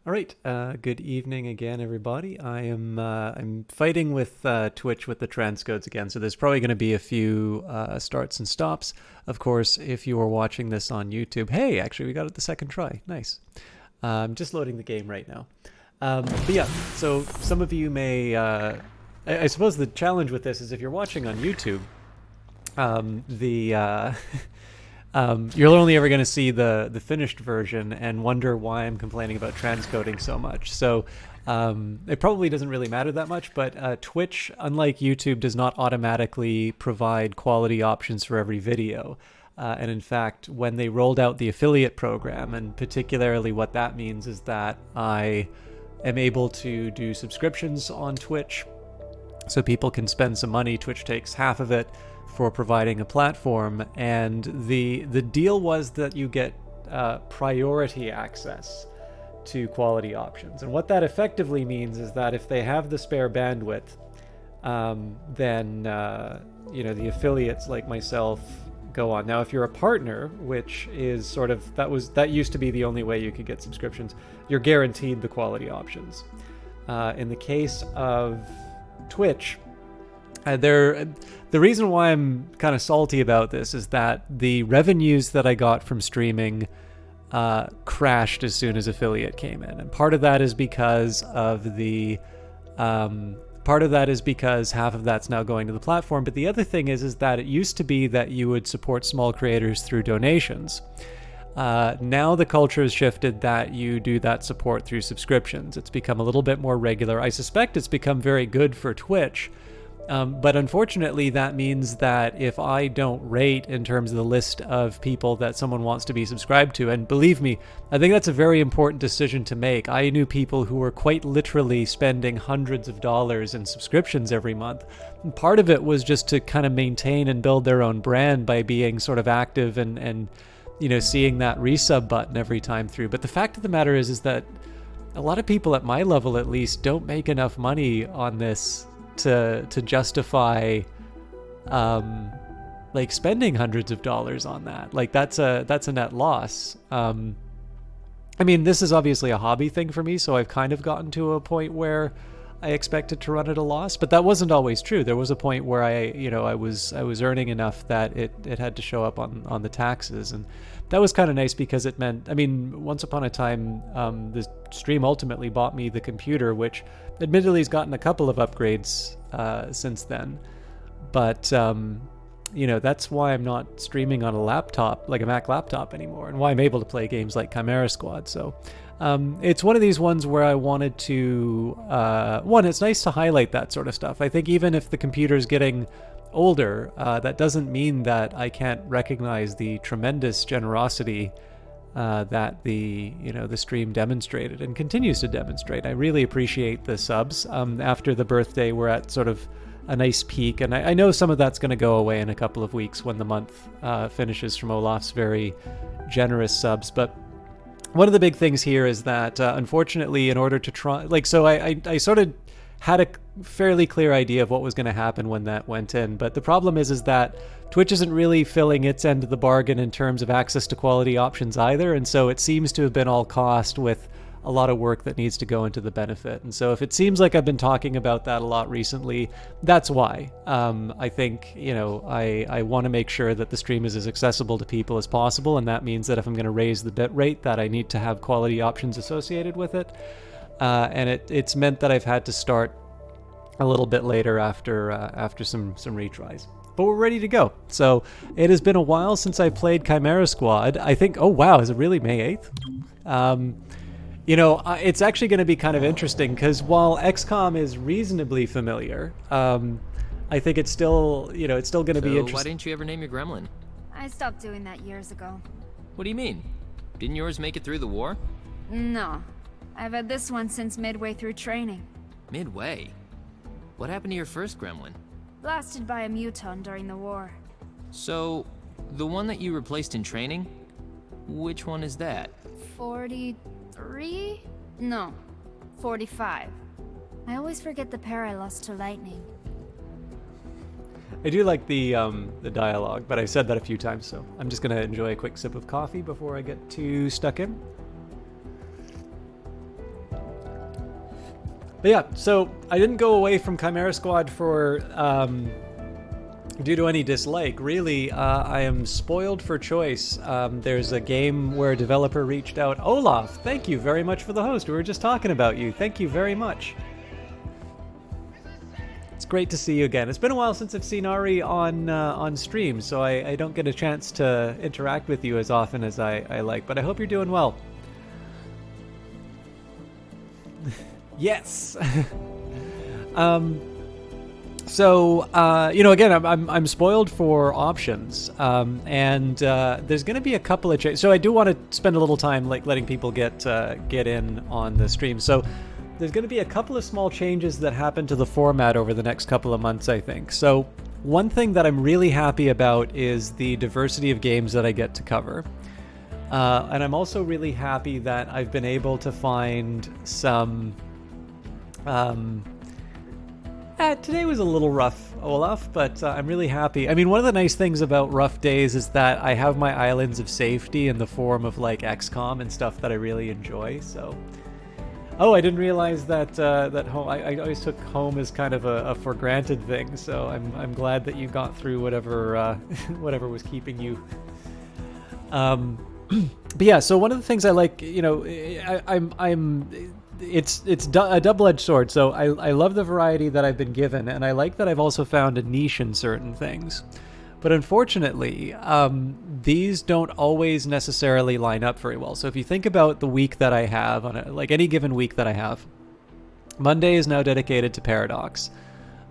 All right. Good evening again, everybody. I'm fighting with Twitch with the transcodes again, so there's probably going to be a few starts and stops. Of course, if you are watching this on YouTube, hey, actually, we got it the second try. Nice. I'm just loading the game right now. But yeah, so some of you may. I suppose the challenge with this is if you're watching on YouTube, the you're only ever going to see the finished version and wonder why I'm complaining about transcoding so much. So it probably doesn't really matter that much, but Twitch, unlike YouTube, does not automatically provide quality options for every video. And in fact, when they rolled out the affiliate program, and particularly what that means is that I am able to do subscriptions on Twitch so people can spend some money. Twitch takes half of it for providing a platform, and the deal was that you get priority access to quality options. And what that effectively means is that if they have the spare bandwidth, then the affiliates like myself go on. Now, if you're a partner, which is sort of that used to be the only way you could get subscriptions, you're guaranteed the quality options. In the case of Twitch, the reason why I'm kind of salty about this is that the revenues that I got from streaming crashed as soon as affiliate came in, and part of that is because half of that's now going to the platform. But the other thing is that it used to be that you would support small creators through donations. Now the culture has shifted that you do that support through subscriptions. It's become a little bit more regular. I suspect it's become very good for Twitch. But unfortunately, that means that if I don't rate in terms of the list of people that someone wants to be subscribed to, and believe me, I think that's a very important decision to make. I knew people who were quite literally spending hundreds of dollars in subscriptions every month. And part of it was just to kind of maintain and build their own brand by being sort of active and seeing that resub button every time through. But the fact of the matter is that a lot of people at my level, at least, don't make enough money on this to justify spending hundreds of dollars on that. Like that's a net loss. I mean, this is obviously a hobby thing for me, so I've kind of gotten to a point where I expected to run at a loss, but that wasn't always true. There was a point where I was earning enough that it had to show up on the taxes, and that was kind of nice because it meant, I mean, once upon a time, the stream ultimately bought me the computer, which admittedly has gotten a couple of upgrades since then. But, that's why I'm not streaming on a laptop, like a Mac laptop anymore, and why I'm able to play games like Chimera Squad. So it's one of these ones where I wanted to, it's nice to highlight that sort of stuff. I think even if the computer's getting older, that doesn't mean that I can't recognize the tremendous generosity that the stream demonstrated and continues to demonstrate. I really appreciate the subs. After the birthday, we're at sort of a nice peak, and I know some of that's going to go away in a couple of weeks when the month finishes from Olaf's very generous subs. But one of the big things here is that unfortunately, in order to try, I sort of had a fairly clear idea of what was going to happen when that went in. But the problem is that Twitch isn't really filling its end of the bargain in terms of access to quality options either. And so it seems to have been all cost with a lot of work that needs to go into the benefit. And so if it seems like I've been talking about that a lot recently, that's why. I think, I want to make sure that the stream is as accessible to people as possible. And that means that if I'm going to raise the bit rate, that I need to have quality options associated with it. And it's meant that I've had to start a little bit later after some retries. But we're ready to go. So it has been a while since I played Chimera Squad. I think, oh wow, is it really May 8th? It's actually going to be kind of interesting because while XCOM is reasonably familiar, I think it's still, it's still going to be interesting. Why didn't you ever name your gremlin? I stopped doing that years ago. What do you mean? Didn't yours make it through the war? No. I've had this one since midway through training. Midway? What happened to your first gremlin? Blasted by a muton during the war. So, the one that you replaced in training? Which one is that? 43? No, 45. I always forget the pair I lost to lightning. I do like the dialogue, but I've said that a few times, so I'm just going to enjoy a quick sip of coffee before I get too stuck in. But yeah, so I didn't go away from Chimera Squad for due to any dislike. Really, I am spoiled for choice. There's a game where a developer reached out. Olaf, thank you very much for the host. We were just talking about you. Thank you very much. It's great to see you again. It's been a while since I've seen Ari on stream, so I don't get a chance to interact with you as often as I like, but I hope you're doing well. Yes. So again, I'm spoiled for options, and there's going to be a couple of changes. So I do want to spend a little time like letting people get in on the stream. So there's going to be a couple of small changes that happen to the format over the next couple of months, I think. So one thing that I'm really happy about is the diversity of games that I get to cover. And I'm also really happy that I've been able to find some... today was a little rough, Olaf, but I'm really happy. I mean, one of the nice things about rough days is that I have my islands of safety in the form of like XCOM and stuff that I really enjoy, so... Oh, I didn't realize that home. I always took home as kind of a for granted thing. So I'm glad that you got through whatever whatever was keeping you. But yeah, so one of the things I like, it's a double-edged sword. So I love the variety that I've been given, and I like that I've also found a niche in certain things. But unfortunately, these don't always necessarily line up very well. So if you think about the week that I have, like any given week that I have, Monday is now dedicated to Paradox.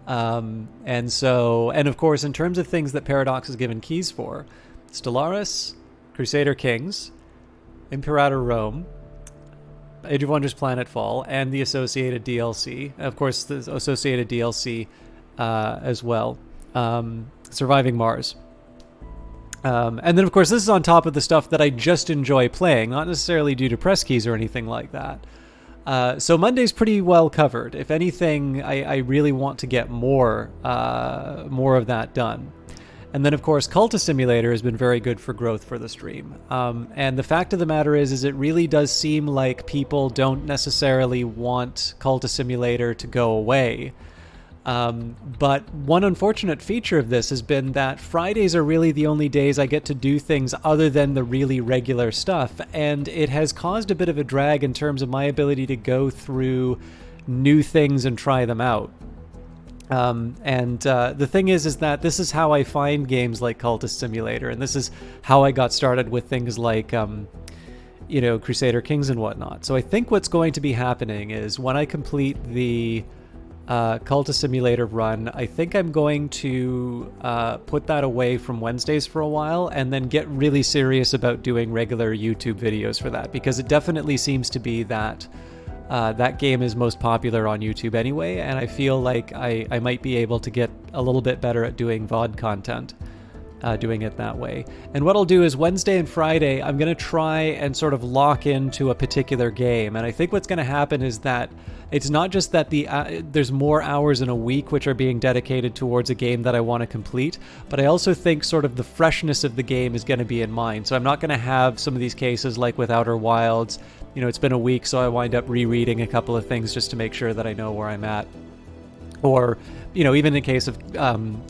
And of course, in terms of things that Paradox is given keys for, Stellaris, Crusader Kings, Imperator Rome, Age of Wonders Planetfall, and the associated DLC. Of course, the associated DLC as well. Surviving Mars. And then, of course, this is on top of the stuff that I just enjoy playing, not necessarily due to press keys or anything like that. So Monday's pretty well covered. If anything, I really want to get more of that done. And then, of course, Cultist Simulator has been very good for growth for the stream. And the fact of the matter is it really does seem like people don't necessarily want Cultist Simulator to go away. But one unfortunate feature of this has been that Fridays are really the only days I get to do things other than the really regular stuff, and it has caused a bit of a drag in terms of my ability to go through new things and try them out. The thing is that this is how I find games like Cultist Simulator, and this is how I got started with things like Crusader Kings and whatnot. So I think what's going to be happening is when I complete the Cultist Simulator run, I think I'm going to put that away from Wednesdays for a while and then get really serious about doing regular YouTube videos for that, because it definitely seems to be that that game is most popular on YouTube anyway, and I feel like I might be able to get a little bit better at doing VOD content, doing it that way. And what I'll do is Wednesday and Friday, I'm going to try and sort of lock into a particular game, and I think what's going to happen is that it's not just that there's more hours in a week which are being dedicated towards a game that I want to complete, but I also think sort of the freshness of the game is going to be in mind. So I'm not going to have some of these cases like with Outer Wilds, it's been a week, so I wind up rereading a couple of things just to make sure that I know where I'm at. Or, even in the case of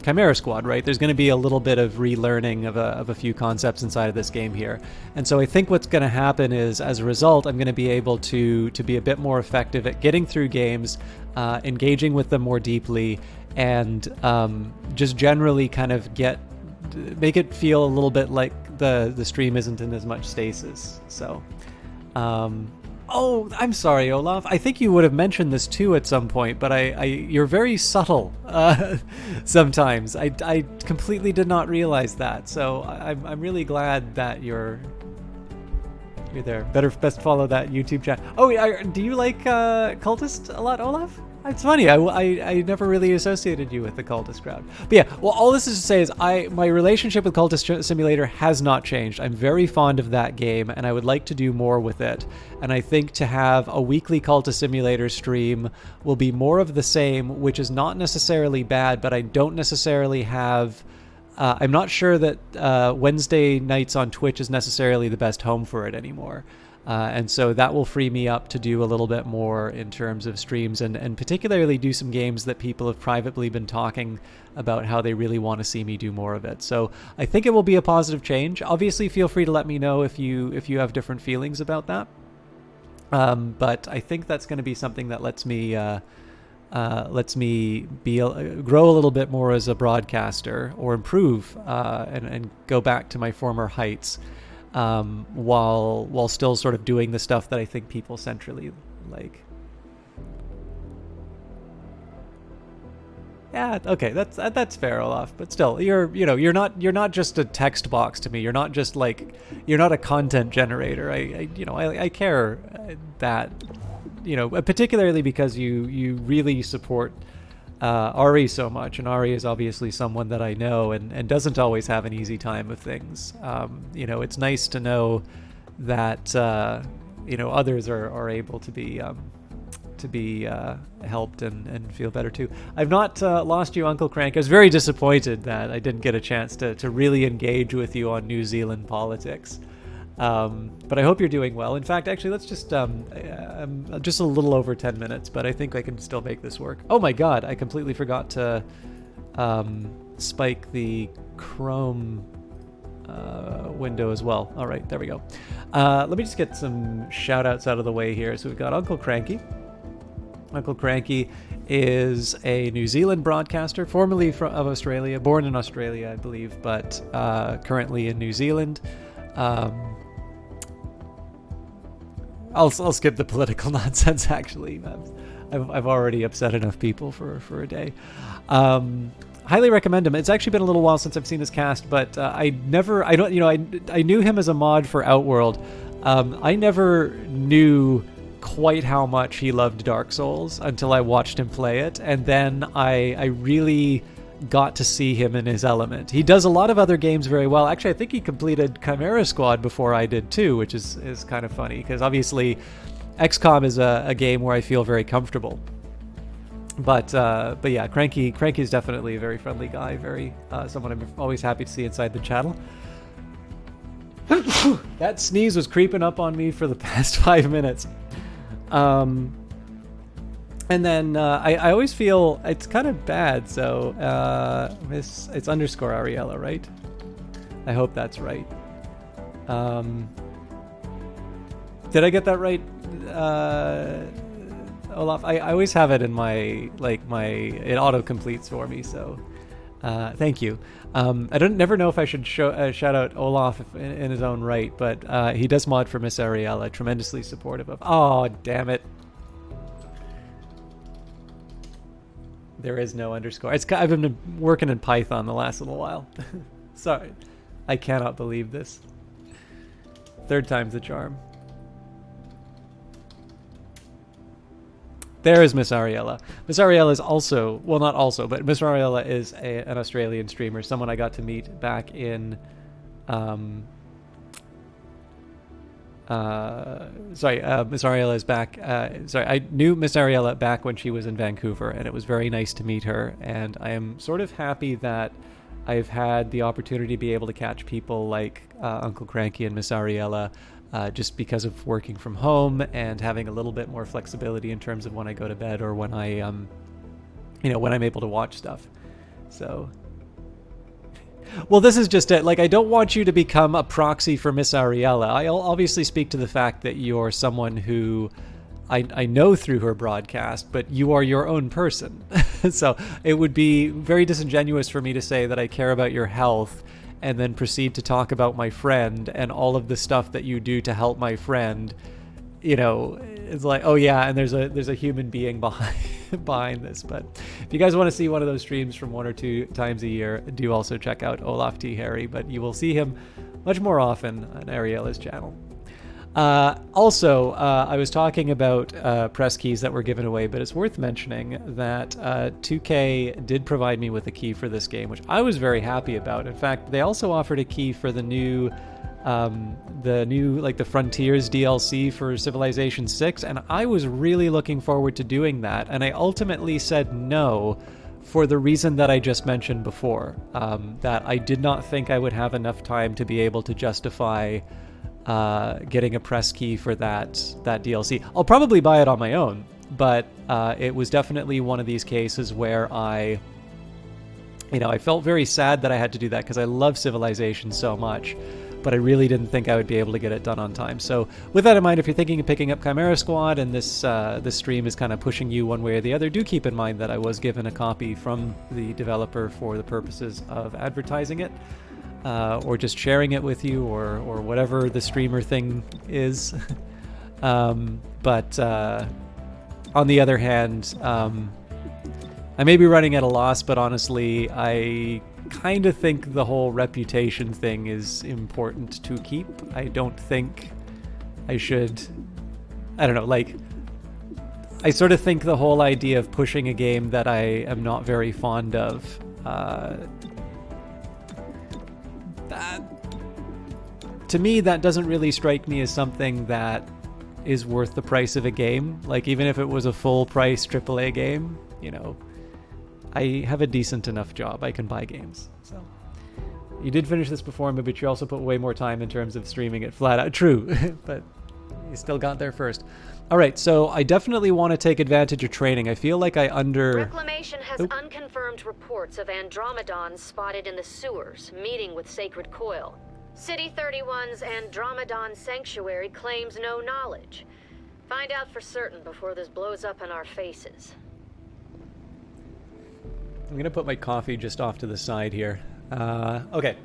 Chimera Squad, right? There's going to be a little bit of relearning of a few concepts inside of this game here. And so I think what's going to happen is, as a result, I'm going to be able to be a bit more effective at getting through games, engaging with them more deeply, and just generally kind of make it feel a little bit like the stream isn't in as much stasis. So... Oh, I'm sorry, Olaf. I think you would have mentioned this too at some point, but you're very subtle sometimes. I completely did not realize that, so I'm really glad that you're there. Best follow that YouTube channel. Oh, do you like Cultist a lot, Olaf? It's funny. I never really associated you with the Cultist crowd. But yeah, well, all this is to say is my relationship with Cultist Simulator has not changed. I'm very fond of that game, and I would like to do more with it. And I think to have a weekly Cultist Simulator stream will be more of the same, which is not necessarily bad, but I don't necessarily have... I'm not sure that Wednesday nights on Twitch is necessarily the best home for it anymore. And so that will free me up to do a little bit more in terms of streams, and particularly do some games that people have privately been talking about how they really want to see me do more of it. So I think it will be a positive change. Obviously, feel free to let me know if you have different feelings about that. But I think that's going to be something that lets me grow a little bit more as a broadcaster, or improve and go back to my former heights, while still sort of doing the stuff that I think people centrally like. Yeah, okay, that's fair, Olaf. But still, you're not just a text box to me. You're not a content generator. I care that, particularly because you really support Ari so much, and Ari is obviously someone that I know and doesn't always have an easy time of things. It's nice to know that others are able to be helped and feel better too. I've not lost you, Uncle Crank. I was very disappointed that I didn't get a chance to really engage with you on New Zealand politics. But I hope you're doing well. In fact, actually, let's just I'm just a little over 10 minutes, but I think I can still make this work. Oh my god, I completely forgot to spike the Chrome window as well. All right, there we go. Let me just get some shout outs out of the way here. So we've got Uncle Cranky. Uncle Cranky is a New Zealand broadcaster, formerly of Australia, born in Australia, I believe, but currently in New Zealand. I'll skip the political nonsense. Actually, I've already upset enough people for a day. Highly recommend him. It's actually been a little while since I've seen his cast, but I knew him as a mod for Outworld. I never knew quite how much he loved Dark Souls until I watched him play it, and then I really got to see him in his element. He does a lot of other games very well. Actually, I think he completed Chimera Squad before I did too, which is kind of funny, because obviously XCOM is a game where I feel very comfortable. But yeah, Cranky is definitely a very friendly guy, very someone I'm always happy to see inside the channel. That sneeze was creeping up on me for the past 5 minutes. And then I always feel it's kind of bad, so it's underscore Ariella, right? I hope that's right. Did I get that right, Olaf? I always have it in it auto completes for me, so thank you. I never know if I should shout out Olaf in his own right, but he does mod for Miss Ariella, tremendously supportive of. Oh, damn it. There is no underscore. I've been working in Python the last little while. Sorry. I cannot believe this. Third time's the charm. There is Miss Ariella. Miss Ariella is also, well, not also, but Miss Ariella is an Australian streamer, someone I got to meet back in Miss Ariella is back. I knew Miss Ariella back when she was in Vancouver, and it was very nice to meet her. And I am sort of happy that I've had the opportunity to be able to catch people like Uncle Cranky and Miss Ariella, just because of working from home and having a little bit more flexibility in terms of when I go to bed or when I, when I'm able to watch stuff. So. Well, this is just it. Like, I don't want you to become a proxy for Miss Ariella. I'll obviously speak to the fact that you're someone who I know through her broadcast, but you are your own person. So it would be very disingenuous for me to say that I care about your health and then proceed to talk about my friend and all of the stuff that you do to help my friend. It's like, oh yeah, and there's a human being behind this. But if you guys want to see one of those streams from 1 or 2 times a year, do also check out Olaf T. Harry, but you will see him much more often on Ariella's channel. Also, I was talking about press keys that were given away, but it's worth mentioning that 2K did provide me with a key for this game, which I was very happy about. In fact, they also offered a key for the new the Frontiers DLC for Civilization 6, and I was really looking forward to doing that, and I ultimately said no for the reason that I just mentioned before, that I did not think I would have enough time to be able to justify getting a press key for that DLC. I'll probably buy it on my own, but it was definitely one of these cases where I felt very sad that I had to do that because I love Civilization so much, but I really didn't think I would be able to get it done on time. So with that in mind, if you're thinking of picking up Chimera Squad and this stream is kind of pushing you one way or the other, do keep in mind that I was given a copy from the developer for the purposes of advertising it, or just sharing it with you, or whatever the streamer thing is. But on the other hand, I may be running at a loss, but honestly, I kind of think the whole reputation thing is important to keep. I don't think I should... I don't know, like... I sort of think the whole idea of pushing a game that I am not very fond of... to me, that doesn't really strike me as something that is worth the price of a game. Like, even if it was a full-price AAA game, you know... I have a decent enough job. I can buy games. So you did finish this before me, but you also put way more time in terms of streaming it flat out. True, but you still got there first. All right, so I definitely want to take advantage of training. I feel like Reclamation has unconfirmed reports of Andromedons spotted in the sewers, meeting with Sacred Coil. City 31's Andromedon Sanctuary claims no knowledge. Find out for certain before this blows up in our faces. I'm going to put my coffee just off to the side here. Okay.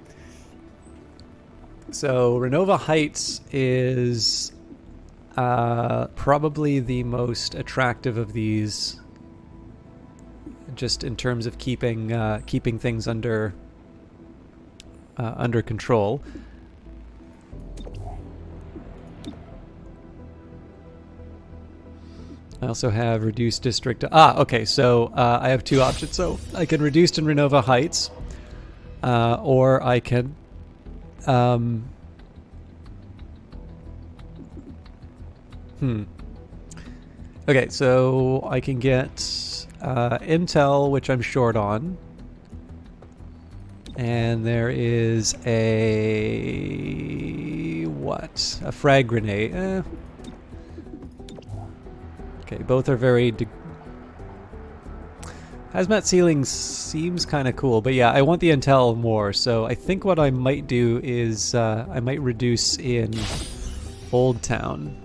So Renova Heights is probably the most attractive of these, just in terms of keeping things under control. I also have reduced district. Okay, so I have two options. So I can reduce in Renova Heights, or I can Okay, so I can get intel, which I'm short on. And there is a... what? A frag grenade. Okay, both are very... Hazmat ceiling seems kind of cool, but yeah, I want the intel more, so I think what I might do is I might reduce in Old Town.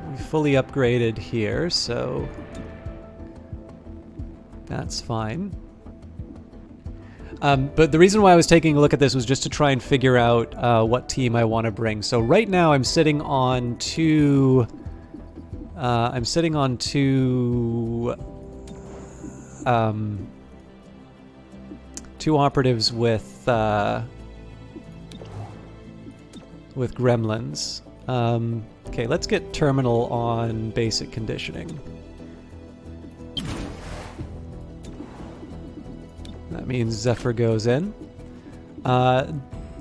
We fully upgraded here, so that's fine. But the reason why I was taking a look at this was just to try and figure out what team I want to bring. So right now I'm sitting on two operatives with gremlins. Okay, let's get terminal on basic conditioning. That means Zephyr goes in. Now,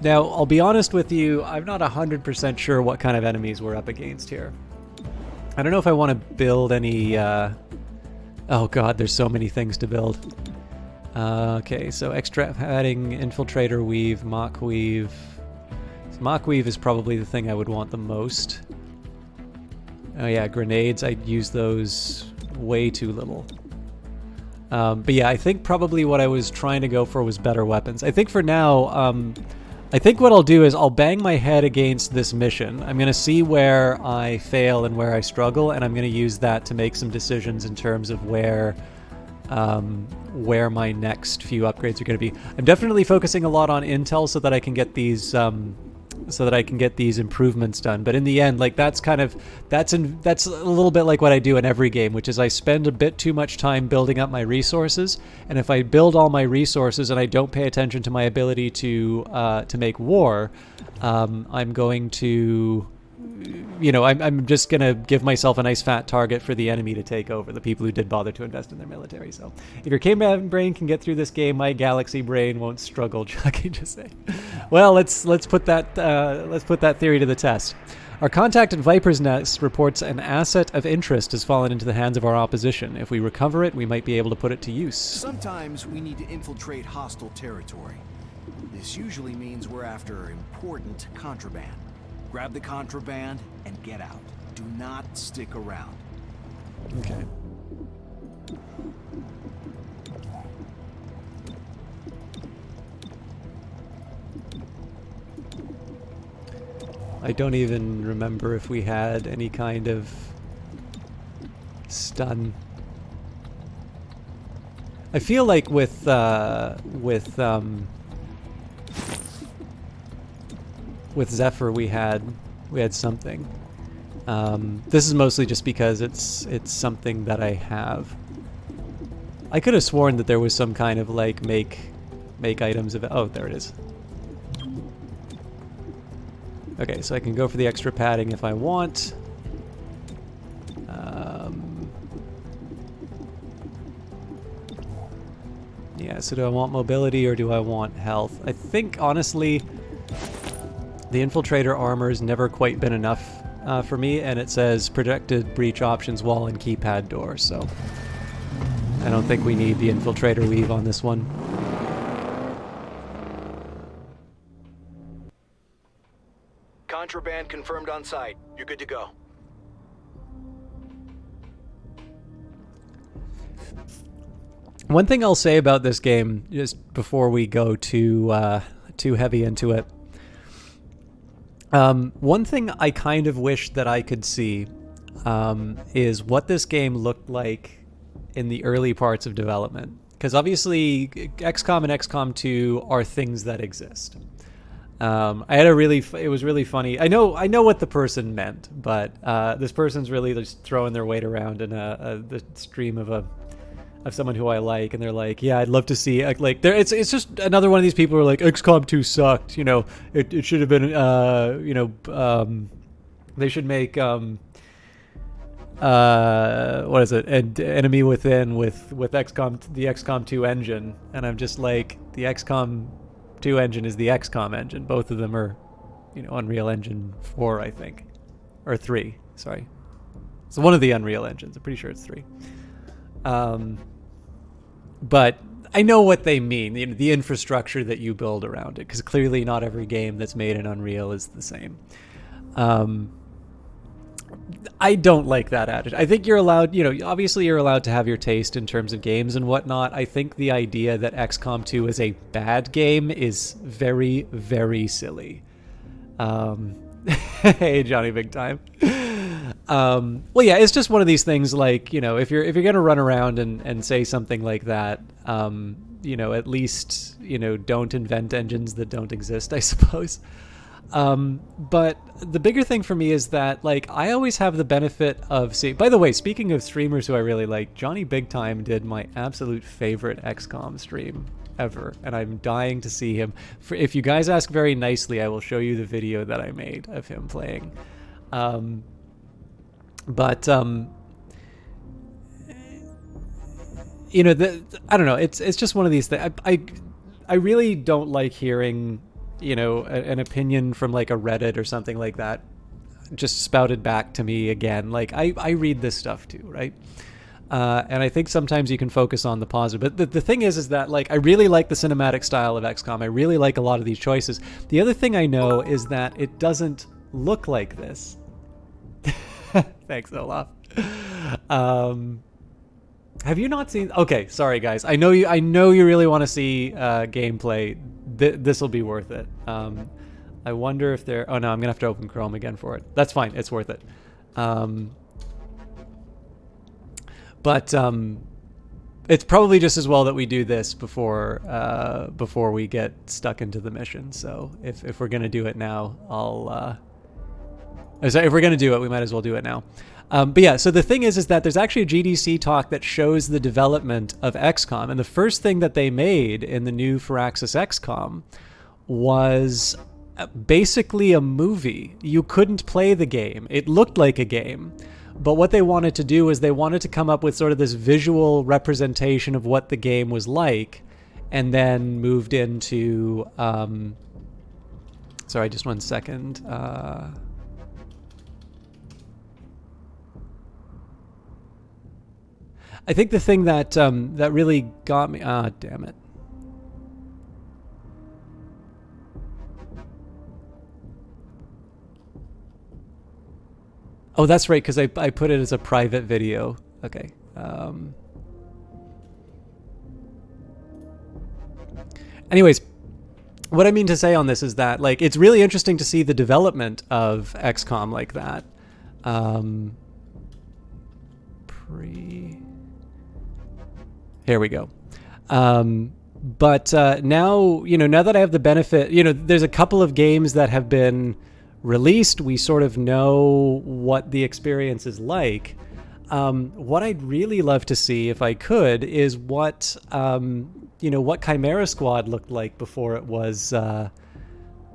I'll be honest with you, I'm not 100% sure what kind of enemies we're up against here. I don't know if I want to build any... oh god, there's so many things to build. Okay, so extra padding, infiltrator weave, mock weave. So mock weave is probably the thing I would want the most. Oh yeah, grenades, I'd use those way too little. But yeah, I think probably what I was trying to go for was better weapons. I think for now, I think what I'll do is I'll bang my head against this mission. I'm going to see where I fail and where I struggle, and I'm going to use that to make some decisions in terms of where my next few upgrades are going to be. I'm definitely focusing a lot on intel so that I can get these improvements done. But in the end, like that's a little bit like what I do in every game, which is I spend a bit too much time building up my resources, and if I build all my resources and I don't pay attention to my ability to make war, I'm going to, you know, I'm just gonna give myself a nice fat target for the enemy to take over, the people who did bother to invest in their military. So if your caveman brain can get through this game, my galaxy brain won't struggle. I can just say, well, let's put that theory to the test. Our contact at Viper's Nest reports an asset of interest has fallen into the hands of our opposition. If we recover it, we might be able to put it to use. Sometimes we need to infiltrate hostile territory. This usually means we're after important contraband. Grab the contraband and get out. Do not stick around. Okay. I don't even remember if we had any kind of stun. I feel like with Zephyr we had something. This is mostly just because it's something that I have. I could have sworn that there was some kind of like make items of it. Oh, there it is. Okay, so I can go for the extra padding if I want. Yeah, so do I want mobility or do I want health? I think, honestly, the Infiltrator armor has never quite been enough for me, and it says projected breach options, wall, and keypad door, so I don't think we need the Infiltrator weave on this one. Contraband confirmed on site. You're good to go. One thing I'll say about this game, just before we go too heavy into it, one thing I kind of wish that I could see is what this game looked like in the early parts of development. Because obviously, XCOM and XCOM 2 are things that exist. I had a it was really funny. I know what the person meant, but this person's really just throwing their weight around in the stream of someone who I like, and they're like, yeah, I'd love to see like there. It's just another one of these people who are like, XCOM 2 sucked. You know, it should have been they should make what is it? Enemy Within with XCOM, the XCOM 2 engine, and I'm just like, the XCOM 2 engine is the XCOM engine. Both of them are, Unreal Engine 4, I think, or 3. Sorry, so one of the Unreal engines. I'm pretty sure it's 3. But I know what they mean, the infrastructure that you build around it, because clearly not every game that's made in Unreal is the same. I don't like that attitude. I think you're allowed, obviously you're allowed to have your taste in terms of games and whatnot. I think the idea that XCOM 2 is a bad game is very, very silly. Hey, Johnny Big Time. Well, yeah, it's just one of these things, like, if you're gonna run around and say something like that, at least, don't invent engines that don't exist, I suppose. But the bigger thing for me is that, like, I always have the benefit of seeing... By the way, speaking of streamers who I really like, Johnny Big Time did my absolute favorite XCOM stream ever, and I'm dying to see him. If you guys ask very nicely, I will show you the video that I made of him playing. I don't know. It's just one of these things. I really don't like hearing, an opinion from like a Reddit or something like that just spouted back to me again. Like, I read this stuff too, right? And I think sometimes you can focus on the positive. But the thing is that, like, I really like the cinematic style of XCOM. I really like a lot of these choices. The other thing I know is that it doesn't look like this. Thanks, Olaf. Have you not seen... Okay, sorry guys. I know you really want to see gameplay. This will be worth it. I wonder if there... Oh no, I'm gonna have to open Chrome again for it. That's fine. It's worth it. But it's probably just as well that we do this before we get stuck into the mission. So if we're gonna do it now, if we're gonna do it, we might as well do it now. But yeah, so the thing is that there's actually a GDC talk that shows the development of XCOM, and the first thing that they made in the new Firaxis XCOM was basically a movie. You couldn't play the game. It looked like a game, but what they wanted to do is they wanted to come up with sort of this visual representation of what the game was like, and then moved into... sorry, just one second. I think the thing that that really got me, damn it. Oh, that's right, because I put it as a private video. Okay. Anyways, what I mean to say on this is that, like, it's really interesting to see the development of XCOM like that. Here we go. But now, now that I have the benefit, there's a couple of games that have been released. We sort of know what the experience is like. What I'd really love to see, if I could, is what Chimera Squad looked like before it was,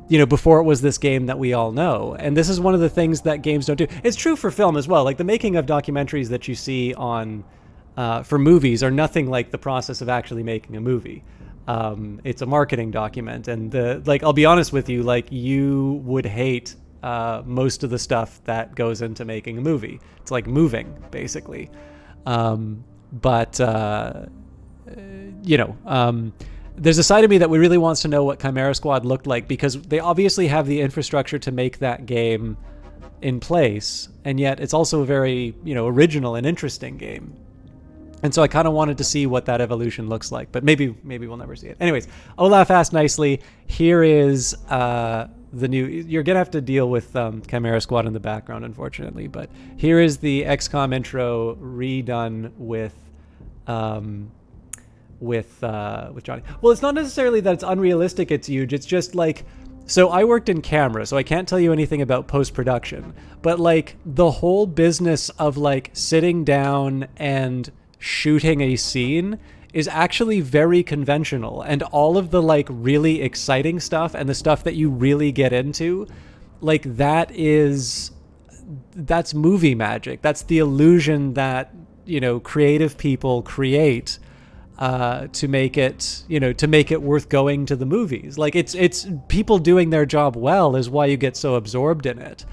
before it was this game that we all know. And this is one of the things that games don't do. It's true for film as well. Like the making of documentaries that you see on, for movies are nothing like the process of actually making a movie. It's a marketing document, and I'll be honest with you, like you would hate most of the stuff that goes into making a movie. It's like moving, basically. There's a side of me that really wants to know what Chimera Squad looked like, because they obviously have the infrastructure to make that game in place, and yet it's also a very, original and interesting game. And so I kind of wanted to see what that evolution looks like, but maybe we'll never see it. Anyways, Olaf asked nicely, here is the new, you're going to have to deal with Chimera Squad in the background, unfortunately, but here is the XCOM intro redone with Johnny. Well, it's not necessarily that it's unrealistic, it's huge. It's just like, so I worked in camera, so I can't tell you anything about post-production, but like the whole business of like sitting down and shooting a scene is actually very conventional, and all of the like really exciting stuff and the stuff that you really get into, like that's movie magic. That's the illusion that creative people create to make it worth going to the movies. Like it's people doing their job well is why you get so absorbed in it.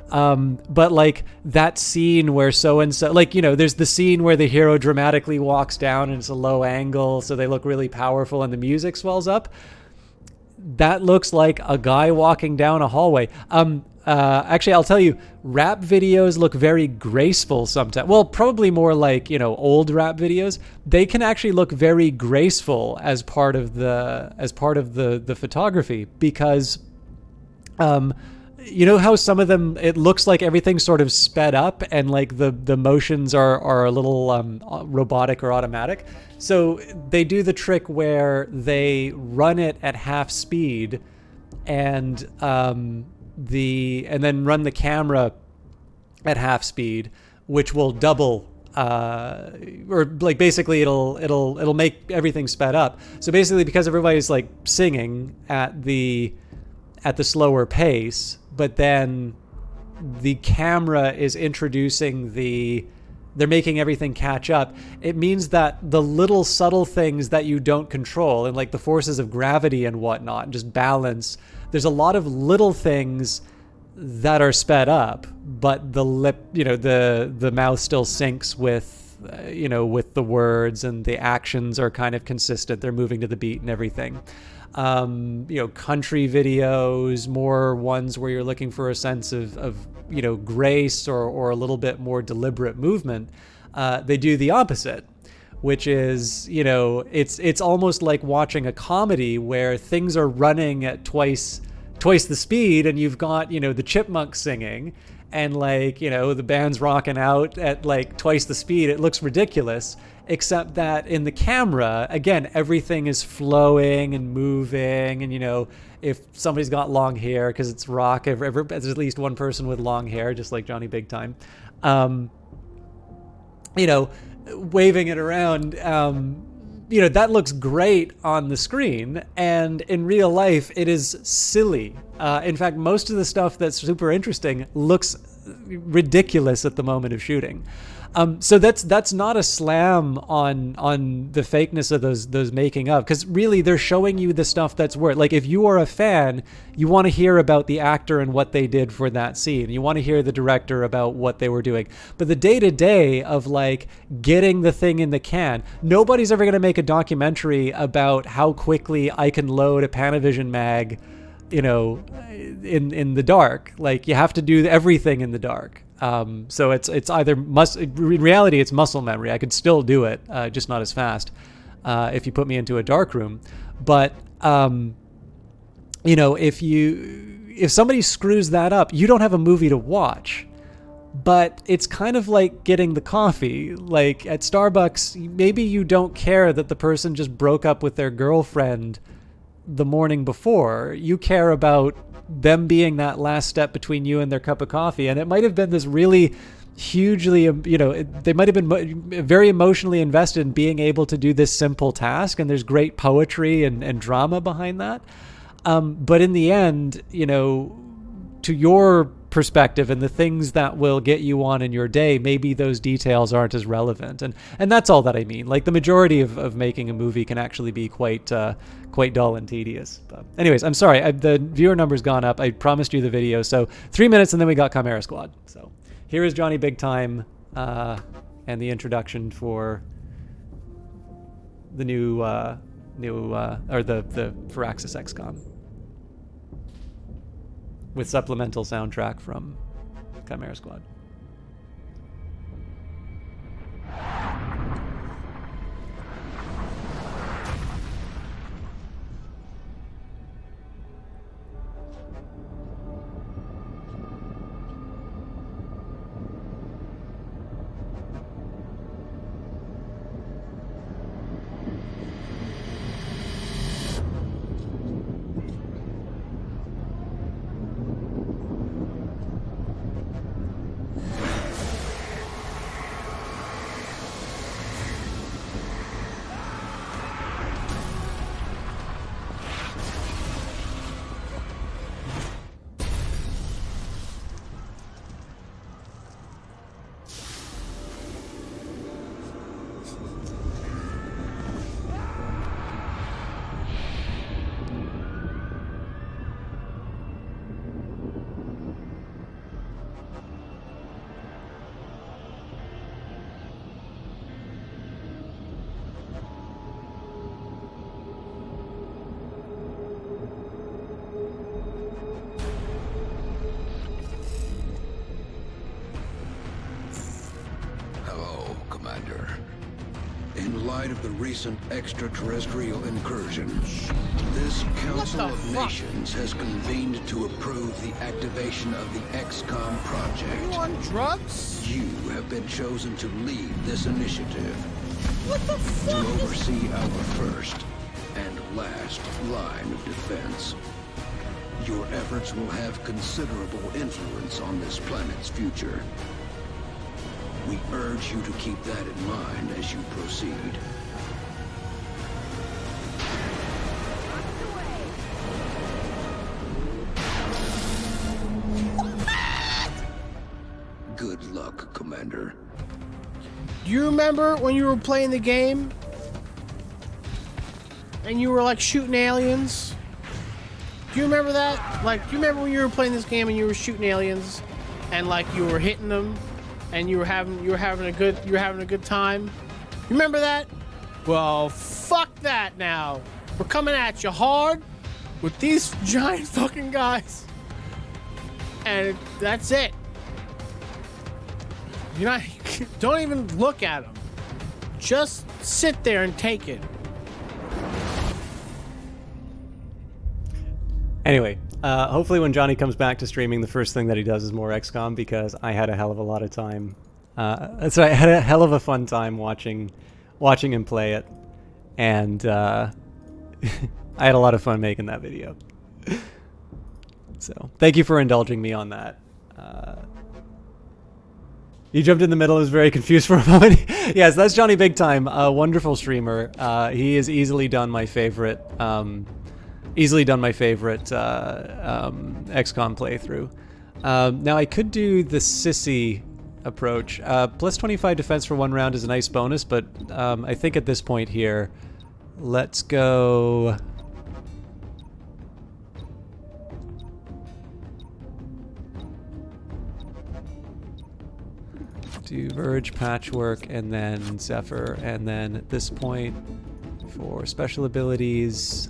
But like that scene where so-and-so, like, there's the scene where the hero dramatically walks down and it's a low angle, so they look really powerful and the music swells up. That looks like a guy walking down a hallway. Actually, I'll tell you, rap videos look very graceful sometimes. Well, probably more like, old rap videos. They can actually look very graceful as part of the photography, because, how some of them, it looks like everything's sort of sped up and like the motions are a little robotic or automatic. So they do the trick where they run it at half speed and then run the camera at half speed, which will double or like basically it'll make everything sped up. So basically, because everybody's like singing at the slower pace, but then the camera is introducing they're making everything catch up. It means that the little subtle things that you don't control, and like the forces of gravity and whatnot, just balance, there's a lot of little things that are sped up, but the mouth still syncs with with the words, and the actions are kind of consistent. They're moving to the beat and everything. Country videos, more ones where you're looking for a sense of grace or a little bit more deliberate movement. They do the opposite, which is, it's almost like watching a comedy where things are running at twice the speed, and you've got, the chipmunks singing, and like, the band's rocking out at like twice the speed. It looks ridiculous, except that in the camera, again, everything is flowing and moving, and if somebody's got long hair, because it's rock, there's at least one person with long hair, just like Johnny Big Time, waving it around, that looks great on the screen, and in real life it is silly. In fact, most of the stuff that's super interesting looks ridiculous at the moment of shooting. So that's not a slam on the fakeness of those making of, because really they're showing you the stuff that's worth. Like, if you are a fan, you want to hear about the actor and what they did for that scene. You want to hear the director about what they were doing. But the day-to-day of like getting the thing in the can, nobody's ever going to make a documentary about how quickly I can load a Panavision mag, you know, in the dark. Like, you have to do everything in the dark. So it's either in reality it's muscle memory. I could still do it, just not as fast, if you put me into a dark room. But you know, if somebody screws that up, you don't have a movie to watch. But it's kind of like getting the coffee. Like at Starbucks, maybe you don't care that the person just broke up with their girlfriend the morning before. You care about them being that last step between you and their cup of coffee. And it might have been this really hugely, you know, they might have been very emotionally invested in being able to do this simple task. And there's great poetry and drama behind that. But in the end, you know, to your perspective and the things that will get you on in your day, maybe those details aren't as relevant. And that's all that I mean. Like, the majority of making a movie can actually be quite dull and tedious. But anyways, I'm sorry. The viewer number's gone up. I promised you the video. So 3 minutes and then we got Chimera Squad. So here is Johnny Big Time and the introduction for the new or the Firaxis XCOM, with supplemental soundtrack from Chimera Squad. In light of the recent extraterrestrial incursion, this Council of Nations has convened to approve the activation of the XCOM project. You on drugs? You have been chosen to lead this initiative. What the fuck? To oversee our first and last line of defense. Your efforts will have considerable influence on this planet's future. We urge you to keep that in mind as you proceed. Good luck, Commander. Do you remember when you were playing the game? And you were like shooting aliens? Do you remember that? Like, do you remember when you were playing this game and you were shooting aliens and like you were hitting them? And you were having a good time. You remember that? Well, fuck that now. We're coming at you hard with these giant fucking guys. And that's it. You're not, don't even look at them. Just sit there and take it. Anyway, hopefully when Johnny comes back to streaming, the first thing that he does is more XCOM, because I had a hell of a lot of time. So I had a hell of a fun time watching him play it, and I had a lot of fun making that video. So thank you for indulging me on that. You jumped in the middle, I was very confused for a moment. Yes, that's Johnny Big Time, a wonderful streamer. He has easily done my favorite XCOM playthrough. Now I could do the Sissy approach. Plus 25 defense for 1 round is a nice bonus, but I think at this point here, let's go... do Verge, Patchwork, and then Zephyr, and then at this point, for special abilities,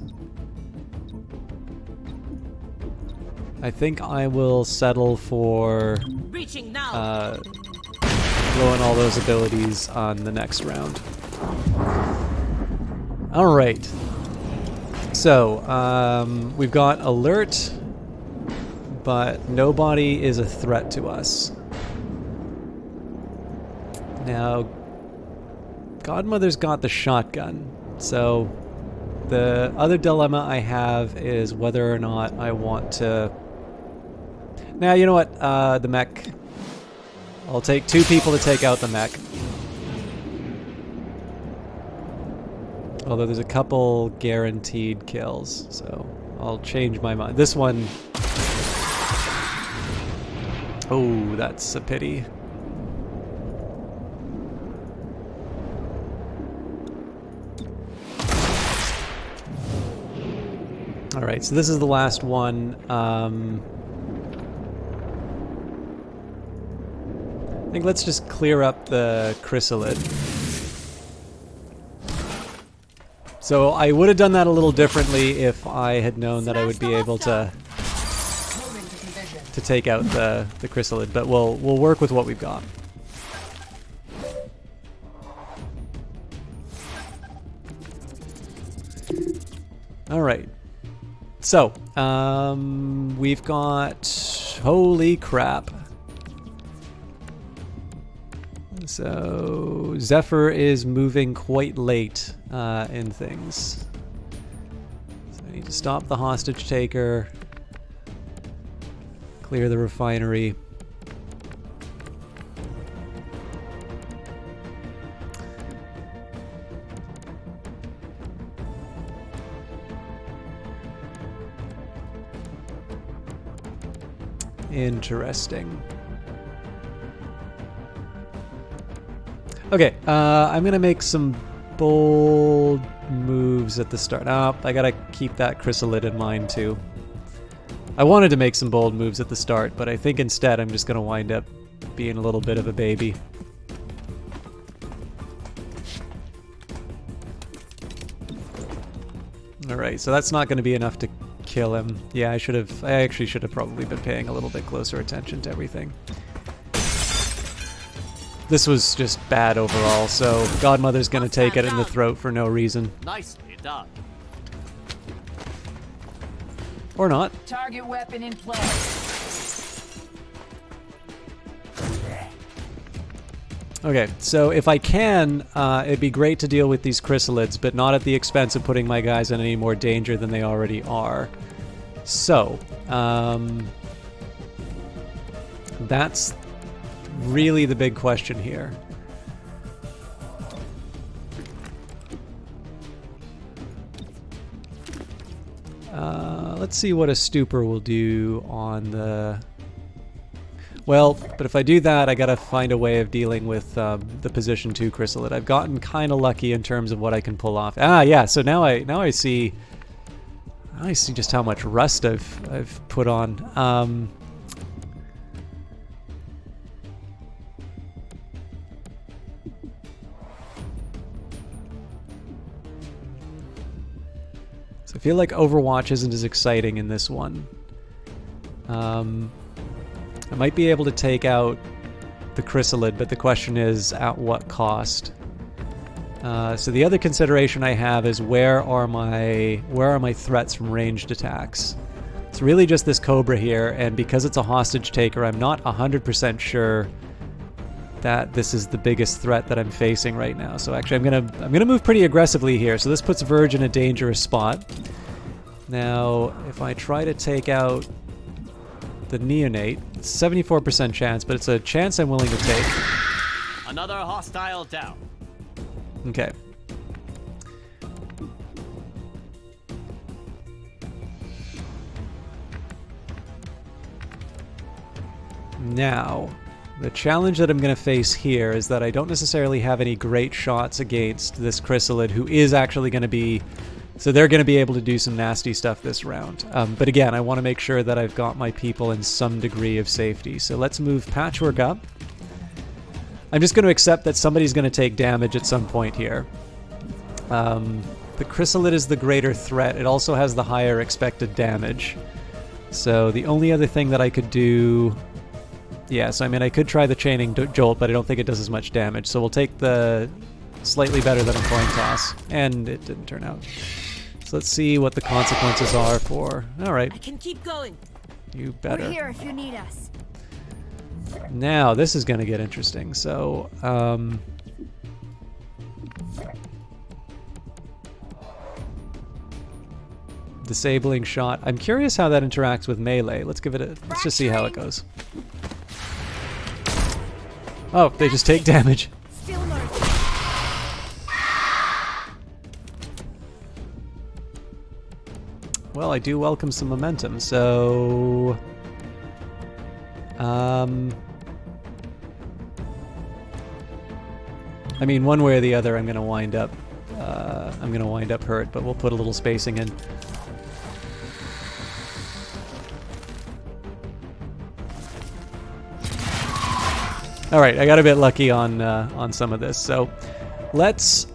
I think I will settle for blowing all those abilities on the next round. Alright. So, we've got Alert, but nobody is a threat to us. Now, Godmother's got the shotgun, so the other dilemma I have is whether or not I want to... Now, you know what? The mech. I'll take 2 people to take out the mech. Although there's a couple guaranteed kills, so I'll change my mind. This one... Oh, that's a pity. Alright, so this is the last one. I think let's just clear up the chrysalid. So I would have done that a little differently if I had known that I would be able to take out the chrysalid, but we'll work with what we've got. Alright. So, we've got... Holy crap. So, Zephyr is moving quite late in things. So I need to stop the hostage taker. Clear the refinery. Interesting. Okay, I'm gonna make some bold moves at the start. Oh, I gotta keep that chrysalid in mind too. I wanted to make some bold moves at the start, but I think instead I'm just gonna wind up being a little bit of a baby. Alright, so that's not gonna be enough to kill him. Yeah, I actually should have probably been paying a little bit closer attention to everything. This was just bad overall, so Godmother's gonna take it in the throat for no reason. Nicely done. Or not. Target weapon in play. Okay, so if I can, it'd be great to deal with these chrysalids, but not at the expense of putting my guys in any more danger than they already are. So, that's really the big question here. Let's see what a stupor will do on the... Well, but if I do that, I gotta find a way of dealing with the position 2 chrysalid. I've gotten kind of lucky in terms of what I can pull off. Ah, yeah. So now I see just how much rust I've put on. So I feel like Overwatch isn't as exciting in this one. I might be able to take out the chrysalid, but the question is at what cost? So the other consideration I have is where are my threats from ranged attacks? It's really just this Cobra here, and because it's a hostage taker, I'm not 100% sure that this is the biggest threat that I'm facing right now. So actually, I'm gonna move pretty aggressively here. So this puts Verge in a dangerous spot. Now, if I try to take out the neonate, it's 74% chance, but it's a chance I'm willing to take. Another hostile down. Okay. Now, The challenge that I'm going to face here is that I don't necessarily have any great shots against this chrysalid, who is actually going to be... So they're going to be able to do some nasty stuff this round. But again, I want to make sure that I've got my people in some degree of safety. So let's move Patchwork up. I'm just going to accept that somebody's going to take damage at some point here. The chrysalid is the greater threat. It also has the higher expected damage. So the only other thing that I could do... Yes, I mean, I could try the chaining jolt, but I don't think it does as much damage. So we'll take the slightly better than a coin toss. And it didn't turn out. So let's see what the consequences are for... Alright. I can keep going. You better. We're here if you need us. Now, this is going to get interesting. So, disabling shot. I'm curious how that interacts with melee. Let's give it a... Let's just see how it goes. Oh, they just take damage. Still no. Well, I do welcome some momentum, so... I mean, one way or the other, I'm going to wind up hurt, but we'll put a little spacing in. All right, I got a bit lucky on some of this, so let's.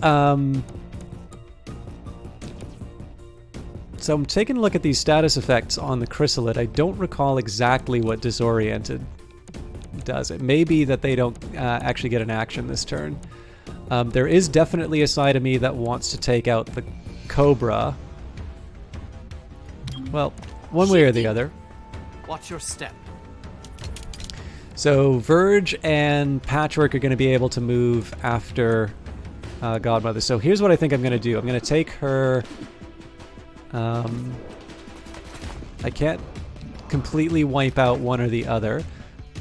So I'm taking a look at these status effects on the chrysalid. I don't recall exactly what disoriented does. It may be that they don't actually get an action this turn. There is definitely a side of me that wants to take out the cobra. Well, one way or the other. Watch your step. So Verge and Patchwork are going to be able to move after Godmother. So here's what I think I'm going to do. I'm going to take her... I can't completely wipe out one or the other.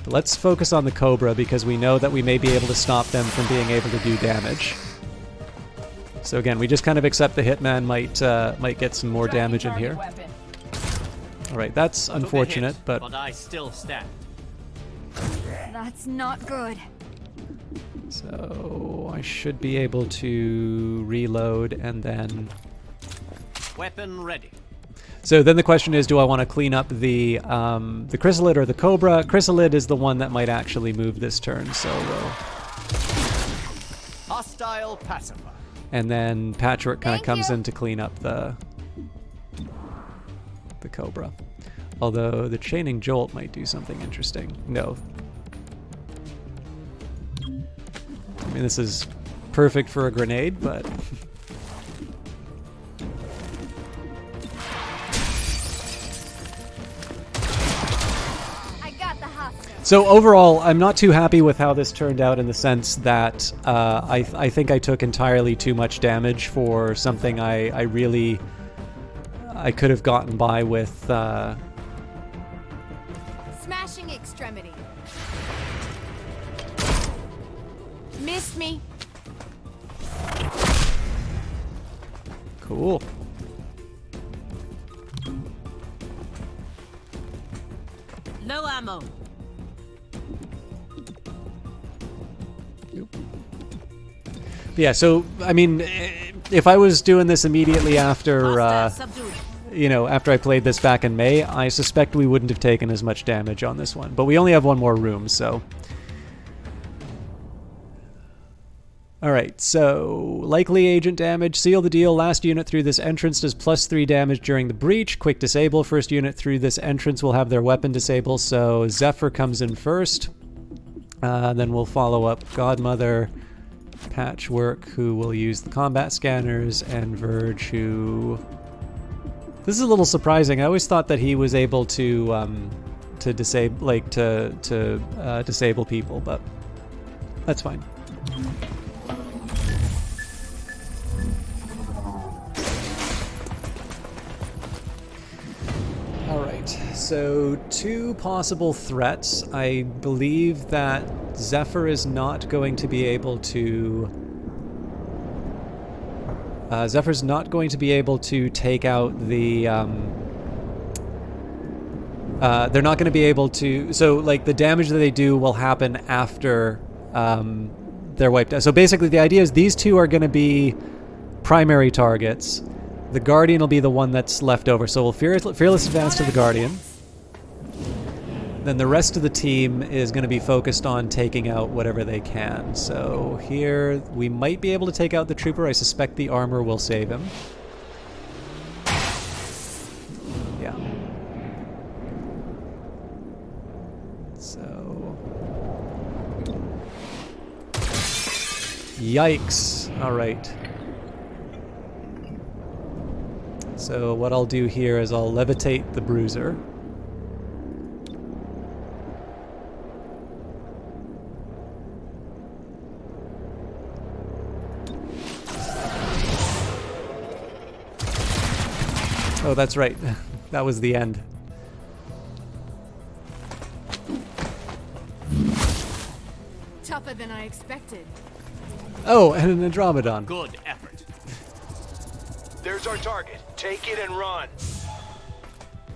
But let's focus on the Cobra because we know that we may be able to stop them from being able to do damage. So again, we just kind of accept the Hitman might get some more damage in here. Alright, that's unfortunate, but I still stand. That's not good. so I should be able to reload and then... Weapon ready. So then the question is, do I want to clean up the chrysalid or the cobra? Chrysalid is the one that might actually move this turn, so we'll... Hostile pacifier. And then Patchwork kind of Thank comes you. in to clean up the cobra. Although the chaining jolt might do something interesting. No. I mean, this is perfect for a grenade, but... So overall, I'm not too happy with how this turned out in the sense that I think I took entirely too much damage for something I could have gotten by with. Smashing extremity. Missed me. Cool. No ammo. Yeah, so I mean, if I was doing this immediately after, after I played this back in May, I suspect we wouldn't have taken as much damage on this one. But we only have one more room, so. All right, so likely agent damage, seal the deal. Last unit through this entrance does +3 damage during the breach. Quick disable. First unit through this entrance will have their weapon disabled. So Zephyr comes in first. Then we'll follow up Godmother, Patchwork, who will use the combat scanners, and Verge, who... This is a little surprising. I always thought that he was able to disable, disable people, but that's fine. Alright, so 2 possible threats. I believe that Zephyr is not going to be able to... Zephyr's not going to be able to take out the they're not going to be able to. So like the damage that they do will happen after they're wiped out. So basically, the idea is these two are going to be primary targets. The Guardian will be the one that's left over. So we'll fearless advance to the Guardian. Then the rest of the team is going to be focused on taking out whatever they can. So here we might be able to take out the Trooper. I suspect the armor will save him. Yeah. So... Yikes. All right. So what I'll do here is I'll levitate the Bruiser. Oh, that's right. That was the end. Tougher than I expected. Oh, and an Andromedon. Good effort. There's our target. Take it and run.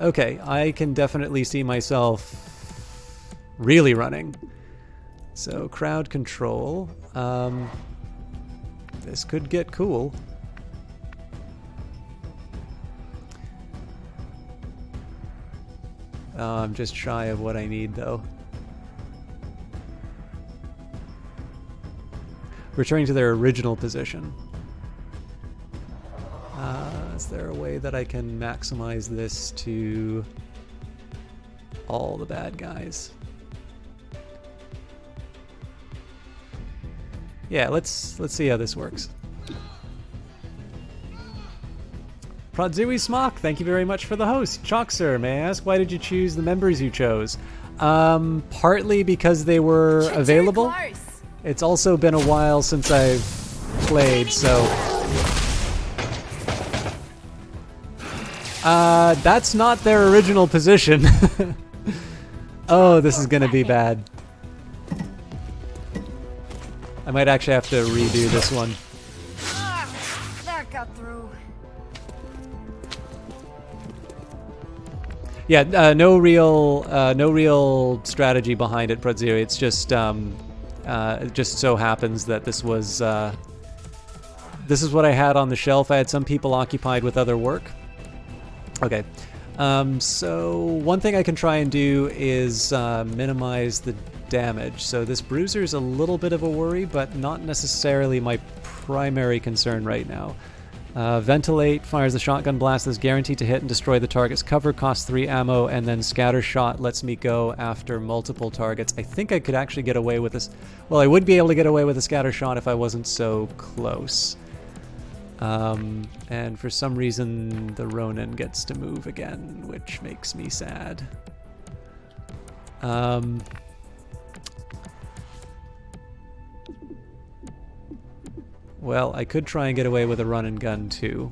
Okay, I can definitely see myself really running. So, crowd control. This could get cool. I'm just shy of what I need, though. Returning to their original position. Is there a way that I can maximize this to all the bad guys? Yeah, let's see how this works. Prodzui Smock, thank you very much for the host. Chalkser, may I ask why did you choose the members you chose? Partly because they were available. It's also been a while since I've played, so... that's not their original position. Oh, this is gonna be bad. I might actually have to redo this one. That got through. Yeah, no real strategy behind it, Prodzio. It's just it just so happens that this was this is what I had on the shelf. I had some people occupied with other work. Okay, so one thing I can try and do is minimize the damage. So this Bruiser's a little bit of a worry, but not necessarily my primary concern right now. Ventilate fires the shotgun blast that's guaranteed to hit and destroy the target's cover, costs 3 ammo, and then Scatter Shot lets me go after multiple targets. I think I could actually get away with this. Well, I would be able to get away with a Scatter Shot if I wasn't so close. And for some reason, the Ronin gets to move again, which makes me sad. Well, I could try and get away with a run and gun too.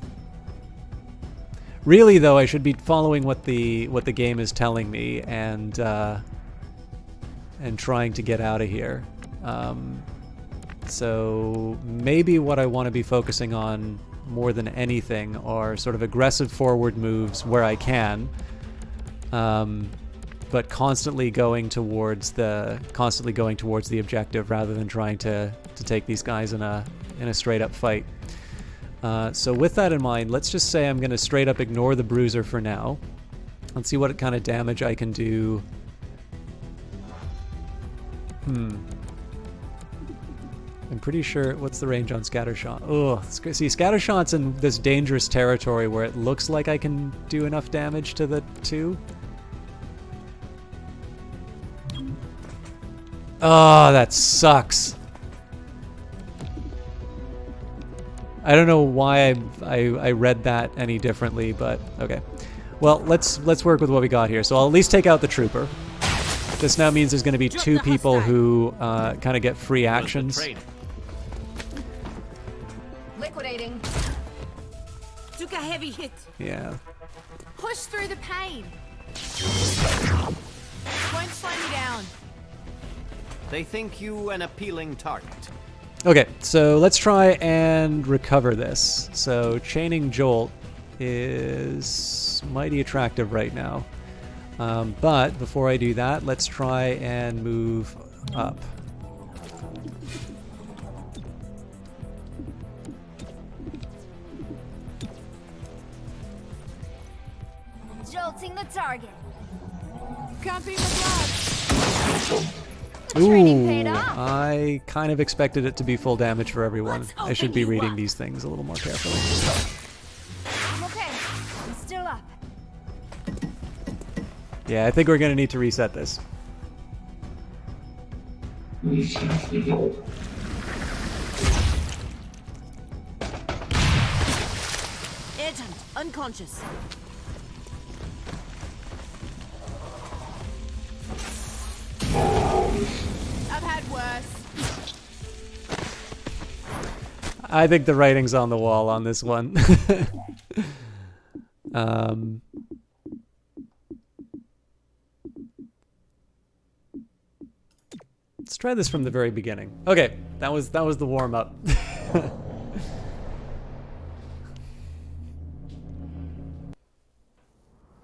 Really, though, I should be following what the game is telling me and trying to get out of here. So maybe what I want to be focusing on more than anything are sort of aggressive forward moves where I can, but constantly going towards the objective rather than trying to take these guys in a straight up fight. So with that in mind, let's just say I'm going to straight up ignore the Bruiser for now. Let's see what kind of damage I can do. I'm pretty sure... What's the range on Scatter Shot? Oh, see, Scatter Shot's in this dangerous territory where it looks like I can do enough damage to the two. Oh, that sucks. I don't know why I read that any differently, but okay. Well, let's work with what we got here. So I'll at least take out the Trooper. This now means there's going to be two people who kind of get free actions. Liquidating. Took a heavy hit. Yeah. Push through the pain. Won't slow me down. They think you an appealing target. Okay, so let's try and recover this. So chaining Jolt is mighty attractive right now. But before I do that, let's try and move up. Jolting the target. Camping the blood. Training Ooh, paid off. I kind of expected it to be full damage for everyone. Let's I should open be you reading up. these things a little more carefully. I'm okay. I'm still up. Yeah, I think we're gonna need to reset this. Agent, unconscious. I've had worse. I think the writing's on the wall on this one. um, let's try this from the very beginning. Okay, that was the warm up.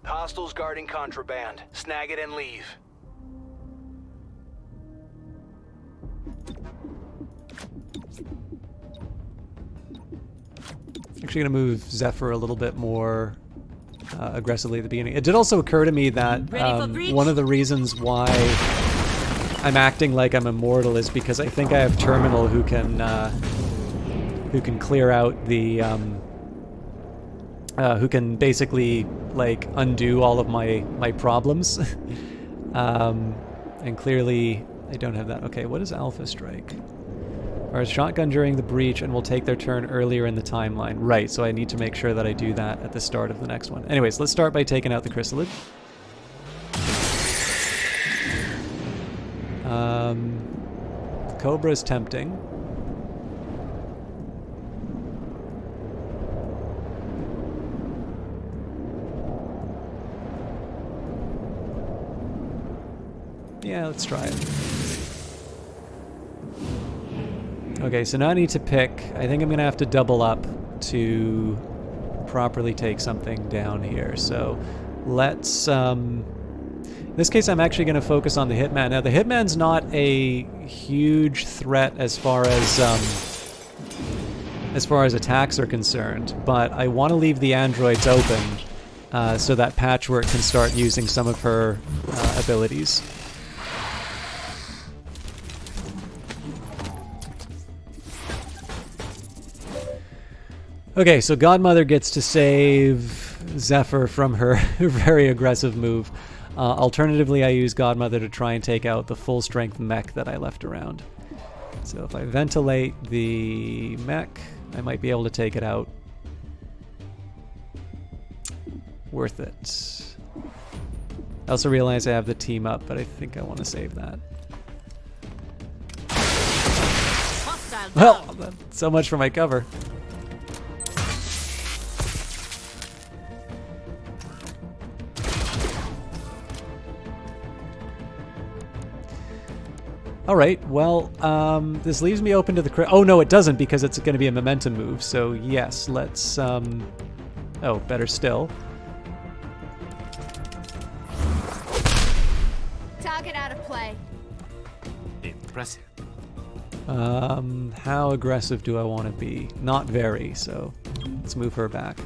Hostiles guarding contraband. Snag it and leave. Actually gonna move Zephyr a little bit more aggressively at the beginning. It did also occur to me that one of the reasons why I'm acting like I'm immortal is because I think I have Terminal who can clear out the who can basically like undo all of my problems. And clearly I don't have that. Okay, what is Alpha Strike? Or shotgun during the breach and will take their turn earlier in the timeline. Right, so I need to make sure that I do that at the start of the next one. Anyways, let's start by taking out the Chrysalid. The Cobra is tempting. Yeah, let's try it. Okay, so now I need to pick. I think I'm going to have to double up to properly take something down here. So let's... in this case, I'm actually going to focus on the Hitman. Now, the Hitman's not a huge threat as far as attacks are concerned, but I want to leave the androids open so that Patchwork can start using some of her abilities. Okay, so Godmother gets to save Zephyr from her very aggressive move. Alternatively, I use Godmother to try and take out the full-strength mech that I left around. So if I ventilate the mech, I might be able to take it out. Worth it. I also realize I have the team up, but I think I want to save that. Well, so much for my cover. All right, well, this leaves me open to the... Oh, no, it doesn't, because it's going to be a momentum move. So, yes, let's... Oh, better still. Target out of play. Impressive. How aggressive do I want to be? Not very, so let's move her back.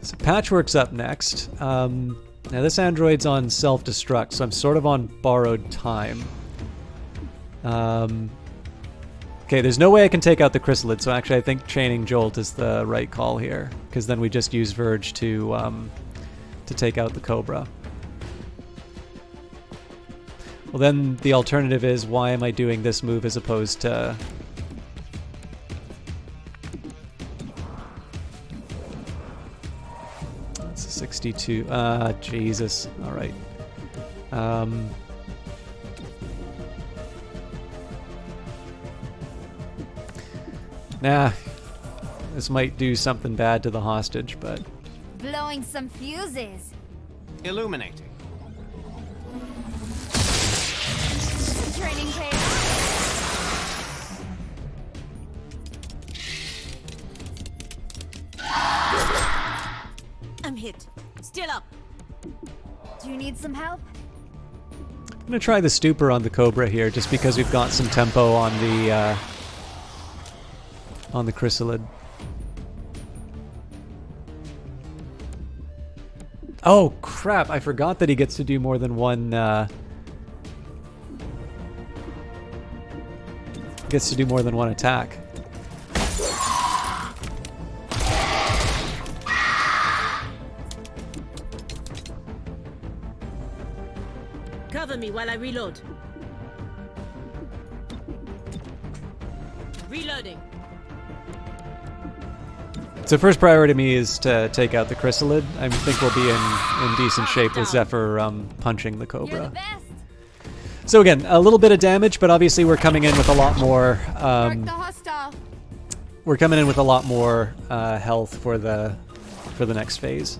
So Patchwork's up next. Now this android's on self-destruct, so I'm sort of on borrowed time. Okay, there's no way I can take out the Chrysalid, so actually I think chaining Jolt is the right call here, because then we just use Verge to take out the Cobra. Well, then the alternative is, why am I doing this move as opposed to... It's a 62. Jesus. All right. Nah. This might do something bad to the hostage, but... Blowing some fuses. Illuminating. Training paid. I'm hit. Still up. Do you need some help? I'm gonna try the stupor on the Cobra here, just because we've got some tempo on the chrysalid. Oh crap! I forgot that he gets to do more than one. Gets to do more than one attack. Cover me while I reload. Reloading. So first priority to me is to take out the chrysalid. I think we'll be in decent shape with Zephyr punching the Cobra. You're the best. So again, a little bit of damage, but obviously we're coming in with a lot more. Mark the hostile. We're coming in with a lot more health for the next phase.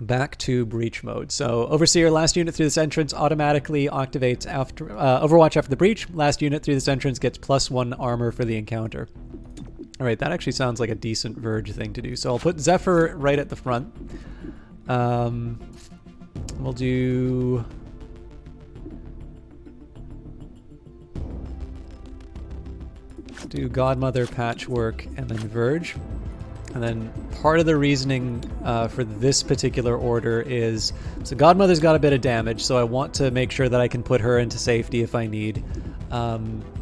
Back to breach mode. So Overseer, last unit through this entrance automatically activates after Overwatch after the breach. Last unit through this entrance gets +1 armor for the encounter. All right, that actually sounds like a decent Verge thing to do. So I'll put Zephyr right at the front. We'll do... Godmother, Patchwork, and then Verge. And then part of the reasoning for this particular order is, so Godmother's got a bit of damage, so I want to make sure that I can put her into safety if I need.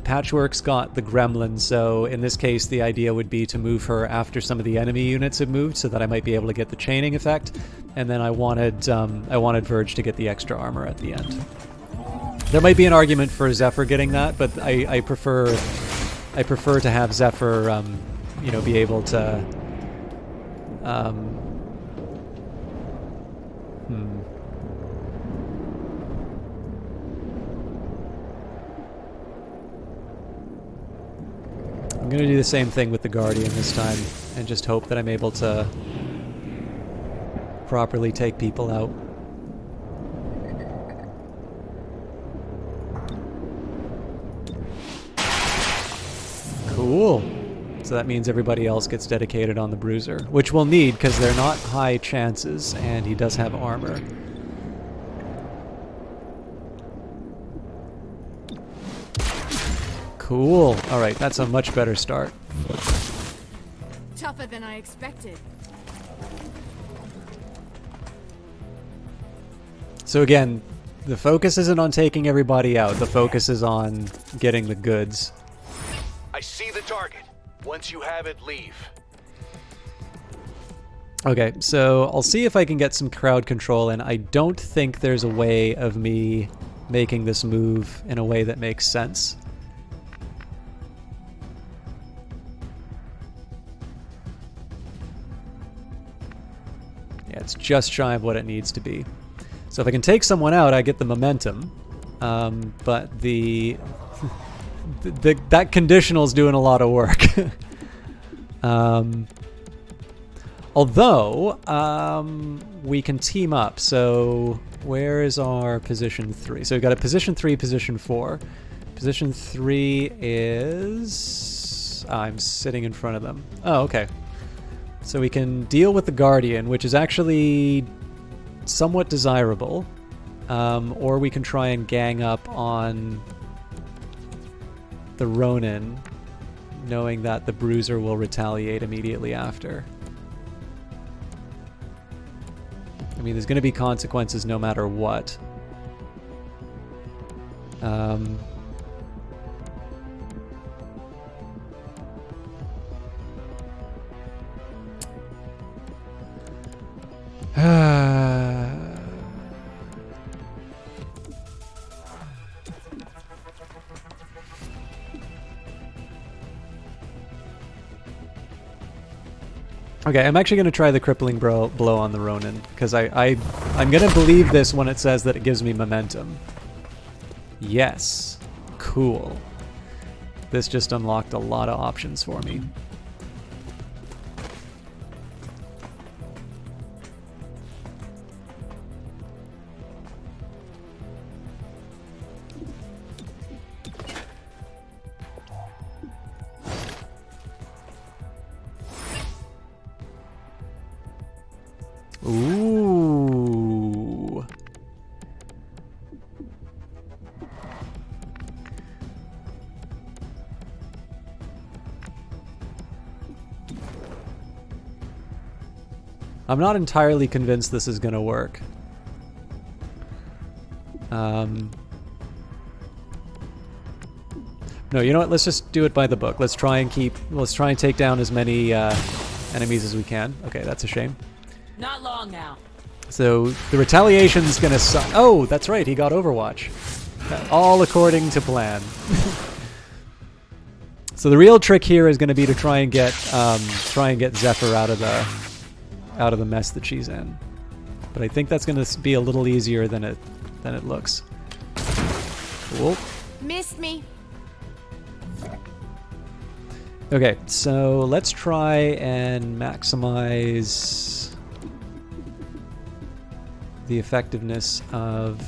Patchwork's got the Gremlin, so in this case the idea would be to move her after some of the enemy units have moved so that I might be able to get the chaining effect. And then I wanted Verge to get the extra armor at the end. There might be an argument for Zephyr getting that, but I prefer to have Zephyr you know, be able to I'm going to do the same thing with the Guardian this time and just hope that I'm able to properly take people out. Cool. So that means everybody else gets dedicated on the Bruiser, which we'll need because they're not high chances and he does have armor. Cool. All right, that's a much better start. Tougher than I expected. So again, the focus isn't on taking everybody out. The focus is on getting the goods. I see the target. Once you have it, leave. Okay, so I'll see if I can get some crowd control in. I don't think there's a way of me making this move in a way that makes sense. Yeah, it's just shy of what it needs to be. So if I can take someone out, I get the momentum. But that conditional's doing a lot of work. Although, we can team up. So where is our position 3? So we've got a position 3, position 4. Position 3 is... I'm sitting in front of them. Oh, okay. So we can deal with the Guardian, which is actually somewhat desirable. Or we can try and gang up on the Ronin, knowing that the Bruiser will retaliate immediately after. I mean, there's going to be consequences no matter what. Okay, I'm actually going to try the crippling blow on the Ronin, because I'm going to believe this when it says that it gives me momentum. Yes. Cool. This just unlocked a lot of options for me. Ooh. I'm not entirely convinced this is gonna work. No, you know what? Let's just do it by the book. Let's try and take down as many enemies as we can. Okay, that's a shame. Not long now. So the retaliation's gonna suck. Oh, that's right. He got Overwatch. All according to plan. So the real trick here is going to be to try and get Zephyr out of the mess that she's in. But I think that's going to be a little easier than it looks. Cool. Missed me. Okay, so let's try and maximize the effectiveness of...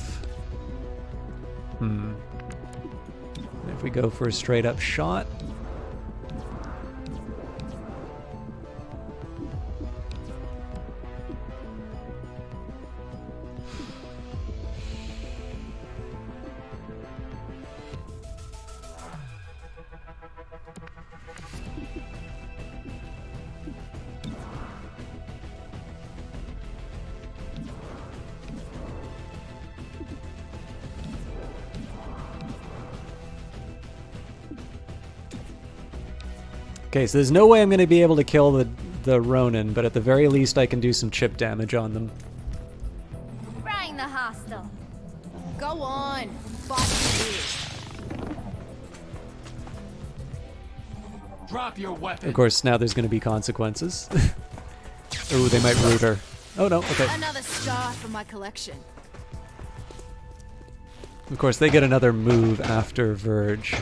If we go for a straight up shot... Okay, so there's no way I'm going to be able to kill the Ronin, but at the very least I can do some chip damage on them. Frying the hostile. Go on. Boss. Drop your weapon. Of course, now there's going to be consequences. Oh, they might root her. Oh no, okay. Another star from my collection. Of course, they get another move after Verge.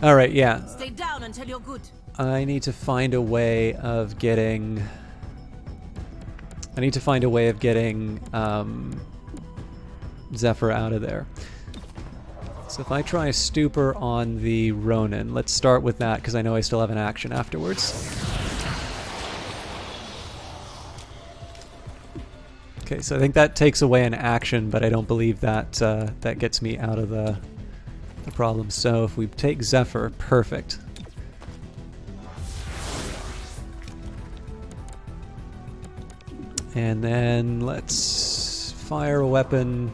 Alright, yeah. Stay down until you're good. I need to find a way of getting... Zephyr out of there. So if I try a stupor on the Ronin, let's start with that because I know I still have an action afterwards. Okay, so I think that takes away an action, but I don't believe that that gets me out of the problem. So if we take Zephyr, perfect. And then let's fire a weapon.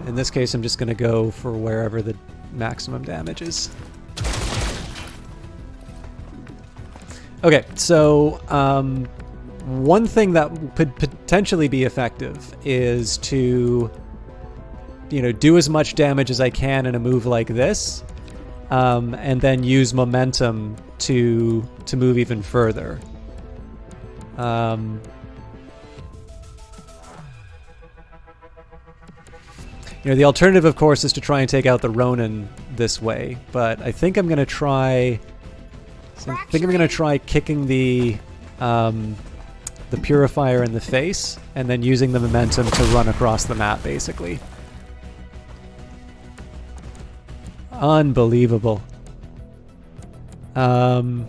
In this case, I'm just going to go for wherever the maximum damage is. Okay, so one thing that could potentially be effective is to do as much damage as I can in a move like this, and then use momentum to move even further. The alternative, of course, is to try and take out the Ronin this way, but I think I'm going to try... kicking the Purifier in the face, and then using the momentum to run across the map, basically. Unbelievable. So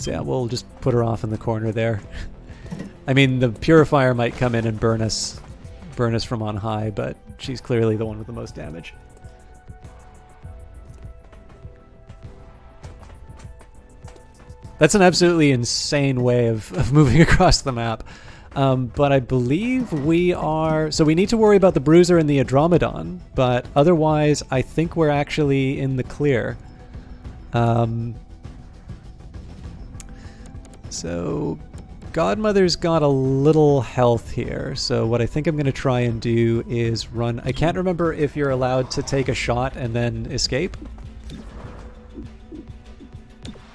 yeah, we'll just put her off in the corner there. I mean, the Purifier might come in and burn us from on high, but she's clearly the one with the most damage. That's an absolutely insane way of moving across the map. But I believe we are... So we need to worry about the Bruiser and the Andromedon, but otherwise I think we're actually in the clear. So Godmother's got a little health here, so what I think I'm going to try and do is run... I can't remember if you're allowed to take a shot and then escape.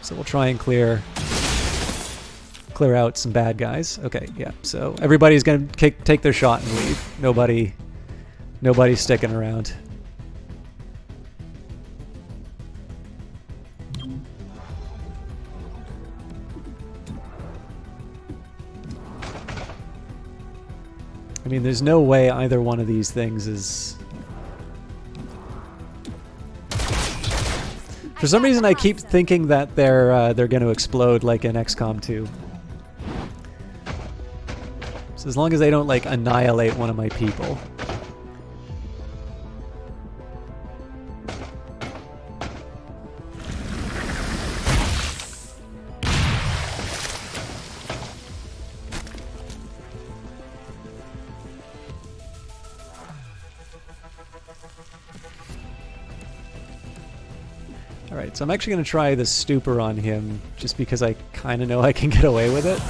So we'll try and clear out some bad guys. Okay, yeah. So everybody's gonna take their shot and leave. Nobody's sticking around. I mean, there's no way either one of these things For some reason, I keep thinking that they're going to explode like in XCOM 2. So as long as they don't like annihilate one of my people. Alright, so I'm actually going to try the stupor on him, just because I kind of know I can get away with it.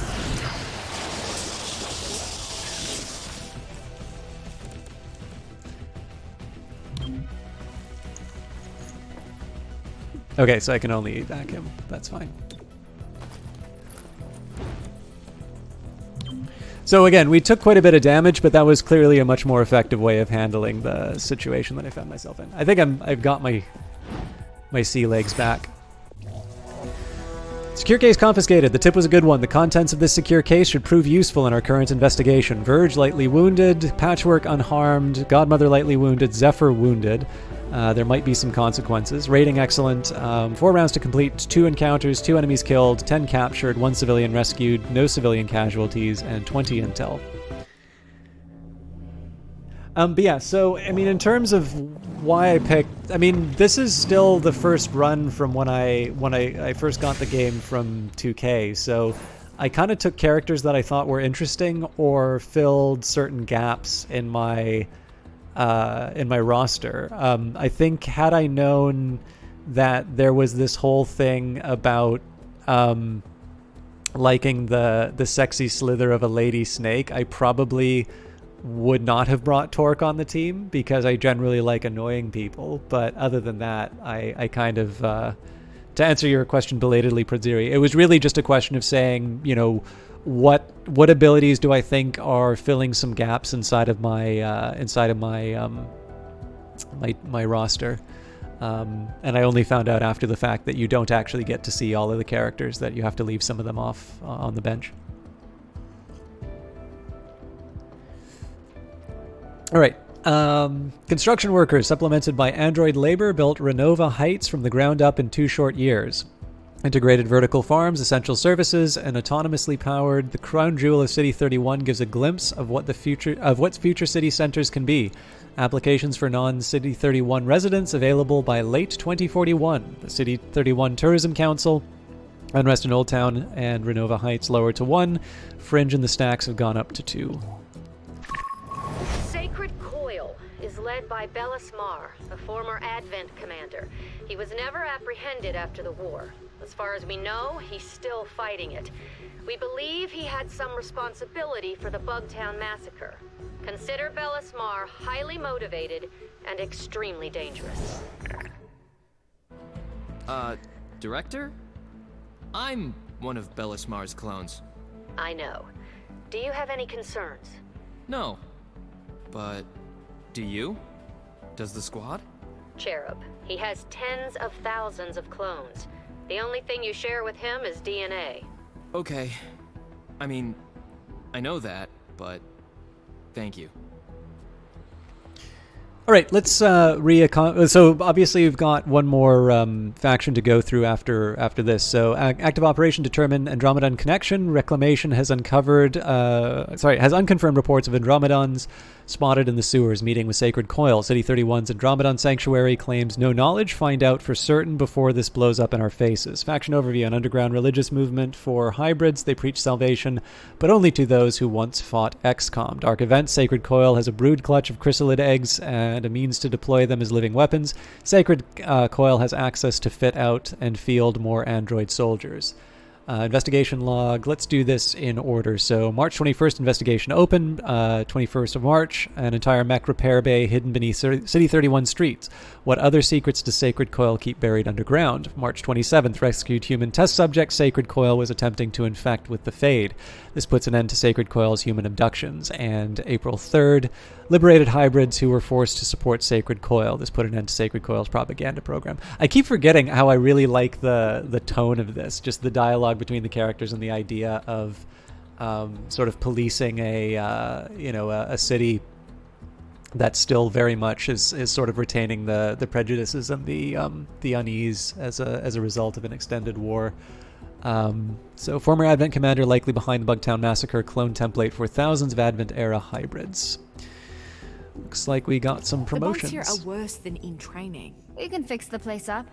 Okay, so I can only back him. That's fine. So again, we took quite a bit of damage, but that was clearly a much more effective way of handling the situation that I found myself in. I think I've got my sea legs back. Secure case confiscated. The tip was a good one. The contents of this secure case should prove useful in our current investigation. Verge lightly wounded, Patchwork unharmed, Godmother lightly wounded, Zephyr wounded. There might be some consequences. Rating excellent. 4 rounds to complete, 2 encounters, 2 enemies killed, 10 captured, 1 civilian rescued, no civilian casualties, and 20 intel. But yeah, so, I mean, in terms of why I picked... I mean, this is still the first run from when I first got the game from 2K, so I kind of took characters that I thought were interesting or filled certain gaps in my roster. I think had I known that there was this whole thing about liking the sexy slither of a lady snake, I probably would not have brought Torque on the team because I generally like annoying people. But other than that, I kind of, to answer your question belatedly, Pradziri, it was really just a question of saying, you know, what abilities do I think are filling some gaps inside of my my roster, and I only found out after the fact that you don't actually get to see all of the characters, that you have to leave some of them off on the bench. All right. Construction workers supplemented by android labor built Renova Heights from the ground up in 2 short years. Integrated vertical farms, essential services, and autonomously powered, the crown jewel of City 31 gives a glimpse of what future city centers can be. Applications for non-City 31 residents available by late 2041. The City 31 Tourism Council, Unrest in Old Town, and Renova Heights lower to 1. Fringe and the Stacks have gone up to 2. Sacred Coil is led by Bellis Mar, a former Advent commander. He was never apprehended after the war. As far as we know, he's still fighting it. We believe he had some responsibility for the Bugtown massacre. Consider Bellis Mar highly motivated and extremely dangerous. Director? I'm one of Bellis Mar's clones. I know. Do you have any concerns? No. But do you? Does the squad? Cherub. He has tens of thousands of clones. The only thing you share with him is DNA. Okay. I mean, I know that, but thank you. All right, let's so obviously we've got one more faction to go through after this. So active operation determine Andromedan connection. Reclamation has unconfirmed reports of Andromedans spotted in the sewers, meeting with Sacred Coil. City 31's Andromedan Sanctuary claims no knowledge. Find out for certain before this blows up in our faces. Faction overview: an underground religious movement for hybrids. They preach salvation, but only to those who once fought XCOM. Dark events: Sacred Coil has a brood clutch of chrysalid eggs and a means to deploy them as living weapons. Sacred Coil has access to fit out and field more android soldiers. Investigation log. Let's do this in order. So March 21st, investigation open. 21st of March, an entire mech repair bay hidden beneath City 31 streets. What other secrets does Sacred Coil keep buried underground? March 27th, rescued human test subject. Sacred Coil was attempting to infect with the Fade. This puts an end to Sacred Coil's human abductions. And April 3rd, liberated hybrids who were forced to support Sacred Coil. This put an end to Sacred Coil's propaganda program. I keep forgetting how I really like the tone of this, just the dialogue between the characters and the idea of sort of policing a city that still very much is sort of retaining the prejudices and the unease as a result of an extended war. So former Advent commander likely behind the Bugtown massacre, clone template for thousands of Advent era hybrids. Looks like we got some promotions. The bugs here are worse than in training. We can fix the place up.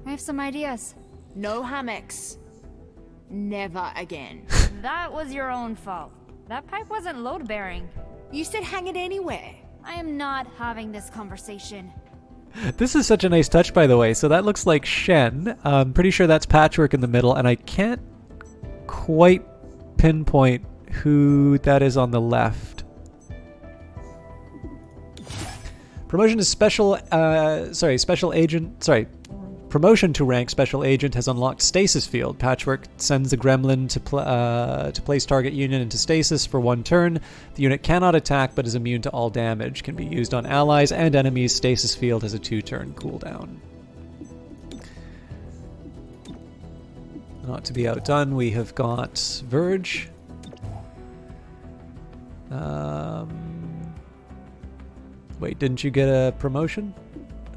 I have some ideas. No hammocks. Never again. That was your own fault. That pipe wasn't load-bearing. You said hang it anywhere. I am not having this conversation. This is such a nice touch, by the way. So that looks like Shen. I'm pretty sure that's Patchwork in the middle, and I can't quite pinpoint who that is on the left. Promotion to special agent. Promotion to rank special agent has unlocked stasis field. Patchwork sends the gremlin to place target unit into stasis for 1 turn. The unit cannot attack but is immune to all damage. Can be used on allies and enemies. Stasis field has a 2-turn cooldown. Not to be outdone, we have got Verge. Wait, didn't you get a promotion?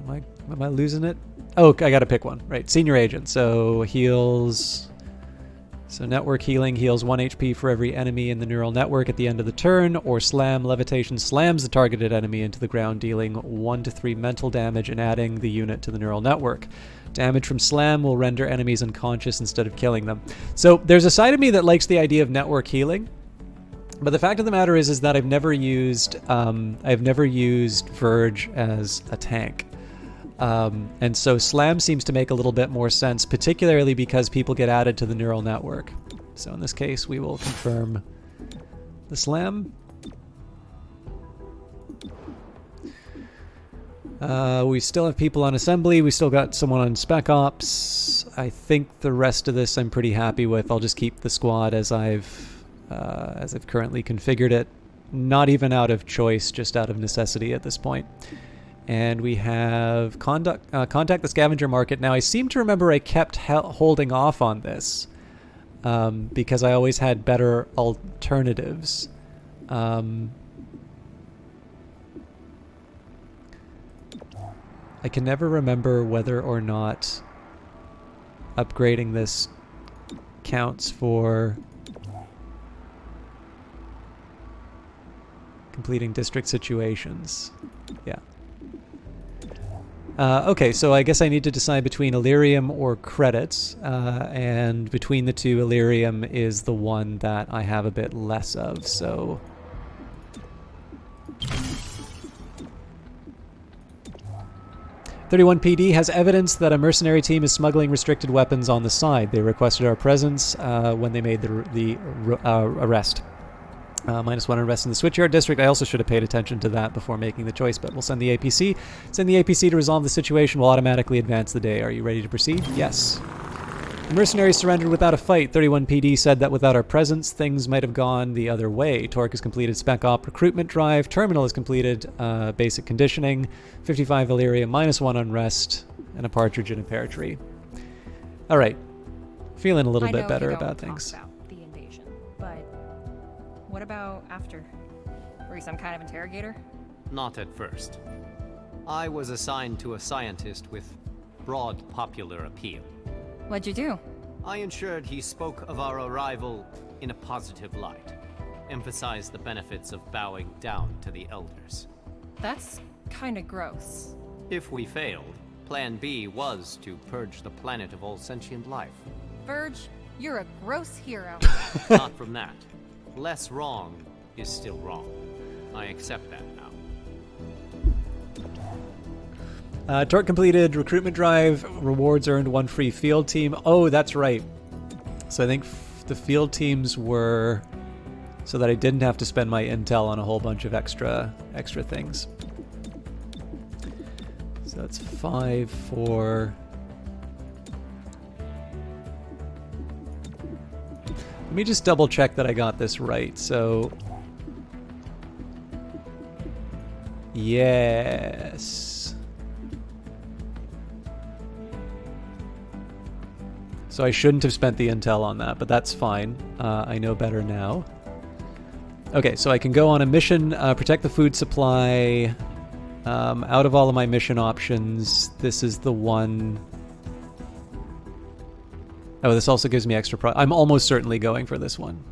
Am I losing it? Oh, I gotta pick one. Right, senior agent. So heals. So network healing heals 1 HP for every enemy in the neural network at the end of the turn, or slam. Levitation slams the targeted enemy into the ground, dealing 1 to 3 mental damage and adding the unit to the neural network. Damage from slam will render enemies unconscious instead of killing them. So there's a side of me that likes the idea of network healing, but the fact of the matter is that I've never used Verge as a tank. And so slam seems to make a little bit more sense, particularly because people get added to the neural network. So in this case, we will confirm the slam. We still have people on assembly. We still got someone on spec ops. I think the rest of this I'm pretty happy with. I'll just keep the squad as I've currently configured it. Not even out of choice, just out of necessity at this point. And we have contact the scavenger market. Now, I seem to remember I kept holding off on this because I always had better alternatives. I can never remember whether or not upgrading this counts for completing district situations. Yeah. Okay, so I guess I need to decide between Illyrium or credits, and between the two, Illyrium is the one that I have a bit less of, so... "31 PD has evidence that a mercenary team is smuggling restricted weapons on the side. They requested our presence when they made the arrest. -1 arrest in the Switchyard District. I also should have paid attention to that before making the choice, but we'll send the APC. Send the APC to resolve the situation. Will automatically advance the day. Are you ready to proceed? Yes. The mercenaries surrendered without a fight. 31 PD said that without our presence, things might have gone the other way. Torque has completed spec op recruitment drive. Terminal has completed basic conditioning. 55 Illyrium, -1 unrest, and a partridge in a pear tree." All right. Feeling a little bit better about things. What about after? Were you some kind of interrogator? Not at first. I was assigned to a scientist with broad popular appeal. What'd you do? I ensured he spoke of our arrival in a positive light, emphasized the benefits of bowing down to the elders. That's kinda gross. If we failed, Plan B was to purge the planet of all sentient life. Verge, you're a gross hero. Not from that. Less wrong is still wrong. I accept that now. Torque completed recruitment drive. Rewards earned 1 free field team. Oh, that's right. So I think the field teams were so that I didn't have to spend my intel on a whole bunch of extra things. So that's 5 for... Let me just double check that I got this right. So, yes. So I shouldn't have spent the intel on that, but that's fine. I know better now. Okay, so I can go on a mission, protect the food supply. Out of all of my mission options, this is the one. Oh, this also gives me extra I'm almost certainly going for this one.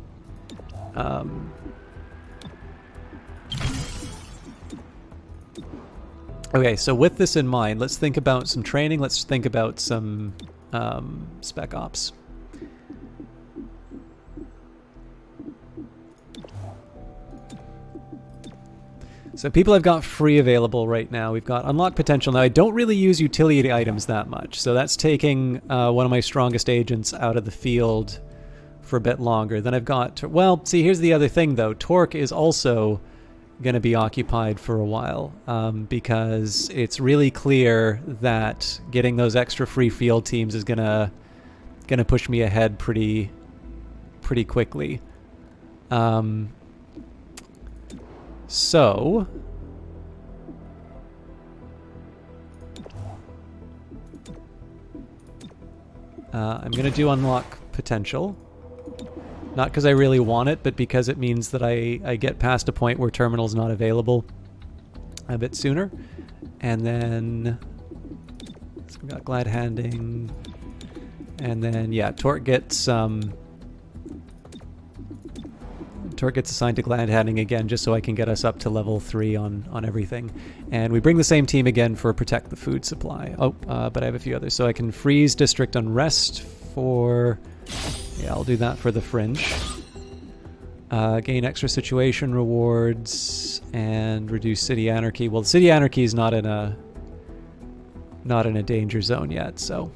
Okay, so with this in mind, let's think about some training. Let's think about some spec ops. So people I've got free available right now. We've got unlock potential. Now I don't really use utility items that much, so that's taking one of my strongest agents out of the field for a bit longer. Then I've got, well, see, here's the other thing though. Torque is also going to be occupied for a while because it's really clear that getting those extra free field teams is gonna push me ahead pretty quickly. So I'm going to do unlock potential. Not because I really want it, but because it means that I get past a point where terminal's not available a bit sooner. And then so we've got glad handing. And then, yeah, Torque gets assigned to glad handing again, just so I can get us up to level 3 on everything. And we bring the same team again for protect the food supply. Oh, but I have a few others. So I can freeze district unrest for... Yeah, I'll do that for the fringe. Gain extra situation rewards and reduce city anarchy. Well, city anarchy is not in a danger zone yet, so...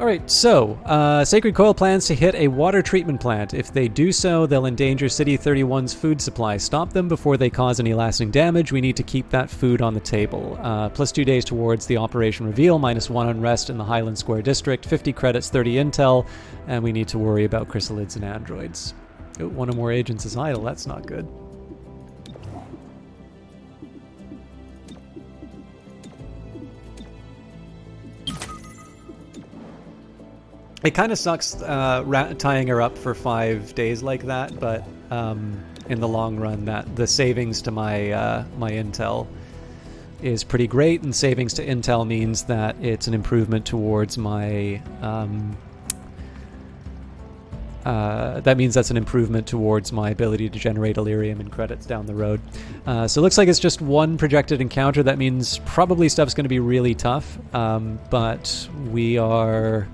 Alright, so, Sacred Coil plans to hit a water treatment plant. If they do so, they'll endanger City 31's food supply. Stop them before they cause any lasting damage. We need to keep that food on the table. Plus 2 days towards the operation reveal, -1 unrest in the Highland Square district, 50 credits, 30 intel, and we need to worry about chrysalids and androids. Oh, one or more agents is idle, that's not good. It kind of sucks tying her up for 5 days like that, but in the long run, that the savings to my my intel is pretty great, and savings to intel means that it's an improvement towards my. That means that's an improvement towards my ability to generate Illyrium and credits down the road. So it looks like it's just one projected encounter. That means probably stuff's going to be really tough, but we are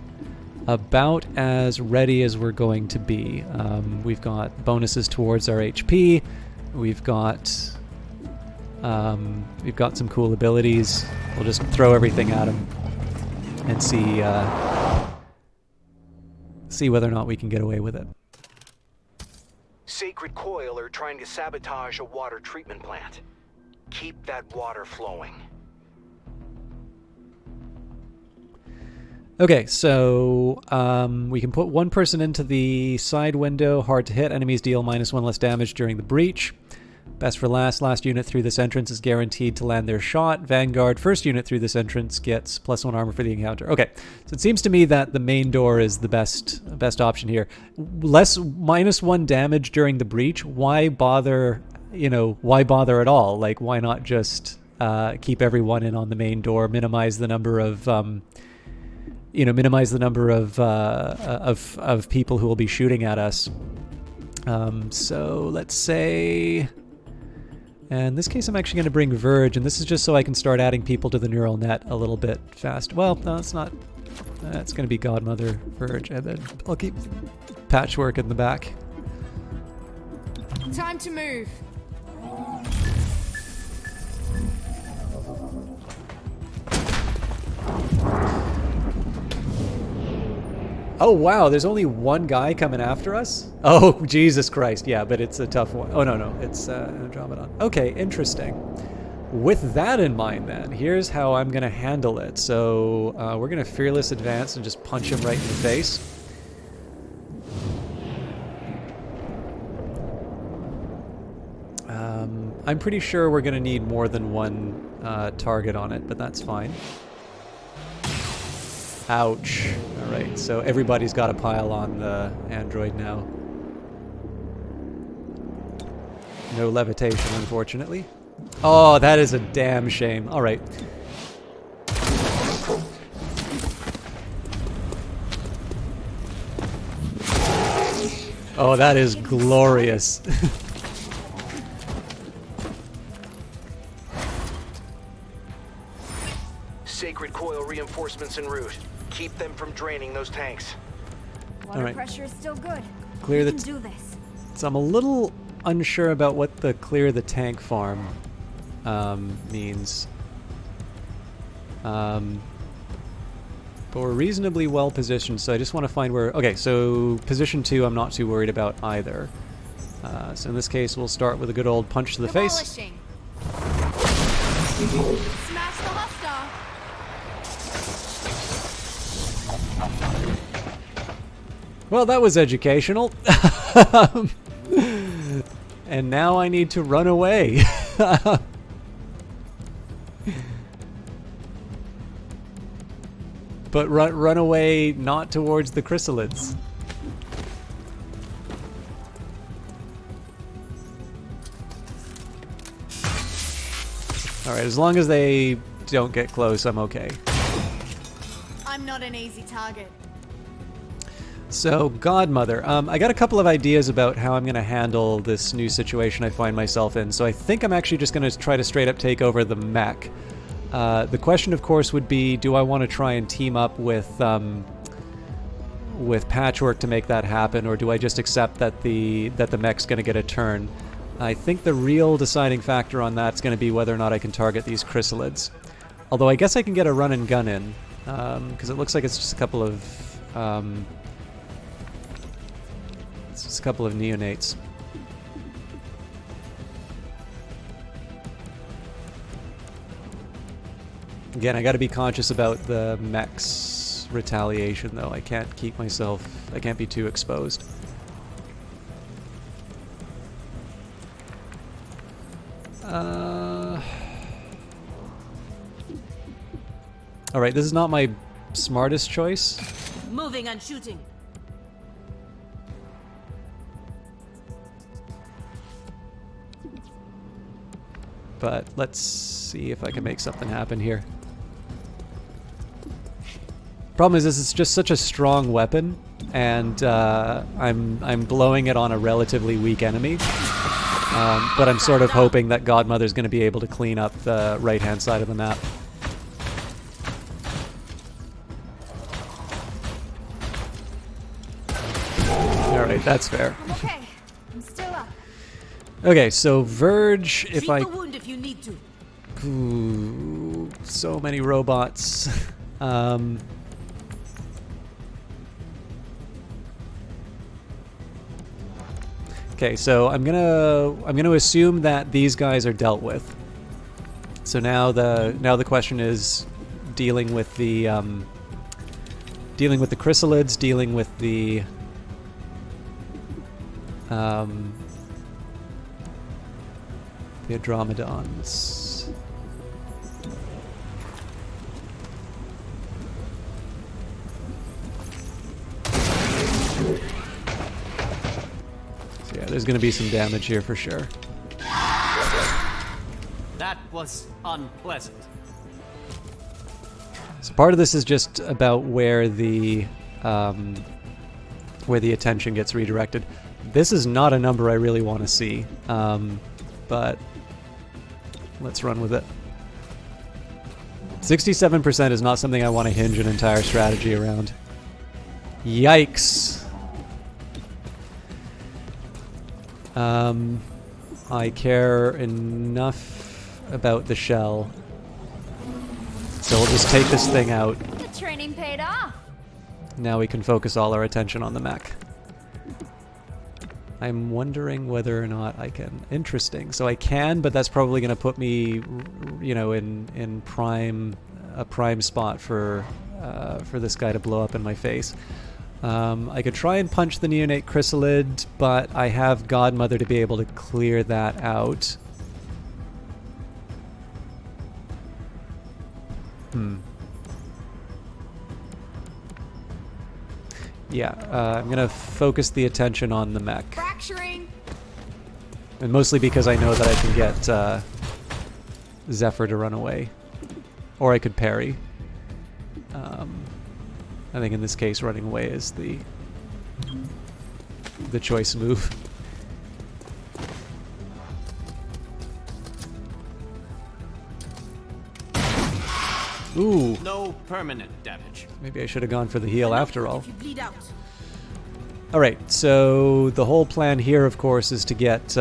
about as ready as we're going to be. We've got bonuses towards our HP. We've got some cool abilities. We'll just throw everything at them and see whether or not we can get away with it. Sacred Coil are trying to sabotage a water treatment plant. Keep that water flowing. Okay, so we can put one person into the side window. Hard to hit. Enemies deal -1 less damage during the breach. Best for last. Last unit through this entrance is guaranteed to land their shot. Vanguard, first unit through this entrance gets +1 armor for the encounter. Okay, so it seems to me that the main door is the best option here. -1 damage during the breach. Why bother? Why bother at all? Like, why not just keep everyone in on the main door? Minimize the number of of people who will be shooting at us. So let's say, in this case, I'm actually going to bring Verge, and this is just so I can start adding people to the neural net a little bit fast. Well, no, it's not. That's going to be Godmother Verge, and then I'll keep Patchwork in the back. Time to move. Oh wow, there's only one guy coming after us? Oh, Jesus Christ, yeah, but it's a tough one. Oh no, it's Andromedon. Okay, interesting. With that in mind then, here's how I'm going to handle it. So we're going to Fearless Advance and just punch him right in the face. I'm pretty sure we're going to need more than one target on it, but that's fine. Ouch. Alright, so everybody's got a pile on the android now. No levitation, unfortunately. Oh, that is a damn shame. All right. Oh, that is glorious. Sacred coil reinforcements en route. Keep them from draining those tanks. Water Alright. pressure is still good. Clear We the... can do this. So I'm a little unsure about what the clear the tank farm means. But we're reasonably well positioned, so I just want to find where... Okay, so position 2 I'm not too worried about either. So in this case, we'll start with a good old punch to the face. Demolishing. Smash the hostile. Well, that was educational. And now I need to run away. But run away not towards the chrysalids. Alright, as long as they don't get close, I'm okay. I'm not an easy target. So, Godmother. I got a couple of ideas about how I'm going to handle this new situation I find myself in. So I think I'm actually just going to try to straight up take over the mech. The question, of course, would be, do I want to try and team up with Patchwork to make that happen, or do I just accept that the mech's going to get a turn? I think the real deciding factor on that's going to be whether or not I can target these chrysalids. Although I guess I can get a run and gun in, because it looks like it's just a couple of neonates. Again, I got to be conscious about the mech's retaliation, though. I can't be too exposed. Alright, this is not my smartest choice. Moving and shooting. But let's see if I can make something happen here. Problem is, this is just such a strong weapon, and I'm blowing it on a relatively weak enemy. But I'm sort of hoping that Godmother's going to be able to clean up the right-hand side of the map. Alright, that's fair. Okay, I'm still up. Okay, so Verge, if I... Treat the wound if you need to. Ooh, so many robots. Okay, so I'm gonna assume that these guys are dealt with. So now the question is dealing with the chrysalids, dealing with the Andromedons. So yeah, there's going to be some damage here for sure. That was unpleasant. So part of this is just about where the attention gets redirected. This is not a number I really want to see, but let's run with it. 67% is not something I want to hinge an entire strategy around. Yikes. I care enough about the shell, so we'll just take this thing out. The training paid off. Now we can focus all our attention on the mech. I'm wondering whether or not I can. Interesting. So I can, but that's probably going to put me, you know, in a prime spot for this guy to blow up in my face. I could try and punch the neonate chrysalid, but I have Godmother to be able to clear that out. Yeah, I'm gonna focus the attention on the mech. Fracturing. And mostly because I know that I can get Zephyr to run away. Or I could parry. I think in this case running away is the choice move. Ooh. No permanent damage. Maybe I should have gone for the heal after all. If you bleed out. Alright, so the whole plan here, of course, is to get,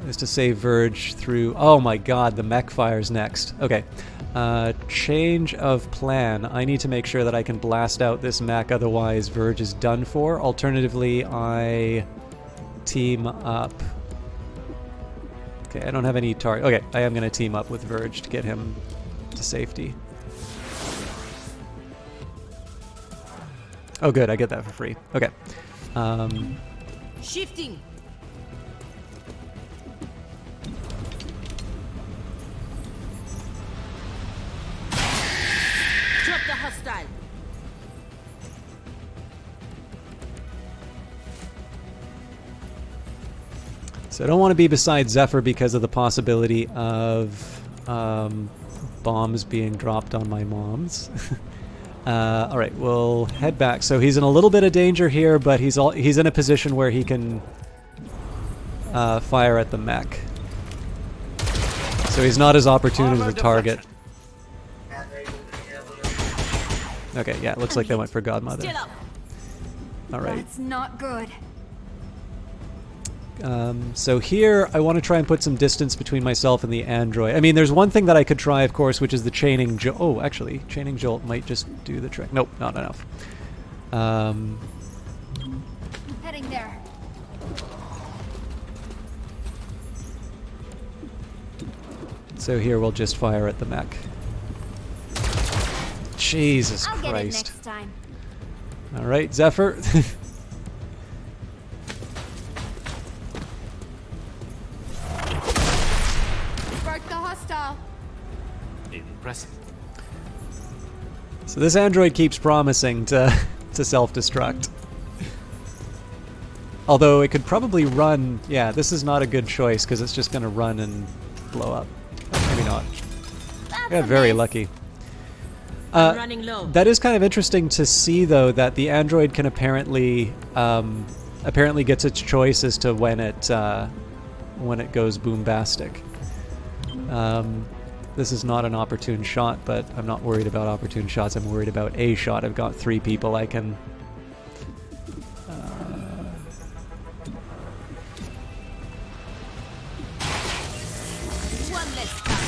is to save Verge through... Oh my god, the mech fires next. Okay. Change of plan. I need to make sure that I can blast out this mech, otherwise Verge is done for. Alternatively, I team up. Okay, I don't have any target. Okay, I am going to team up with Verge to get him to safety. Oh good, I get that for free. Okay. Shifting. Drop the hostile. So I don't want to be beside Zephyr because of the possibility of bombs being dropped on my moms. Alright, we'll head back. So he's in a little bit of danger here, but he's in a position where he can fire at the mech. So he's not as opportune as a target. Okay, yeah, it looks like they went for Godmother. Alright. That's not good. So here, I want to try and put some distance between myself and the android. I mean, there's one thing that I could try, of course, which is the chaining jolt. Oh, actually, chaining jolt might just do the trick. Nope, not enough. Heading there. So here, we'll just fire at the mech. Jesus I'll get it Christ. next time. All right, Zephyr. Spark the hostile. Impressive. So this android keeps promising to self-destruct. Although it could probably run... Yeah, this is not a good choice because it's just going to run and blow up. Maybe not. Yeah, very lucky. Running low. That is kind of interesting to see, though, that the android can apparently gets its choice as to when it goes boombastic. This is not an opportune shot, but I'm not worried about opportune shots. I'm worried about a shot. I've got 3 people I can... One less time.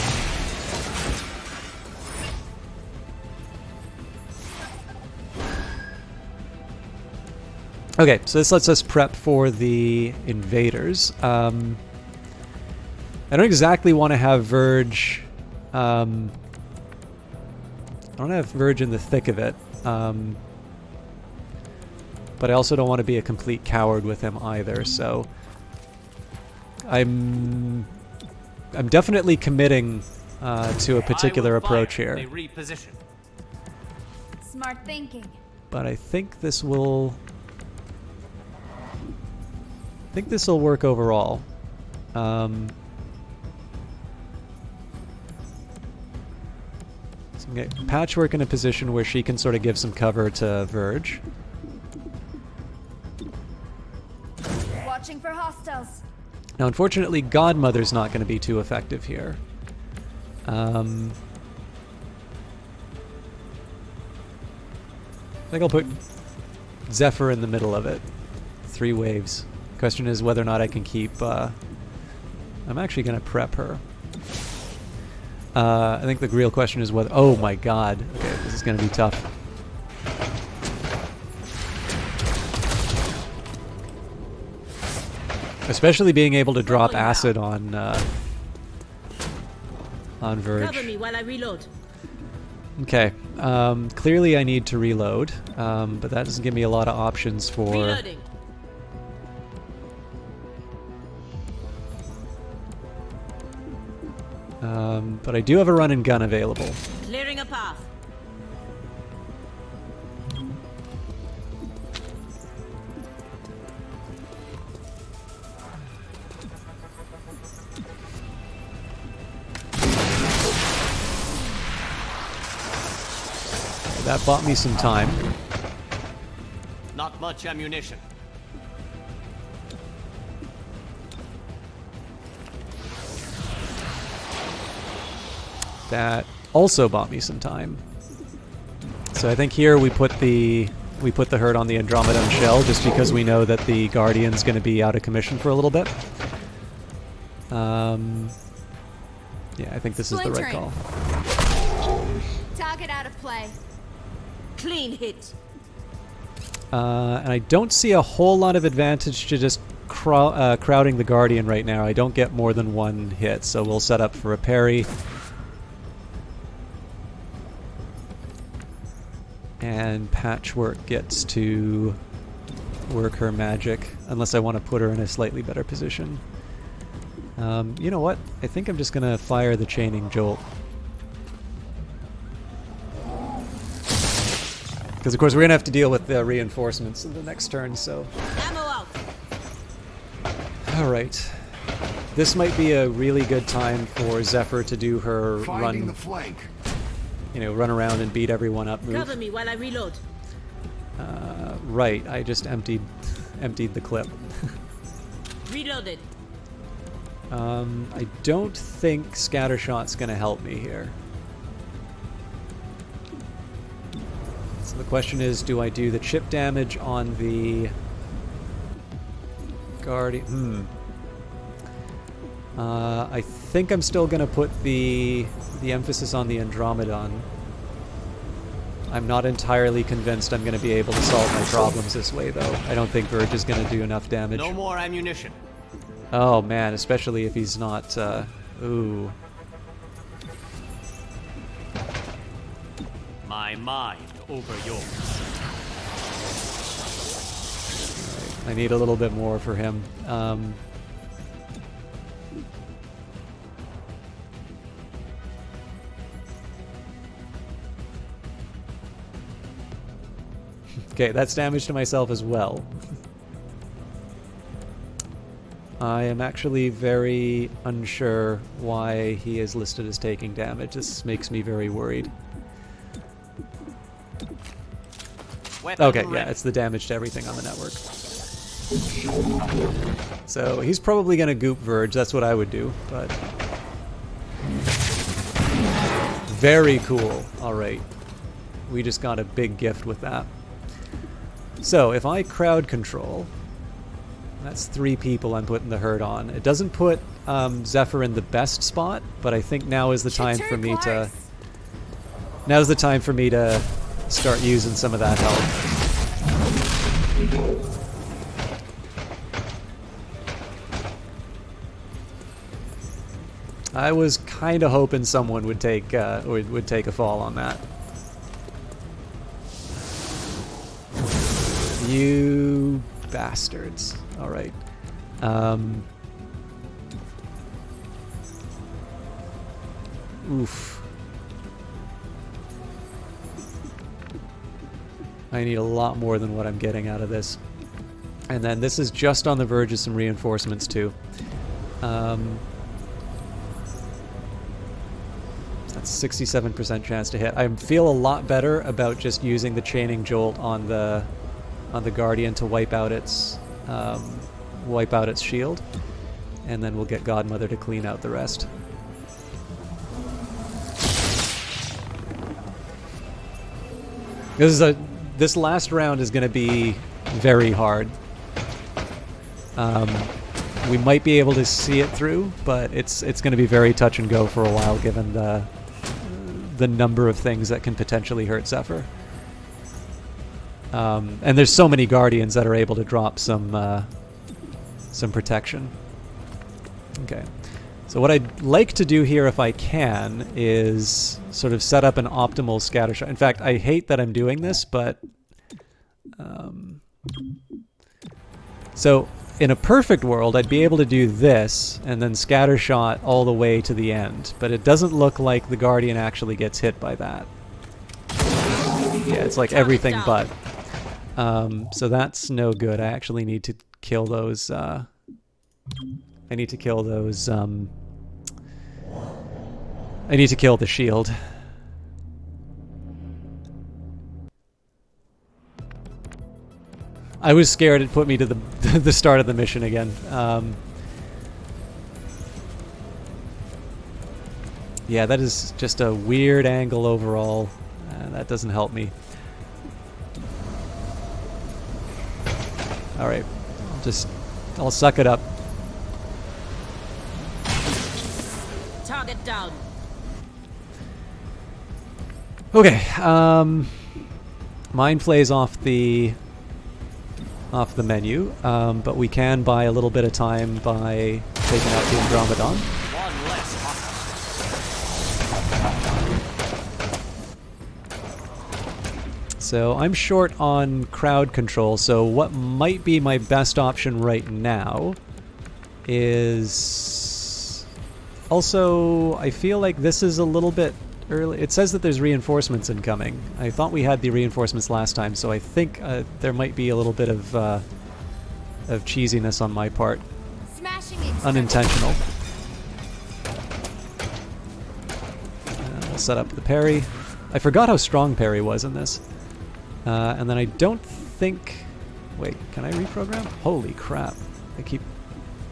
Okay, so this lets us prep for the invaders. I don't exactly want to have Verge... I don't have Verge in the thick of it. But I also don't want to be a complete coward with him either, so... I'm definitely committing to a particular approach here. They reposition. Smart thinking. But I think this will... work overall. So I'm going to get Patchwork in a position where she can sort of give some cover to Verge. Watching for hostiles. Now, unfortunately, Godmother's not going to be too effective here. I think I'll put Zephyr in the middle of it. 3 waves. Question is whether or not I can keep... I'm actually going to prep her. I think the real question is whether... Oh my god. Okay, this is going to be tough. Especially being able to drop acid on Verge. Cover me while I reload. Okay. Clearly I need to reload, but that doesn't give me a lot of options for... Reloading. But I do have a run and gun available. Clearing a path. That bought me some time. Not much ammunition. That also bought me some time. So I think here we put the hurt on the Andromedon shell just because we know that the Guardian's going to be out of commission for a little bit. Yeah, I think this is the right call. Target out of play. Clean hit. And I don't see a whole lot of advantage to just crowding the Guardian right now. I don't get more than one hit, so we'll set up for a parry. And Patchwork gets to work her magic, unless I want to put her in a slightly better position. You know what? I think I'm just going to fire the Chaining Jolt. Because of course we're going to have to deal with the reinforcements in the next turn, so... Ammo out. Alright. This might be a really good time for Zephyr to do her Finding the flank. You know, run around and beat everyone up move. Cover me while I reload. Right, I just emptied the clip. Reloaded. I don't think Scattershot's gonna help me here. So the question is, do I do the chip damage on the Guardian? I think I'm still gonna put the emphasis on the Andromedon. I'm not entirely convinced I'm gonna be able to solve my problems this way, though. I don't think Verge is gonna do enough damage. No more ammunition. Oh man, especially if he's not, ooh. My mind over yours. Right. I need a little bit more for him. Okay, that's damage to myself as well. I am actually very unsure why he is listed as taking damage. This makes me very worried. Okay, yeah, it's the damage to everything on the network. So he's probably going to goop Verge. That's what I would do, but... Very cool. Alright. We just got a big gift with that. So, if I crowd control, that's 3 people I'm putting the hurt on. It doesn't put Zephyr in the best spot, but I think now is the time for me to... Now's the time for me to start using some of that help. I was kind of hoping someone would take a fall on that. You bastards. Alright. Oof. I need a lot more than what I'm getting out of this. And then this is just on the verge of some reinforcements too. That's 67% chance to hit. I feel a lot better about just using the Chaining Jolt on the Guardian to wipe out its shield, and then we'll get Godmother to clean out the rest. This last round is going to be very hard. We might be able to see it through, but it's going to be very touch and go for a while, given the number of things that can potentially hurt Zephyr. And there's so many Guardians that are able to drop some protection. Okay. So what I'd like to do here, if I can, is sort of set up an optimal scattershot. In fact, I hate that I'm doing this, but... So, in a perfect world, I'd be able to do this, and then scattershot all the way to the end. But it doesn't look like the Guardian actually gets hit by that. Yeah, it's like everything but. So that's no good. I actually need to kill those, I need to kill those, I need to kill the shield. I was scared it put me to the the start of the mission again. Yeah, that is just a weird angle overall. That doesn't help me. All right, I'll suck it up. Target down. Okay, mine plays off the menu, but we can buy a little bit of time by taking out the Andromedon. One less hostile. So I'm short on crowd control, so what might be my best option right now is... Also, I feel like this is a little bit early. It says that there's reinforcements incoming. I thought we had the reinforcements last time, so I think there might be a little bit of cheesiness on my part. Unintentional. We'll set up the parry. I forgot how strong parry was in this. And then I don't think... Wait, can I reprogram? Holy crap. I keep...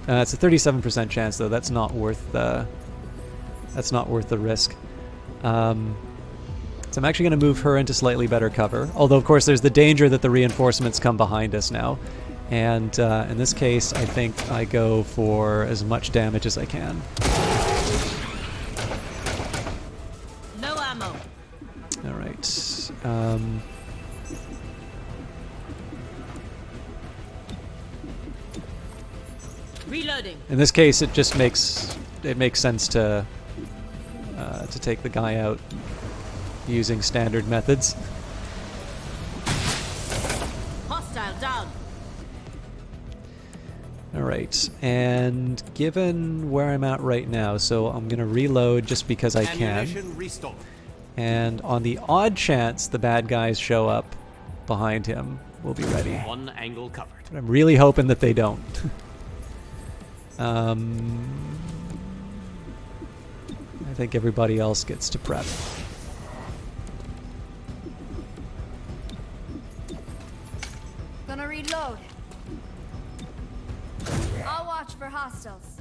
it's a 37% chance, though. That's not worth the risk. So I'm actually going to move her into slightly better cover. Although, of course, there's the danger that the reinforcements come behind us now. And in this case, I think I go for as much damage as I can. No ammo. All right. Reloading. In this case, it just makes sense to take the guy out using standard methods. Hostile down. All right, and given where I'm at right now, so I'm gonna reload just because I can. Ammunition restored. And on the odd chance the bad guys show up behind him, we'll be ready. One angle covered. But I'm really hoping that they don't. I think everybody else gets to prep. Gonna reload. I'll watch for hostiles.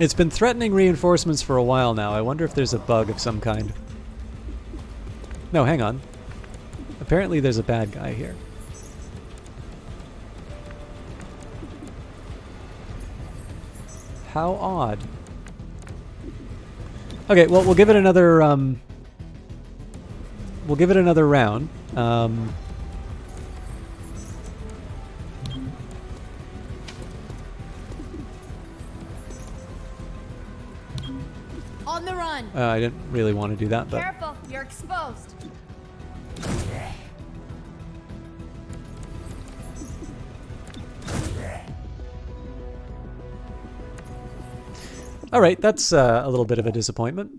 It's been threatening reinforcements for a while now. I wonder if there's a bug of some kind. No, hang on. Apparently there's a bad guy here. How odd. Okay, well, we'll give it another round. On the run. I didn't really want to do that, but Careful, you're exposed. all right, that's a little bit of a disappointment.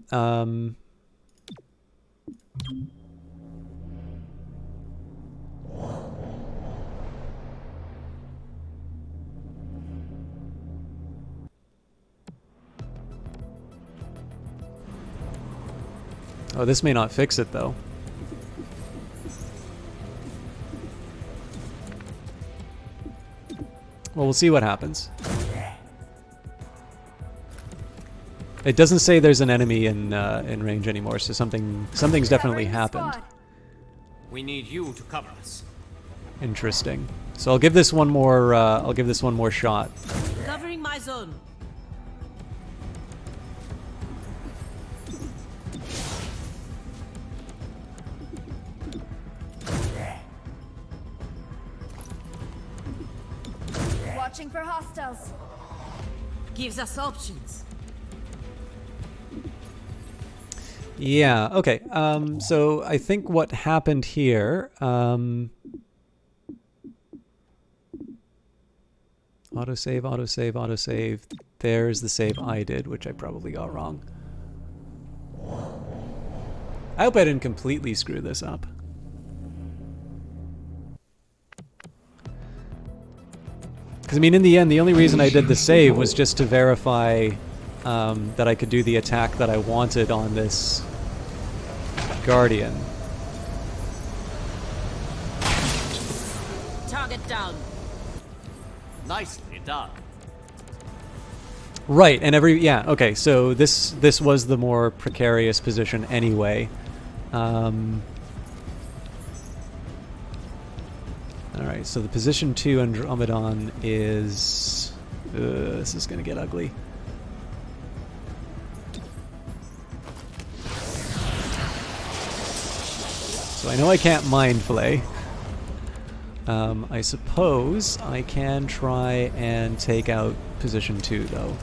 Oh, this may not fix it, though. Well, we'll see what happens. It doesn't say there's an enemy in range anymore, so something's definitely happened. We need you to cover us. Interesting. So I'll give this one more. I'll give this one more shot. Covering my zone. Watching for hostiles. Gives us options. Yeah. Okay. So I think what happened here. Autosave, autosave, autosave. There's the save I did, which I probably got wrong. I hope I didn't completely screw this up. Because, I mean, in the end, the only reason I did the save was just to verify that I could do the attack that I wanted on this Guardian. Target down. Nicely done. Right, and okay, so this was the more precarious position anyway. Alright, so the position 2 Andromedon is... this is going to get ugly. So I know I can't Mind Flay. I suppose I can try and take out position 2, though.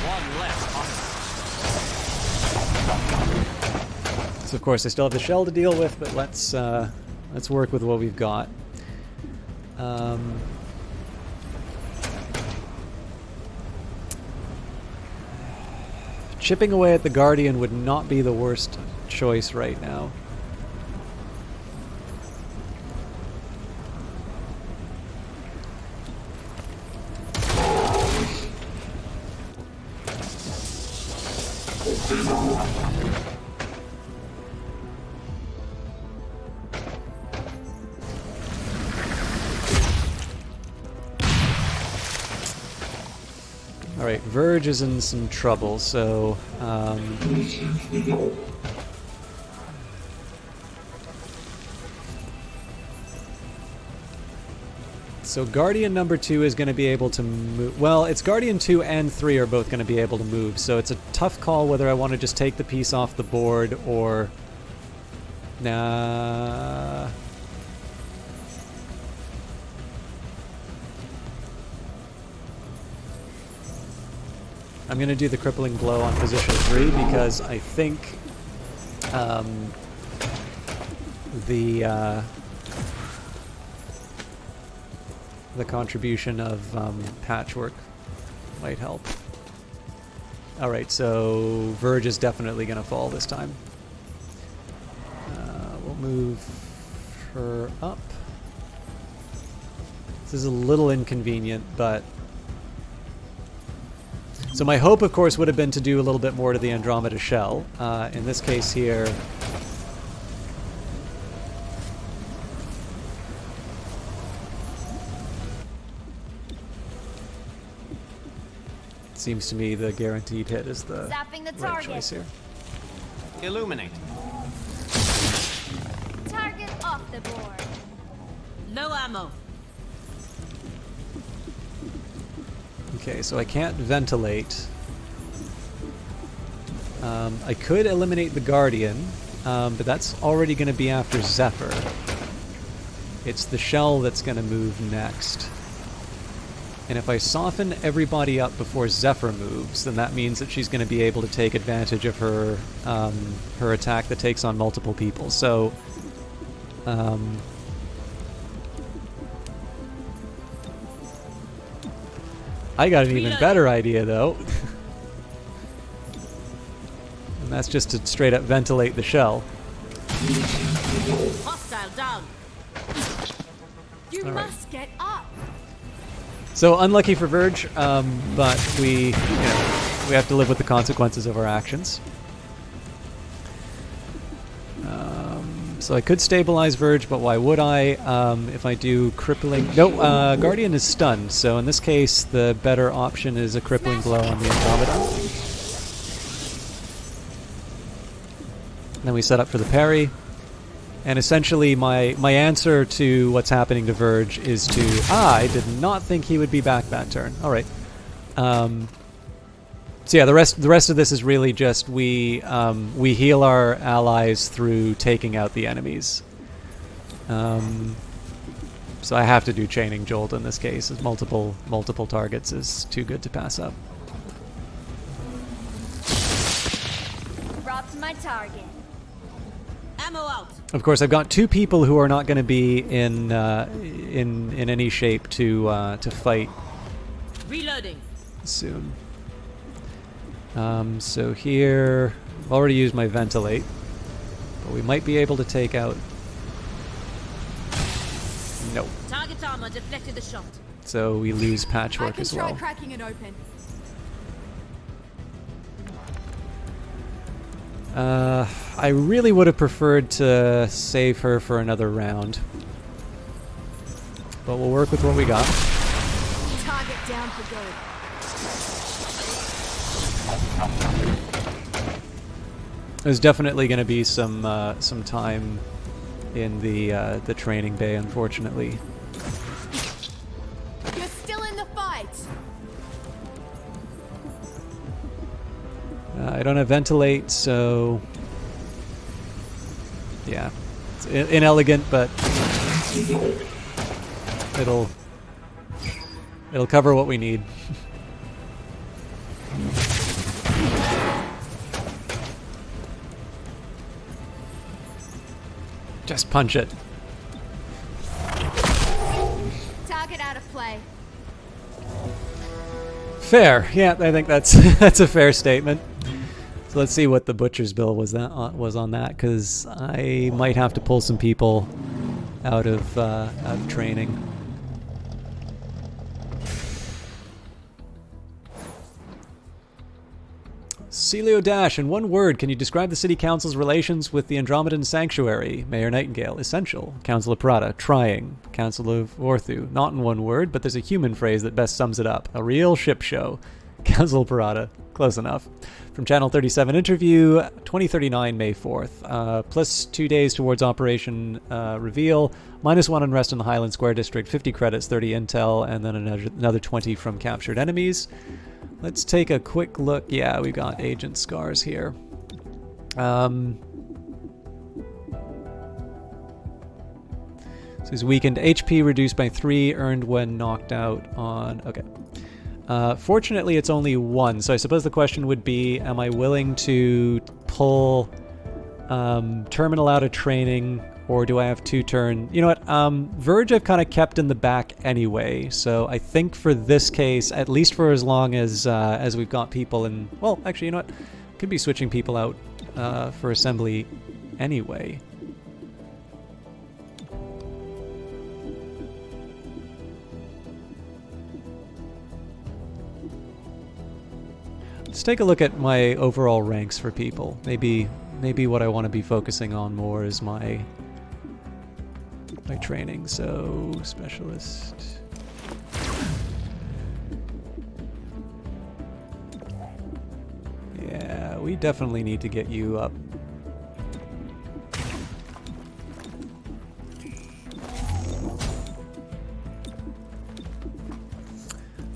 One less hostile. So of course I still have the shell to deal with, but let's work with what we've got. Chipping away at the Guardian would not be the worst choice right now. Alright, Verge is in some trouble, so... So Guardian number 2 is going to be able to move... Well, it's Guardian 2 and 3 are both going to be able to move, so it's a tough call whether I want to just take the piece off the board or... Nah... I'm going to do the crippling blow on position 3 because I think the contribution of patchwork might help. Alright, so Verge is definitely going to fall this time. We'll move her up. This is a little inconvenient, but... So my hope, of course, would have been to do a little bit more to the Andromeda shell. In this case here... It seems to me the guaranteed hit is the right choice here. Illuminate. Target off the board. No ammo. Okay, so I can't ventilate. I could eliminate the Guardian, but that's already going to be after Zephyr. It's the shell that's going to move next. And if I soften everybody up before Zephyr moves, then that means that she's going to be able to take advantage of her her attack that takes on multiple people. So, I got an even better idea, though. And that's just to straight up ventilate the shell. Hostile down. You must get up. So unlucky for Verge, but we have to live with the consequences of our actions. So I could stabilize Verge, but why would I? If I do crippling... No, Guardian is stunned, so in this case the better option is a crippling blow on the Andromeda. Then we set up for the parry. And essentially my answer to what's happening to Verge is to... I did not think he would be back that turn. Alright. So yeah, the rest of this is really just we heal our allies through taking out the enemies. So I have to do Chaining Jolt in this case, as multiple targets is too good to pass up. Dropped my target. Ammo out. Of course, I've got 2 people who are not going to be in any shape to fight. Reloading. Soon. So here, I've already used my ventilate, but we might be able to take out... Nope. Target armor deflected the shot. So we lose patchwork as well. Cracking it open. I really would have preferred to save her for another round. But we'll work with what we got. Target down for good. There's definitely going to be some time in the training bay, unfortunately. You're still in the fight. I don't have ventilate, so yeah, it's inelegant, but it'll cover what we need. Just punch it. Target out of play. Fair. Yeah, I think that's that's a fair statement. So let's see what the butcher's bill was on that, because I might have to pull some people out of training. Celio Dash, in one word, can you describe the City Council's relations with the Andromedan Sanctuary? Mayor Nightingale, essential. Council of Parada, trying. Council of Orthu, not in one word, but there's a human phrase that best sums it up. A real ship show. Council of Parada, close enough. From Channel 37 interview, 2039, May 4th. Plus 2 days towards Operation Reveal. -1 unrest in the Highland Square District, 50 credits, 30 intel, and then another 20 from captured enemies. Let's take a quick look. Yeah, we got agent scars here. So he's weakened. HP reduced by 3, earned when knocked out on... Okay. Fortunately, it's only 1, so I suppose the question would be, am I willing to pull Terminal out of training, or do I have 2 turn? You know what? Verge I've kind of kept in the back anyway, so I think for this case, at least for as long as we've got people in... Well, actually, you know what? Could be switching people out for assembly anyway. Let's take a look at my overall ranks for people. Maybe what I want to be focusing on more is my training. So specialist. Yeah, we definitely need to get you up.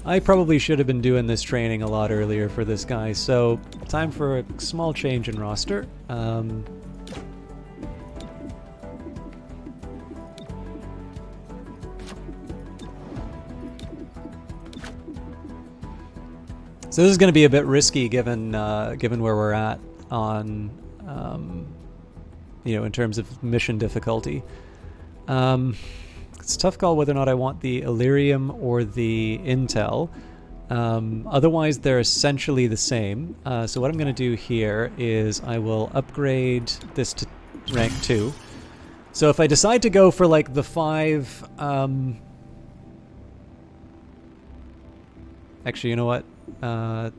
I probably should have been doing this training a lot earlier for this guy, so time for a small change in roster. So this is going to be a bit risky given where we're at on, in terms of mission difficulty. It's a tough call whether or not I want the Illyrium or the Intel. Otherwise, they're essentially the same. So what I'm going to do here is I will upgrade this to rank 2. So if I decide to go for like the 5... Actually, you know what?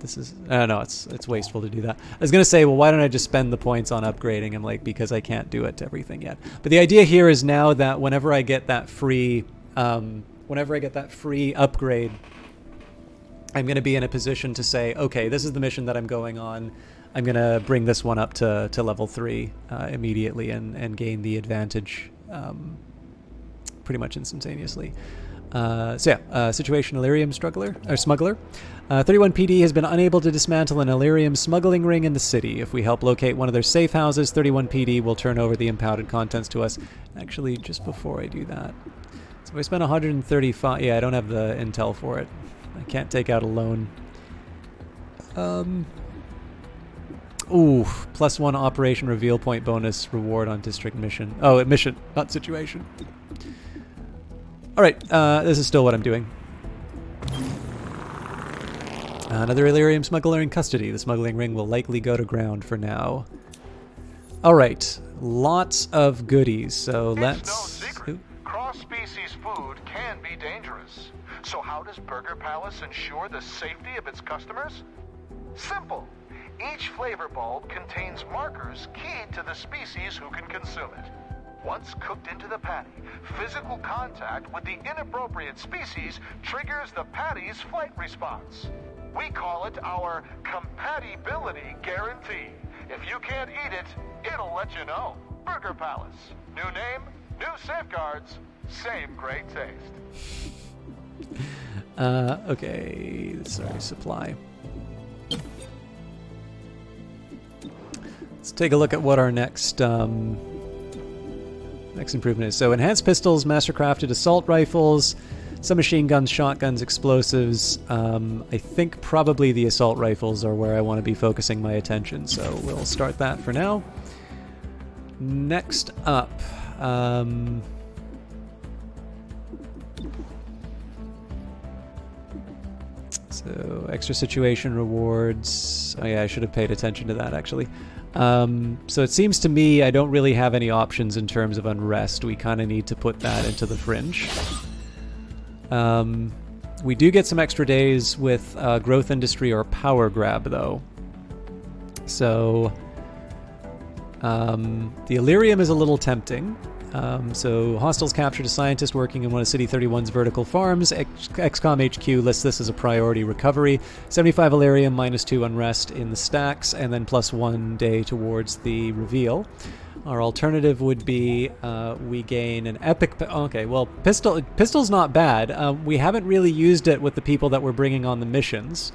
This is... no, it's wasteful to do that. I was going to say, well, why don't I just spend the points on upgrading? I'm like, because I can't do it to everything yet. But the idea here is now that whenever I get that free... upgrade, I'm going to be in a position to say, okay, this is the mission that I'm going on. I'm going to bring this one up to level 3 immediately and gain the advantage pretty much instantaneously. Situation Illyrium smuggler. 31 PD has been unable to dismantle an Illyrium smuggling ring in the city. If we help locate one of their safe houses, 31 PD will turn over the impounded contents to us. Actually, just before I do that, so if I spend 135, yeah, I don't have the intel for it. I can't take out a loan. Ooh, +1 operation reveal point bonus reward on district mission. Oh, mission, not situation. Alright, this is still what I'm doing. Another Illyrium smuggler in custody. The smuggling ring will likely go to ground for now. Alright, lots of goodies, so let's... It's no secret. Cross-species food can be dangerous. So how does Burger Palace ensure the safety of its customers? Simple. Each flavor bulb contains markers keyed to the species who can consume it. Once cooked into the patty, physical contact with the inappropriate species triggers the patty's flight response. We call it our compatibility guarantee. If you can't eat it, it'll let you know. Burger Palace. New name, new safeguards, same great taste. Okay, sorry, supply. Let's take a look at what our next next improvement is. So enhanced pistols, mastercrafted assault rifles, some machine guns, shotguns, explosives. I think probably the assault rifles are where I want to be focusing my attention, so we'll start that for now. Next up, so extra situation rewards. Oh yeah, I should have paid attention to that actually. So it seems to me I don't really have any options in terms of unrest. We kind of need to put that into the fringe. We do get some extra days with growth industry or power grab though. So the Illyrium is a little tempting. So hostiles captured a scientist working in one of City 31's vertical farms. XCOM HQ lists this as a priority recovery. 75 Illyrium, -2 unrest in the stacks, and then +1 day towards the reveal. Our alternative would be we gain an epic... Okay, well, pistol's not bad. We haven't really used it with the people that we're bringing on the missions.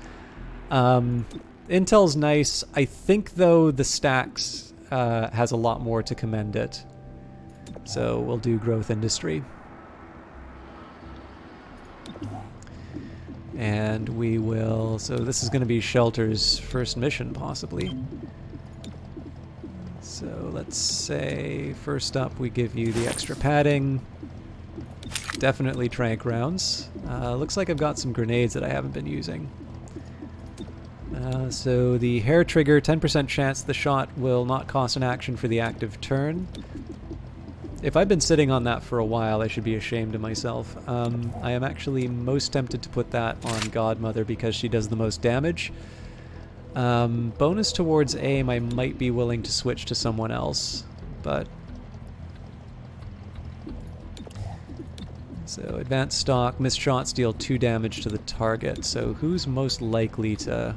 Intel's nice. I think, though, the stacks has a lot more to commend it. So we'll do growth industry. And we will... So this is going to be Shelter's first mission, possibly. So let's say, first up, we give you the extra padding. Definitely trank rounds. Looks like I've got some grenades that I haven't been using. So the hair trigger, 10% chance the shot will not cost an action for the active turn. If I've been sitting on that for a while, I should be ashamed of myself. I am actually most tempted to put that on Godmother because she does the most damage. Bonus towards aim, I might be willing to switch to someone else, but... So advanced stock, missed shots deal 2 damage to the target. So who's most likely to...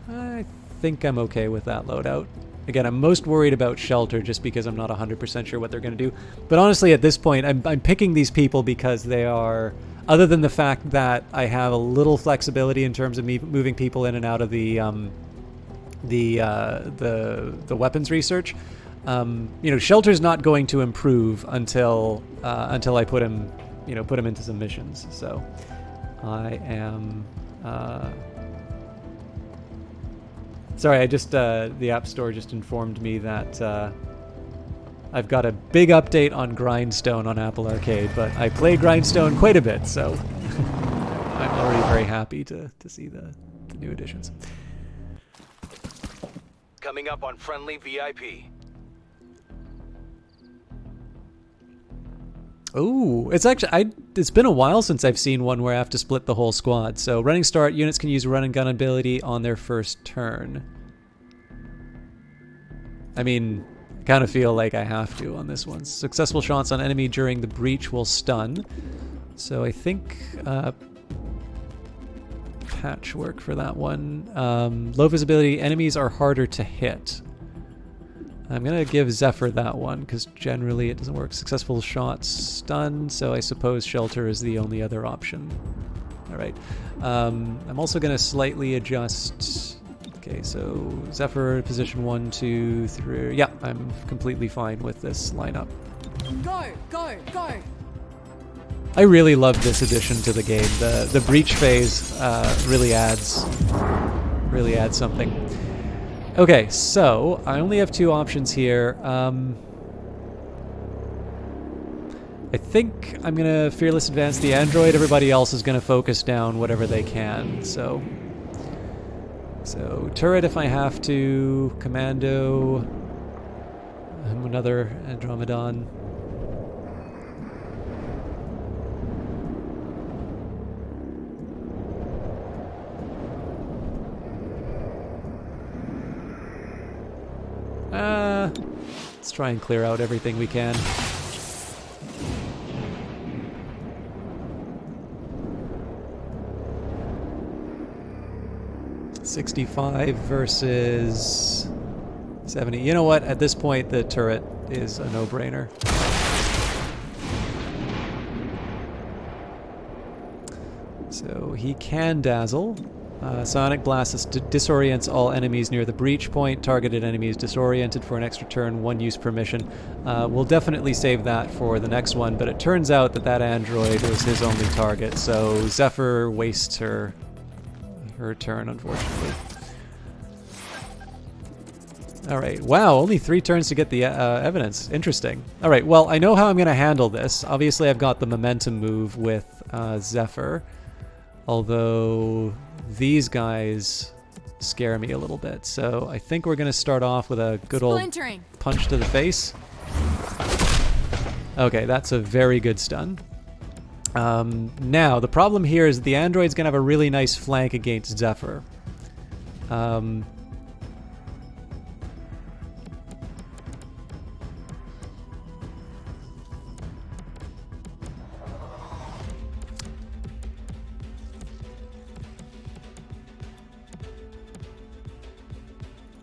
I think I'm okay with that loadout. Again, I'm most worried about Shelter just because I'm not 100% sure what they're going to do. But honestly, at this point, I'm picking these people because they are... Other than the fact that I have a little flexibility in terms of me moving people in and out of the weapons research, you know, Shelter's not going to improve until I put him into some missions. So I am... Sorry, I just, the App Store just informed me that I've got a big update on Grindstone on Apple Arcade, but I play Grindstone quite a bit, so I'm already very happy to see the new additions. Coming up on Friendly VIP. Oh, it's actually, it's been a while since I've seen one where I have to split the whole squad. So running start, units can use run and gun ability on their first turn. I mean, I kind of feel like I have to on this one. Successful shots on enemy during the breach will stun. So I think patchwork for that one. Low visibility, enemies are harder to hit. I'm going to give Zephyr that one, because generally it doesn't work. Successful shots, stun, so I suppose Shelter is the only other option. Alright. I'm also going to slightly adjust... Okay, so Zephyr, position 1, 2, 3... Yeah, I'm completely fine with this lineup. Go, go, go! I really love this addition to the game. The breach phase really adds something. Okay, so I only have 2 options here. I think I'm gonna Fearless Advance the android. Everybody else is gonna focus down whatever they can. So turret if I have to. Commando. Another Andromedon. Let's try and clear out everything we can. $65 versus 70. You know what? At this point, the turret is a no-brainer. So he can dazzle. Sonic Blast disorients all enemies near the breach point. Targeted enemies disoriented for an extra turn, 1 use per mission. We'll definitely save that for the next one, but it turns out that that android was his only target, so Zephyr wastes her turn, unfortunately. Alright, wow, only 3 turns to get the evidence. Interesting. Alright, well, I know how I'm going to handle this. Obviously, I've got the momentum move with Zephyr, although these guys scare me a little bit. So I think we're going to start off with a good old punch to the face. Okay, that's a very good stun. Now, the problem here is the android's going to have a really nice flank against Zephyr.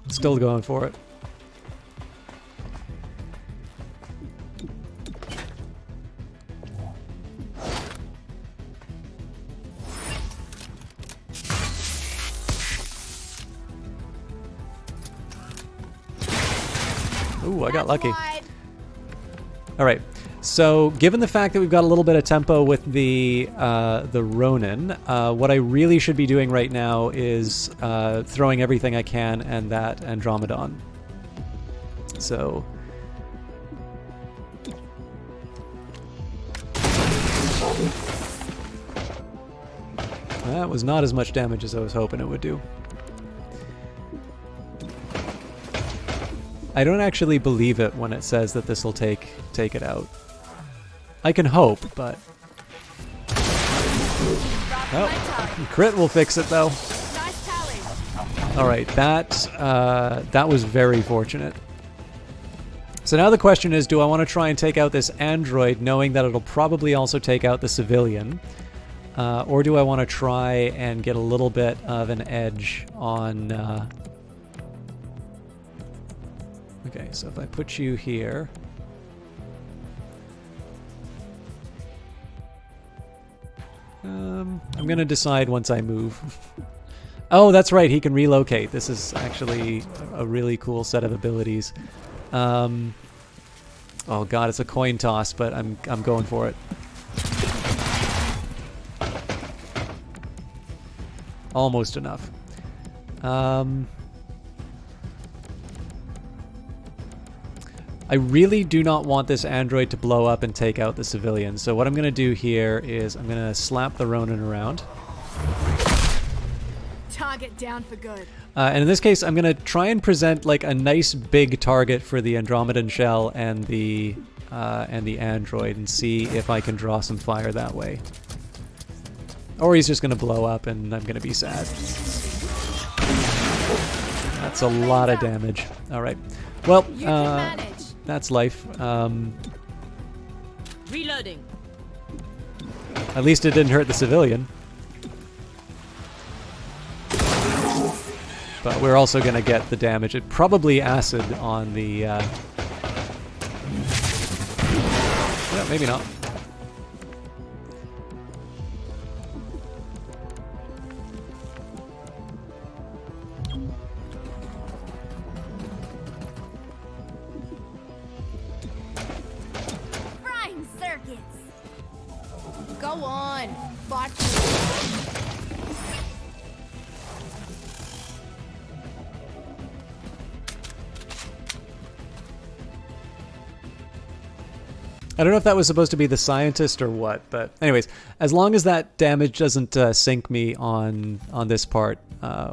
Still going for it. Ooh, I got lucky. All right. So, given the fact that we've got a little bit of tempo with the Ronin, what I really should be doing right now is throwing everything I can and that Andromedon. So, that was not as much damage as I was hoping it would do. I don't actually believe it when it says that this will take it out. I can hope, but... Oh, crit will fix it, though. Alright, that was very fortunate. So now the question is, do I want to try and take out this android, knowing that it'll probably also take out the civilian? Or do I want to try and get a little bit of an edge on... Okay, so if I put you here... I'm going to decide once I move. Oh, that's right, he can relocate. This is actually a really cool set of abilities. Oh god, it's a coin toss, but I'm going for it. Almost enough. I really do not want this android to blow up and take out the civilians. So what I'm going to do here is I'm going to slap the Ronin around. Target down for good. And in this case, I'm going to try and present like a nice big target for the Andromedan shell and the android and see if I can draw some fire that way. Or he's just going to blow up and I'm going to be sad. That's a lot of damage. All right. Well, that's life. Reloading. At least it didn't hurt the civilian. But we're also going to get the damage. It probably acid on the... Yeah, maybe not. Go on, fight. I don't know if that was supposed to be the scientist or what, but anyways, as long as that damage doesn't sink me on this part,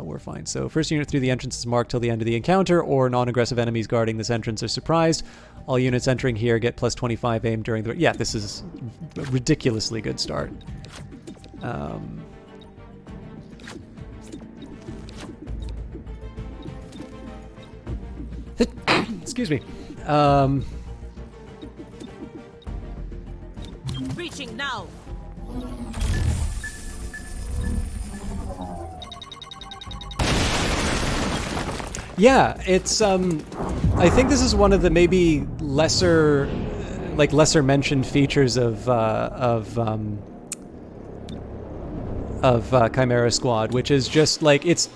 we're fine. So first unit through the entrance is marked till the end of the encounter, or non-aggressive enemies guarding this entrance are surprised. All units entering here get plus 25 aim during the... Yeah, this is a ridiculously good start. Excuse me. Reaching now. Yeah, it's I think this is one of the maybe lesser mentioned features of Chimera Squad, which is just like it's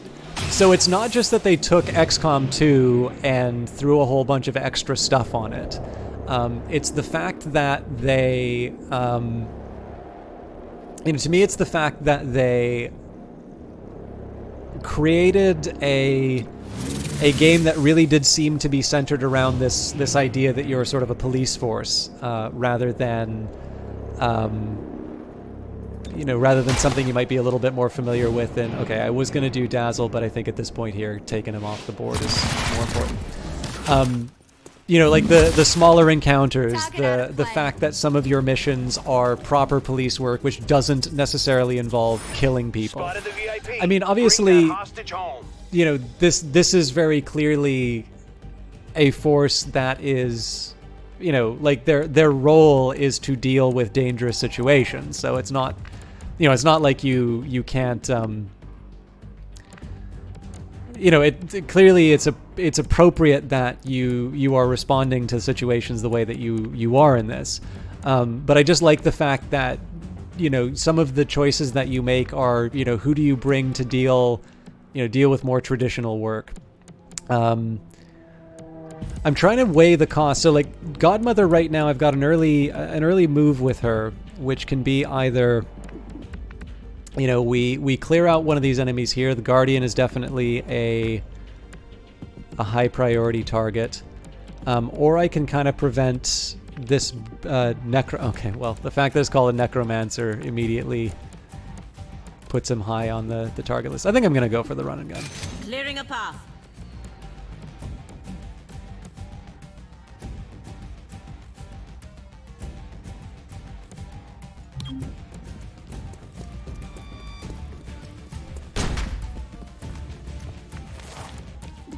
not just that they took XCOM 2 and threw a whole bunch of extra stuff on it. It's the fact that they to me it's the fact that they created a game that really did seem to be centered around this idea that you're sort of a police force, rather than something you might be a little bit more familiar with. And okay, I was going to do Dazzle, but I think at this point here, taking him off the board is more important. Like the smaller encounters, the fact that some of your missions are proper police work, which doesn't necessarily involve killing people. I mean, obviously, this is very clearly a force that is, like their role is to deal with dangerous situations. So it's not, it's not like you can't. Clearly it's appropriate that you are responding to situations the way that you are in this. But I just like the fact that, some of the choices that you make are, who do you bring to deal with more traditional work. I'm trying to weigh the cost. So like Godmother right now, I've got an early move with her, which can be either, we clear out one of these enemies here. The Guardian is definitely a high priority target. Or I can kind of prevent this okay, well, the fact that it's called a Necromancer immediately puts him high on the target list. I think I'm going to go for the run and gun. Clearing a path.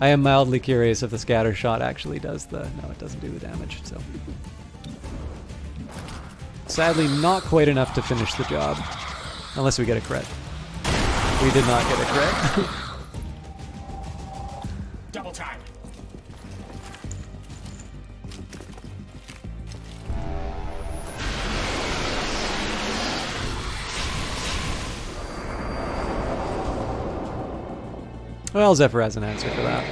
I am mildly curious if the scatter shot actually does no, it doesn't do the damage, so. Sadly, not quite enough to finish the job. Unless we get a crit. We did not get a crit. Double time. Well, Zephyr has an answer for that.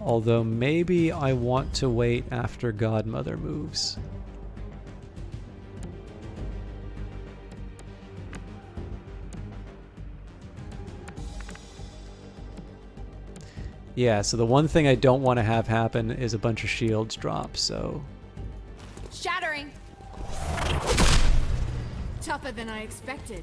Although maybe I want to wait after Godmother moves. Yeah, so the one thing I don't want to have happen is a bunch of shields drop, so... Shattering! Tougher than I expected.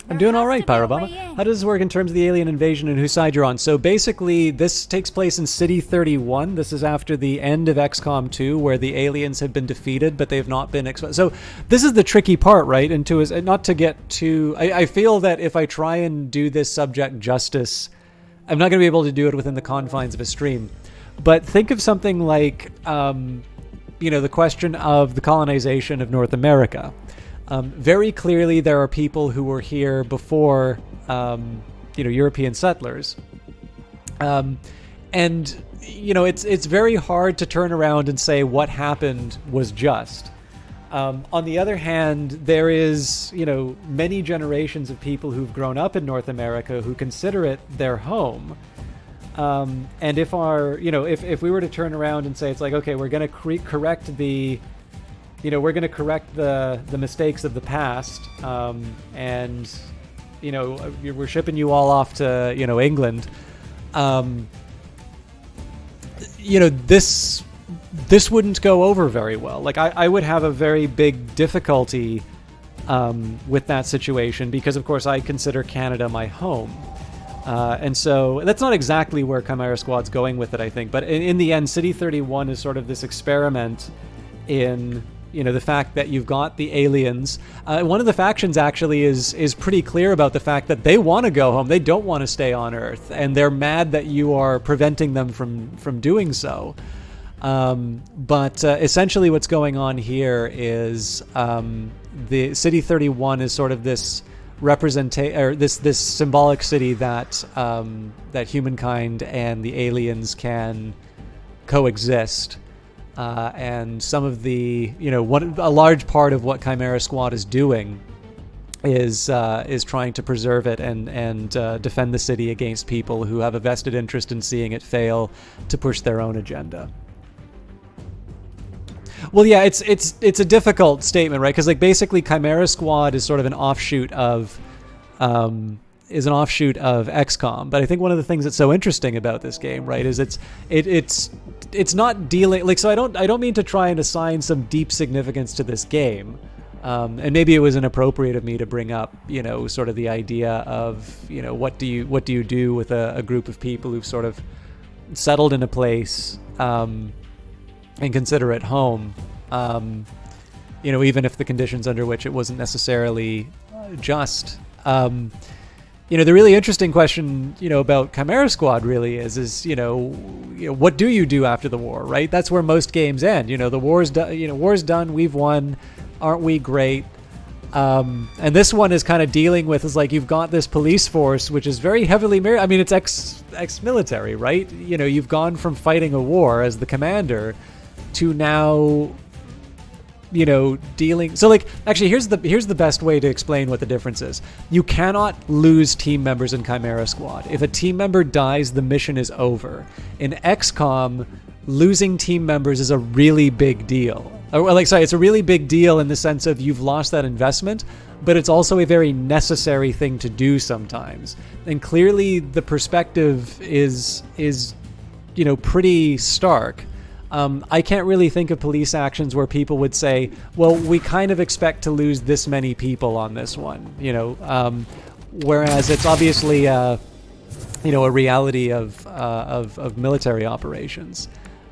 I'm doing all right, Pyrobama. How does this work in terms of the alien invasion and whose side you're on? So basically, this takes place in City 31. This is after the end of XCOM 2, where the aliens have been defeated, but they've not been exposed. So this is the tricky part, right? And not to get too... I feel that if I try and do this subject justice, I'm not going to be able to do it within the confines of a stream. But think of something like, the question of the colonization of North America. Very clearly, there are people who were here before, European settlers. And, it's very hard to turn around and say what happened was just. On the other hand, there is, many generations of people who've grown up in North America who consider it their home. And if if we were to turn around and say, it's like, okay, we're going to correct the... we're going to correct the mistakes of the past, and, we're shipping you all off to, England. This wouldn't go over very well. Like, I would have a very big difficulty with that situation because, of course, I consider Canada my home. And so that's not exactly where Chimera Squad's going with it, I think. But in the end, City 31 is sort of this experiment in... the fact that you've got the aliens. One of the factions actually is pretty clear about the fact that they want to go home. They don't want to stay on Earth, and they're mad that you are preventing them from doing so. But essentially what's going on here is the City 31 is sort of this this symbolic city that that humankind and the aliens can coexist. And some of the, a large part of what Chimera Squad is doing is trying to preserve it and defend the city against people who have a vested interest in seeing it fail to push their own agenda. Well, yeah, it's a difficult statement, right? Because basically, Chimera Squad is sort of an offshoot of XCOM. But I think one of the things that's so interesting about this game, right, is it's not dealing so I don't mean to try and assign some deep significance to this game, and maybe it was inappropriate of me to bring up sort of the idea of what do you do with a group of people who've sort of settled in a place and consider it home, even if the conditions under which it wasn't necessarily just. The really interesting question, about Chimera Squad really is what do you do after the war, right? That's where most games end. The war's done. War's done. We've won. Aren't we great? And this one is kind of dealing with you've got this police force which is very heavily it's ex-military, right? You've gone from fighting a war as the commander to now dealing. So actually here's the best way to explain what the difference is. You cannot lose team members in Chimera Squad. If a team member dies, the mission is over. In XCOM, losing team members is a really big deal. It's a really big deal in the sense of you've lost that investment, but it's also a very necessary thing to do sometimes. And clearly the perspective is pretty stark. I can't really think of police actions where people would say, well, we kind of expect to lose this many people on this one, whereas it's obviously, a reality of military operations.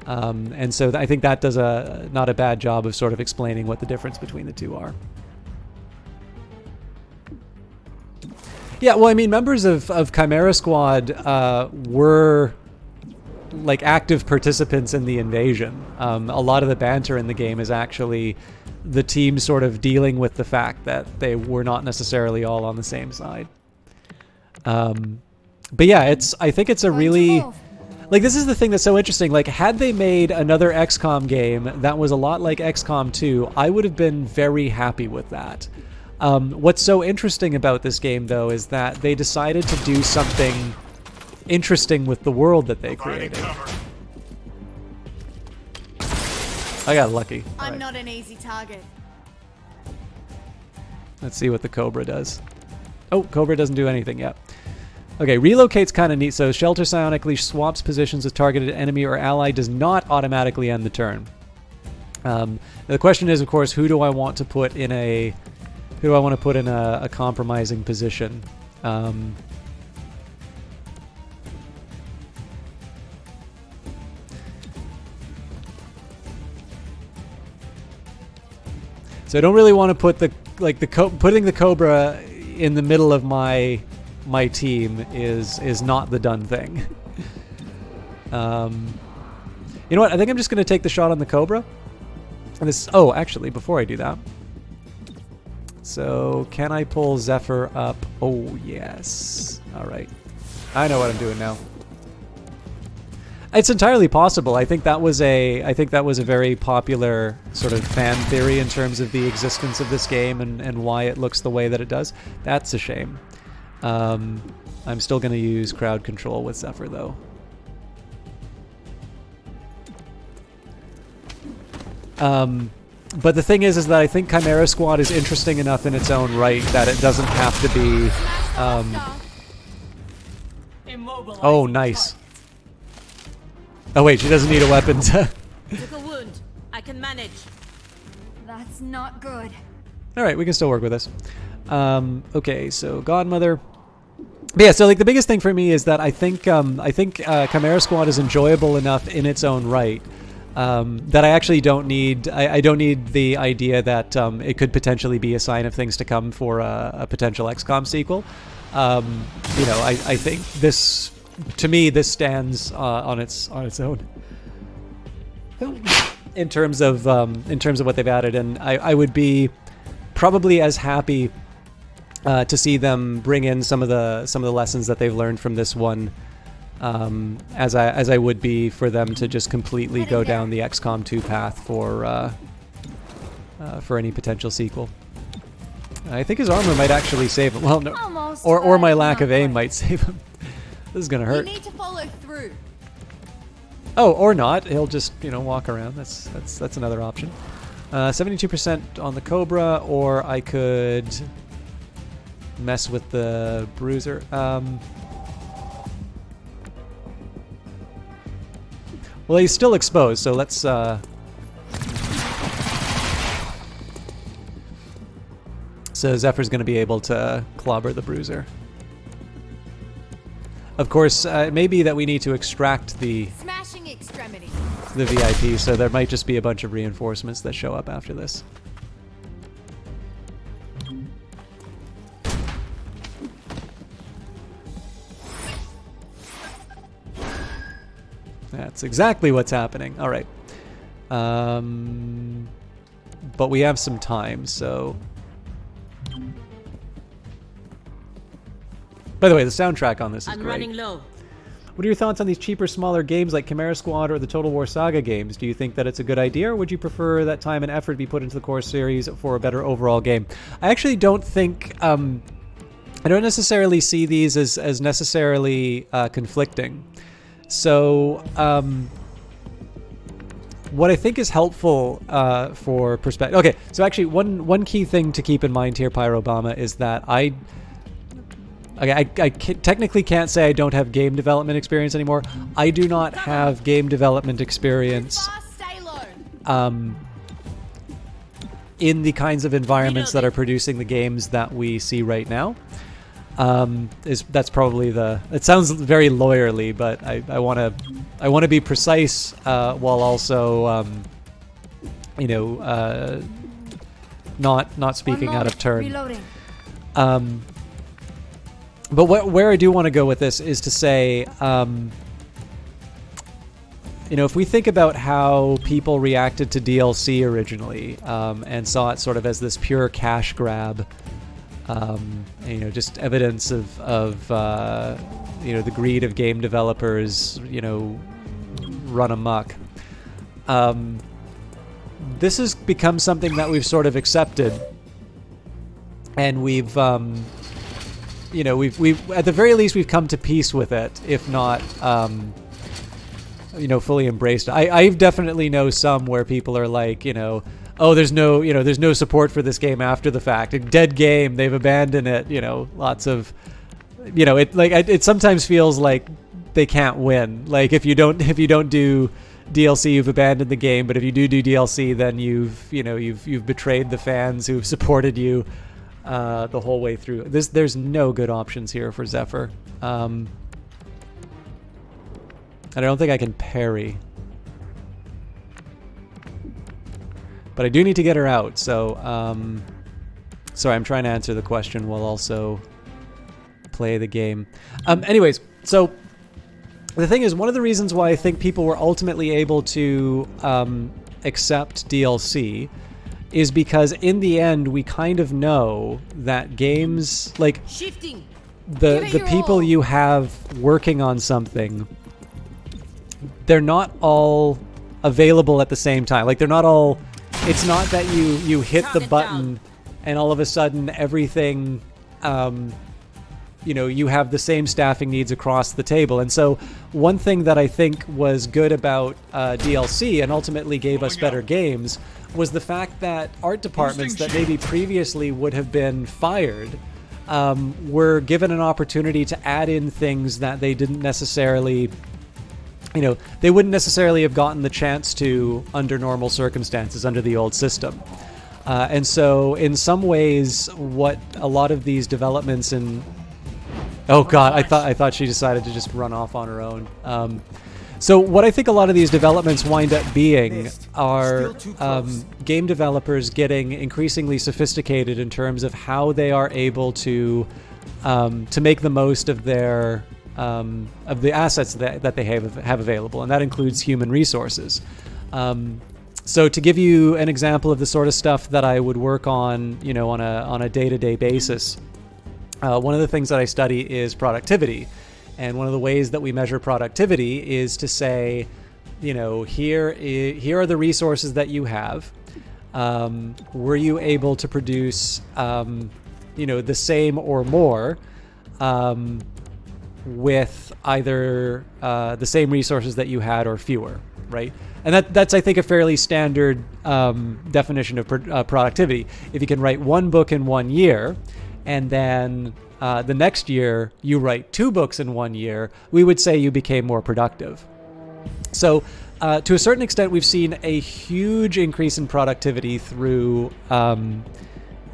And so I think that does not a bad job of sort of explaining what the difference between the two are. Yeah, well, members of Chimera Squad were active participants in the invasion. A lot of the banter in the game is actually the team sort of dealing with the fact that they were not necessarily all on the same side. But yeah, I think it's a really, this is the thing that's so interesting. Had they made another XCOM game that was a lot like XCOM 2, I would have been very happy with that. What's so interesting about this game, though, is that they decided to do something interesting with the world that they created. I got lucky. I'm not an easy target. Let's see what the Cobra does. Oh, Cobra doesn't do anything yet. Okay, relocate's kind of neat. So shelter psionically swaps positions with targeted enemy or ally, does not automatically end the turn. The question is, of course, who do I want to put in a compromising position? So I don't really want to put putting the Cobra in the middle of my team is not the done thing. You know what? I think I'm just going to take the shot on the Cobra. And actually, before I do that, so can I pull Zephyr up? Oh yes. All right. I know what I'm doing now. It's entirely possible. I think that was a very popular sort of fan theory in terms of the existence of this game and why it looks the way that it does. That's a shame. I'm still going to use crowd control with Zephyr, though. But the thing is that I think Chimera Squad is interesting enough in its own right that it doesn't have to be... Oh, nice. Oh wait, she doesn't need a weapon to... Took a wound. I can manage. That's not good. Alright, we can still work with this. Okay, so Godmother. But yeah, so the biggest thing for me is that I think Chimera Squad is enjoyable enough in its own right that I actually don't need. I don't need the idea that it could potentially be a sign of things to come for a potential XCOM sequel. You know, I think this, to me, this stands on its own in terms of what they've added, and I would be probably as happy to see them bring in some of the lessons that they've learned from this one, as I would be for them to just completely go down the XCOM 2 path for any potential sequel. I think his armor might actually save him. Well, no, or my lack of aim might save him. This is gonna hurt. You need to follow through. Oh, or not. He'll just, you know, walk around. That's another option. 72% on the Cobra, or I could mess with the Bruiser. Well, he's still exposed, so let's so Zephyr's going to be able to clobber the Bruiser. Of course, it may be that we need to extract the Smashing extremity. VIP, so there might just be a bunch of reinforcements that show up after this. That's exactly what's happening. All right. But we have some time, so... By the way, the soundtrack on this is great. Running low. What are your thoughts on these cheaper, smaller games like Chimera Squad or the Total War Saga games? Do you think that it's a good idea, or would you prefer that time and effort be put into the core series for a better overall game? I actually don't think... I don't necessarily see these as necessarily conflicting. So, what I think is helpful for perspective... Okay, so actually one key thing to keep in mind here, Pyrobama, is that I technically can't say I don't have game development experience anymore. I do not have game development experience in the kinds of environments that are producing the games that we see right now. That's probably the... It sounds very lawyerly, but I want to be precise while also you know, not speaking out of turn. Reloading. But where I do want to go with this is to say, you know, if we think about how people reacted to DLC originally, and saw it sort of as this pure cash grab, you know, just evidence of you know, the greed of game developers, you know, run amok. This has become something that we've sort of accepted, and we've you know, we've at the very least we've come to peace with it, if not you know, fully embraced it. I've definitely know some where people are like, you know, oh, there's no support for this game after the fact. A dead game, they've abandoned it, you know, lots of, you know, it sometimes feels like they can't win. Like if you don't do DLC, you've abandoned the game, but if you do DLC, then you've betrayed the fans who've supported you the whole way through. There's no good options here for Zephyr. And I don't think I can parry. But I do need to get her out, so sorry, I'm trying to answer the question while also play the game. Anyways, so the thing is, one of the reasons why I think people were ultimately able to accept DLC is because in the end we kind of know that games, like the people you have working on something, they're not all available at the same time. Like they're not all... It's not that you hit the button and all of a sudden everything, you know, you have the same staffing needs across the table. And so one thing that I think was good about DLC and ultimately gave us better games was the fact that art departments that maybe previously would have been fired were given an opportunity to add in things that they didn't necessarily... You know, they wouldn't necessarily have gotten the chance to under normal circumstances under the old system. And so in some ways, what a lot of these developments in... Oh god, I thought she decided to just run off on her own. So what I think a lot of these developments wind up being are game developers getting increasingly sophisticated in terms of how they are able to make the most of their of the assets that they have available, and that includes human resources. So to give you an example of the sort of stuff that I would work on, on a day-to-day basis, one of the things that I study is productivity. And one of the ways that we measure productivity is to say, here are the resources that you have. Were you able to produce, the same or more with either the same resources that you had or fewer, right? And that's I think, a fairly standard definition of productivity. If you can write one book in 1 year, and then the next year you write 2 books in 1 year, we would say you became more productive. So to a certain extent, we've seen a huge increase in productivity through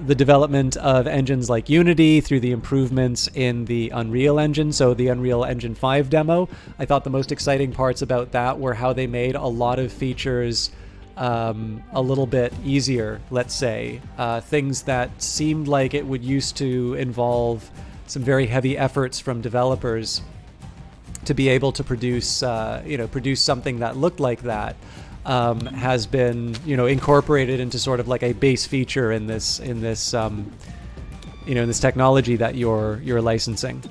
the development of engines like Unity, through the improvements in the Unreal Engine. So the Unreal Engine 5 demo, I thought the most exciting parts about that were how they made a lot of features a little bit easier, let's say. Things that seemed like it would used to involve some very heavy efforts from developers to be able to produce something that looked like that, has been, incorporated into sort of like a base feature in this technology that you're licensing.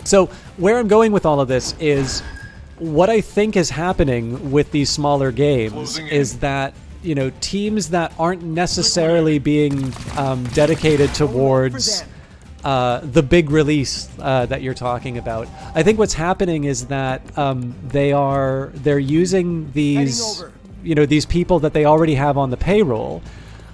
So where I'm going with all of this is, what I think is happening with these smaller games is that, teams that aren't necessarily being dedicated towards the big release that you're talking about. I think what's happening is that they're using these these people that they already have on the payroll,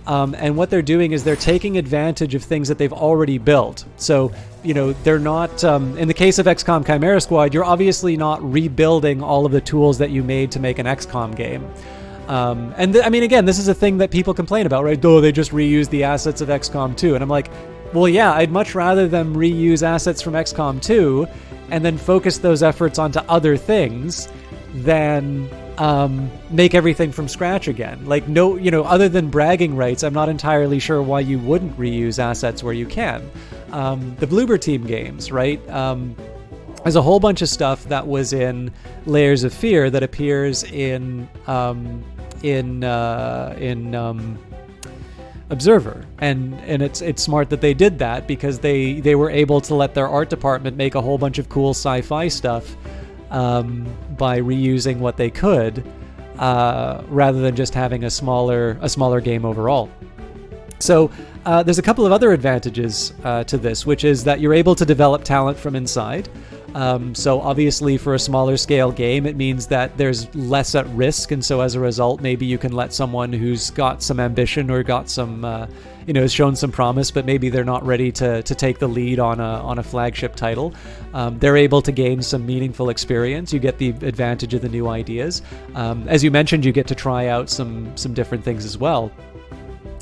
and what they're doing is they're taking advantage of things that they've already built. So they're not in the case of XCOM Chimera Squad, you're obviously not rebuilding all of the tools that you made to make an XCOM game. Again, this is a thing that people complain about, right? Oh, they just reuse the assets of XCOM 2. And I'm like, well, yeah, I'd much rather them reuse assets from XCOM 2 and then focus those efforts onto other things than make everything from scratch again. Like, no, other than bragging rights, I'm not entirely sure why you wouldn't reuse assets where you can. The Bloober Team games, right? There's a whole bunch of stuff that was in Layers of Fear that appears in Observer, and it's smart that they did that, because they were able to let their art department make a whole bunch of cool sci-fi stuff by reusing what they could, rather than just having a smaller game overall. So there's a couple of other advantages to this, which is that you're able to develop talent from inside. So obviously for a smaller scale game, it means that there's less at risk, and so as a result, maybe you can let someone who's got some ambition or got some, has shown some promise, but maybe they're not ready to take the lead on a flagship title. They're able to gain some meaningful experience. You get the advantage of the new ideas. As you mentioned, you get to try out some different things as well.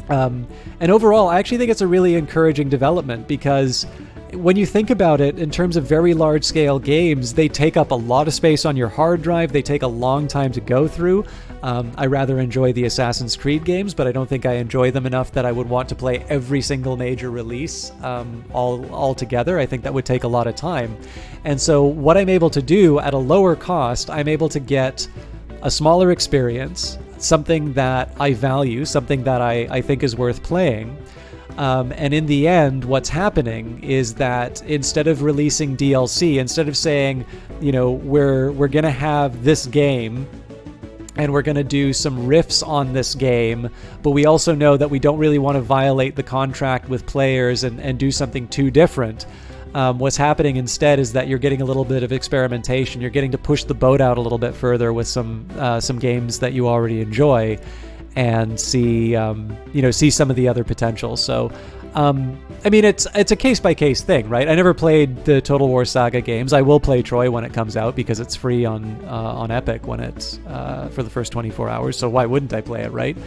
And overall, I actually think it's a really encouraging development, because when you think about it, in terms of very large-scale games, they take up a lot of space on your hard drive. They take a long time to go through. I rather enjoy the Assassin's Creed games, but I don't think I enjoy them enough that I would want to play every single major release all together. I think that would take a lot of time. And so what I'm able to do at a lower cost, I'm able to get a smaller experience, something that I value, something that I think is worth playing. And in the end, what's happening is that instead of releasing DLC, instead of saying, we're going to have this game and we're going to do some riffs on this game, but we also know that we don't really want to violate the contract with players and do something too different. What's happening instead is that you're getting a little bit of experimentation. You're getting to push the boat out a little bit further with some games that you already enjoy, and see some of the other potential. So, it's a case-by-case thing, right? I never played the Total War Saga games. I will play Troy when it comes out, because it's free on Epic when it's for the first 24 hours. So why wouldn't I play it, right?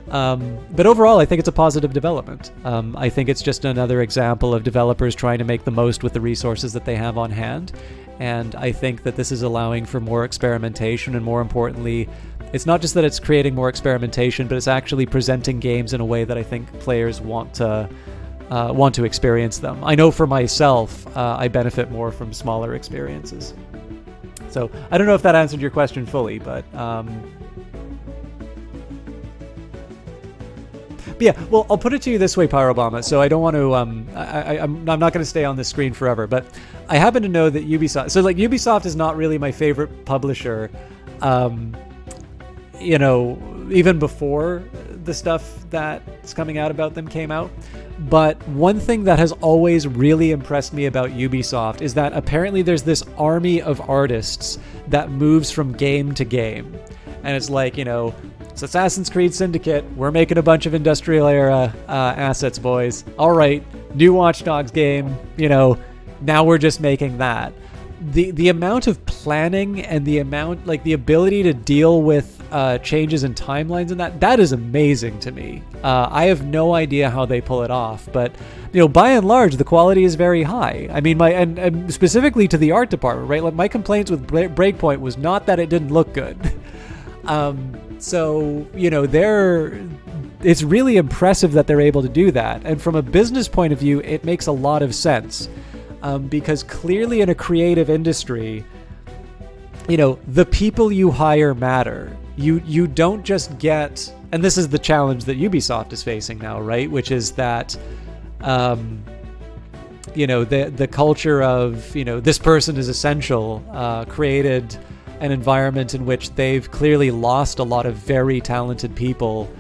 But overall, I think it's a positive development. I think it's just another example of developers trying to make the most with the resources that they have on hand. And I think that this is allowing for more experimentation, and more importantly, it's not just that it's creating more experimentation, but it's actually presenting games in a way that I think players want to experience them. I know for myself, I benefit more from smaller experiences. So I don't know if that answered your question fully, but yeah, well, I'll put it to you this way, Pyrobama. So I don't want to, I'm not going to stay on this screen forever, but I happen to know that Ubisoft, so like Ubisoft is not really my favorite publisher, you know, even before the stuff that's coming out about them came out. But one thing that has always really impressed me about Ubisoft is that apparently there's this army of artists that moves from game to game. And it's like, you know, it's Assassin's Creed Syndicate. We're making a bunch of industrial era assets, boys. All right, new Watch Dogs game, you know, now we're just making that. The amount of planning and the amount, like the ability to deal with changes in timelines and that is amazing to me. I have no idea how they pull it off, but you know, by and large, the quality is very high. I mean, and specifically to the art department, right? Like my complaints with Breakpoint was not that it didn't look good. So you know, it's really impressive that they're able to do that. And from a business point of view, it makes a lot of sense. Because clearly in a creative industry, you know, the people you hire matter. You don't just get, and this is the challenge that Ubisoft is facing now, right? Which is that, you know, the culture of, you know, this person is essential, created an environment in which they've clearly lost a lot of very talented people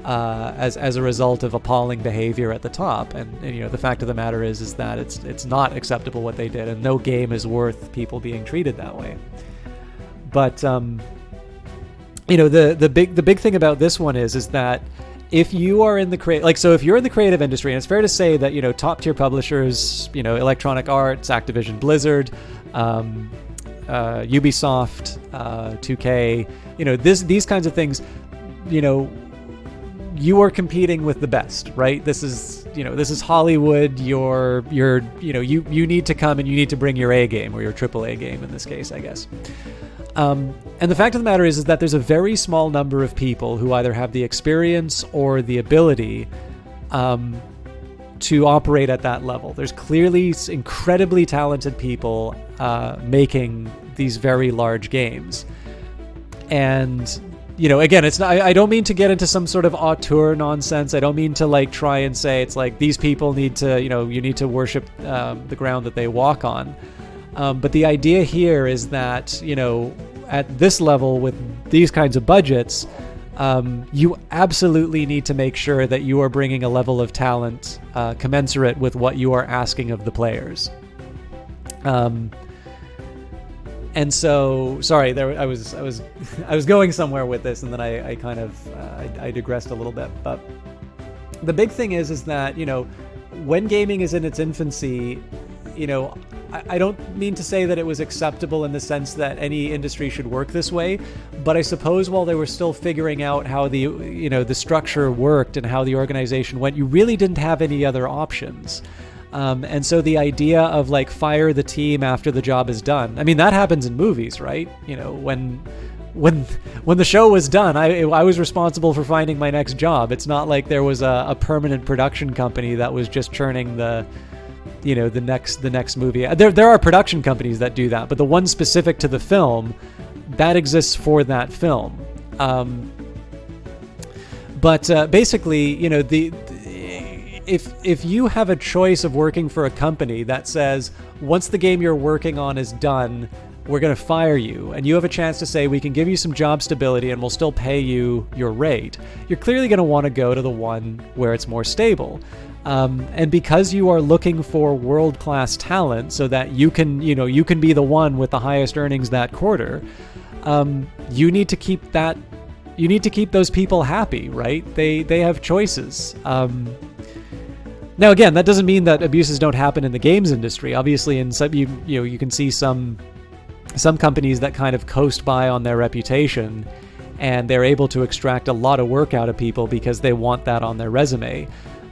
as a result of appalling behavior at the top. And you know, the fact of the matter is that it's not acceptable what they did, and no game is worth people being treated that way. But you know, the big thing about this one is that if you are in the so if you're in the creative industry, and it's fair to say that, you know, top tier publishers, you know, Electronic Arts, Activision Blizzard, Ubisoft, 2K, you know, these kinds of things, you know, you are competing with the best, right? This is Hollywood. You need to come and you need to bring your A game, or your AAA game in this case, I guess. And the fact of the matter is that there's a very small number of people who either have the experience or the ability to operate at that level. There's clearly incredibly talented people making these very large games. And you know, again, it's not, I don't mean to get into some sort of auteur nonsense. I don't mean to like try and say it's like these people need to, you know, you need to worship the ground that they walk on. But the idea here is that, you know, at this level with these kinds of budgets, you absolutely need to make sure that you are bringing a level of talent commensurate with what you are asking of the players. And so, sorry, I was going somewhere with this, and then I kind of I digressed a little bit. But the big thing is that, you know, when gaming is in its infancy, you know, I don't mean to say that it was acceptable in the sense that any industry should work this way, but I suppose while they were still figuring out how the structure worked and how the organization went, you really didn't have any other options. And so the idea of like fire the team after the job is done, I mean, that happens in movies, right? You know, when the show was done, I was responsible for finding my next job. It's not like there was a permanent production company that was just churning the next movie. There are production companies that do that, but the one specific to the film, that exists for that film. But basically, you know, if you have a choice of working for a company that says, once the game you're working on is done, we're going to fire you, and you have a chance to say, we can give you some job stability and we'll still pay you your rate, you're clearly going to want to go to the one where it's more stable. And because you are looking for world-class talent so that you can be the one with the highest earnings that quarter, you need to keep those people happy, right? They have choices. Now, again, that doesn't mean that abuses don't happen in the games industry. Obviously, in some, you can see some companies that kind of coast by on their reputation, and they're able to extract a lot of work out of people because they want that on their resume.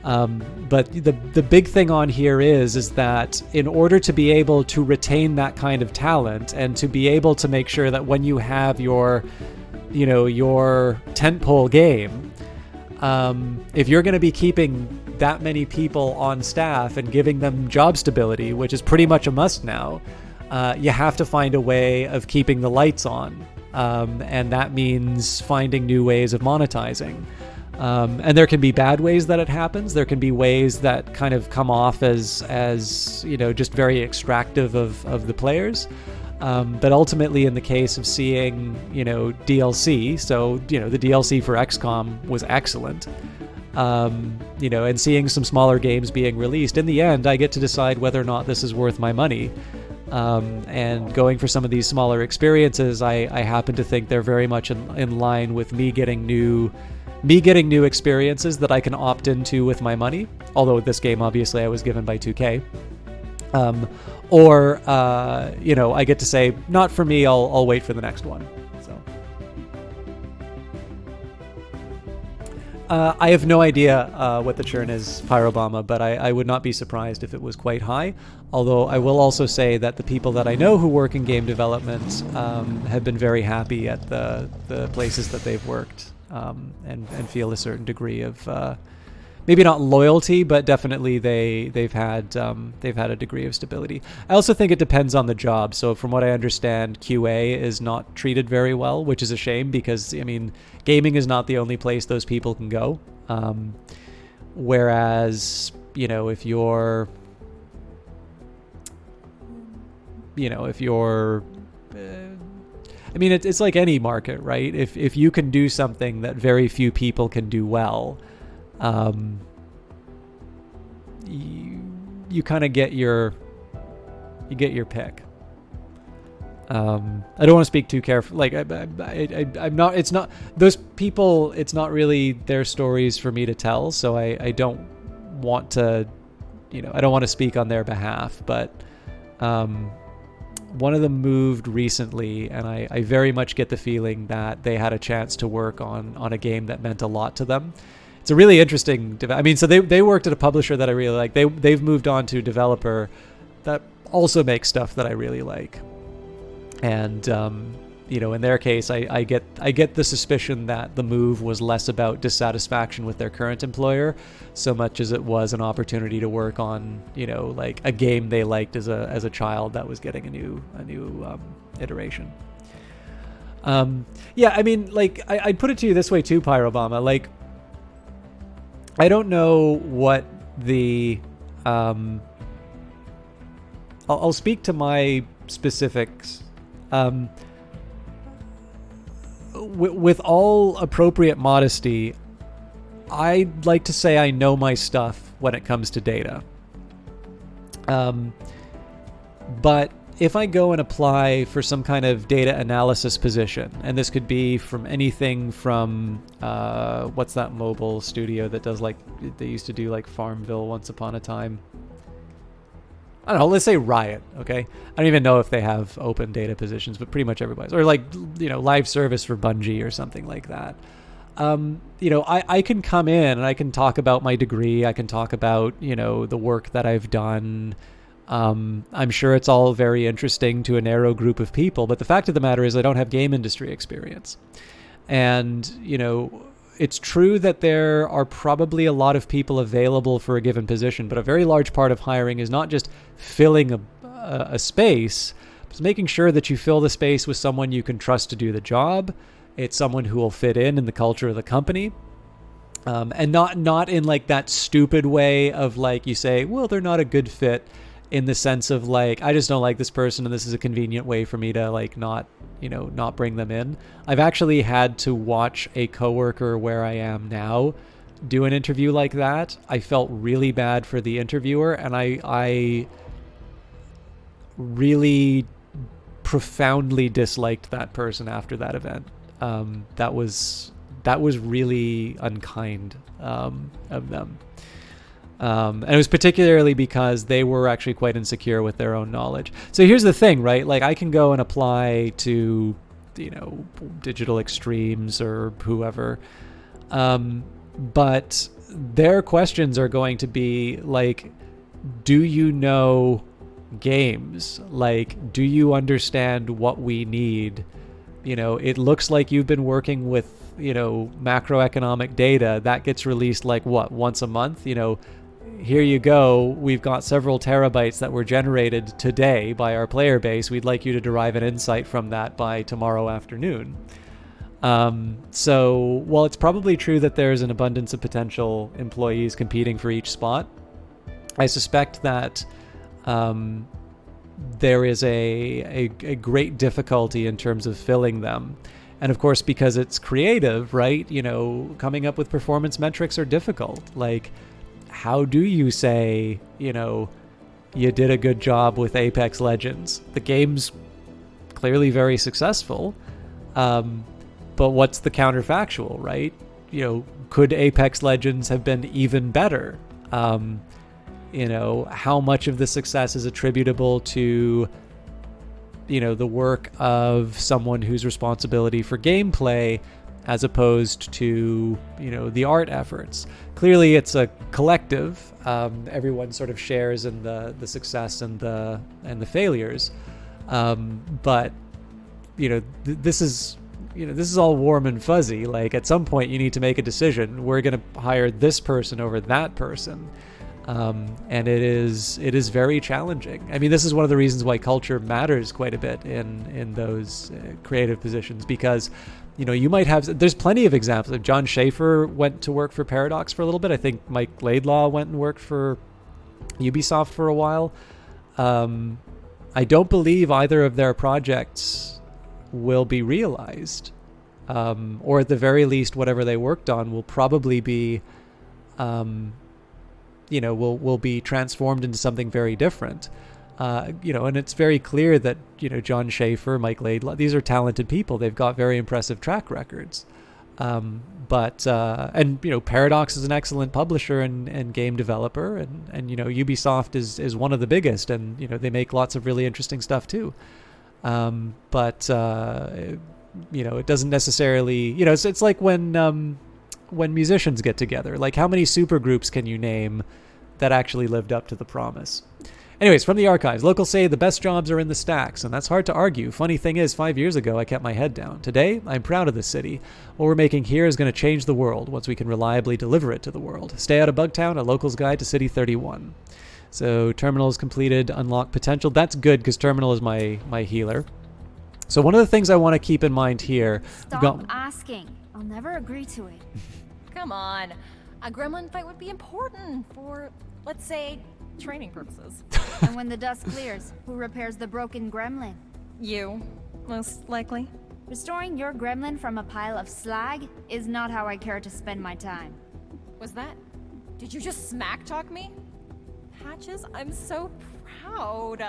But the big thing on here is that in order to be able to retain that kind of talent and to be able to make sure that when you have your tentpole game, if you're going to be keeping that many people on staff and giving them job stability, which is pretty much a must now, you have to find a way of keeping the lights on. And that means finding new ways of monetizing. And there can be bad ways that it happens. There can be ways that kind of come off as just very extractive of the players. But ultimately, in the case of seeing, DLC, so, the DLC for XCOM was excellent, and seeing some smaller games being released, in the end, I get to decide whether or not this is worth my money. And going for some of these smaller experiences, I happen to think they're very much in line with me getting new experiences that I can opt into with my money. Although this game, obviously, I was given by 2K. I get to say, not for me, I'll wait for the next one. So I have no idea what the churn is, Pyrobama, but I would not be surprised if it was quite high. Although I will also say that the people that I know who work in game development have been very happy at the places that they've worked, and feel a certain degree of maybe not loyalty, but definitely they've had a degree of stability. I also think it depends on the job. So from what I understand, QA is not treated very well, which is a shame because, gaming is not the only place those people can go. Whereas, if you're it's like any market, right? If you can do something that very few people can do well, you kind of get your pick. I don't want to speak too careful. Like I'm not. It's not those people. It's not really their stories for me to tell. So I don't want to, I don't want to speak on their behalf. But one of them moved recently, and I very much get the feeling that they had a chance to work on a game that meant a lot to them. It's a really interesting. So they worked at a publisher that I really like. They've moved on to a developer that also makes stuff that I really like. And in their case, I get the suspicion that the move was less about dissatisfaction with their current employer, so much as it was an opportunity to work on like a game they liked as a child that was getting a new iteration. I'd put it to you this way too, Pyrobama. Like, I don't know what the I'll speak to my specifics. With all appropriate modesty, I'd like to say I know my stuff when it comes to data. But if I go and apply for some kind of data analysis position, and this could be from anything from, what's that mobile studio that does, like, they used to do like Farmville once upon a time? I don't know, let's say Riot, okay? I don't even know if they have open data positions, but pretty much everybody's. Or like, live service for Bungie or something like that. I can come in and I can talk about my degree. I can talk about, the work that I've done. I'm sure it's all very interesting to a narrow group of people, but the fact of the matter is I don't have game industry experience. And, it's true that there are probably a lot of people available for a given position, but a very large part of hiring is not just filling a space, but making sure that you fill the space with someone you can trust to do the job. It's someone who will fit in the culture of the company. And not in like that stupid way of like you say, well, they're not a good fit, in the sense of like, I just don't like this person and this is a convenient way for me to like not bring them in. I've actually had to watch a coworker where I am now do an interview like that. I felt really bad for the interviewer, and I really profoundly disliked that person after that event. That was really unkind of them. And it was particularly because they were actually quite insecure with their own knowledge. So here's the thing, right? Like, I can go and apply to, Digital Extremes or whoever. But their questions are going to be like, do you know games? Like, do you understand what we need? It looks like you've been working with, macroeconomic data that gets released like what, once a month? Here you go. We've got several terabytes that were generated today by our player base. We'd like you to derive an insight from that by tomorrow afternoon. So while it's probably true that there's an abundance of potential employees competing for each spot, I suspect that there is a great difficulty in terms of filling them. And of course, because it's creative, right? Coming up with performance metrics are difficult. Like, how do you say, you did a good job with Apex Legends? The game's clearly very successful, but what's the counterfactual, right? Could Apex Legends have been even better? How much of the success is attributable to, the work of someone whose responsibility for gameplay as opposed to, the art efforts? Clearly, it's a collective. Everyone sort of shares in the success and the failures. But, this is all warm and fuzzy. Like, at some point, you need to make a decision. We're going to hire this person over that person. And it is very challenging. I mean, this is one of the reasons why culture matters quite a bit in those creative positions, because, you might have, there's plenty of examples. John Schaefer went to work for Paradox for a little bit. I think Mike Laidlaw went and worked for Ubisoft for a while. I don't believe either of their projects will be realized, or at the very least, whatever they worked on will probably be, will be transformed into something very different. And it's very clear that, John Schaefer, Mike Laidlaw, these are talented people. They've got very impressive track records. But Paradox is an excellent publisher and game developer, and Ubisoft is one of the biggest, and, they make lots of really interesting stuff too. But it doesn't necessarily, it's like when musicians get together. Like, how many supergroups can you name that actually lived up to the promise? Anyways, from the archives, locals say the best jobs are in the stacks, and that's hard to argue. Funny thing is, 5 years ago, I kept my head down. Today, I'm proud of the city. What we're making here is going to change the world once we can reliably deliver it to the world. Stay out of Bugtown, a local's guide to City 31. So, Terminal is completed, unlock potential. That's good, because Terminal is my healer. So one of the things I want to keep in mind here... Stop asking. I'll never agree to it. Come on. A gremlin fight would be important for, let's say, training purposes. And when the dust clears, who repairs the broken gremlin? You, most likely. Restoring your gremlin from a pile of slag is not how I care to spend my time. Was that... Did you just smack talk me? Patches, I'm so proud.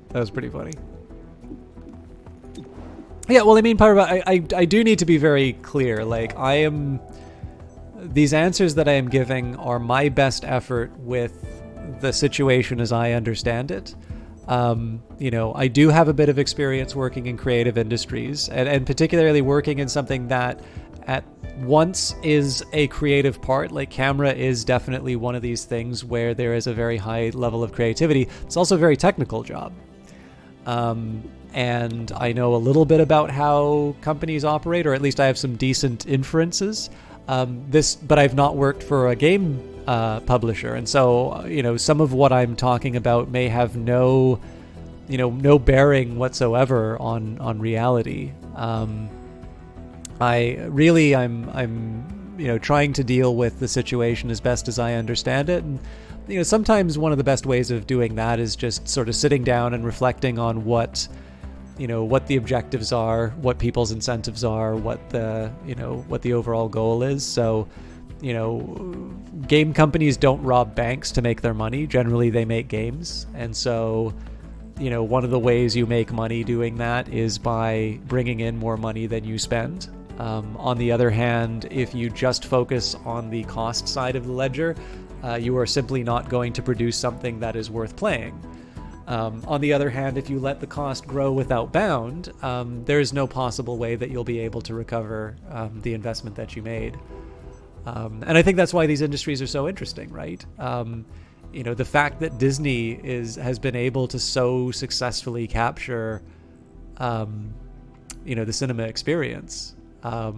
That was pretty funny. Yeah, well, I mean, part of I do need to be very clear. Like, these answers that I am giving are my best effort with the situation as I understand it. I do have a bit of experience working in creative industries, and particularly working in something that at once is a creative part. Like, camera is definitely one of these things where there is a very high level of creativity. It's also a very technical job. And I know a little bit about how companies operate, or at least I have some decent inferences. But I've not worked for a game publisher, and so some of what I'm talking about may have no bearing whatsoever on reality. I'm trying to deal with the situation as best as I understand it, and sometimes one of the best ways of doing that is just sort of sitting down and reflecting on what the objectives are, what people's incentives are, what the overall goal is. So, game companies don't rob banks to make their money. Generally, they make games. And so, one of the ways you make money doing that is by bringing in more money than you spend. On the other hand, if you just focus on the cost side of the ledger, you are simply not going to produce something that is worth playing. On the other hand, if you let the cost grow without bound, there is no possible way that you'll be able to recover the investment that you made. And I think that's why these industries are so interesting, right? The fact that Disney has been able to so successfully capture, the cinema experience. I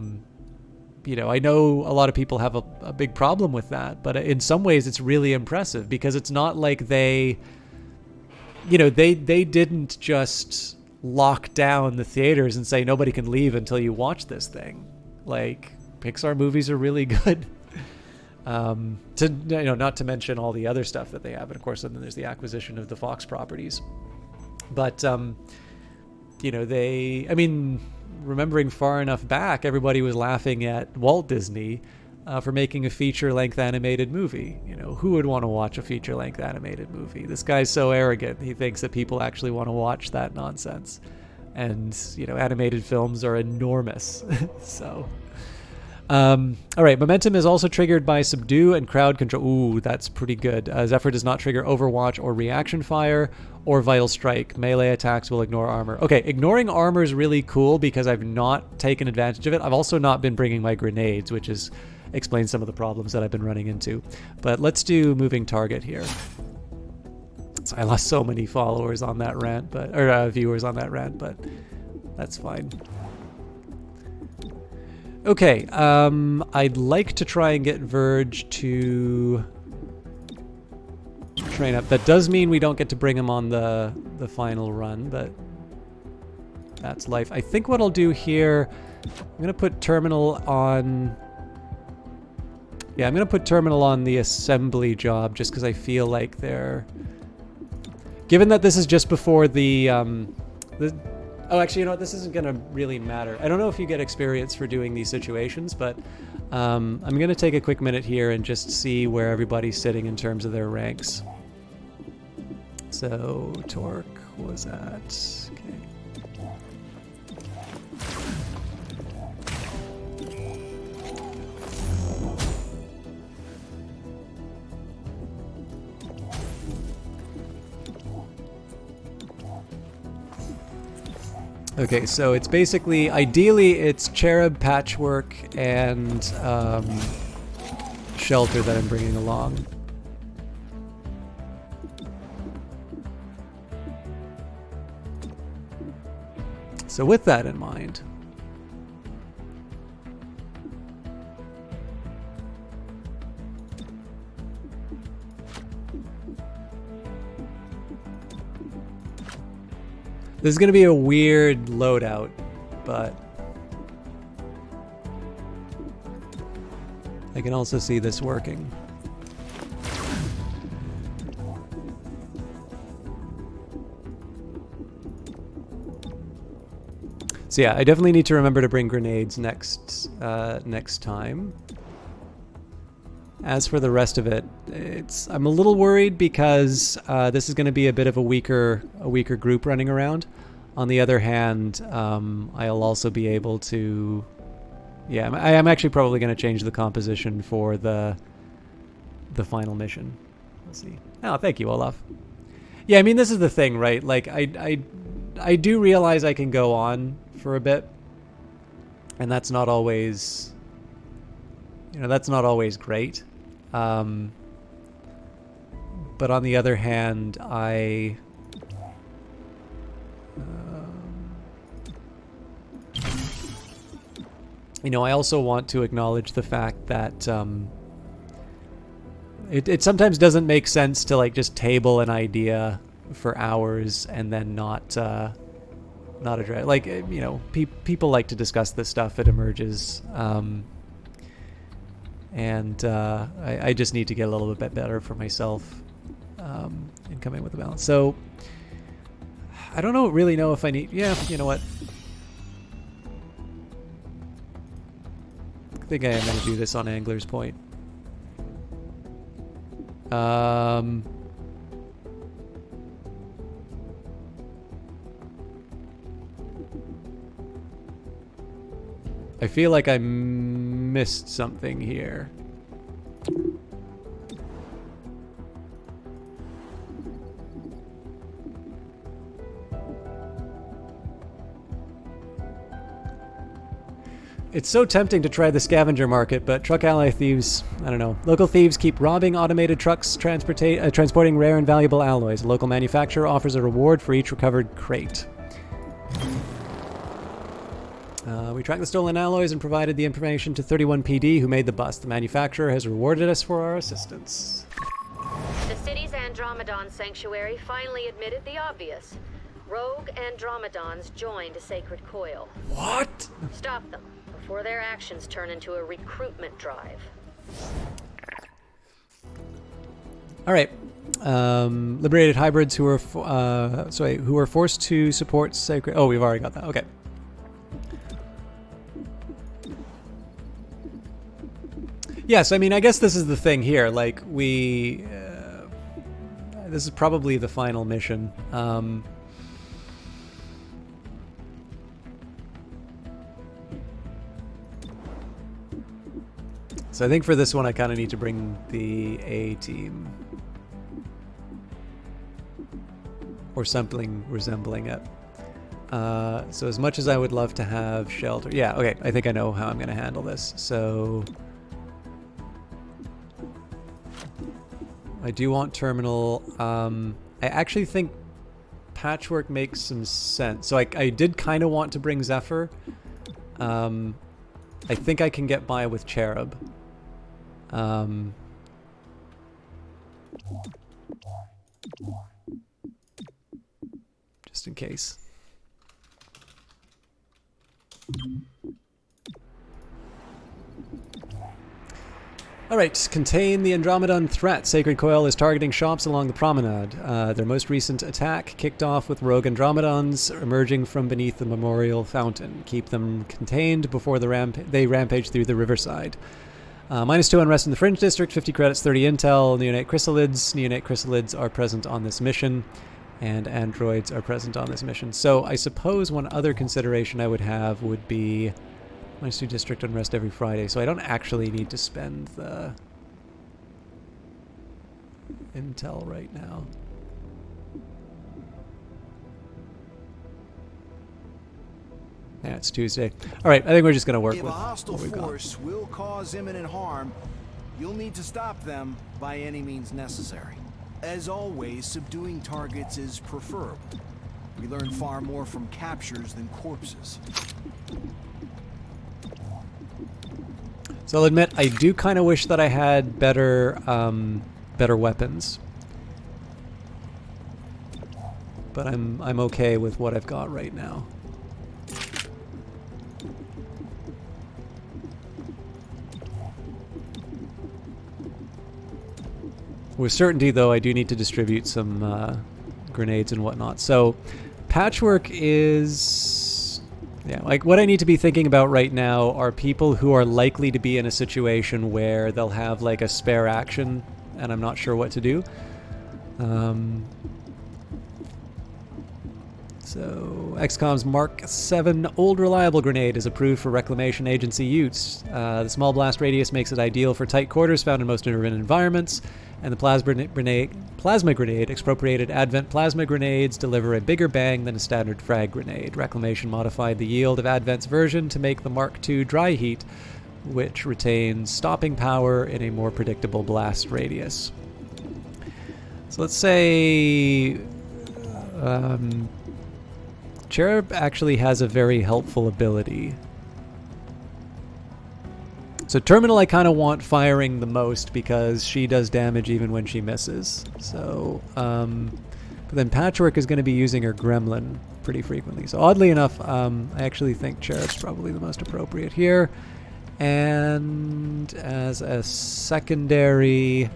know a lot of people have a big problem with that, but in some ways it's really impressive because it's not like they didn't just lock down the theaters and say nobody can leave until you watch this thing. Like, Pixar movies are really good. Not to mention all the other stuff that they have, and of course then there's the acquisition of the Fox properties. But remembering far enough back, everybody was laughing at Walt Disney for making a feature-length animated movie. Who would want to watch a feature-length animated movie? This guy's so arrogant. He thinks that people actually want to watch that nonsense. And, animated films are enormous. So, all right. Momentum is also triggered by Subdue and Crowd Control. Ooh, that's pretty good. Zephyr does not trigger Overwatch or Reaction Fire or Vital Strike. Melee attacks will ignore armor. Okay, ignoring armor is really cool because I've not taken advantage of it. I've also not been bringing my grenades, which explains some of the problems that I've been running into. But let's do moving target here. I lost so many followers on that rant, or viewers on that rant, but that's fine. Okay, I'd like to try and get Verge to train up. That does mean we don't get to bring him on the final run, but that's life. I think what I'll do here, I'm going to put Terminal on... Yeah, I'm going to put Terminal on the assembly job just because I feel like they're... Given that this is just before the oh, actually, you know what? This isn't going to really matter. I don't know if you get experience for doing these situations, but I'm going to take a quick minute here and just see where everybody's sitting in terms of their ranks. So, Torque was at... Okay. Okay, so it's basically, ideally, it's Cherub, Patchwork, and Shelter that I'm bringing along. So with that in mind, this is going to be a weird loadout, but I can also see this working. So yeah, I definitely need to remember to bring grenades next time. As for the rest of it, I'm a little worried because this is going to be a bit of a weaker group running around. On the other hand, I'll also be able to... Yeah, I am actually probably going to change the composition for the final mission. Let's see. Oh, thank you, Olaf. Yeah, I mean, this is the thing, right? Like, I do realize I can go on for a bit, and that's not always... that's not always great. But on the other hand, I also want to acknowledge the fact that it sometimes doesn't make sense to like just table an idea for hours and then not address. Like, people like to discuss this stuff. It emerges. And I just need to get a little bit better for myself and come in with a balance. So I don't really know if I need... Yeah, you know what? I think I am going to do this on Angler's Point. I feel like I missed something here. It's so tempting to try the scavenger market, but truck ally thieves, I don't know. Local thieves keep robbing automated trucks transporting rare and valuable alloys. A local manufacturer offers a reward for each recovered crate. We tracked the stolen alloys and provided the information to 31 PD, who made the bust. The manufacturer has rewarded us for our assistance. The city's Andromedon sanctuary finally admitted the obvious. Rogue Andromedons joined a sacred coil. What? Stop them before their actions turn into a recruitment drive. All right. Liberated hybrids who are who are forced to support sacred. Oh, we've already got that. Okay. Yes, I mean, I guess this is the thing here. Like, this is probably the final mission. So I think for this one, I kind of need to bring the A team. Or something resembling it. So as much as I would love to have shelter. Yeah, okay, I think I know how I'm going to handle this. So I do want terminal. I actually think patchwork makes some sense. So I did kind of want to bring Zephyr. I think I can get by with Cherub. Just in case. Alright, contain the Andromedon threat. Sacred Coil is targeting shops along the promenade. Their most recent attack kicked off with rogue Andromedons emerging from beneath the memorial fountain. Keep them contained before they rampage through the riverside. -2 unrest in the Fringe District, 50 credits, 30 intel, neonate chrysalids. Neonate chrysalids are present on this mission, and androids are present on this mission. So I suppose one other consideration I would have would be -2 district unrest every Friday, so I don't actually need to spend the intel right now. Yeah, it's Tuesday. All right, I think we're just going to work with what we've got. If a hostile force got. will cause imminent harm, you'll need to stop them by any means necessary. As always, subduing targets is preferable. We learn far more from captures than corpses. So I'll admit, I do kind of wish that I had better weapons. But I'm okay with what I've got right now. With certainty, though, I do need to distribute some grenades and whatnot. So patchwork is... yeah, like what I need to be thinking about right now are people who are likely to be in a situation where they'll have like a spare action and I'm not sure what to do. So XCOM's Mark 7 Old Reliable Grenade is approved for Reclamation Agency use. The small blast radius makes it ideal for tight quarters found in most urban environments, and the plasma grenade, expropriated Advent plasma grenades deliver a bigger bang than a standard frag grenade. Reclamation modified the yield of Advent's version to make the Mark II dry heat, which retains stopping power in a more predictable blast radius. So let's say... Cherub actually has a very helpful ability. So Terminal I kind of want firing the most because she does damage even when she misses. So, but then Patchwork is going to be using her Gremlin pretty frequently. So oddly enough, I actually think Cherub's probably the most appropriate here. And as a secondary...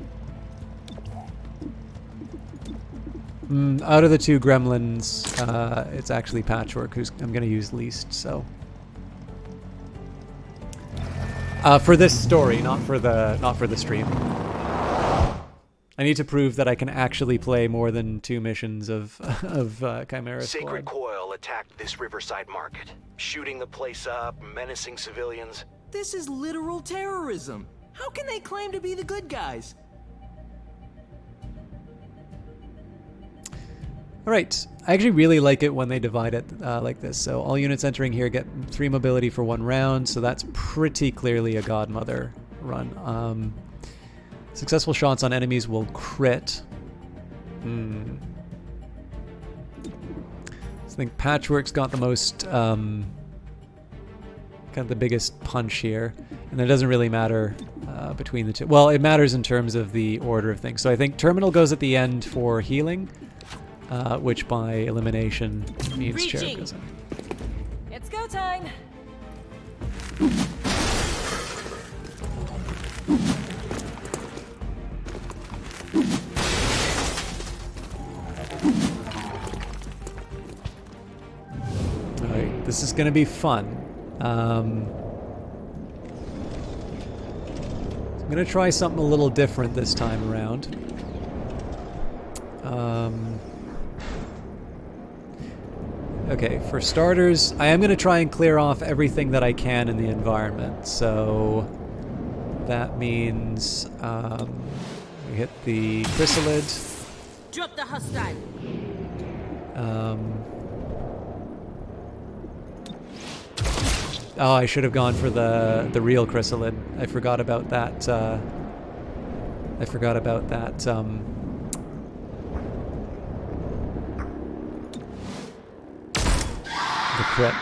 out of the two Gremlins, it's actually Patchwork who's I'm going to use least, so... for this story, not for the stream. I need to prove that I can actually play more than 2 missions of Chimera Sacred Squad. Coil attacked this riverside market, shooting the place up, menacing civilians. This is literal terrorism. How can they claim to be the good guys? Alright, I actually really like it when they divide it like this. So all units entering here get 3 mobility for 1 round, so that's pretty clearly a Godmother run. Successful shots on enemies will crit. I think Patchwork's got the most, kind of the biggest punch here, and it doesn't really matter between the two. Well, it matters in terms of the order of things. So I think Terminal goes at the end for healing, which by elimination means Cherub goes in. It's go time. Alright, this is gonna be fun. I'm gonna try something a little different this time around. Okay, for starters, I am gonna try and clear off everything that I can in the environment. So that means we hit the chrysalid. Drop the hostile. Oh, I should have gone for the real chrysalid. I forgot about that. The crit.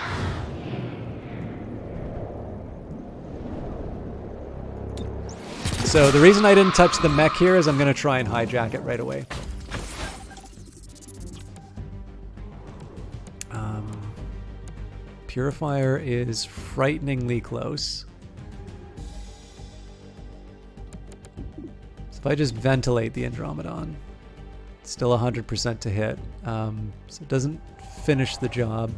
So the reason I didn't touch the mech here is I'm going to try and hijack it right away. Purifier is frighteningly close. So if I just ventilate the Andromedon, it's still 100% to hit. So it doesn't finish the job.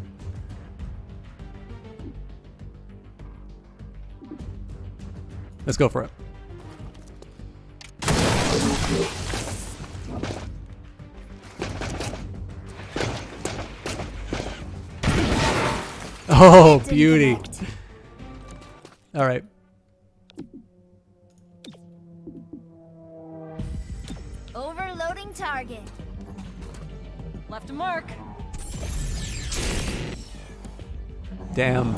Let's go for it. Oh, beauty. All right. Overloading target. Left a mark. Damn.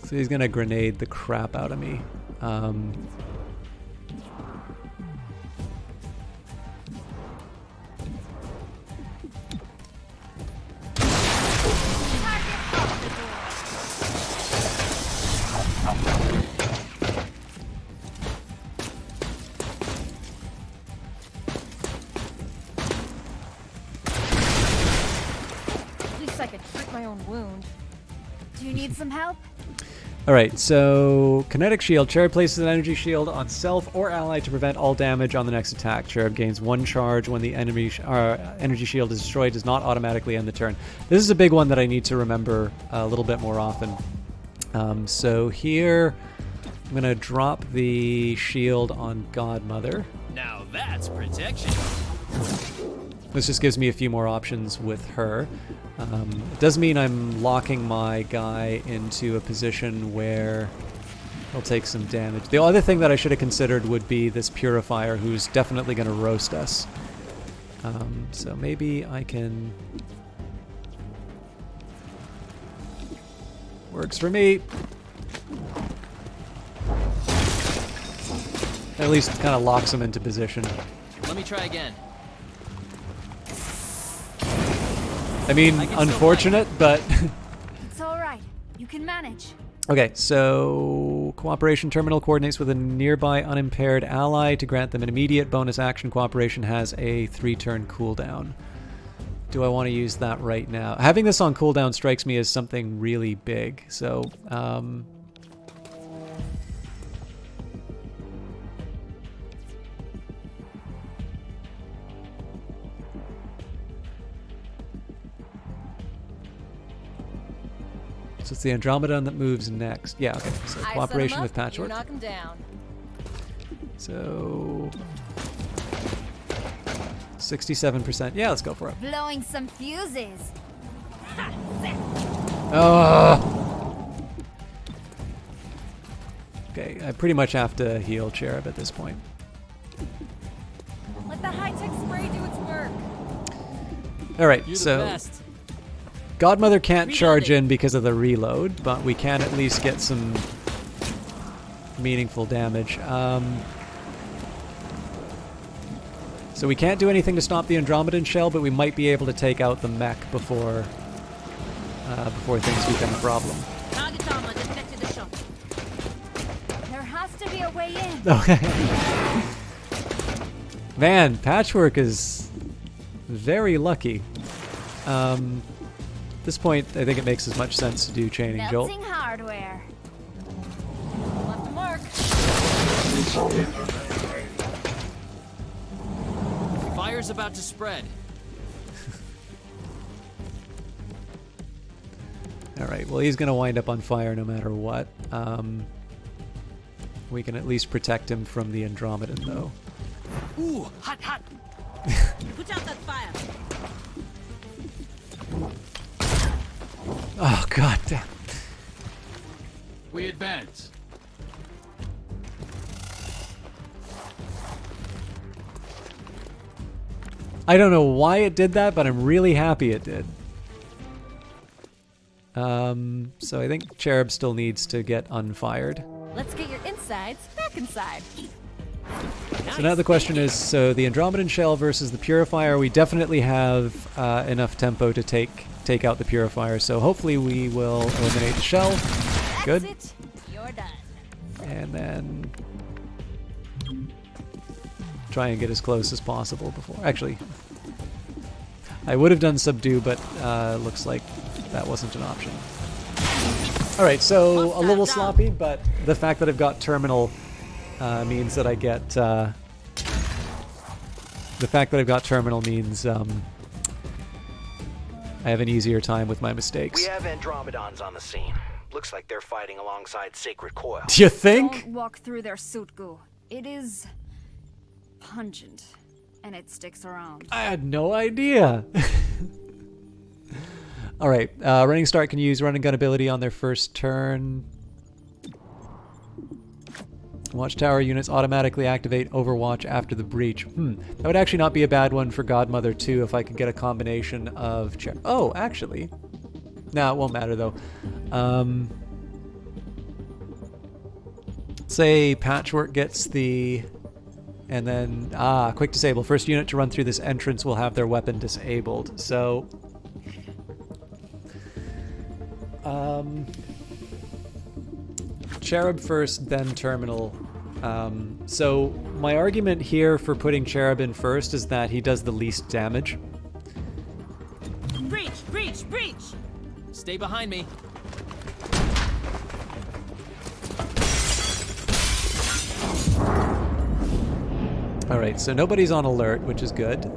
So he's gonna grenade the crap out of me. At least I could treat my own wound. Do you need some help? Alright, so Kinetic Shield. Cherub places an energy shield on self or ally to prevent all damage on the next attack. Cherub gains 1 charge when the enemy energy shield is destroyed. Does not automatically end the turn. This is a big one that I need to remember a little bit more often. So here, I'm going to drop the shield on Godmother. Now that's protection. This just gives me a few more options with her. It does mean I'm locking my guy into a position where he'll take some damage. The other thing that I should have considered would be this Purifier, who's definitely going to roast us. So maybe I can... Works for me. At least kind of locks him into position. Let me try again. I mean, unfortunate, but... It's alright. You can manage. Okay, so Cooperation Terminal coordinates with a nearby unimpaired ally to grant them an immediate bonus action. Cooperation has a 3-turn cooldown. Do I want to use that right now? Having this on cooldown strikes me as something really big, so... So it's the Andromedon that moves next. Yeah, okay. So cooperation with Patchwork. You knock him down. So 67%. Yeah, let's go for it. Blowing some fuses. Okay, I pretty much have to heal Cherub at this point. Let the high-tech spray do its work. All right, You're the so best. Godmother can't Reloading. charge in because of the reload, but we can at least get some meaningful damage. So we can't do anything to stop the Andromedan shell, but we might be able to take out the mech before things become a problem. Target armor detected a shot. There has to be a way in. Okay. Man, Patchwork is very lucky. At this point, I think it makes as much sense to do Chaining Jolt. Melting hardware. Left a mark. Fire's about to spread. Alright, well he's going to wind up on fire no matter what. We can at least protect him from the Andromedan, though. Ooh, hot, hot. Put out that fire. Oh, god damn. We advance. I don't know why it did that, but I'm really happy it did. So I think Cherub still needs to get unfired. Let's get your insides back inside. So now the question is, so the Andromedan shell versus the Purifier, we definitely have enough tempo to take out the Purifier, so hopefully we will eliminate the shell. Good. That's it. You're done. And then try and get as close as possible before. Actually, I would have done subdue, but looks like that wasn't an option. Alright, so a little sloppy, but the fact that I've got terminal means that I get... the fact that I've got terminal means I have an easier time with my mistakes. We have Andromedons on the scene. Looks like they're fighting alongside Sacred Coil. Do you think? Don't walk through their suit goo. It is pungent, and it sticks around. I had no idea. Alright, Running Start can use run and gun ability on their first turn. Watchtower units automatically activate Overwatch after the breach. That would actually not be a bad one for Godmother too if I could get a combination of... Oh, actually. Nah, it won't matter though. Say Patchwork gets the... And then, quick disable. First unit to run through this entrance will have their weapon disabled. So... Cherub first, then Terminal. So my argument here for putting Cherub in first is that he does the least damage. Breach, breach, breach. Stay behind me. Alright, so nobody's on alert, which is good.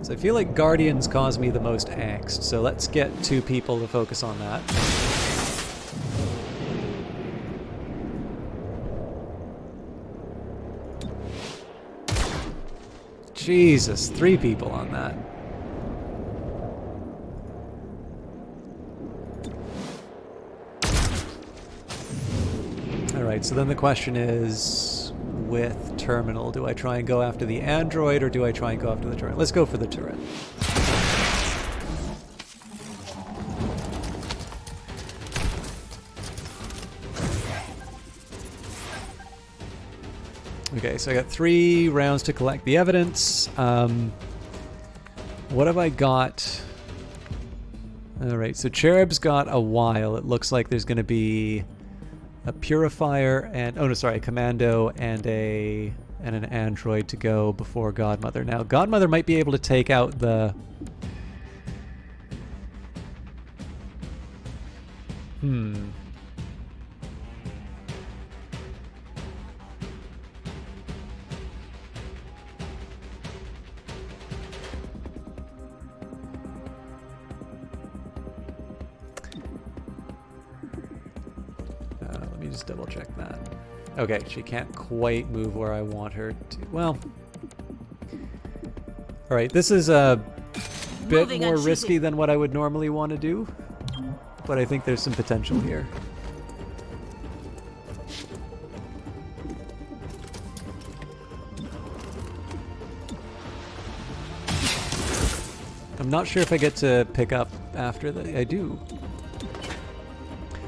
So I feel like Guardians cause me the most angst, so let's get two people to focus on that. Jesus, 3 people on that. Alright, so then the question is, with Terminal, do I try and go after the android or do I try and go after the turret? Let's go for the turret. Okay, so I got 3 rounds to collect the evidence. What have I got? Alright, so Cherub's got a while. It looks like there's going to be a Purifier and... Oh, no, sorry, a Commando and an android to go before Godmother. Now, Godmother might be able to take out the... Let me just double check that. Okay, she can't quite move where I want her to. Well, alright, this is a bit more risky than what I would normally want to do. but I think there's some potential here. I'm not sure if I get to pick up after the... I do.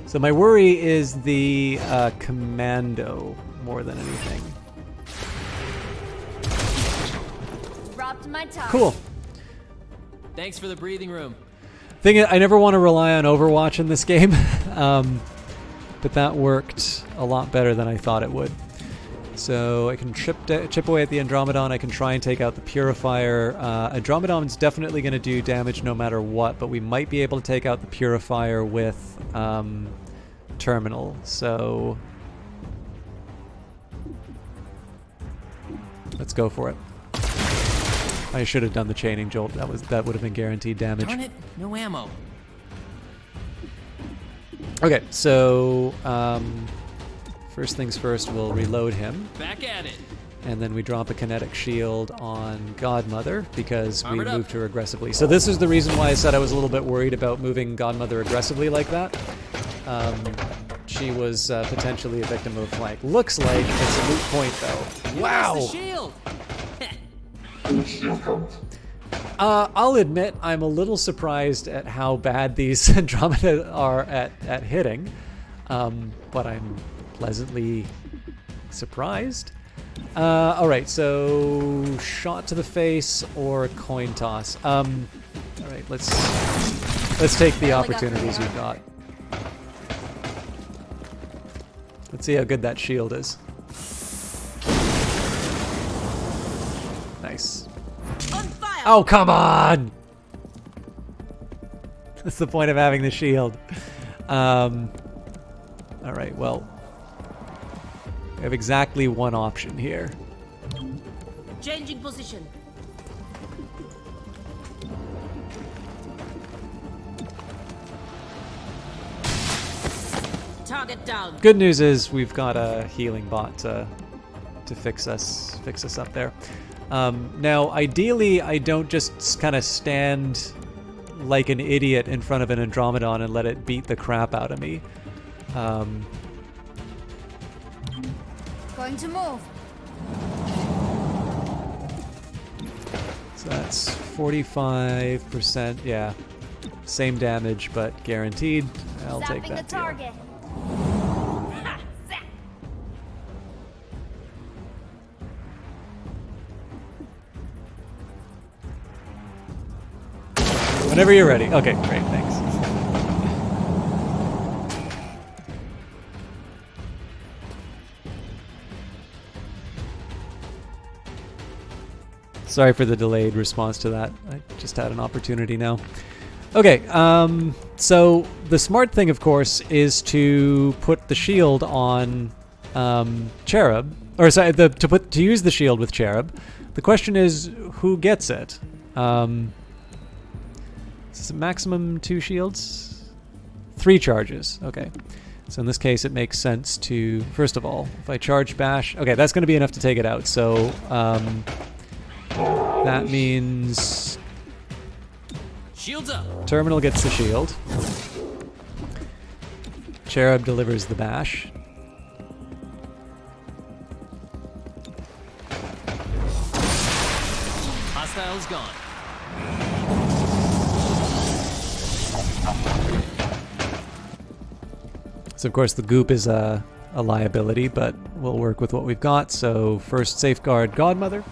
So my worry is the commando more than anything. Dropped my top. Cool. Thanks for the breathing room. Thing is, I never want to rely on Overwatch in this game, but that worked a lot better than I thought it would. So I can chip away at the Andromedon. I can try and take out the Purifier. Andromedon's definitely going to do damage no matter what, but we might be able to take out the Purifier with Terminal. So let's go for it. I should have done the chaining jolt. That would have been guaranteed damage. Darn it, no ammo. Okay, so first things first, we'll reload him. Back at it. And then we drop a kinetic shield on Godmother because we Armored up. moved her aggressively. So this is the reason why I said I was a little bit worried about moving Godmother aggressively like that. She was potentially a victim of flank. Looks like it's a moot point though. Wow! The shield. I'll admit I'm a little surprised at how bad these Andromeda are at hitting, but I'm pleasantly surprised. All right, so shot to the face or coin toss. All right, let's take the opportunities we've got. Let's see how good that shield is. Nice. Oh, come on! That's the point of having the shield. All right, well, we have exactly one option here. Changing position. Target down. Good news is we've got a healing bot to fix us up there. Now, ideally, I don't just kind of stand like an idiot in front of an Andromedon and let it beat the crap out of me. Going to move. So that's 45%. Yeah, same damage, but guaranteed. I'll take that the target. Whenever you're ready. Okay, great, thanks. Sorry for the delayed response to that. I just had an opportunity now. Okay, so the smart thing, of course, is to put the shield on Cherub, or sorry, to use the shield with Cherub. The question is, who gets it? Is it maximum 2 shields? 3 charges. Okay. So in this case, it makes sense to, first of all, if I charge bash, okay, that's going to be enough to take it out. So that means Shields up. Terminal gets the shield. Cherub delivers the bash. Hostile's gone. So of course the goop is a liability, but we'll work with what we've got. So first safeguard Godmother.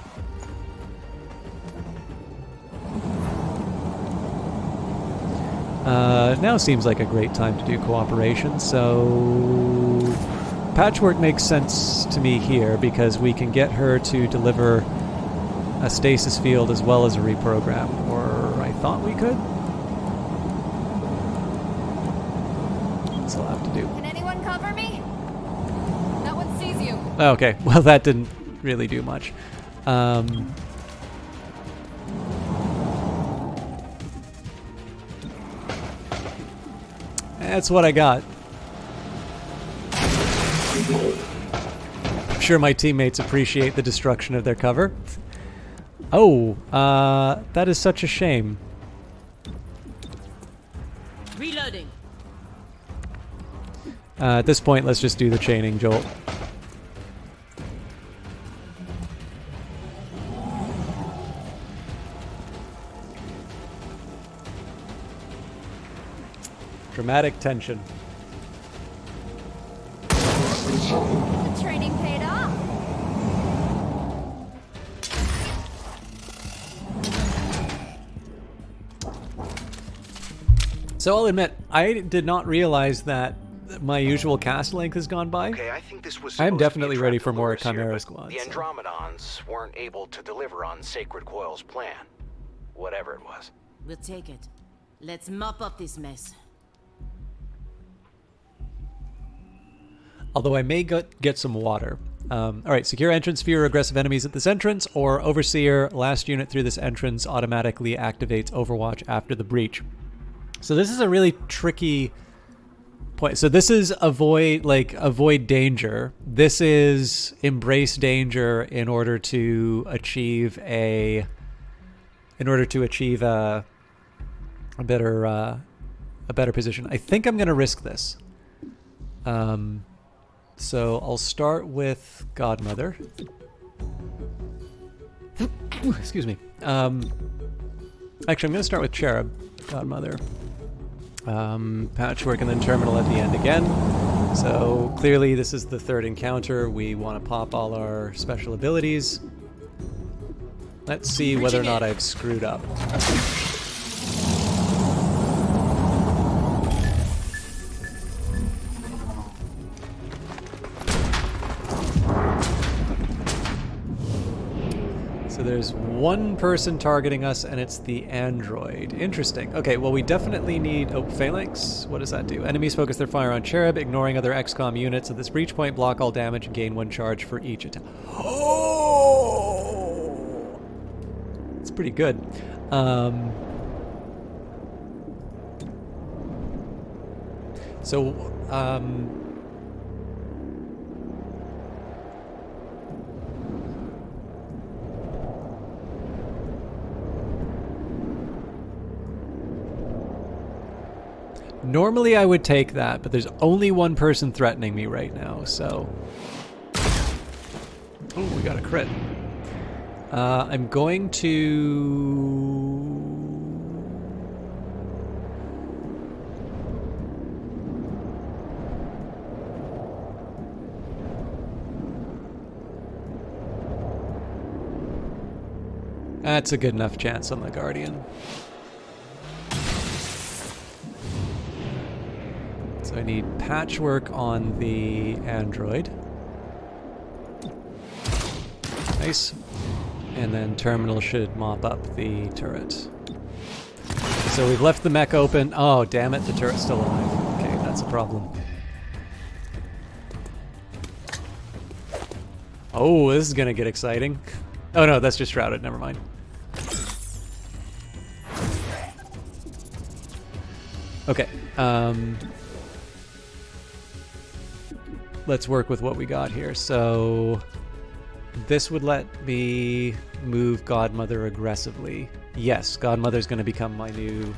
Now seems like a great time to do cooperation, so patchwork makes sense to me here because we can get her to deliver a stasis field as well as a reprogram, or I thought we could. That's all I have to do. Can anyone cover me? That one sees you. Okay, well that didn't really do much. That's what I got. I'm sure my teammates appreciate the destruction of their cover. Oh, that is such a shame. Reloading. At this point, let's just do the chaining jolt. Dramatic tension. The training paid off. So I'll admit, I did not realize that my usual cast length has gone by. Okay, I think this was I am supposed to be definitely a ready trap for to more lure us here, Chimera but squads. The so. Andromedons weren't able to deliver on Sacred Coil's plan. Whatever it was. We'll take it. Let's mop up this mess. Although I may get some water. Alright, secure entrance, fewer aggressive enemies at this entrance, or Overseer, last unit through this entrance automatically activates Overwatch after the breach. So this is a really tricky point. So this is avoid danger. This is embrace danger in order to achieve a better position. I think I'm gonna risk this. So I'll start with Godmother. Excuse me. Actually, I'm going to start with Cherub, Godmother. Patchwork and then Terminal at the end again. So clearly this is the third encounter. We want to pop all our special abilities. Let's see whether or not I've screwed up. So there's one person targeting us, and it's the android. Interesting. Okay, well, we definitely need... Oh, Phalanx? What does that do? Enemies focus their fire on Cherub, ignoring other XCOM units at this breach point, block all damage, and gain 1 charge for each attack. Oh! It's pretty good. Normally I would take that, but there's only one person threatening me right now, so... Oh, we got a crit. I'm going to... That's a good enough chance on the Guardian. So I need Patchwork on the android. Nice. And then Terminal should mop up the turret. So we've left the mech open. Oh, damn it, the turret's still alive. Okay, that's a problem. Oh, this is gonna get exciting. Oh no, that's just Shrouded, never mind. Okay, let's work with what we got here. So this would let me move Godmother aggressively. Yes, Godmother's going to become my new...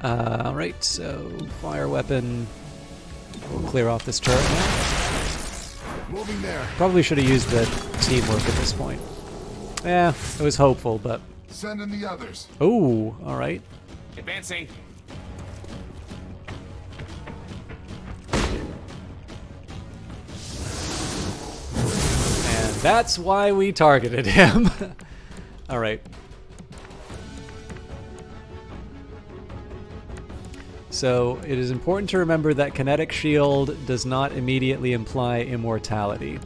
Alright, so fire weapon. We'll clear off this turret now. Moving there. Probably should have used the teamwork at this point. Yeah, it was hopeful, but... Send in the others. Oh, alright. Advancing. And that's why we targeted him. Alright. So, it is important to remember that Kinetic Shield does not immediately imply immortality.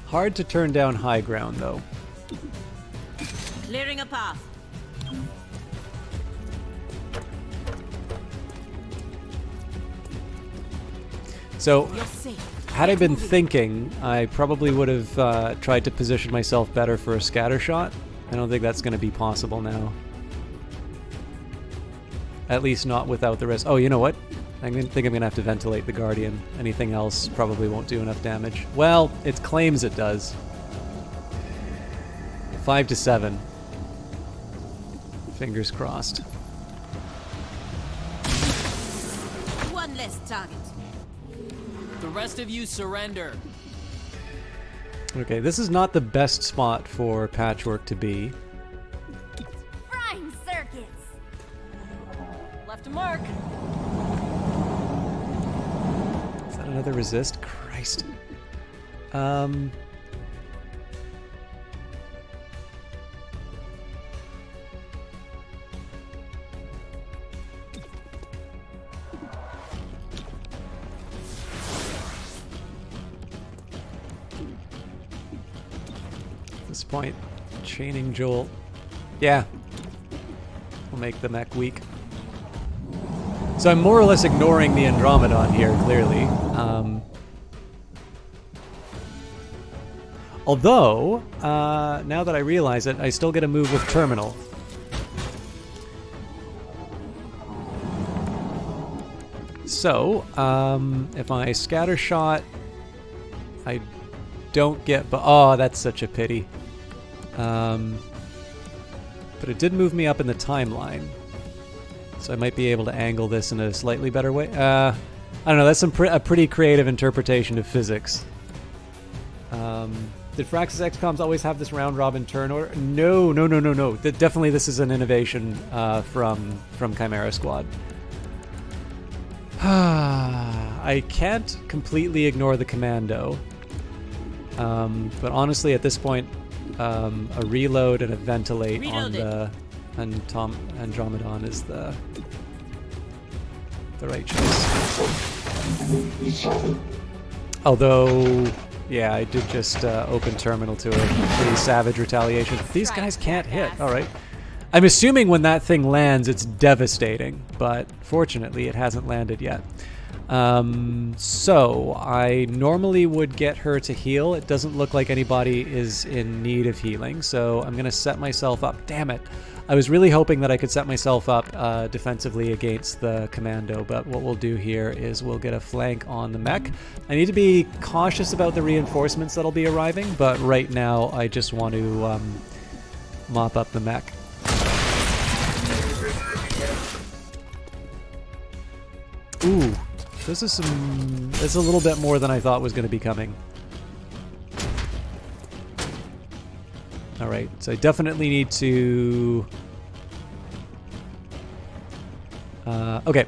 Hard to turn down high ground, though. Clearing a path. So, Had I been thinking, I probably would have tried to position myself better for a scatter shot. I don't think that's going to be possible now. At least not without the risk. Oh, you know what? I think I'm going to have to ventilate the Guardian. Anything else probably won't do enough damage. Well, it claims it does. 5 to 7. Fingers crossed. One less target. The rest of you surrender. Okay, this is not the best spot for Patchwork to be. Frying circuits. Left a mark. Is that another resist? Christ. At this point, chaining Joel. Yeah. Will make the mech weak. So I'm more or less ignoring the Andromedon here, clearly. Although, now that I realize it, I still get a move with Terminal. So, if I scatter shot, I don't get... Oh, that's such a pity. But it did move me up in the timeline. So I might be able to angle this in a slightly better way. I don't know, that's a pretty creative interpretation of physics. Did Fraxis XCOMs always have this round-robin turn order? No. Definitely this is an innovation from Chimera Squad. I can't completely ignore the commando. But honestly, at this point, a reload and a ventilate on the Andromedon is the right choice. Although, yeah, I did just open Terminal to a pretty savage retaliation. These guys can't hit. All right. I'm assuming when that thing lands, it's devastating, but fortunately, it hasn't landed yet. So I normally would get her to heal. It doesn't look like anybody is in need of healing, so I'm going to set myself up. Damn it. I was really hoping that I could set myself up defensively against the commando, but what we'll do here is we'll get a flank on the mech. I need to be cautious about the reinforcements that'll be arriving, but right now I just want to mop up the mech. Ooh, this is it's a little bit more than I thought was going to be coming. Alright, so I definitely need to... okay,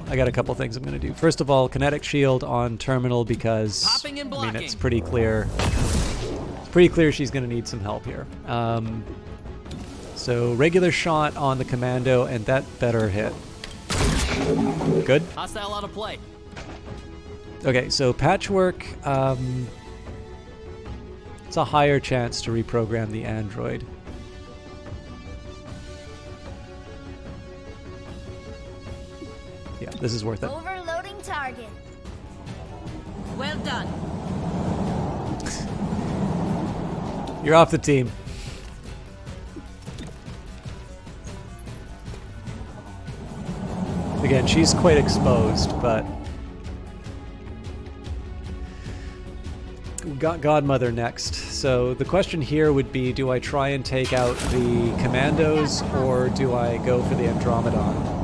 I got a couple things I'm going to do. First of all, kinetic shield on Terminal because, I mean, it's pretty clear. It's pretty clear she's going to need some help here. So regular shot on the commando, and that better hit. Good. Hostile out of play. Okay, so Patchwork, it's a higher chance to reprogram the android. Yeah, this is worth it. Overloading target. Well done. You're off the team. Again, she's quite exposed, but we got Godmother next. So the question here would be, do I try and take out the commandos, or do I go for the Andromedon?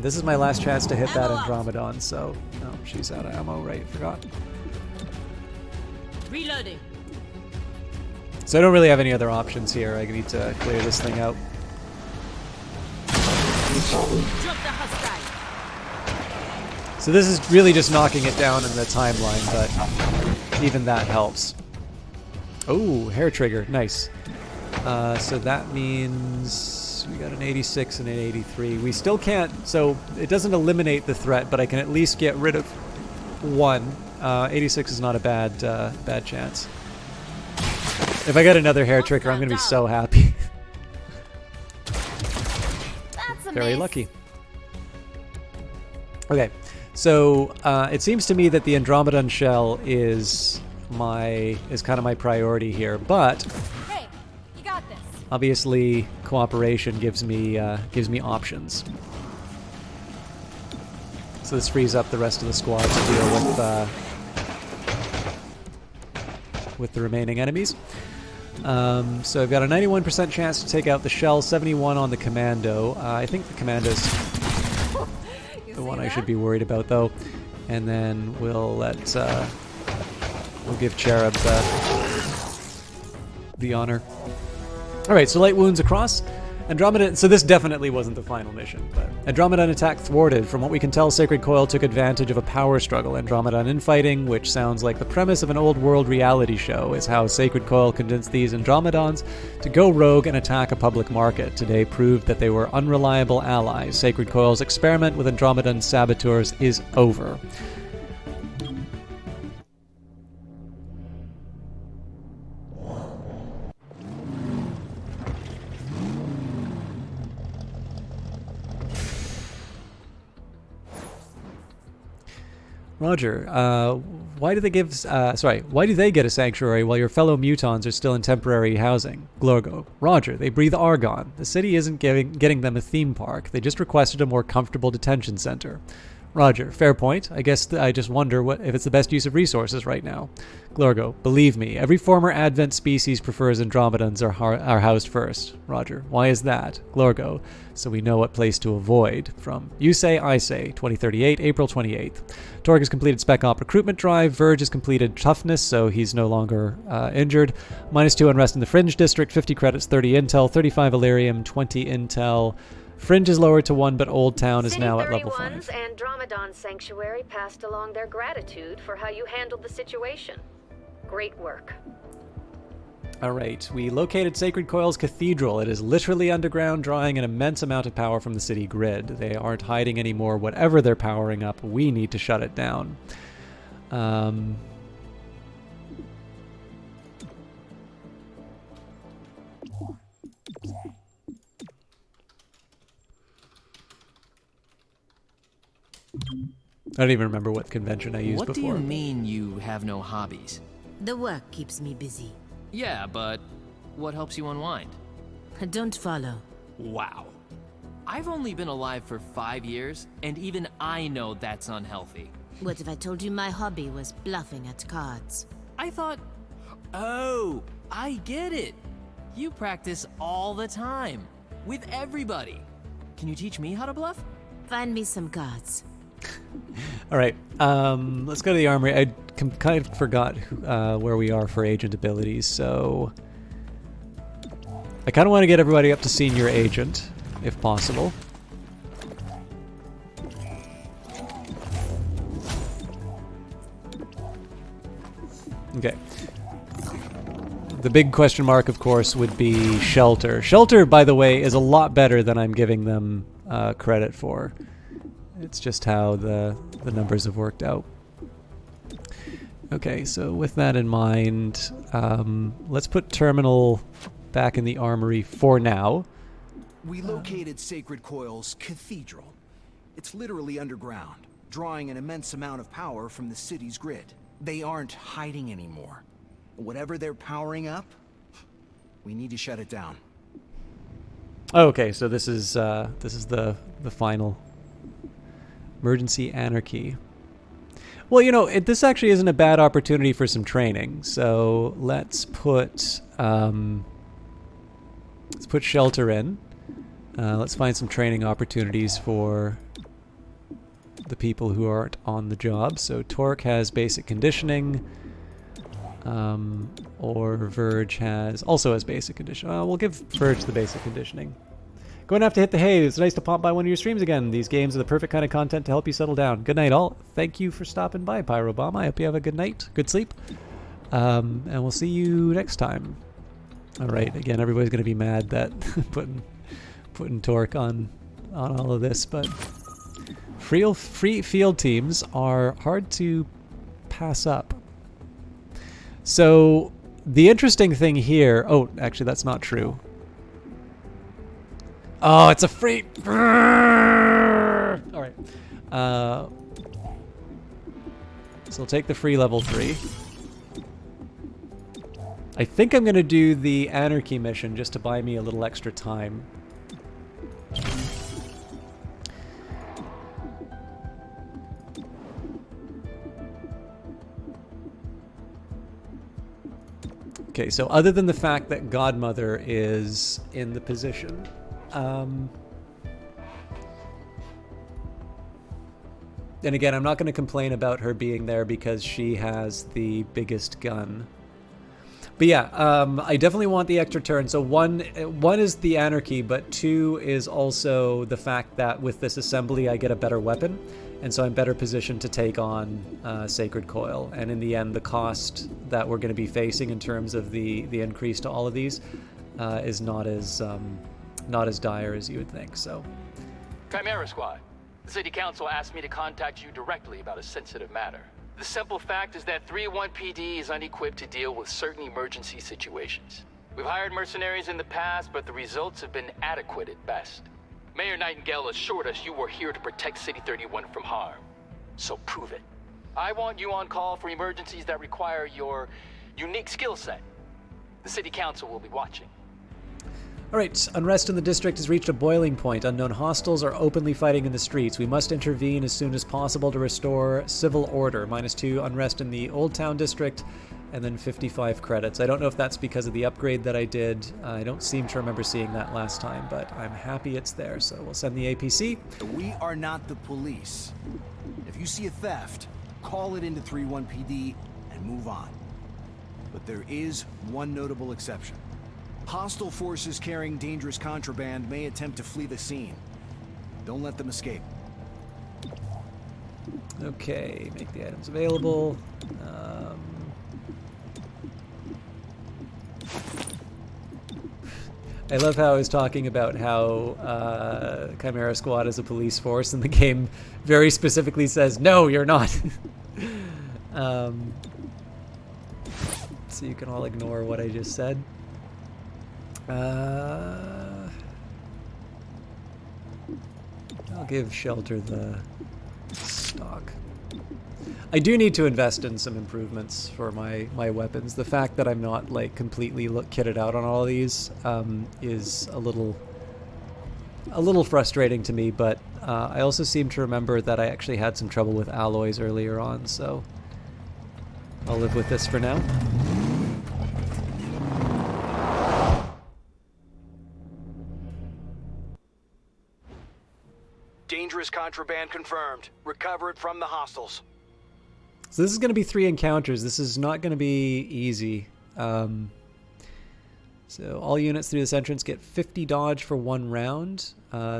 This is my last chance to hit that Andromedon, so... Oh, she's out of ammo, right, forgot. Reloading. So I don't really have any other options here. I need to clear this thing out. So this is really just knocking it down in the timeline, but even that helps. Oh, hair trigger, nice. So that means we got an 86 and an 83. We still can't, so it doesn't eliminate the threat, but I can at least get rid of one. 86 is not a bad chance. If I get another hair trigger, I'm gonna be so happy. Very lucky. Okay, So it seems to me that the Andromedon shell is kind of my priority here, but Hey, you got this. obviously cooperation gives me options. So this frees up the rest of the squad to deal with the remaining enemies. So I've got a 91% chance to take out the shell, 71 on the commando. I think the commando's the one I should be worried about, though. And then we'll give Cherub the honor. All right, so light wounds across. Andromeda. So this definitely wasn't the final mission, but Andromedon attack thwarted. From what we can tell, Sacred Coil took advantage of a power struggle. Andromedon infighting, which sounds like the premise of an old world reality show, is how Sacred Coil convinced these Andromedons to go rogue and attack a public market. Today proved that they were unreliable allies. Sacred Coil's experiment with Andromedon saboteurs is over. Roger, why do they get a sanctuary while your fellow mutons are still in temporary housing? Glorgo, Roger, they breathe argon. The city isn't getting them a theme park. They just requested a more comfortable detention center. Roger, fair point. I guess I just wonder if it's the best use of resources right now. Glorgo, believe me, every former Advent species prefers Andromedons are housed first. Roger, why is that? Glorgo, so we know what place to avoid. From You Say, I Say, 2038, April 28th. Torg has completed Spec Op recruitment drive. Verge has completed toughness, so he's no longer injured. -2 unrest in the Fringe District, 50 credits, 30 intel, 35 Illyrium, 20 intel. Fringe is lowered to 1, but Old Town is now at level 5. City 31's Andromedon Sanctuary passed along their gratitude for how you handled the situation. Great work. All right, we located Sacred Coil's cathedral. It is literally underground, drawing an immense amount of power from the city grid. They aren't hiding anymore. Whatever they're powering up, we need to shut it down. I don't even remember what convention I used before. What do you mean you have no hobbies? The work keeps me busy. Yeah, but what helps you unwind? Don't follow. Wow. I've only been alive for 5 years, and even I know that's unhealthy. What if I told you my hobby was bluffing at cards? I thought... Oh, I get it. You practice all the time. With everybody. Can you teach me how to bluff? Find me some cards. All right, let's go to the armory. I kind of forgot where we are for agent abilities, so I kind of want to get everybody up to senior agent, if possible. Okay. The big question mark, of course, would be Shelter. Shelter, by the way, is a lot better than I'm giving them credit for. It's just how the numbers have worked out. Okay, so with that in mind, let's put Terminal back in the armory for now. We located Sacred Coil's cathedral. It's literally underground, drawing an immense amount of power from the city's grid. They aren't hiding anymore. Whatever they're powering up, we need to shut it down. Okay, so this is the final emergency anarchy. Well, you know, this actually isn't a bad opportunity for some training. So let's put Shelter in. Let's find some training opportunities for the people who aren't on the job. So Torque has basic conditioning, or Verge also has basic conditioning. We'll give Verge the basic conditioning. Going to have to hit the hay. It's nice to pop by one of your streams again. These games are the perfect kind of content to help you settle down. Good night, all. Thank you for stopping by, Pyrobomb. I hope you have a good night, good sleep, and we'll see you next time. All right. Again, everybody's going to be mad that putting Torque on all of this, but free field teams are hard to pass up. So the interesting thing here. Oh, actually, that's not true. Oh, it's a free... All right. So I'll take the free level 3. I think I'm going to do the Anarchy mission just to buy me a little extra time. Okay, so other than the fact that Godmother is in the position, and again, I'm not going to complain about her being there because she has the biggest gun. But yeah, I definitely want the extra turn. So one is the Anarchy, but 2 is also the fact that with this assembly I get a better weapon, and so I'm better positioned to take on Sacred Coil. And in the end, the cost that we're going to be facing in terms of the increase to all of these is not as dire as you would think. So, Chimera Squad, the City Council asked me to contact you directly about a sensitive matter. The simple fact is that 3-1 PD is unequipped to deal with certain emergency situations. We've hired mercenaries in the past, but the results have been adequate at best. Mayor Nightingale assured us you were here to protect City 31 from harm. So prove it. I want you on call for emergencies that require your unique skill set. The City Council will be watching. Alright, unrest in the district has reached a boiling point. Unknown hostiles are openly fighting in the streets. We must intervene as soon as possible to restore civil order. -2 unrest in the Old Town district, and then 55 credits. I don't know if that's because of the upgrade that I did. I don't seem to remember seeing that last time, but I'm happy it's there, so we'll send the APC. We are not the police. If you see a theft, call it into 3-1 PD and move on. But there is one notable exception. Hostile forces carrying dangerous contraband may attempt to flee the scene. Don't let them escape. Okay, make the items available. I love how I was talking about how Chimera Squad is a police force, and the game very specifically says, no, you're not. So you can all ignore what I just said. I'll give Shelter the stock. I do need to invest in some improvements for my weapons. The fact that I'm not like completely kitted out on all of these is a little frustrating to me, but I also seem to remember that I actually had some trouble with alloys earlier on, so I'll live with this for now. Dangerous contraband confirmed. Recover it from the hostiles. So this is going to be 3 encounters. This is not going to be easy. So all units through this entrance get 50 dodge for 1 round.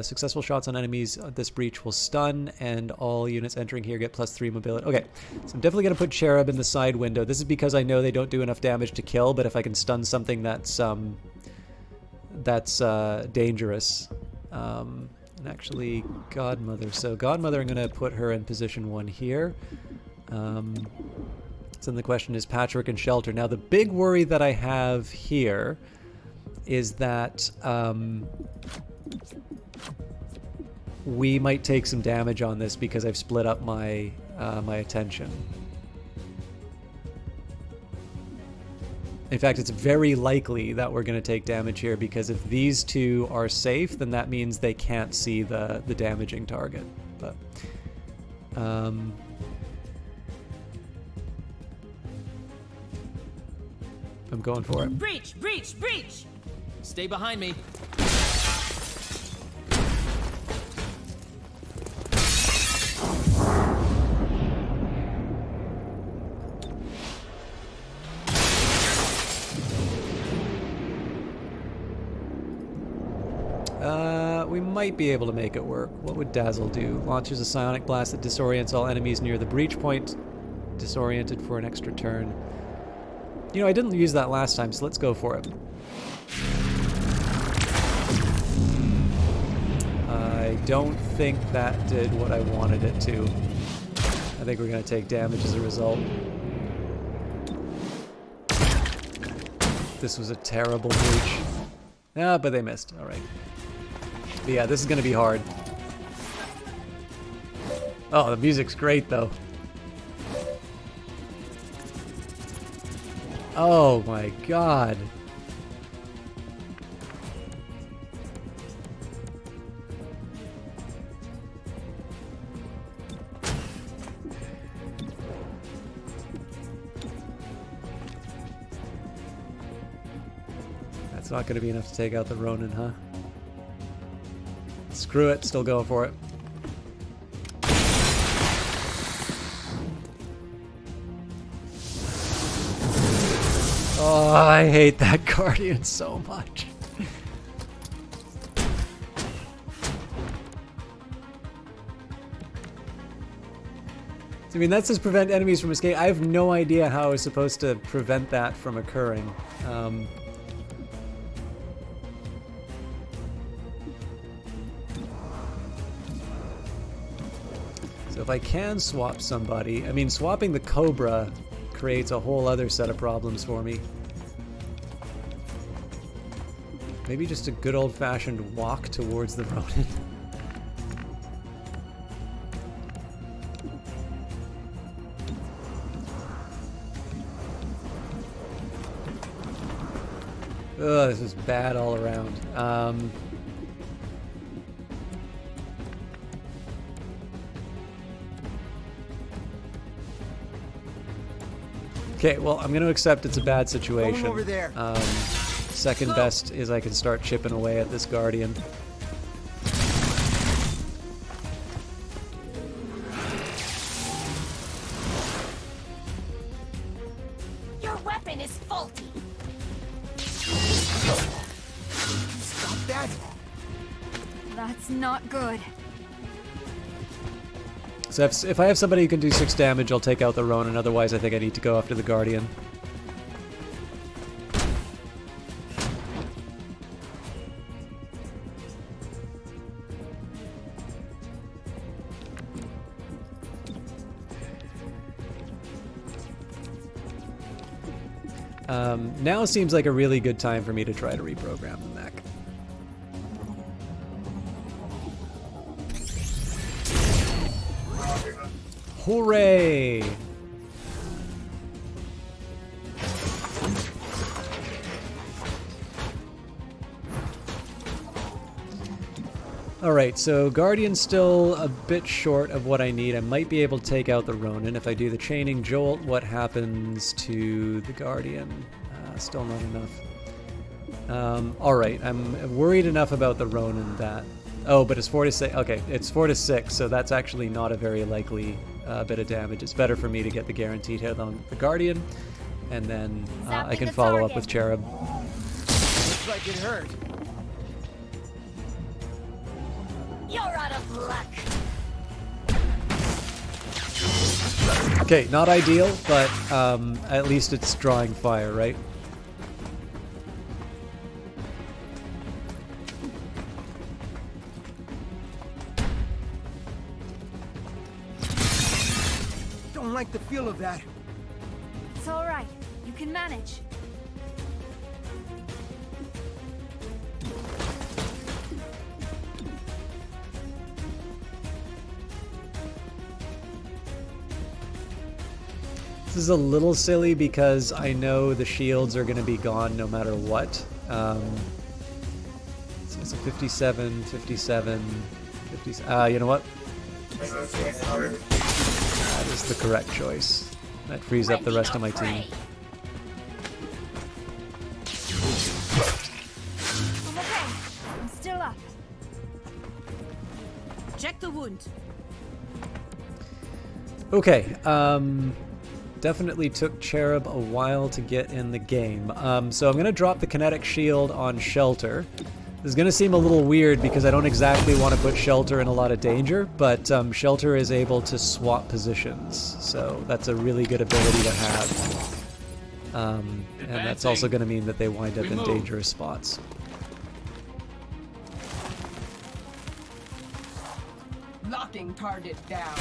Successful shots on enemies at this breach will stun, and all units entering here get +3 mobility. Okay, so I'm definitely going to put Cherub in the side window. This is because I know they don't do enough damage to kill, but if I can stun something that's dangerous. And actually, Godmother. So Godmother, I'm going to put her in position 1 here. So then the question is Patchwork and Shelter. Now the big worry that I have here is that we might take some damage on this because I've split up my my attention. In fact, it's very likely that we're going to take damage here because if these 2 are safe, then that means they can't see the damaging target. But I'm going for it. Breach! Breach! Breach! Stay behind me. We might be able to make it work. What would Dazzle do? Launches a psionic blast that disorients all enemies near the breach point. Disoriented for an extra turn. You know, I didn't use that last time, so let's go for it. I don't think that did what I wanted it to. I think we're going to take damage as a result. This was a terrible breach. Ah, but they missed. All right. But yeah, this is going to be hard. Oh, the music's great, though. Oh my god. That's not going to be enough to take out the Ronin, huh? Screw it, still going for it. Oh, I hate that Guardian so much. I mean, that says prevent enemies from escape. I have no idea how I was supposed to prevent that from occurring. So if I can swap somebody, I mean, swapping the Cobra creates a whole other set of problems for me. Maybe just a good old-fashioned walk towards the Ronin. Ugh, this is bad all around. Okay, well, I'm going to accept it's a bad situation. Over there. Second best is I can start chipping away at this Guardian. Your weapon is faulty. Stop that. That's not good. So if I have somebody who can do 6 damage, I'll take out the Ronin. Otherwise, I think I need to go after the Guardian. Now seems like a really good time for me to try to reprogram the mech. Hooray! Alright, so Guardian's still a bit short of what I need. I might be able to take out the Ronin. If I do the chaining jolt, what happens to the Guardian? Still not enough. Alright, I'm worried enough about the Ronin that... Oh, but it's 4 to 6. Okay, it's 4 to 6, so that's actually not a very likely bit of damage. It's better for me to get the guaranteed hit on the Guardian, and then I can follow up with Cherub. Looks like it hurt. You're out of luck. Okay, not ideal, but at least it's drawing fire, right? Don't like the feel of that. It's all right. You can manage. This is a little silly because I know the shields are going to be gone no matter what. So it's a 57, 57, 50. You know what? That is the correct choice. That frees up the rest of my team. I'm okay. I'm still up. Check the wound. Okay, definitely took Cherub a while to get in the game. So I'm going to drop the kinetic shield on Shelter. This is going to seem a little weird because I don't exactly want to put Shelter in a lot of danger, but Shelter is able to swap positions, so that's a really good ability to have. And that's also going to mean that they wind up in dangerous spots. Locking target down.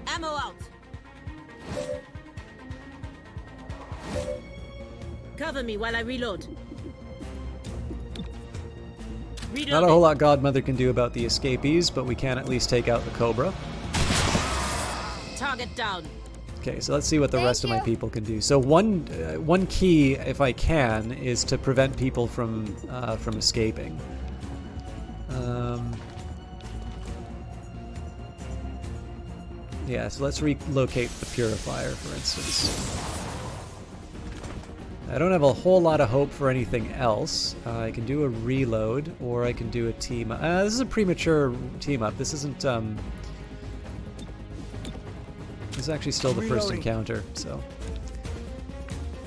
Ammo out. Cover me while I reload. Not a whole lot Godmother can do about the escapees, but we can at least take out the Cobra. Target down. Okay, so let's see what the rest of my people can do. So one key, if I can, is to prevent people from escaping. Yeah, so let's relocate the purifier, for instance. I don't have a whole lot of hope for anything else. I can do a reload, or I can do a team up. This is a premature team up. This isn't. This is actually still the first encounter, so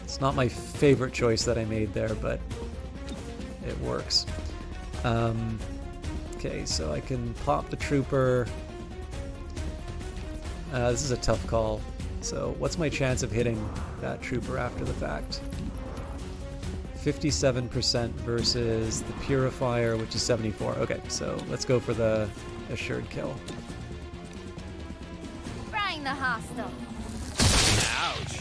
it's not my favorite choice that I made there, but it works. Okay, so I can pop the trooper. This is a tough call. So what's my chance of hitting that trooper after the fact? 57% versus the purifier, which is 74. Okay, so let's go for the assured kill. Frying the hostile. Ouch.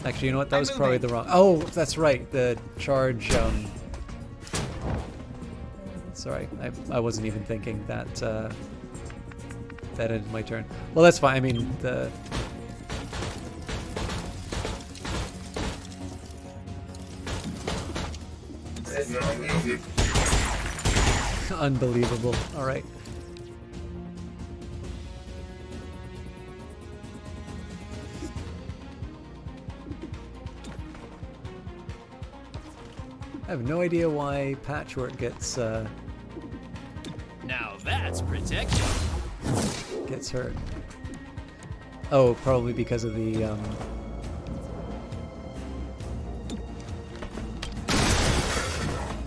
Actually, you know what? That was probably the wrong... Oh, that's right. The charge... Sorry, I wasn't even thinking that that ended my turn. Well, that's fine. I mean, the... Unbelievable. All right. I have no idea why Patchwork gets Now that's protection. gets hurt. Oh, probably because of the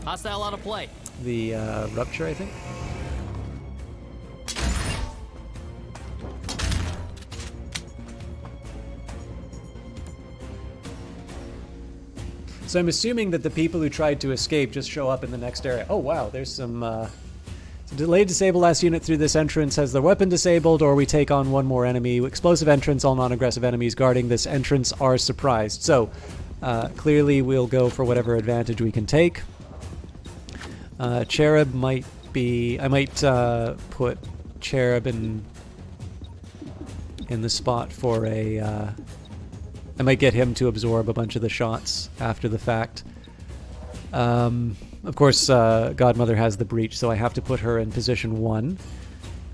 Hostile out of play. the rupture, I think. So I'm assuming that the people who tried to escape just show up in the next area. Oh wow, there's some delayed disable last unit through this entrance has their weapon disabled, or we take on one more enemy. Explosive entrance, all non-aggressive enemies guarding this entrance are surprised. So clearly we'll go for whatever advantage we can take. Cherub might be... I might put Cherub in the spot for a... I might get him to absorb a bunch of the shots after the fact. Of course, Godmother has the breach, so I have to put her in position 1.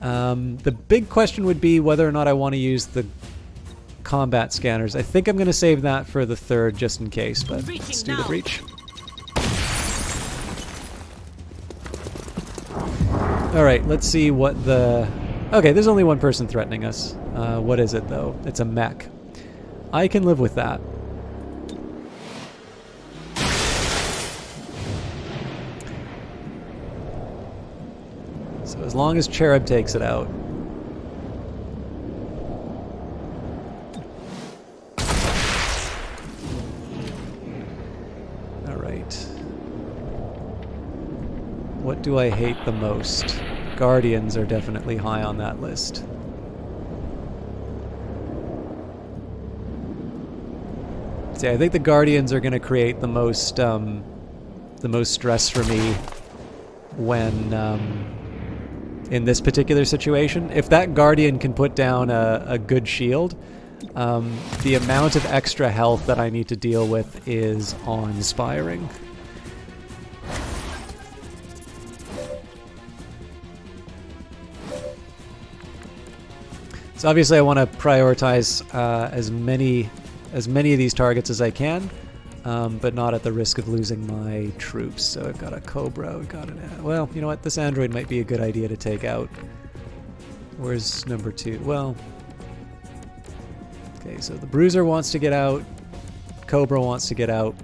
The big question would be whether or not I want to use the combat scanners. I think I'm going to save that for the 3rd just in case, but let's do the breach. Alright, let's see what the... Okay, there's only one person threatening us. What is it, though? It's a mech. I can live with that. So as long as Cherub takes it out. Alright. What do I hate the most? Guardians are definitely high on that list. See, I think the Guardians are going to create the most stress for me when in this particular situation. If that Guardian can put down a good shield, the amount of extra health that I need to deal with is awe-inspiring. So obviously I want to prioritize as many of these targets as I can, but not at the risk of losing my troops. So I've got a Cobra, we've got an... Well, you know what? This android might be a good idea to take out. Where's number 2? Well... Okay, so the Bruiser wants to get out. Cobra wants to get out.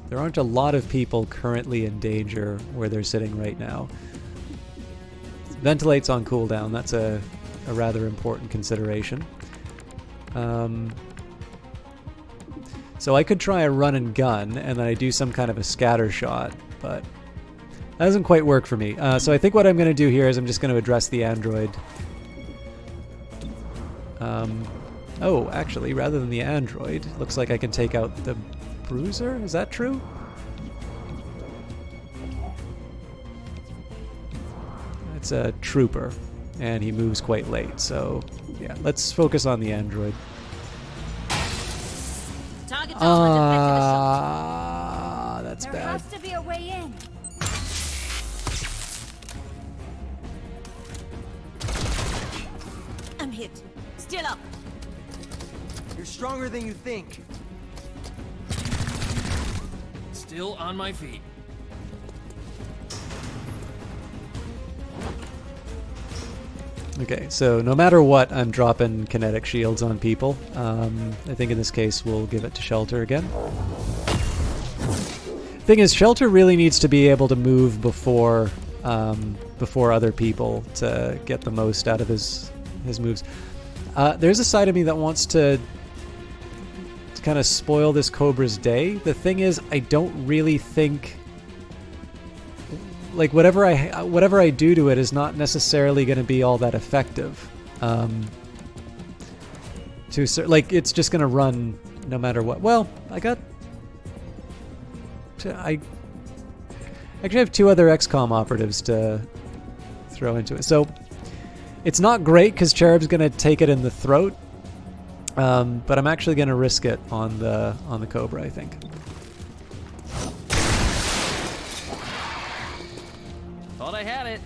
There aren't a lot of people currently in danger where they're sitting right now. Ventilate's on cooldown. That's a rather important consideration. So I could try a run and gun, and then I do some kind of a scatter shot, but that doesn't quite work for me. So I think what I'm going to do here is I'm just going to address the android. Oh, actually, rather than the android, looks like I can take out the Bruiser? Is that true? it's a trooper, and he moves quite late. So yeah, let's focus on the android. That's There bad. has to be a way in. I'm hit. Still up. You're stronger than you think. Still on my feet. Okay, so no matter what, I'm dropping kinetic shields on people. I think in this case we'll give it to Shelter again. Thing is, Shelter really needs to be able to move before other people to get the most out of his moves. There's a side of me that wants to kind of spoil this Cobra's day. The thing is, I don't really think, like, whatever I do to it is not necessarily going to be all that effective. Like, it's just going to run no matter what. Well, I actually have 2 other XCOM operatives to throw into it. So it's not great because Cherub's going to take it in the throat, but I'm actually going to risk it on the Cobra, I think. Thought I had it.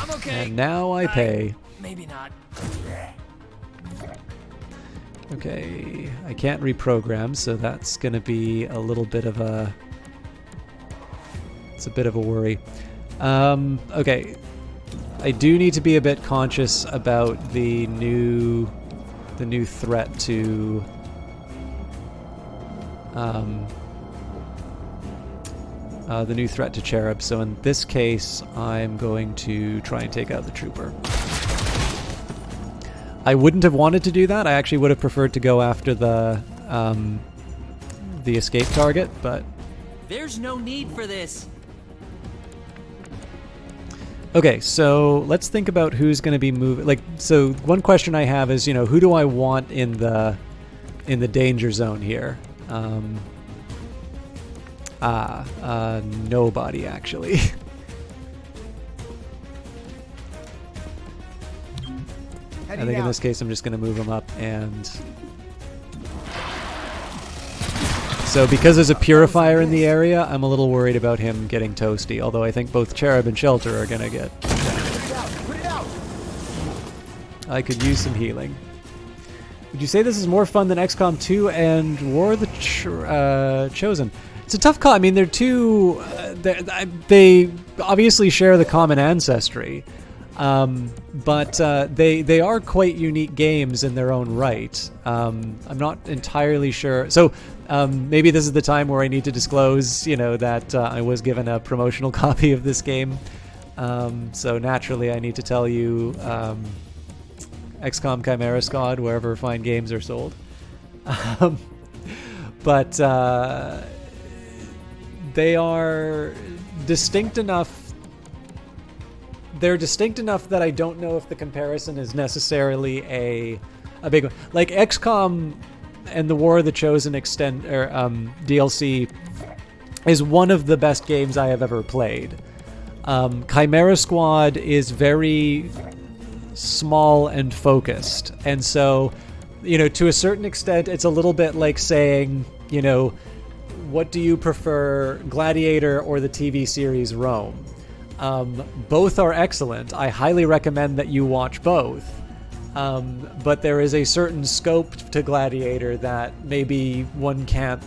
I'm okay. And now I pay. Maybe not. Okay, I can't reprogram, so that's going to be a little bit of a... It's a bit of a worry. Okay, I do need to be a bit conscious about the new threat to... the new threat to Cherub. So in this case, I'm going to try and take out the trooper. I wouldn't have wanted to do that. I actually would have preferred to go after the escape target, but... There's no need for this. Okay, so let's think about who's going to be moving. Like, so one question I have is, who do I want in the danger zone here? Nobody, actually. I think in this case I'm just going to move him up, and... So because there's a purifier in the area, I'm a little worried about him getting toasty, although I think both Cherub and Shelter are going to get... I could use some healing. Would you say this is more fun than XCOM 2 and War of the Chosen? It's a tough call. I mean, they're two... they obviously share the common ancestry, but they are quite unique games in their own right. I'm not entirely sure. So maybe this is the time where I need to disclose, that I was given a promotional copy of this game. So naturally, I need to tell you, XCOM Chimera Squad, wherever fine games are sold. But they are distinct enough. They're distinct enough that I don't know if the comparison is necessarily a big one. Like XCOM and the War of the Chosen DLC is one of the best games I have ever played. Chimera Squad is very small and focused, and so to a certain extent it's a little bit like saying, what do you prefer, Gladiator or the TV series Rome? Both are excellent. I highly recommend that you watch both. But there is a certain scope to Gladiator that maybe one can't,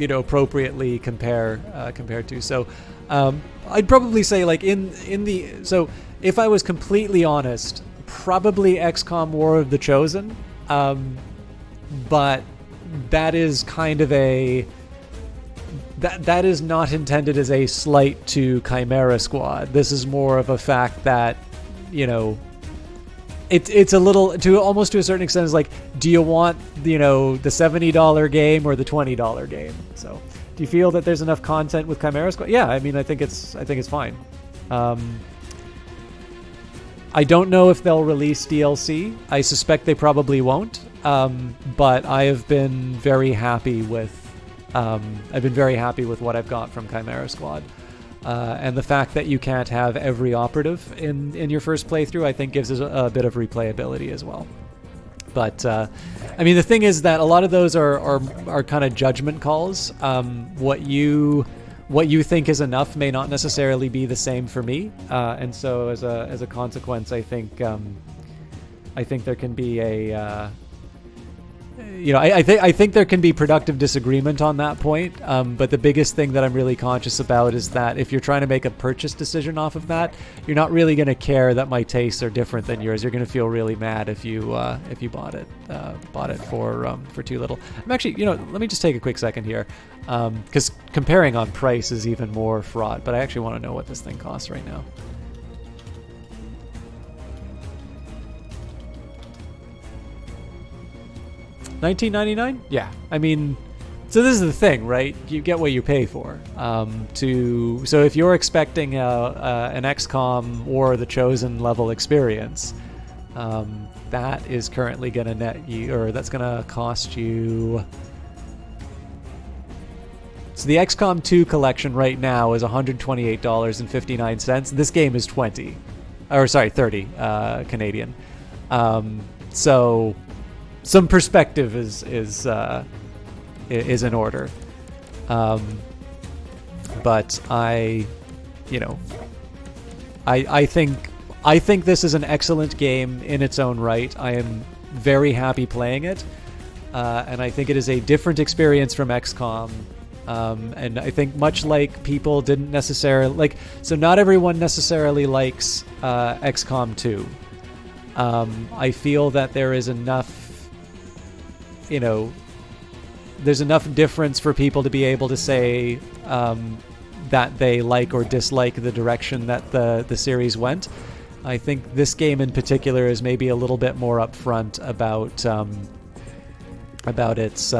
appropriately compare to. So I'd probably say, like, so if I was completely honest, probably XCOM War of the Chosen. But that is kind of that is not intended as a slight to Chimera Squad. This is more of a fact that, it's a little, almost to a certain extent, is like, do you want, the $70 game or the $20 game? So, do you feel that there's enough content with Chimera Squad? Yeah, I mean, I think it's fine. I don't know if they'll release DLC. I suspect they probably won't. But I have been very happy with I've been very happy with what I've got from Chimera Squad. And the fact that you can't have every operative in your first playthrough, I think gives us a bit of replayability as well. But I mean, the thing is that a lot of those are kind of judgment calls. What you think is enough may not necessarily be the same for me, and so as a consequence, I think there can be a I think there can be productive disagreement on that point. But the biggest thing that I'm really conscious about is that if you're trying to make a purchase decision off of that, you're not really going to care that my tastes are different than yours. You're going to feel really mad if you bought it for too little. I'm actually, let me just take a quick second here, because comparing on price is even more fraught. But I actually want to know what this thing costs right now. $19.99? Yeah. I mean, so this is the thing, right? You get what you pay for. So if you're expecting an XCOM or the Chosen level experience, that is currently going to net you, or that's going to cost you. So the XCOM 2 collection right now is $128.59. This game is 30 Canadian. So some perspective is in order. But I think this is an excellent game in its own right. I am very happy playing it, and I think it is a different experience from XCOM. And I think much like people didn't necessarily so not everyone necessarily likes XCOM 2. I feel that there is enough. There's enough difference for people to be able to say that they like or dislike the direction that the series went. I think this game in particular is maybe a little bit more upfront about its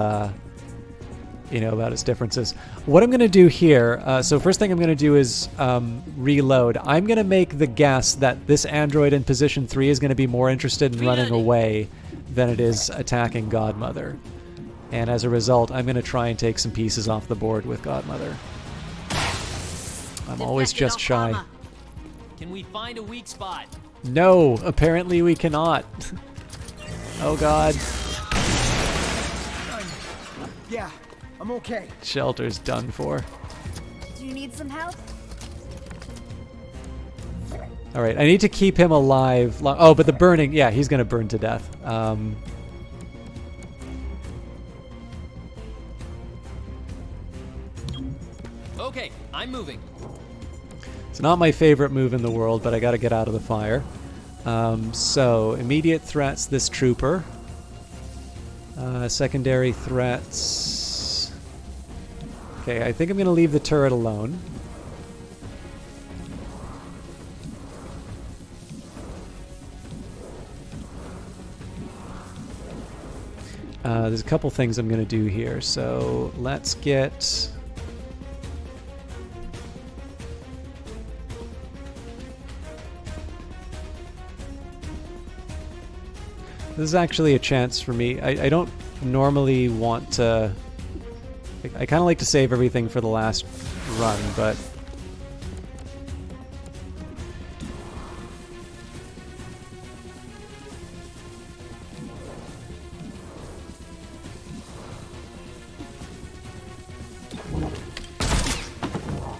about its differences. What I'm going to do here, so first thing I'm going to do is reload. I'm going to make the guess that this android in position 3 is going to be more interested in running away than it is attacking Godmother. And as a result, I'm going to try and take some pieces off the board with Godmother. I'm always just shy. Can we find a weak spot? No, apparently we cannot. Oh God. Yeah, I'm okay. Shelter's done for. Do you need some help? All right, I need to keep him alive. Oh, but the burning, yeah, he's going to burn to death. Okay, I'm moving. It's not my favorite move in the world, but I got to get out of the fire. So, immediate threats, this trooper. Secondary threats. Okay, I think I'm going to leave the turret alone. There's a couple things I'm going to do here. So let's get... This is actually a chance for me. I don't normally want to... I kind of like to save everything for the last run, but...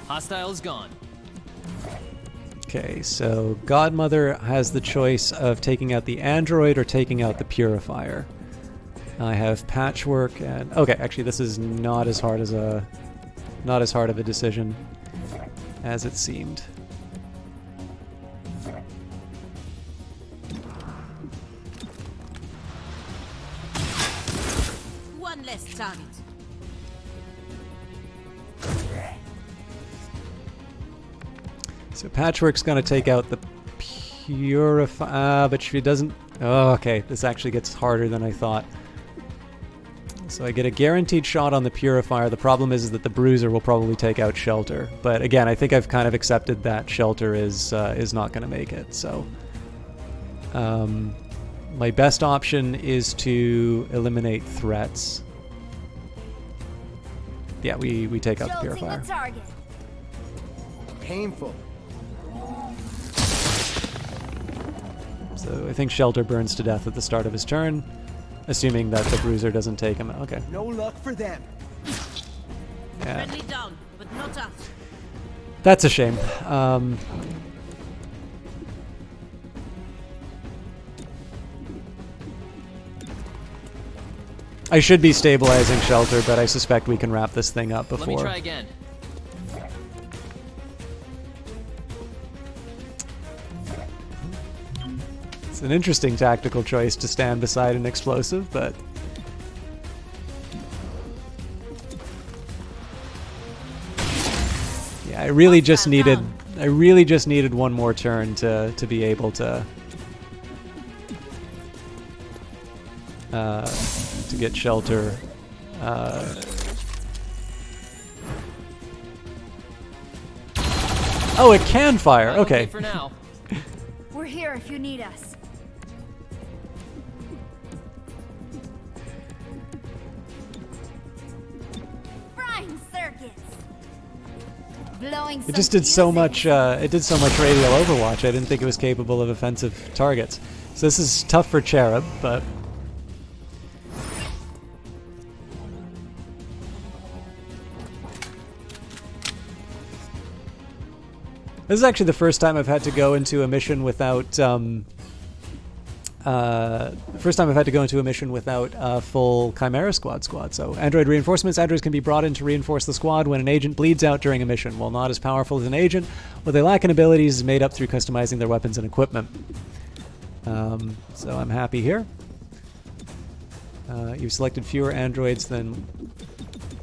Hostiles gone. Okay, so Godmother has the choice of taking out the android or taking out the purifier. I have patchwork and okay, actually this is not as hard of a decision as it seemed. One less target. So Patchwork's going to take out the purifier, but she doesn't... Oh, okay, this actually gets harder than I thought. So I get a guaranteed shot on the purifier. The problem is that the bruiser will probably take out Shelter. But again, I think I've kind of accepted that Shelter is not going to make it. So my best option is to eliminate threats. Yeah, we take out the Jolting purifier. the target. Painful. So I think Shelter burns to death at the start of his turn, assuming that the Bruiser doesn't take him. Okay. No luck for them. Yeah. Friendly down, but not us. That's a shame. I should be stabilizing Shelter, but I suspect we can wrap this thing up before. Let me try again. It's an interesting tactical choice to stand beside an explosive, but... yeah, I really just needed one more turn to be able to get Shelter. Oh, it can fire. Okay. For now. We're here if you need us. Frying circuits. Blowing. It just did so much. It did so much radial overwatch. I didn't think it was capable of offensive targets. So this is tough for Cherub, but this is actually the first time I've had to go into a mission without a full Chimera squad. So android reinforcements. Androids can be brought in to reinforce the squad when an agent bleeds out during a mission. While not as powerful as an agent, what they lack in abilities is made up through customizing their weapons and equipment. So I'm happy here. You've selected fewer androids than...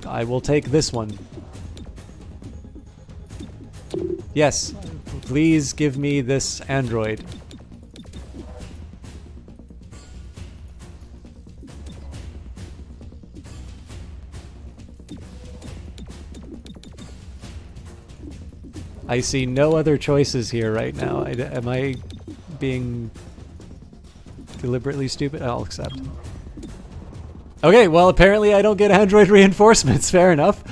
I will take this one. Yes, please give me this android. I see no other choices here right now. Am I being deliberately stupid? I'll accept. Okay, well, apparently I don't get android reinforcements. Fair enough.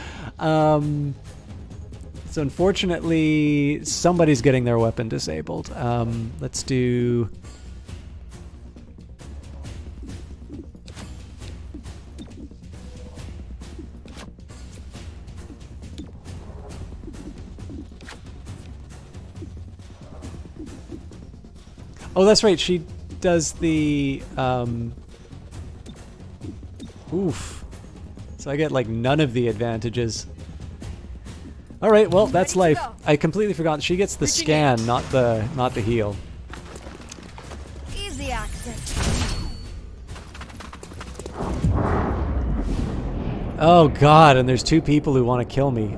So unfortunately, somebody's getting their weapon disabled. Let's do... Oh, that's right. She does the... Oof. So I get, like, none of the advantages. All right, well, that's life. I completely forgot. She gets the scan, not the heal. Easy access. Oh God! And there's two people who want to kill me.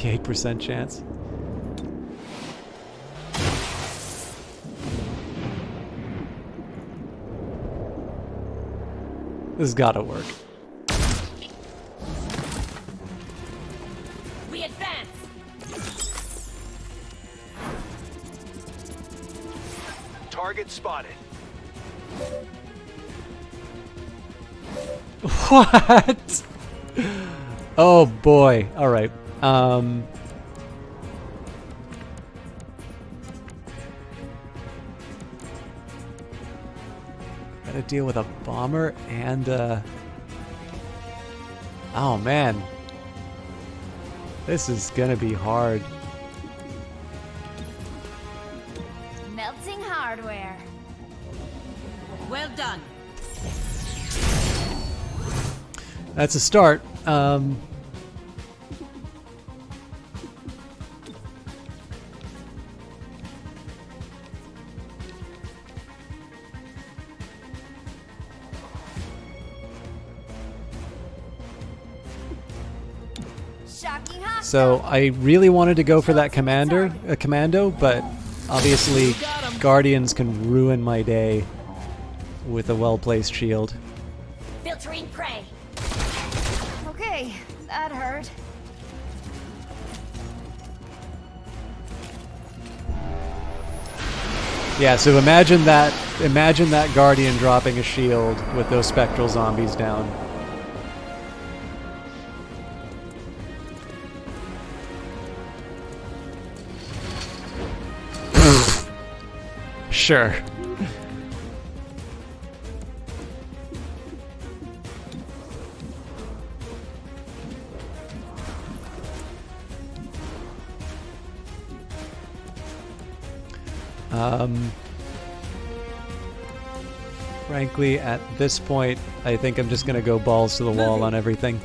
%58 chance. This has gotta work. We advance. Target spotted. What? Oh boy. All right. Gotta deal with a bomber and oh man. This is gonna be hard. Melting hardware. Well done. That's a start. So I really wanted to go for that commando, but obviously Guardians can ruin my day with a well-placed shield. Filtering prey. Okay, that hurt. Yeah, so imagine that Guardian dropping a shield with those spectral zombies down. Sure. Frankly, at this point, I think I'm just gonna go balls to the wall on everything.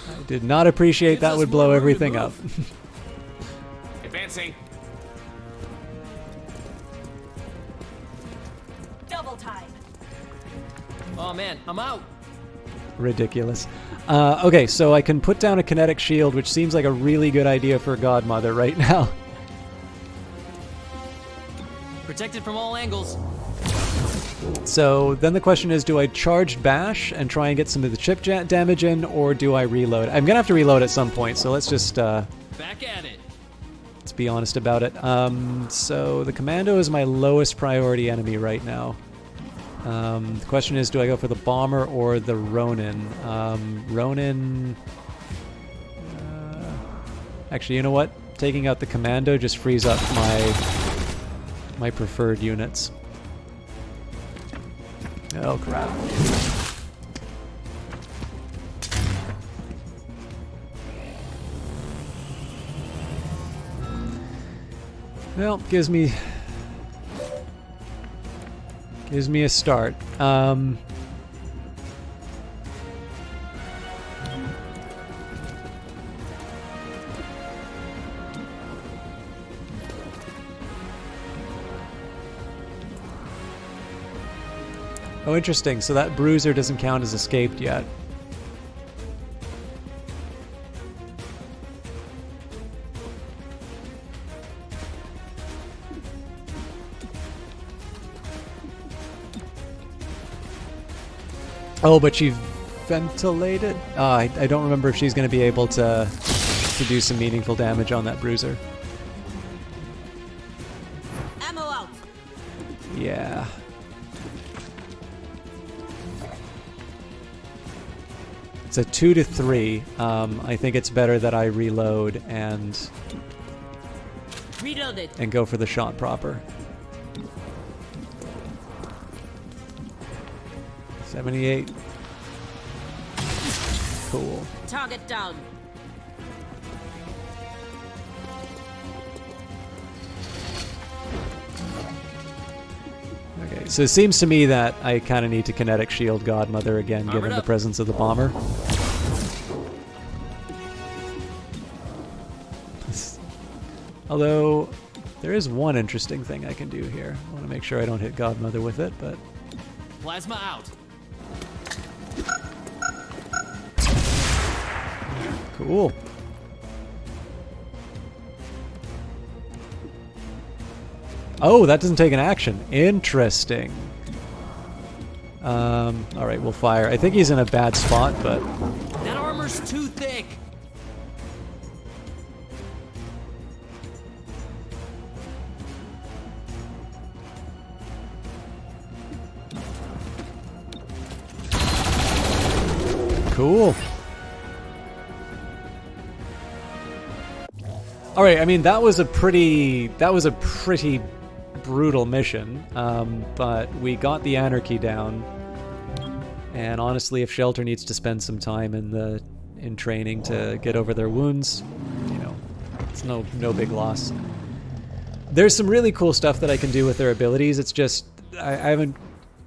I did not appreciate that would blow everything up. Advancing. Double time. Oh man, I'm out. Ridiculous. Okay, so I can put down a kinetic shield, which seems like a really good idea for Godmother right now. Protected from all angles. So then the question is, do I charge bash and try and get some of the chip damage in, or do I reload? I'm gonna have to reload at some point, so let's just back at it. Let's be honest about it. So the commando is my lowest priority enemy right now. The question is, do I go for the bomber or the Ronin? Ronin... actually, you know what? Taking out the commando just frees up my preferred units. Oh, crap. Well, gives me a start. Oh, interesting. So that bruiser doesn't count as escaped yet. Oh, but she ventilated? I don't remember if she's going to be able to do some meaningful damage on that bruiser. Ammo out. Yeah. It's a 2 to 3. I think it's better that I reload and go for the shot proper. 78. Cool. Target down. Okay, so it seems to me that I kind of need to kinetic shield Godmother again, given the presence of the bomber. Although, there is one interesting thing I can do here. I want to make sure I don't hit Godmother with it, but... Plasma out. Cool. Oh, that doesn't take an action. Interesting. Alright, we'll fire. I think he's in a bad spot, but... That armor's too thick. Cool. All right, I mean that was a pretty brutal mission, but we got the anarchy down. And honestly, if Shelter needs to spend some time in training to get over their wounds, you know, it's no big loss. There's some really cool stuff that I can do with their abilities. It's just I haven't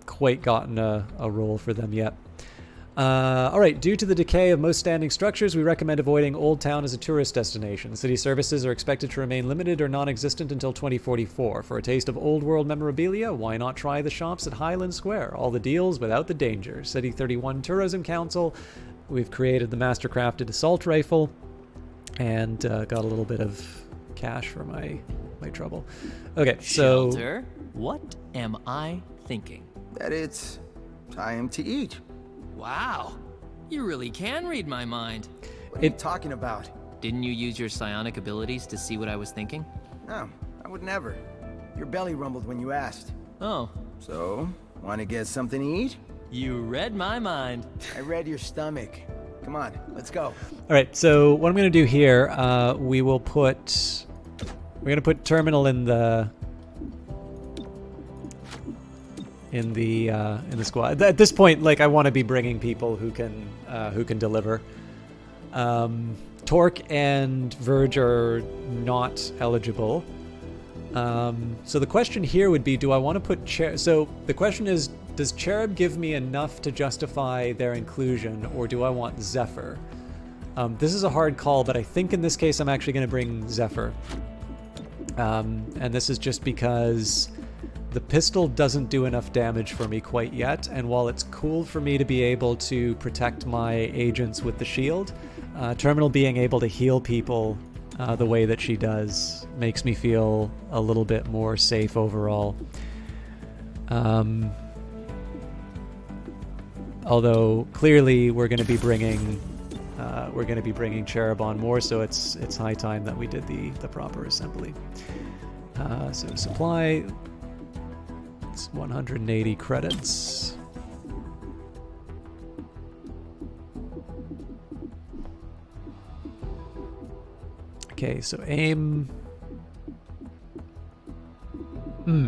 quite gotten a role for them yet. Alright, due to the decay of most standing structures, we recommend avoiding Old Town as a tourist destination. City services are expected to remain limited or non-existent until 2044. For a taste of old world memorabilia, why not try the shops at Highland Square? All the deals without the danger. City 31 Tourism Council. We've created the master-crafted assault rifle and got a little bit of cash for my trouble. Okay, so... Shelter, what am I thinking? That it's tie him to eat. Wow. You really can read my mind. What are you talking about? Didn't you use your psionic abilities to see what I was thinking? No, I would never. Your belly rumbled when you asked. Oh. So, want to get something to eat? You read my mind. I read your stomach. Come on, let's go. All right, so what I'm going to do here, we're going to put Terminal in the squad. At this point, like, I want to be bringing people who can deliver. Torque and Verge are not eligible. So the question here would be, do I want to put so the question is, does Cherub give me enough to justify their inclusion, or do I want Zephyr? This is a hard call, but I think in this case I'm actually going to bring Zephyr. And this is just because the pistol doesn't do enough damage for me quite yet, and while it's cool for me to be able to protect my agents with the shield, Terminal being able to heal people the way that she does makes me feel a little bit more safe overall. Although clearly we're going to be bringing Cherub on more, so it's high time that we did the proper assembly. So supply, it's 180 credits. Okay, so aim.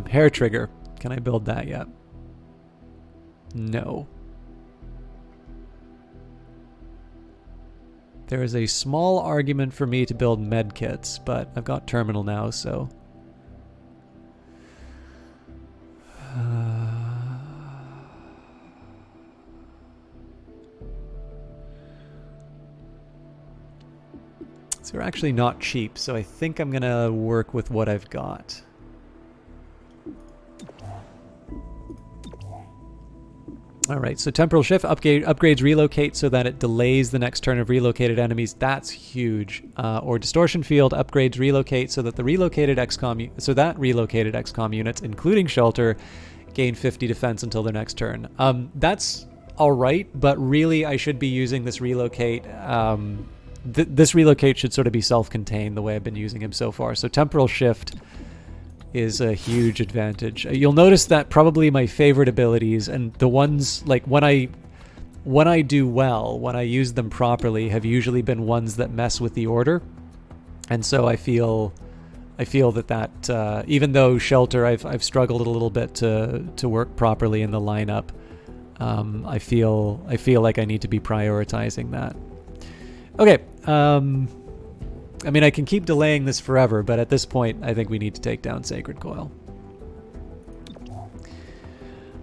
Hair trigger. Can I build that yet? No. There is a small argument for me to build med kits, but I've got Terminal now, so. So they're actually not cheap, so I think I'm gonna work with what I've got. Alright, so Temporal Shift upgrades Relocate so that it delays the next turn of relocated enemies. That's huge. Or Distortion Field upgrades Relocate so that relocated XCOM units, including Shelter, gain 50 defense until their next turn. That's alright, but really I should be using this Relocate. This Relocate should sort of be self-contained the way I've been using him so far. So Temporal Shift is a huge advantage. You'll notice that probably my favorite abilities, and the ones like when I do well, when I use them properly, have usually been ones that mess with the order. And so I feel that even though Shelter I've struggled a little bit to work properly in the lineup, I feel like I need to be prioritizing that. Okay. I mean, I can keep delaying this forever, but at this point, I think we need to take down Sacred Coil.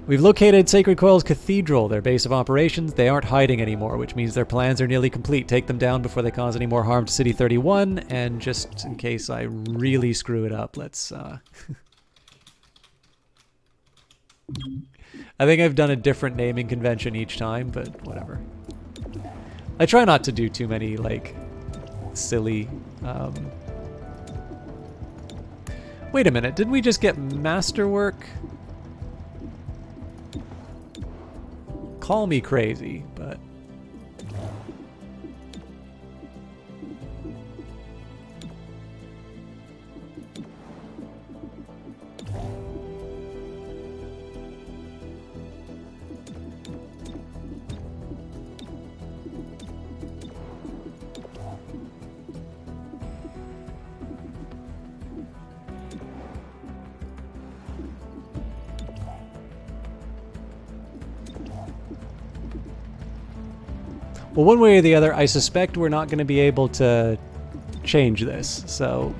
We've located Sacred Coil's Cathedral, their base of operations. They aren't hiding anymore, which means their plans are nearly complete. Take them down before they cause any more harm to City 31, and just in case I really screw it up, let's... I think I've done a different naming convention each time, but whatever. I try not to do too many, like, silly... Wait a minute, didn't we just get Masterwork? Call me crazy, but... Well, one way or the other, I suspect we're not going to be able to change this, so...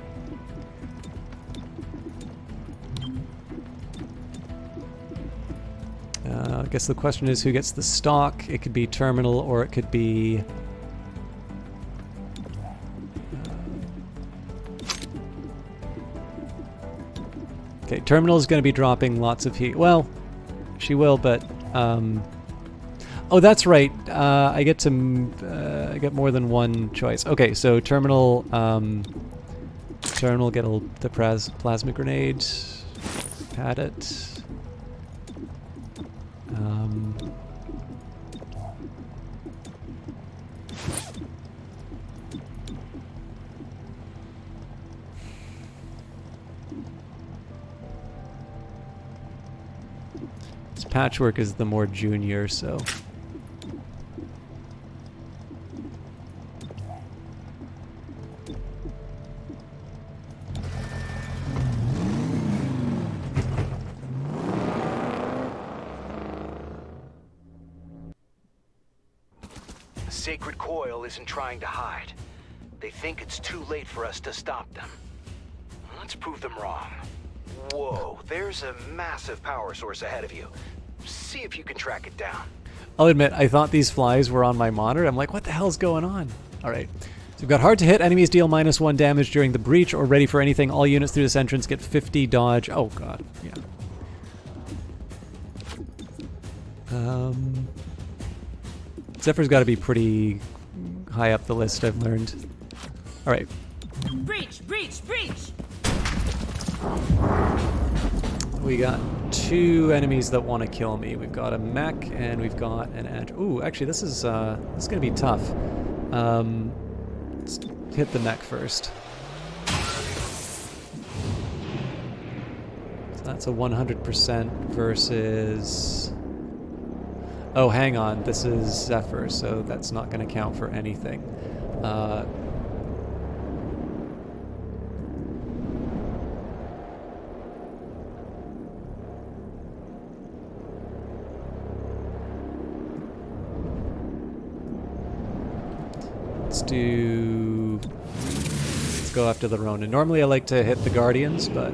I guess the question is who gets the stock. It could be Terminal, or it could be... Okay, Terminal is going to be dropping lots of heat. Well, she will, but... Oh, that's right. I get to I get more than one choice. Okay, so Terminal get the plasma grenade. Pad it. This Patchwork is the more junior, so... Sacred Coil isn't trying to hide. They think it's too late for us to stop them. Let's prove them wrong. Whoa, there's a massive power source ahead of you. See if you can track it down. I'll admit, I thought these flies were on my monitor. I'm like, what the hell's going on? Alright. So we've got hard to hit. Enemies deal -1 damage during the breach or ready for anything. All units through this entrance get 50 dodge. Oh god, yeah. Zephyr's got to be pretty high up the list, I've learned. Alright. Breach! Breach! Breach! We got 2 enemies that want to kill me. We've got a mech and we've got an edge. Ooh, actually this is going to be tough. Let's hit the mech first. So that's a 100% versus... Oh, hang on. This is Zephyr, so that's not going to count for anything. Let's go after the Ronin. Normally I like to hit the Guardians, but...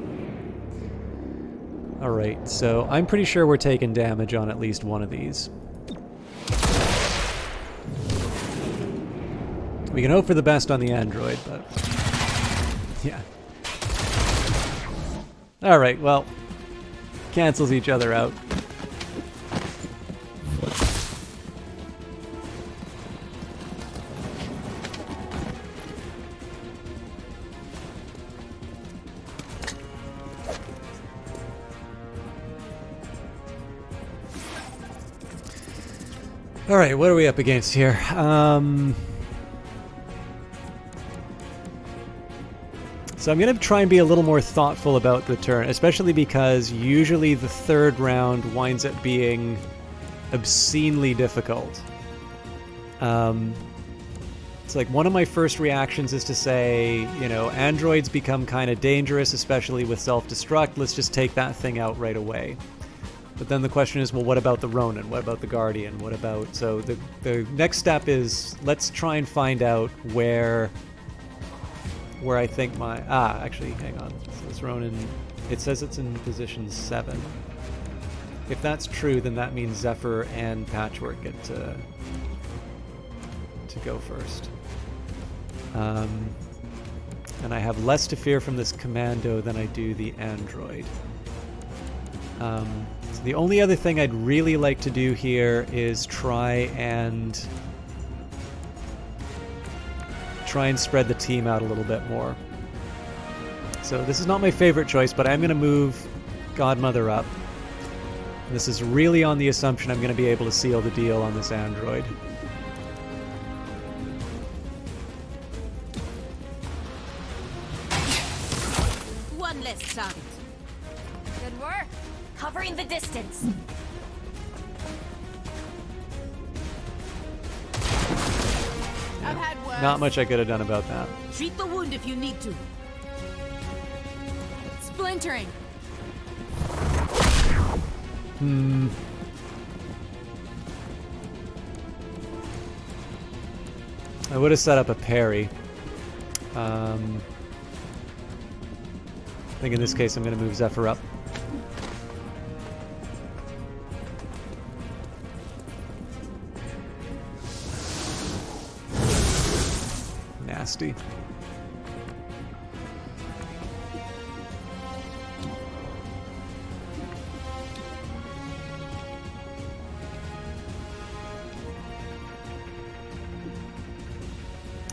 Alright, so I'm pretty sure we're taking damage on at least one of these. We can hope for the best on the android, but... Yeah. Alright, well... Cancels each other out. Alright, what are we up against here? So I'm going to try and be a little more thoughtful about the turn, especially because usually the third round winds up being obscenely difficult. It's like one of my first reactions is to say, you know, androids become kind of dangerous, especially with self-destruct. Let's just take that thing out right away. But then the question is, well, what about the Ronin? What about the Guardian? What about... So the next step is, let's try and find out where I think my... actually, hang on. So this Ronin, it says it's in position 7. If that's true, then that means Zephyr and Patchwork get to go first. And I have less to fear from this commando than I do the android. So the only other thing I'd really like to do here is try and spread the team out a little bit more. So this is not my favorite choice, but I'm going to move Godmother up. This is really on the assumption I'm going to be able to seal the deal on this android. One less target. Good work. Covering the distance. I've had worse. Not much I could have done about that. Treat the wound if you need to. Splintering. I would have set up a parry. I think in this case I'm going to move Zephyr up. Nasty.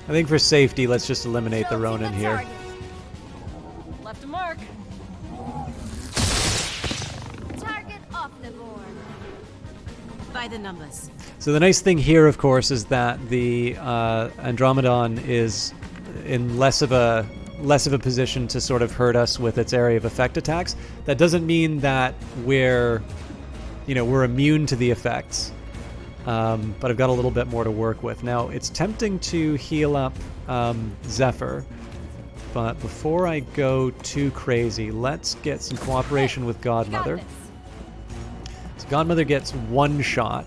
I think for safety, let's just eliminate the Ronin here. Left a mark. Target off the board. by the numbers. So the nice thing here, of course, is that the Andromedon is in less of a position to sort of hurt us with its area of effect attacks. That doesn't mean that we're immune to the effects, but I've got a little bit more to work with. Now, it's tempting to heal up Zephyr, but before I go too crazy, let's get some cooperation with Godmother. So Godmother gets one shot.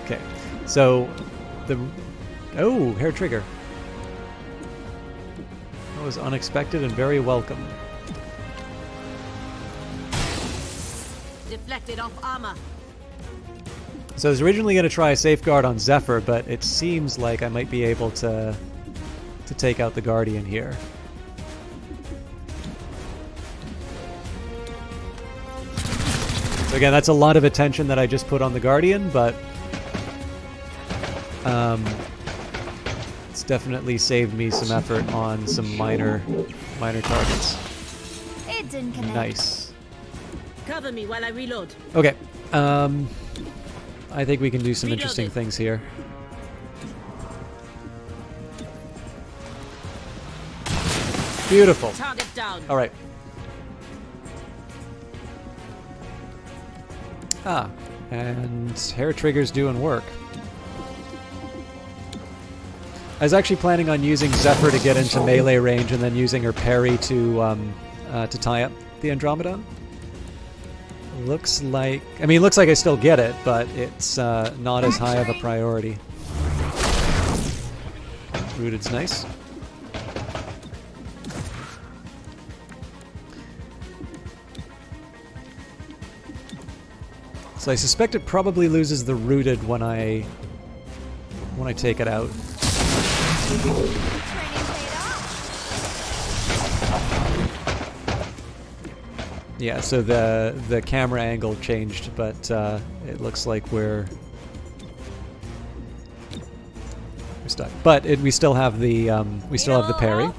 Okay, so hair trigger. That was unexpected and very welcome. Deflected off armor. So I was originally going to try a safeguard on Zephyr, but it seems like I might be able to take out the Guardian here. So again, that's a lot of attention that I just put on the Guardian, but it's definitely saved me some effort on some minor targets. It didn't connect. Nice. Cover me while I reload. Okay. I think we can do some interesting things here. Beautiful. Target down. All right. And hair trigger's doing work. I was actually planning on using Zephyr to get into melee range and then using her parry to tie up the Andromedon. Looks like I still get it, but it's not as high of a priority. Rooted's nice. So I suspect it probably loses the Rooted when I take it out. Yeah, so the camera angle changed, but it looks like we're stuck. But we still have the parry,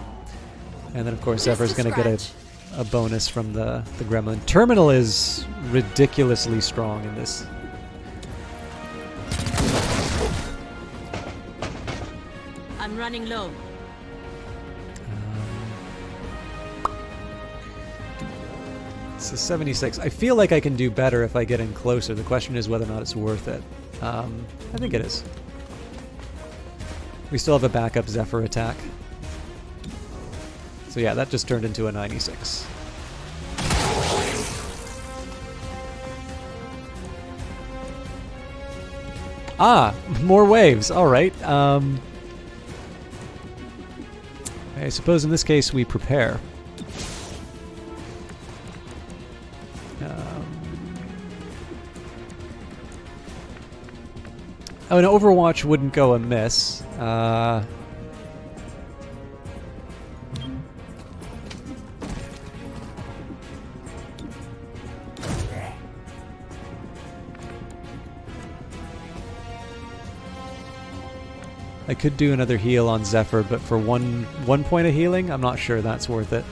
and then of course Zephyr's going to get a bonus from the Gremlin. Terminal is ridiculously strong in this. I'm running low. So 76. I feel like I can do better if I get in closer. The question is whether or not it's worth it. I think it is. We still have a backup Zephyr attack. So yeah, that just turned into a 96. More waves. All right. I suppose in this case we prepare. An Overwatch wouldn't go amiss. I could do another heal on Zephyr, but for one point of healing, I'm not sure that's worth it.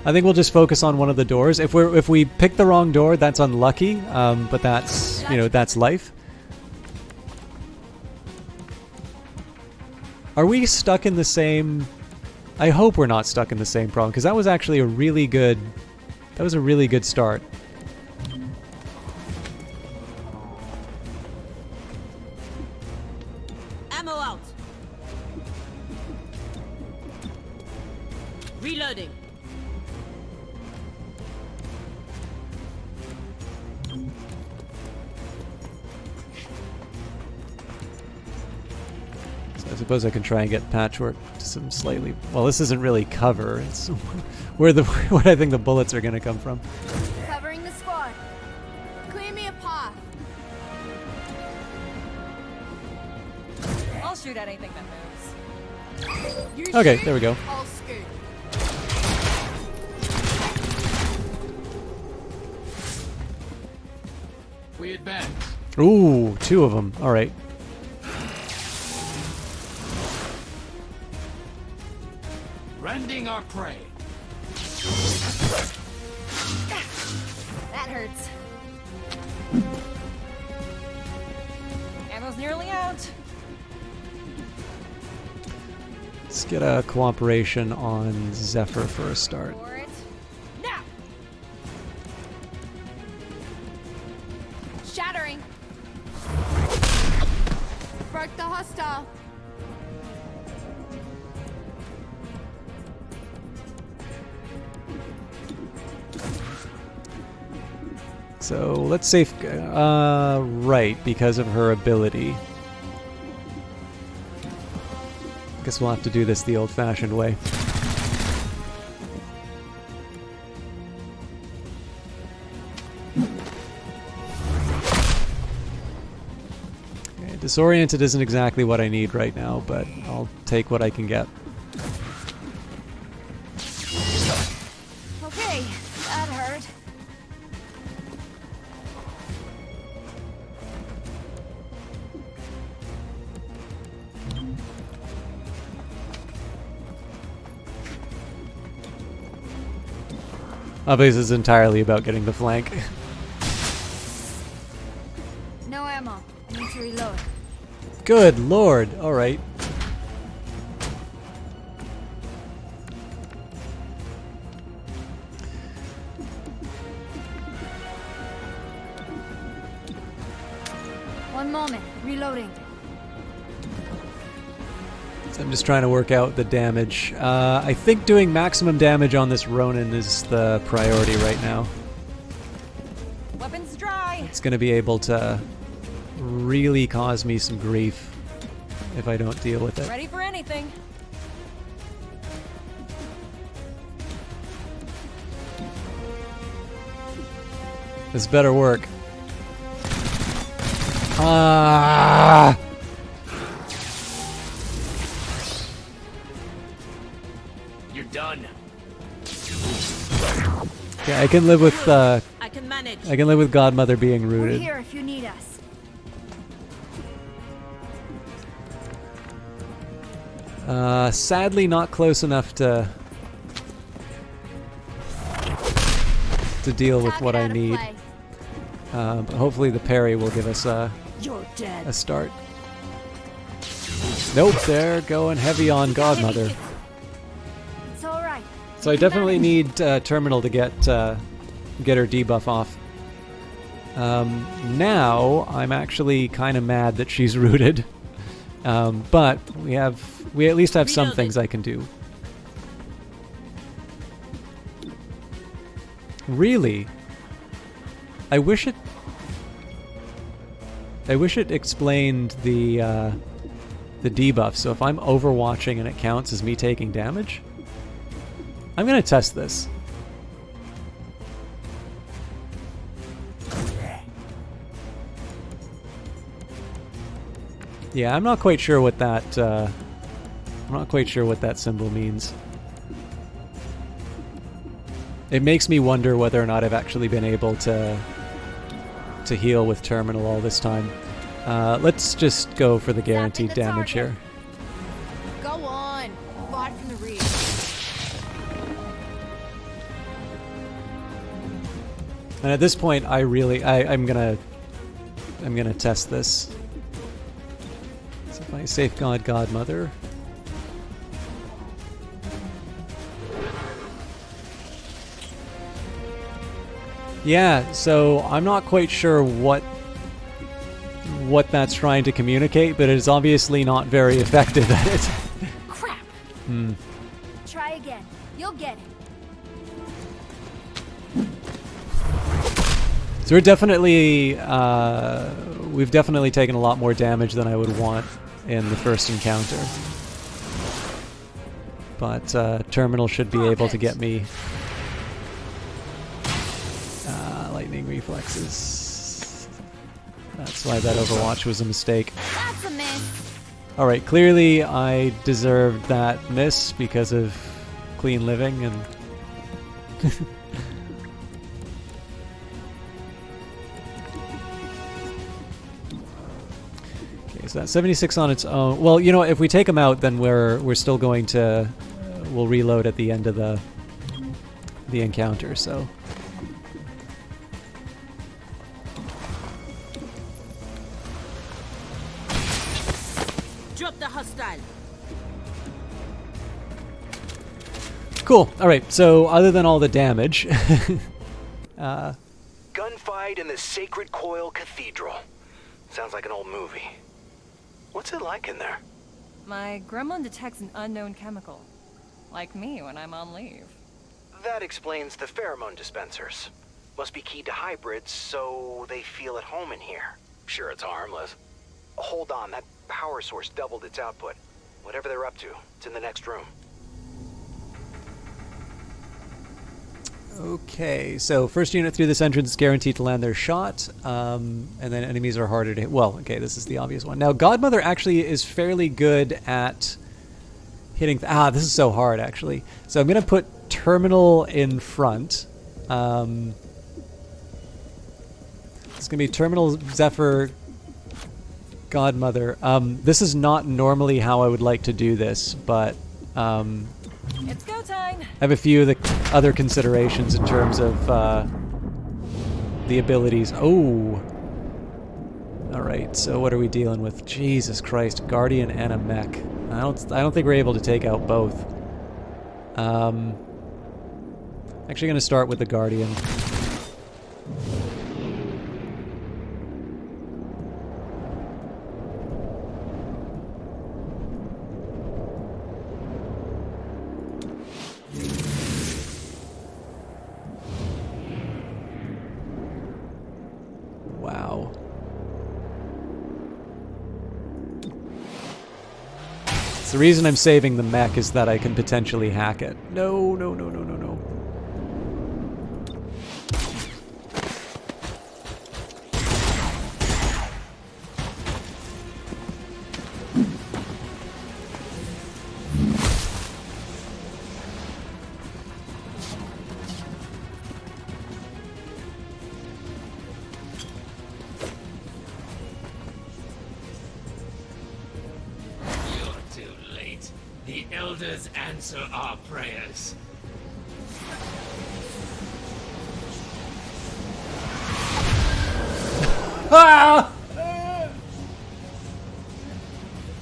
I think we'll just focus on one of the doors. If we pick the wrong door, that's unlucky, but that's that's life. Are we stuck in the same? I hope we're not stuck in the same problem, because that was actually a really good start. Ammo out. Reloading. I suppose I can try and get Patchwork to some slightly... Well, this isn't really cover. It's where I think the bullets are going to come from. Covering the squad. Clear me a path. I'll shoot at anything that moves. Okay, there we go. I'll scoot. We advance. Ooh, 2 of them. All right. Rending our prey. That hurts. Ammo's nearly out. Let's get a cooperation on Zephyr for a start. For it. Now. Shattering. Broke the hostile. So let's safe. Right, because of her ability. Guess we'll have to do this the old-fashioned way. Okay, disoriented isn't exactly what I need right now, but I'll take what I can get. Okay, that hurt. Obviously, it's entirely about getting the flank. No ammo. I need to reload. Good lord! Alright. One moment. Reloading. So I'm just trying to work out the damage. I think doing maximum damage on this Ronin is the priority right now. Weapons dry. It's going to be able to really cause me some grief if I don't deal with it. Ready for anything. This better work. Ah! You're done. Okay, I can live with I can manage. I can live with Godmother being We're rooted. here if you need us. Sadly, not close enough to deal with what I need. But hopefully the parry will give us a start. Nope, they're going heavy on Godmother. It's all right. So I definitely need Terminal to get her debuff off. Now I'm actually kind of mad that she's rooted, but we at least have some things I can do. Really? I wish it explained the debuff. So if I'm overwatching and it counts as me taking damage, I'm gonna test this. Yeah, I'm not quite sure what that symbol means. It makes me wonder whether or not I've actually been able to heal with Terminal all this time. Let's just go for the guaranteed damage here. Go on. Fought from the reach. And at this point, I'm gonna test this. So if I safeguard Godmother. Yeah, so I'm not quite sure what that's trying to communicate, but it is obviously not very effective at it. Crap. Try again. You'll get it. So we've definitely taken a lot more damage than I would want in the first encounter. But Terminal should be able to get me lightning reflexes. That's why that Overwatch was a mistake. That's a miss. Alright, clearly I deserved that miss because of clean living and... Okay, so that's 76 on its own. Well, you know, if we take them out, then we're still going to we'll reload at the end of the encounter. So. Drop the hostile. Cool. All right. So other than all the damage, Gunfight in the Sacred Coil Cathedral. Sounds like an old movie. What's it like in there? My gremlin detects an unknown chemical. Like me when I'm on leave. That explains the pheromone dispensers. Must be keyed to hybrids, so they feel at home in here. Sure, it's harmless. Hold on, that power source doubled its output. Whatever they're up to, it's in the next room. Okay, so first unit through this entrance is guaranteed to land their shot, and then enemies are harder to hit. Well, okay, this is the obvious one. Now, Godmother actually is fairly good at hitting... this is so hard, actually. So I'm going to put Terminal in front. It's going to be Terminal, Zephyr, Godmother. This is not normally how I would like to do this, but... It's go time. I have a few of the other considerations in terms of the abilities. Oh! Alright, so what are we dealing with? Jesus Christ, Guardian and a mech. I don't think we're able to take out both. Actually going to start with the Guardian. Wow. The reason I'm saving the mech is that I can potentially hack it. No, no, no, no, no, no. The elders answer our prayers. The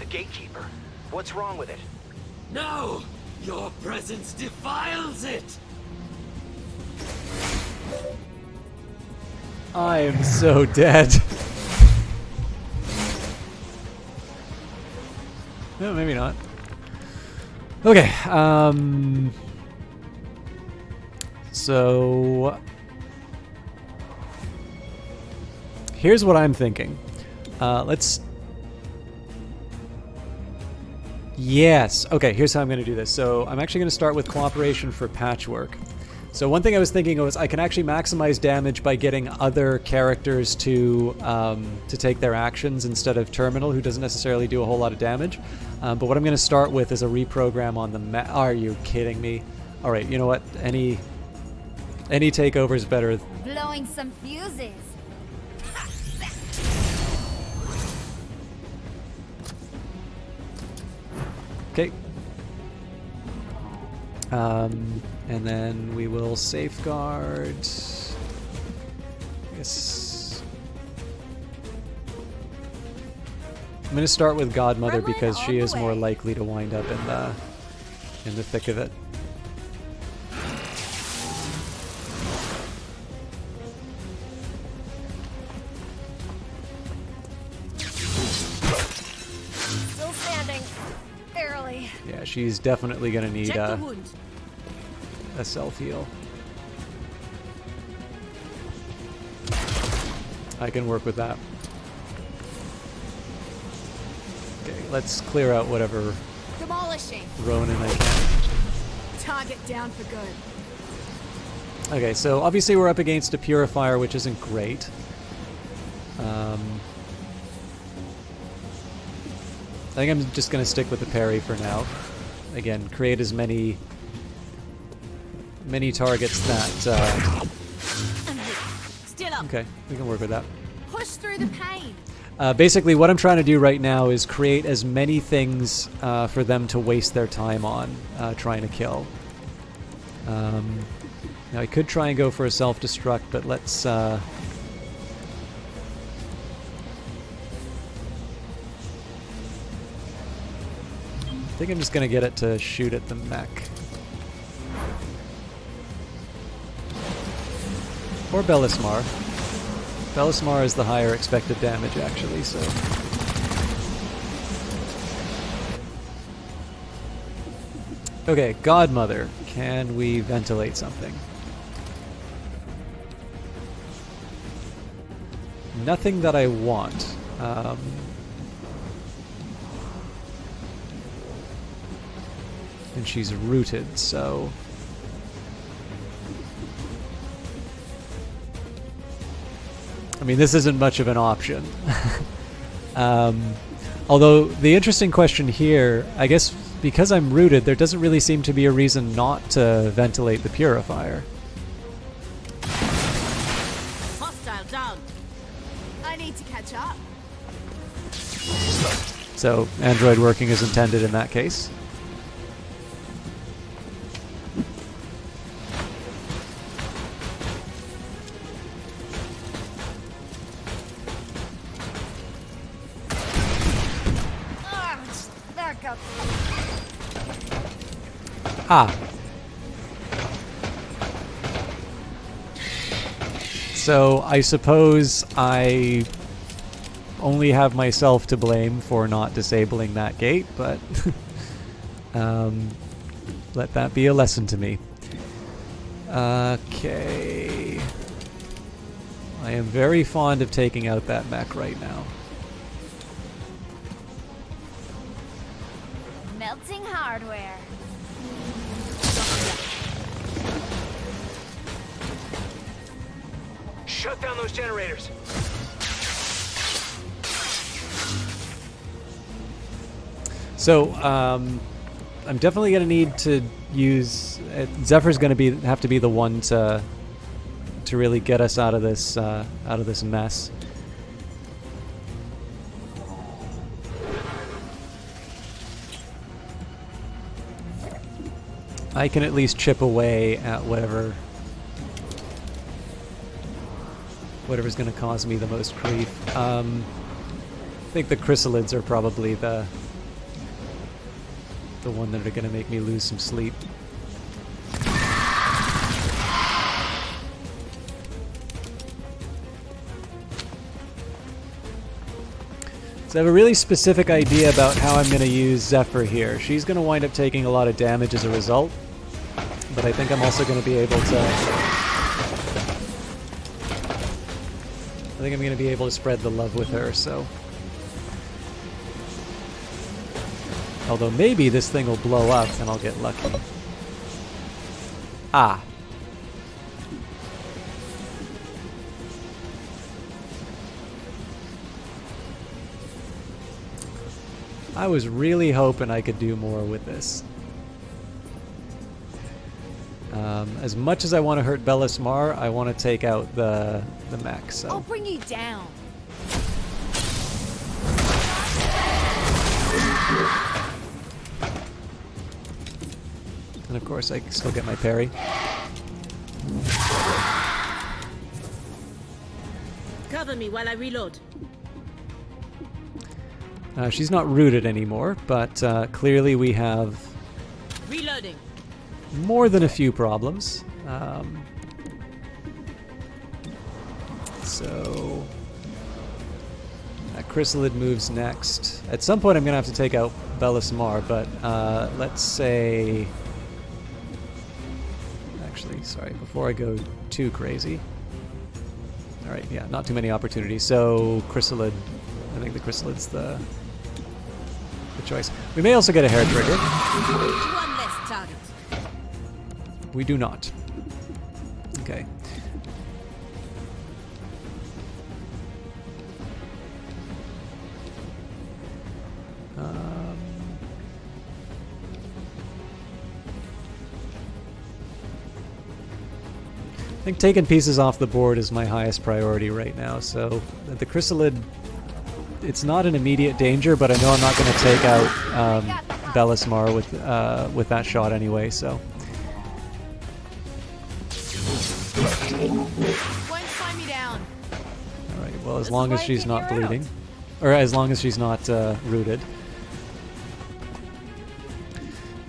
gatekeeper. What's wrong with it? No! Your presence defiles it! I am so dead. No, maybe not. Okay, so here's what I'm thinking. Yes, okay, here's how I'm going to do this. So I'm actually going to start with cooperation for patchwork. So one thing I was thinking was I can actually maximize damage by getting other characters to take their actions instead of Terminal, who doesn't necessarily do a whole lot of damage. But what I'm going to start with is a reprogram on the map. Are you kidding me? All right, you know what? Any takeover is better. Blowing some fuses. Okay. And then we will safeguard. I guess I'm going to start with Godmother because she is more likely to wind up in the thick of it. Still standing. Barely. Yeah, she's definitely going to need a self-heal. I can work with that. Okay, let's clear out whatever Demolishing. Ronin I can. Target down for good. Okay, so obviously we're up against a Purifier, which isn't great. I think I'm just going to stick with the parry for now. Again, create as many targets that... Still up. Okay, we can work with that. Push through the pain. Basically, what I'm trying to do right now is create as many things for them to waste their time on trying to kill. Now, I could try and go for a self-destruct, but let's... I think I'm just going to get it to shoot at the mech. Or Bellismar. Bellismar is the higher expected damage, actually, so... Okay, Godmother. Can we ventilate something? Nothing that I want. And she's rooted, so... I mean, this isn't much of an option. Although, the interesting question here, I guess because I'm rooted, there doesn't really seem to be a reason not to ventilate the purifier. Hostile down. I need to catch up. So, Android working as intended in that case. That got Ah. So I suppose I only have myself to blame for not disabling that gate, but let that be a lesson to me. Okay. I am very fond of taking out that mech right now. melting hardware. Shut down those generators. So, I'm definitely gonna need to use. Zephyr's gonna have to be the one to really get us out of this mess. I can at least chip away at whatever's going to cause me the most grief. I think the chrysalids are probably the one that are going to make me lose some sleep. So I have a really specific idea about how I'm going to use Zephyr here. She's going to wind up taking a lot of damage as a result, but I think I'm also going to be able to... I think I'm going to be able to spread the love with her, so... Although maybe this thing will blow up and I'll get lucky. Ah. I was really hoping I could do more with this. As much as I want to hurt Bellismar, I want to take out the mech, so... I'll bring you down. And of course, I can still get my parry. Cover me while I reload. She's not rooted anymore, but clearly we have Reloading. more than a few problems. So that chrysalid moves next. At some point I'm going to have to take out Bellismar, but let's say... Actually, sorry, before I go too crazy. Alright, yeah, not too many opportunities. So chrysalid, I think the chrysalid's the choice. We may also get a hair trigger. One less target. We do not. Okay. I think taking pieces off the board is my highest priority right now, so the chrysalid it's not an immediate danger, but I know I'm not going to take out Bellismar with that shot anyway, so. Won't slow me down. Alright, well, as long as she's not bleeding. Or as long as she's not rooted.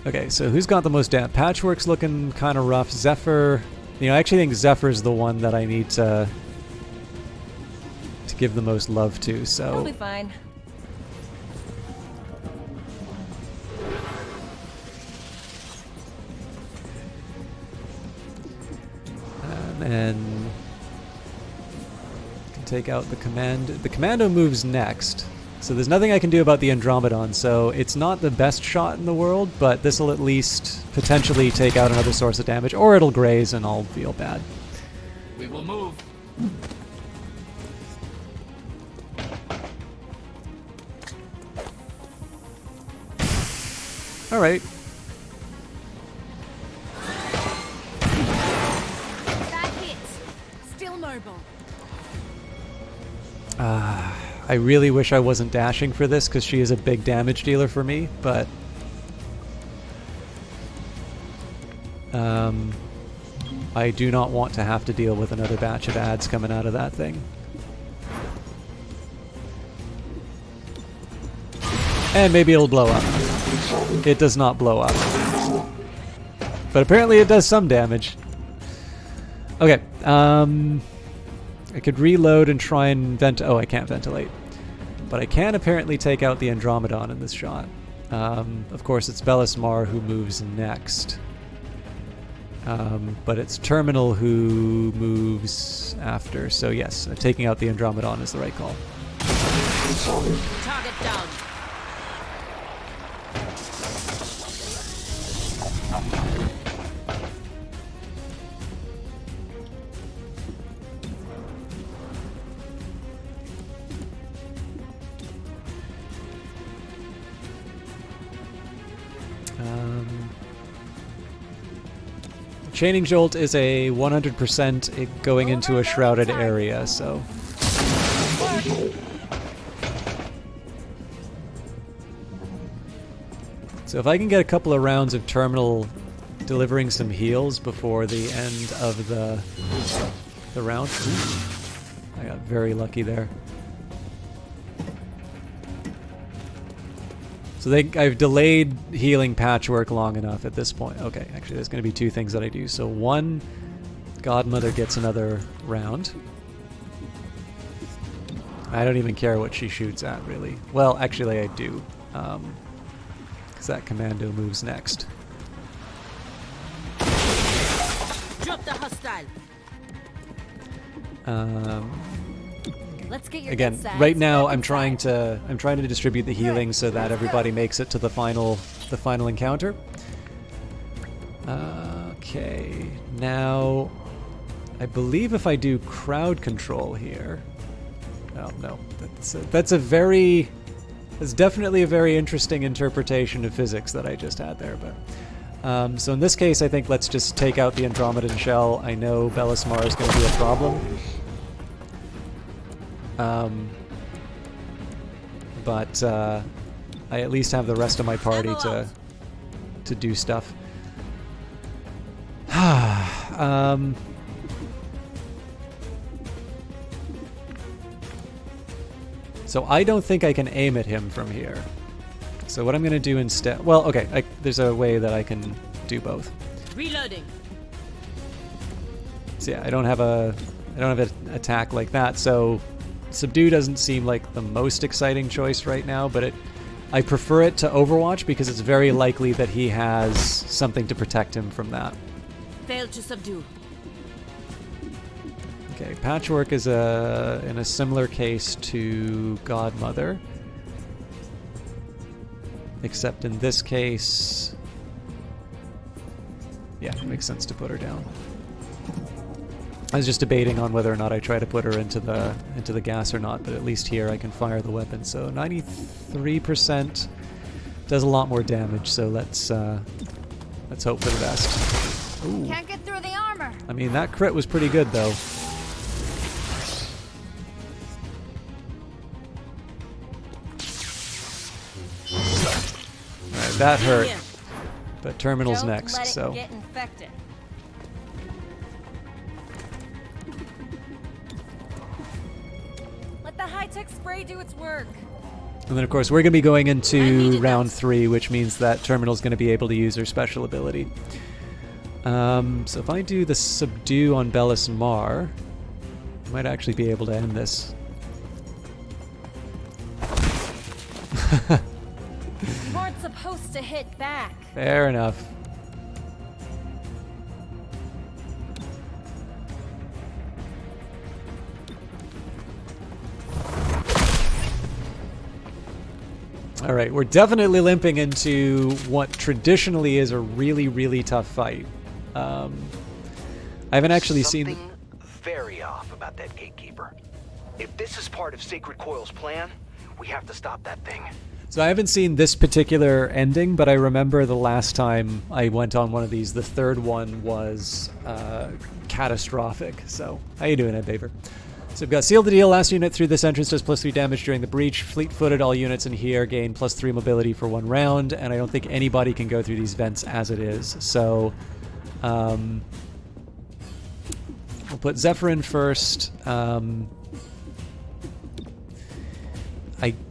Okay, so who's got the most damage? Patchwork's looking kind of rough. Zephyr... You know, I actually think Zephyr's the one that I need to give the most love to, so... I'll be fine. And then... can take out the command. The commando moves next. So there's nothing I can do about the Andromedon, so it's not the best shot in the world, but this will at least potentially take out another source of damage, or it'll graze and I'll feel bad. We will move. Alright. That hits. Still mobile. I really wish I wasn't dashing for this, because she is a big damage dealer for me, but... I do not want to have to deal with another batch of ads coming out of that thing. And maybe it'll blow up. It does not blow up. But apparently it does some damage. Okay, I could reload and try and oh, I can't ventilate. But I can apparently take out the Andromedon in this shot. Of course, it's Bellismar who moves next. But it's Terminal who moves after. So yes, taking out the Andromedon is the right call. Target down. Chaining Jolt is a 100% going into a shrouded area, so... So if I can get a couple of rounds of Terminal delivering some heals before the end of the round... Ooh, I got very lucky there. So I've delayed healing Patchwork long enough at this point. Okay, actually there's going to be two things that I do. So one, Godmother gets another round. I don't even care what she shoots at, really. Well, actually I do. Because that commando moves next. Drop the hostile. Let's get your Again, right now I'm trying to distribute the healing so that everybody makes it to the final encounter. Okay, now I believe if I do crowd control here, oh no, that's definitely a very interesting interpretation of physics that I just had there. But so in this case, I think let's just take out the Andromedan shell. I know Bellismar is going to be a problem. But I at least have the rest of my party to do stuff. So I don't think I can aim at him from here. So what I'm going to do instead... Well, okay, there's a way that I can do both. Reloading. So yeah, I don't have an attack like that, so... Subdue doesn't seem like the most exciting choice right now, but I prefer it to Overwatch because it's very likely that he has something to protect him from that. Failed to subdue. Okay, Patchwork is in a similar case to Godmother. Except in this case... Yeah, it makes sense to put her down. I was just debating on whether or not I try to put her into the gas or not, but at least here I can fire the weapon. So 93% does a lot more damage. So let's hope for the best. Ooh. Can't get through the armor. I mean, that crit was pretty good though. that hurt. But terminal's Don't next, let it so. get infected. Let the high-tech spray do its work. And then, of course, we're going to be going into round 3, which means that terminal's going to be able to use her special ability. So if I do the subdue on Bellis Mar, I might actually be able to end this. You weren't supposed to hit back. Fair enough. All right, we're definitely limping into what traditionally is a really, really tough fight. I haven't actually seen... Something very off about that gatekeeper. If this is part of Sacred Coil's plan, we have to stop that thing. So I haven't seen this particular ending, but I remember the last time I went on one of these, the third one was catastrophic. So how you doing, Ed Baver? So we've got Seal the Deal. Last unit through this entrance does +3 damage during the breach. Fleet-footed, all units in here gain +3 mobility for 1 round, and I don't think anybody can go through these vents as it is. So we'll put Zephyr in first. I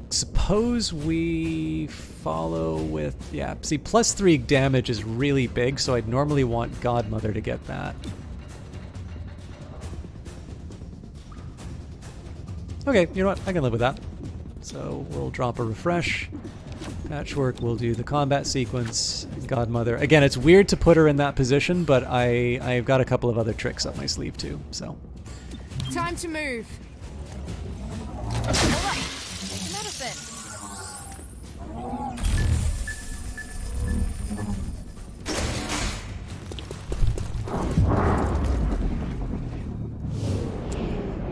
suppose we follow with... Yeah, see, +3 damage is really big, so I'd normally want Godmother to get that. Okay, you know what? I can live with that. So we'll drop a refresh. Patchwork will do the combat sequence. Godmother. Again, it's weird to put her in that position, but I've got a couple of other tricks up my sleeve too, so. Time to move. Alright, medicine.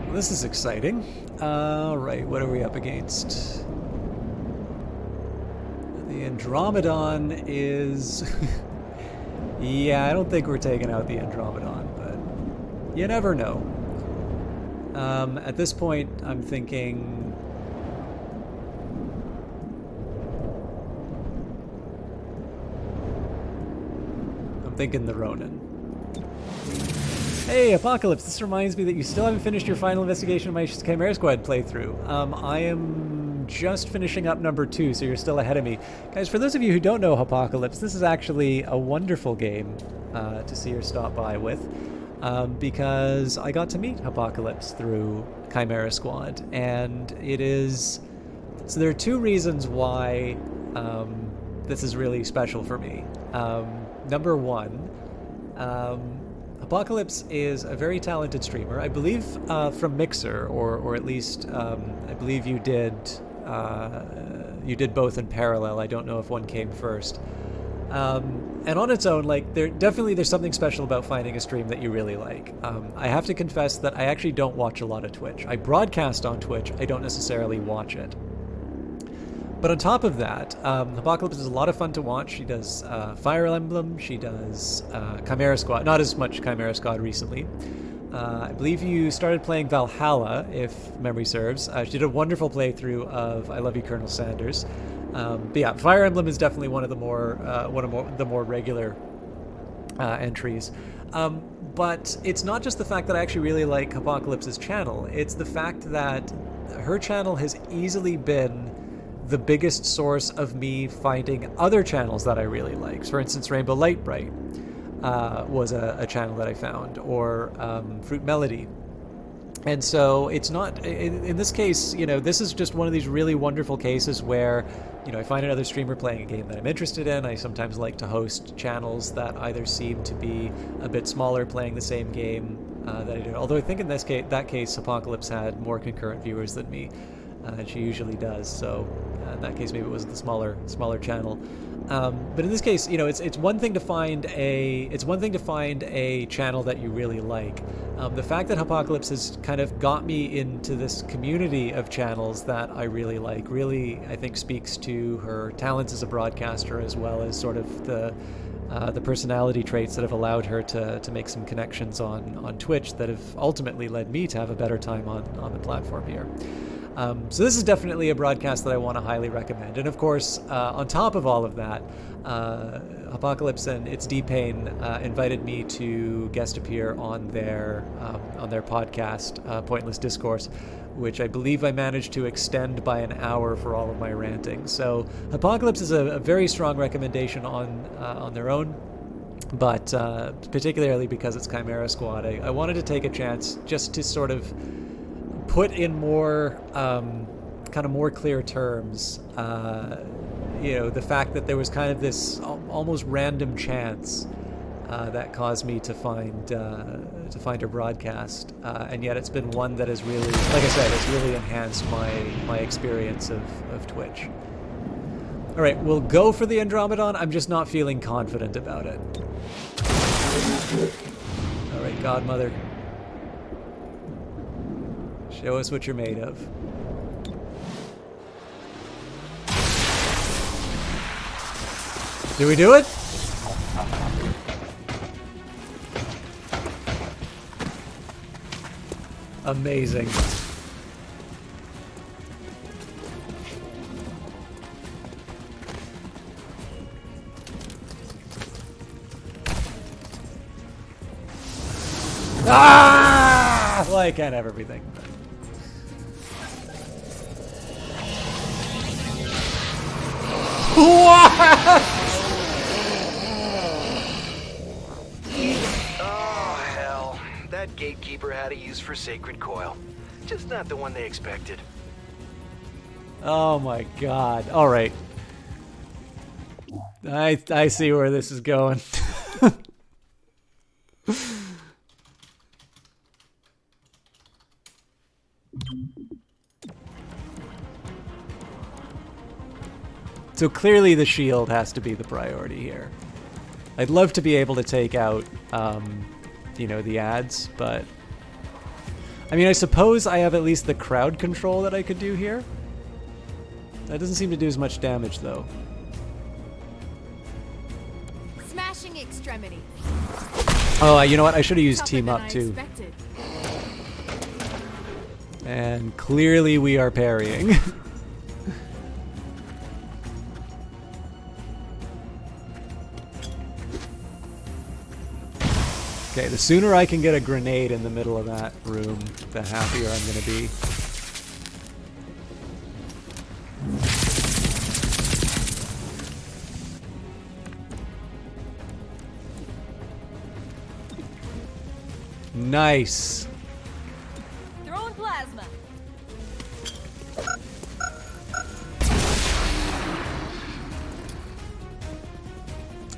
Well, this is exciting. Right, what are we up against? The Andromedon is... Yeah, I don't think we're taking out the Andromedon, but you never know. At this point, I'm thinking... the Ronin. Hey, Apocalypse, this reminds me that you still haven't finished your final investigation of my Chimera Squad playthrough. I am just finishing up number 2, so you're still ahead of me. Guys, for those of you who don't know Apocalypse, this is actually a wonderful game to see or stop by with, because I got to meet Apocalypse through Chimera Squad, and it is... So there are 2 reasons why this is really special for me. Number 1, Apocalypse is a very talented streamer. I believe from Mixer, or at least I believe you did both in parallel. I don't know if one came first. And on its own, like there's something special about finding a stream that you really like. I have to confess that I actually don't watch a lot of Twitch. I broadcast on Twitch. I don't necessarily watch it. But on top of that, Apocalypse is a lot of fun to watch. She does Fire Emblem, she does Chimera Squad, not as much Chimera Squad recently. I believe you started playing Valhalla, if memory serves. She did a wonderful playthrough of I Love You, Colonel Sanders. But yeah, Fire Emblem is definitely one of the more regular entries. But it's not just the fact that I actually really like Apocalypse's channel. It's the fact that her channel has easily been the biggest source of me finding other channels that I really like. For instance, Rainbow Lightbright was a channel that I found, or Fruit Melody. And so it's not, in this case, you know, this is just one of these really wonderful cases where, you know, I find another streamer playing a game that I'm interested in. I sometimes like to host channels that either seem to be a bit smaller playing the same game that I do. Although I think in that case, Apocalypse had more concurrent viewers than me. And she usually does, so in that case maybe it was the smaller channel. But in this case, you know, it's one thing to find a channel that you really like. The fact that Apocalypse has kind of got me into this community of channels that I really like really, I think, speaks to her talents as a broadcaster, as well as sort of the personality traits that have allowed her to make some connections on Twitch that have ultimately led me to have a better time on the platform here. So this is definitely a broadcast that I want to highly recommend. And of course, on top of all of that, Apocalypse and It's D-Pain invited me to guest appear on their podcast, Pointless Discourse, which I believe I managed to extend by an hour for all of my ranting. So Apocalypse is a very strong recommendation on their own, but particularly because it's Chimera Squad, I wanted to take a chance just to sort of put in more kind of more clear terms, the fact that there was kind of this almost random chance that caused me to find her broadcast, and yet it's been one that has really, like I said, it's really enhanced my experience of Twitch. All right, we'll go for the Andromedon. I'm just not feeling confident about it. All right, Godmother, show us what you're made of. Did we do it? Amazing. Ah! Well, I can't have everything. What? Oh, hell. That gatekeeper had a use for Sacred Coil. Just not the one they expected. Oh my god. Alright. I see where this is going. So clearly the shield has to be the priority here. I'd love to be able to take out, the ads, but... I mean, I suppose I have at least the crowd control that I could do here. That doesn't seem to do as much damage, though. Smashing extremity. Oh, you know what? I should have used Team Up, too. And clearly we are parrying. Okay, the sooner I can get a grenade in the middle of that room, the happier I'm gonna be. Nice. Throwing plasma.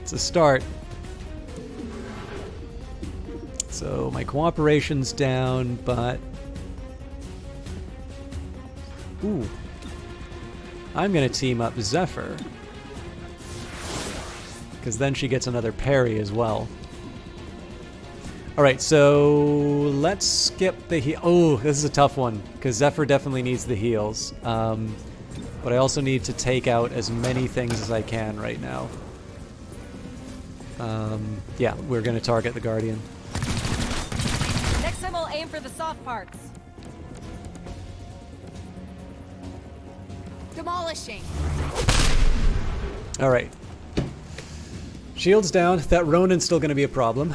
It's a start. So my cooperation's down, but... Ooh. I'm gonna team up Zephyr. Because then she gets another parry as well. Alright, so let's skip the heal. Oh, this is a tough one, because Zephyr definitely needs the heals. But I also need to take out as many things as I can right now. Yeah, we're gonna target the Guardian. Next time I'll aim for the soft parts. Demolishing. Alright. Shield's down. That Ronin's still going to be a problem.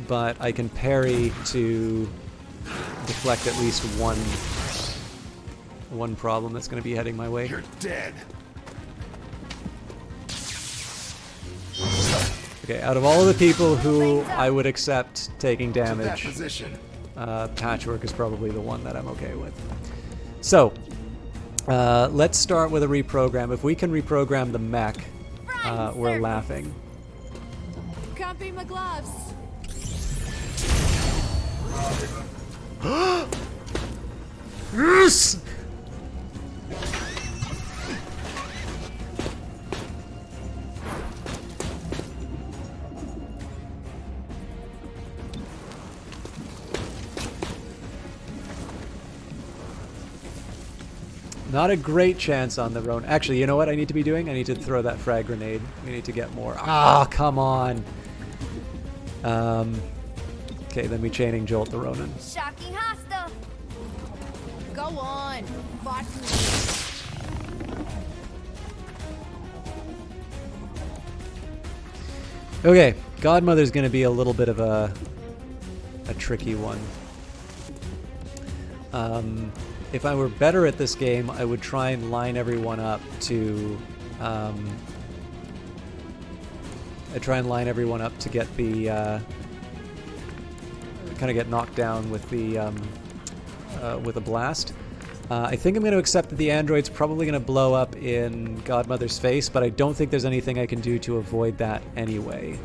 But I can parry to deflect at least one problem that's going to be heading my way. You're dead. Okay, out of all of the people who I would accept taking damage, Patchwork is probably the one that I'm okay with. So, let's start with a reprogram. If we can reprogram the mech, we're laughing. Can't be my gloves. Yes! Not a great chance on the Ronin. Actually, you know what I need to be doing? I need to throw that frag grenade. We need to get more. Ah, come on. Okay, then we chaining jolt the Ronin. Shocking hostile. on. Fight for me. Okay, Godmother's going to be a little bit of a tricky one. If I were better at this game, I would try and line everyone up to get the kind of get knocked down with the with a blast. I think I'm going to accept that the android's probably going to blow up in Godmother's face, but I don't think there's anything I can do to avoid that anyway.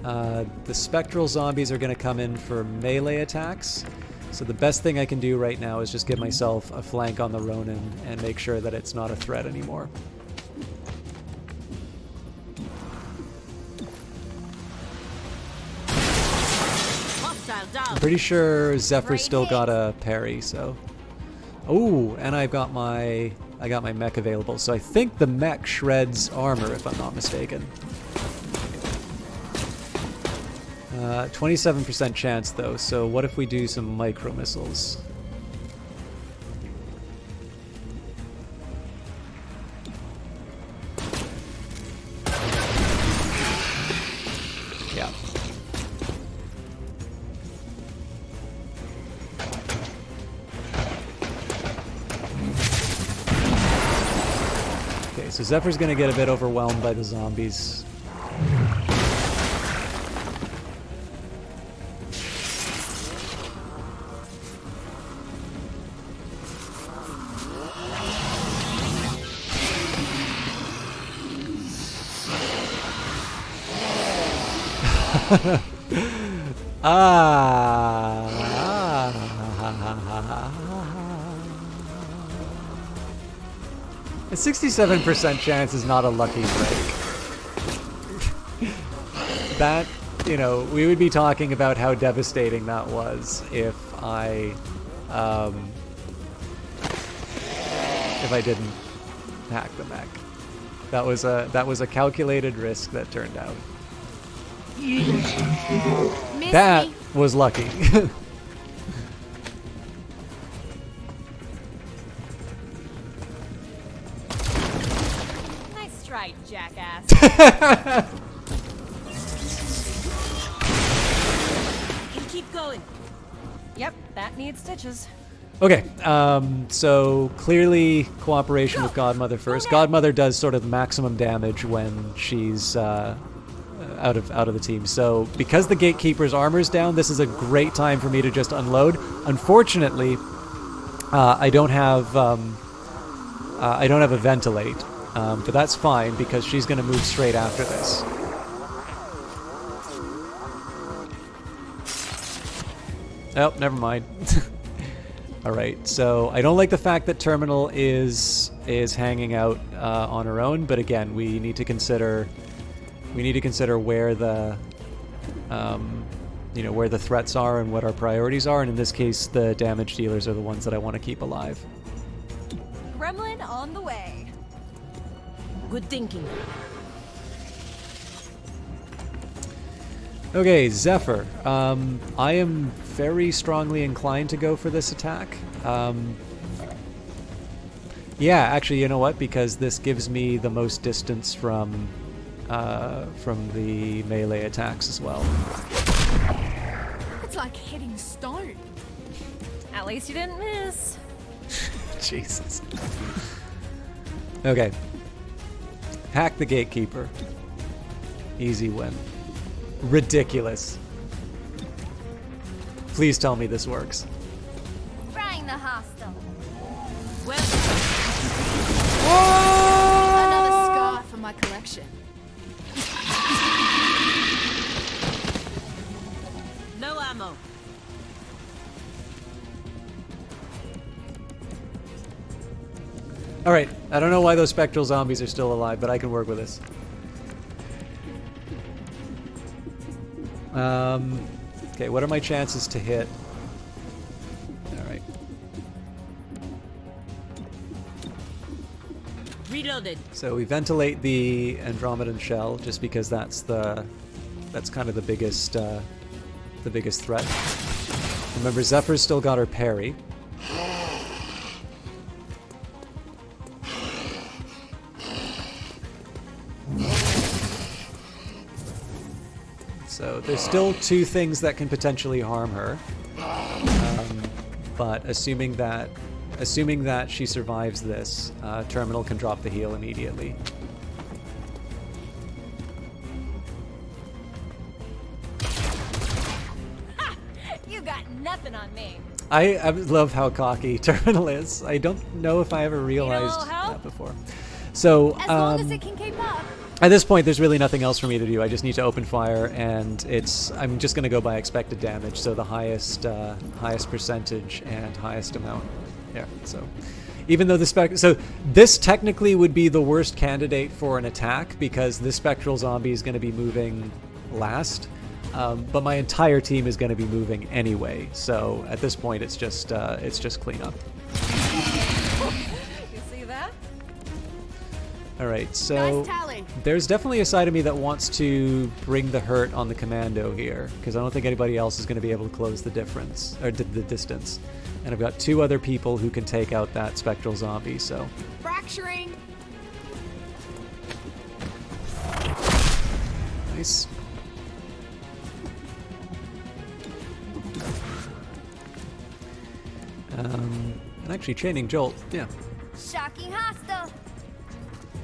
The spectral zombies are going to come in for melee attacks, so the best thing I can do right now is just give myself a flank on the Ronin and make sure that it's not a threat anymore. I'm pretty sure Zephyr's still got a parry, so... Oh, and I got my mech available, so I think the mech shreds armor, if I'm not mistaken. 27% chance, though, so what if we do some micro missiles? Yeah. Okay, so Zephyr's gonna get a bit overwhelmed by the zombies. A 67% chance is not a lucky break. That, you know, we would be talking about how devastating that was if I didn't hack the mech. That was a calculated risk that turned out. That was lucky. Nice try, jackass. You keep going. Yep, that needs stitches. Okay, so clearly cooperation with Godmother first. Godmother does sort of maximum damage when she's out of the team. So because the Gatekeeper's armor's down, this is a great time for me to just unload. Unfortunately, I don't have a ventilate, but that's fine because she's going to move straight after this. Oh, never mind. All right, so I don't like the fact that Terminal is hanging out on her own, but again, we need to consider where the where the threats are and what our priorities are, and in this case, the damage dealers are the ones that I want to keep alive. Gremlin on the way. Good thinking. Okay, Zephyr. I am very strongly inclined to go for this attack. Yeah, actually, you know what? Because this gives me the most distance from the melee attacks as well. It's like hitting stone. At least you didn't miss. Jesus. Okay. Hack the Gatekeeper. Easy win. Ridiculous. Please tell me this works. Frying the hostile. Another scar for my collection. No ammo. Alright, I don't know why those spectral zombies are still alive, but I can work with this. Okay, what are my chances to hit? Alright. Reloaded. So we ventilate the Andromedan shell just because that's kind of the biggest threat. Remember, Zephyr's still got her parry. So there's still 2 things that can potentially harm her. But assuming that she survives this, Terminal can drop the heal immediately. Ha! You got nothing on me. I love how cocky Terminal is. I don't know if I ever realized that before. So, As long as it can keep up. At this point, there's really nothing else for me to do. I just need to open fire, and I'm just going to go by expected damage, so the highest percentage and highest amount. Yeah, so even though so this technically would be the worst candidate for an attack because this spectral zombie is going to be moving last, but my entire team is going to be moving anyway. So at this point, it's just cleanup. You see that? All right, so Nice tally. there's definitely a side of me that wants to bring the hurt on the commando here because I don't think anybody else is going to be able to close the difference or the distance. And I've got 2 other people who can take out that spectral zombie, so. Fracturing. Nice. And actually chaining Jolt, yeah. Shocking hostile.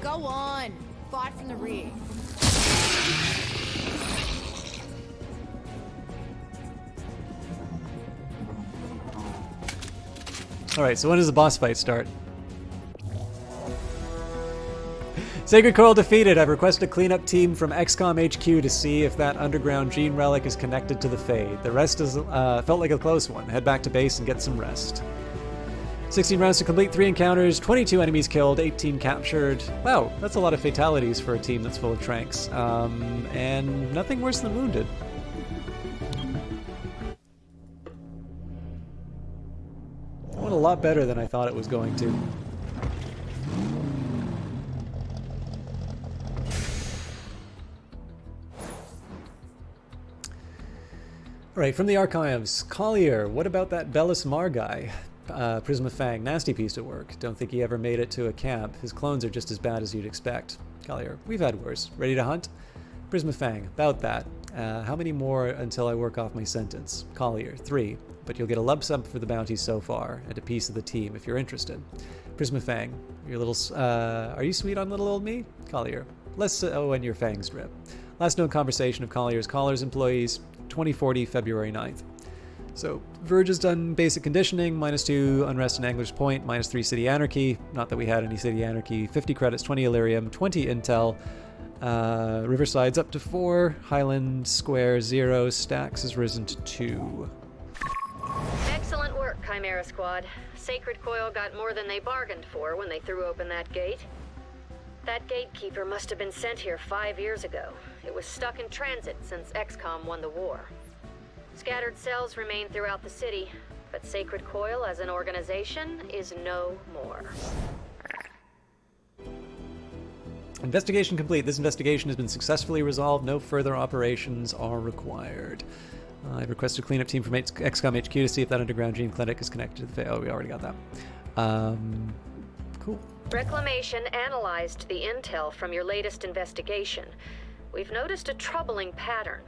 Go on. Fight from the rear. Alright, so when does the boss fight start? Sacred Coral defeated. I've requested a cleanup team from XCOM HQ to see if that underground gene relic is connected to the Fade. The rest is felt like a close one. Head back to base and get some rest. 16 rounds to complete, 3 encounters, 22 enemies killed, 18 captured. Wow, that's a lot of fatalities for a team that's full of tranks. And nothing worse than wounded. Went a lot better than I thought it was going to. Alright, from the archives. Collier, what about that Bellis Mar guy? Prisma Fang, nasty piece of work. Don't think he ever made it to a camp. His clones are just as bad as you'd expect. Collier, we've had worse. Ready to hunt? Prisma Fang, about that. How many more until I work off my sentence? Collier, 3. But you'll get a lump sum for the bounties so far, and a piece of the team if you're interested. Prisma Fang, your little, are you sweet on little old me? Collier, less so when your fangs drip. Last known conversation of Collier's employees, 2040, February 9th. So, Verge has done basic conditioning, -2 unrest and angler's point, -3 city anarchy. Not that we had any city anarchy. 50 credits, 20 Illyrium, 20 intel. Riverside's up to 4. Highland Square 0. Stacks has risen to 2. Excellent work, Chimera Squad. Sacred Coil got more than they bargained for when they threw open that gate. That gatekeeper must have been sent here 5 years ago. It was stuck in transit since XCOM won the war. Scattered cells remain throughout the city, but Sacred Coil as an organization is no more. Investigation complete. This investigation has been successfully resolved. No further operations are required. I've requested a cleanup team from XCOM HQ to see if that underground gene clinic is connected to the... Oh, we already got that. Cool. Reclamation analyzed the intel from your latest investigation. We've noticed a troubling pattern.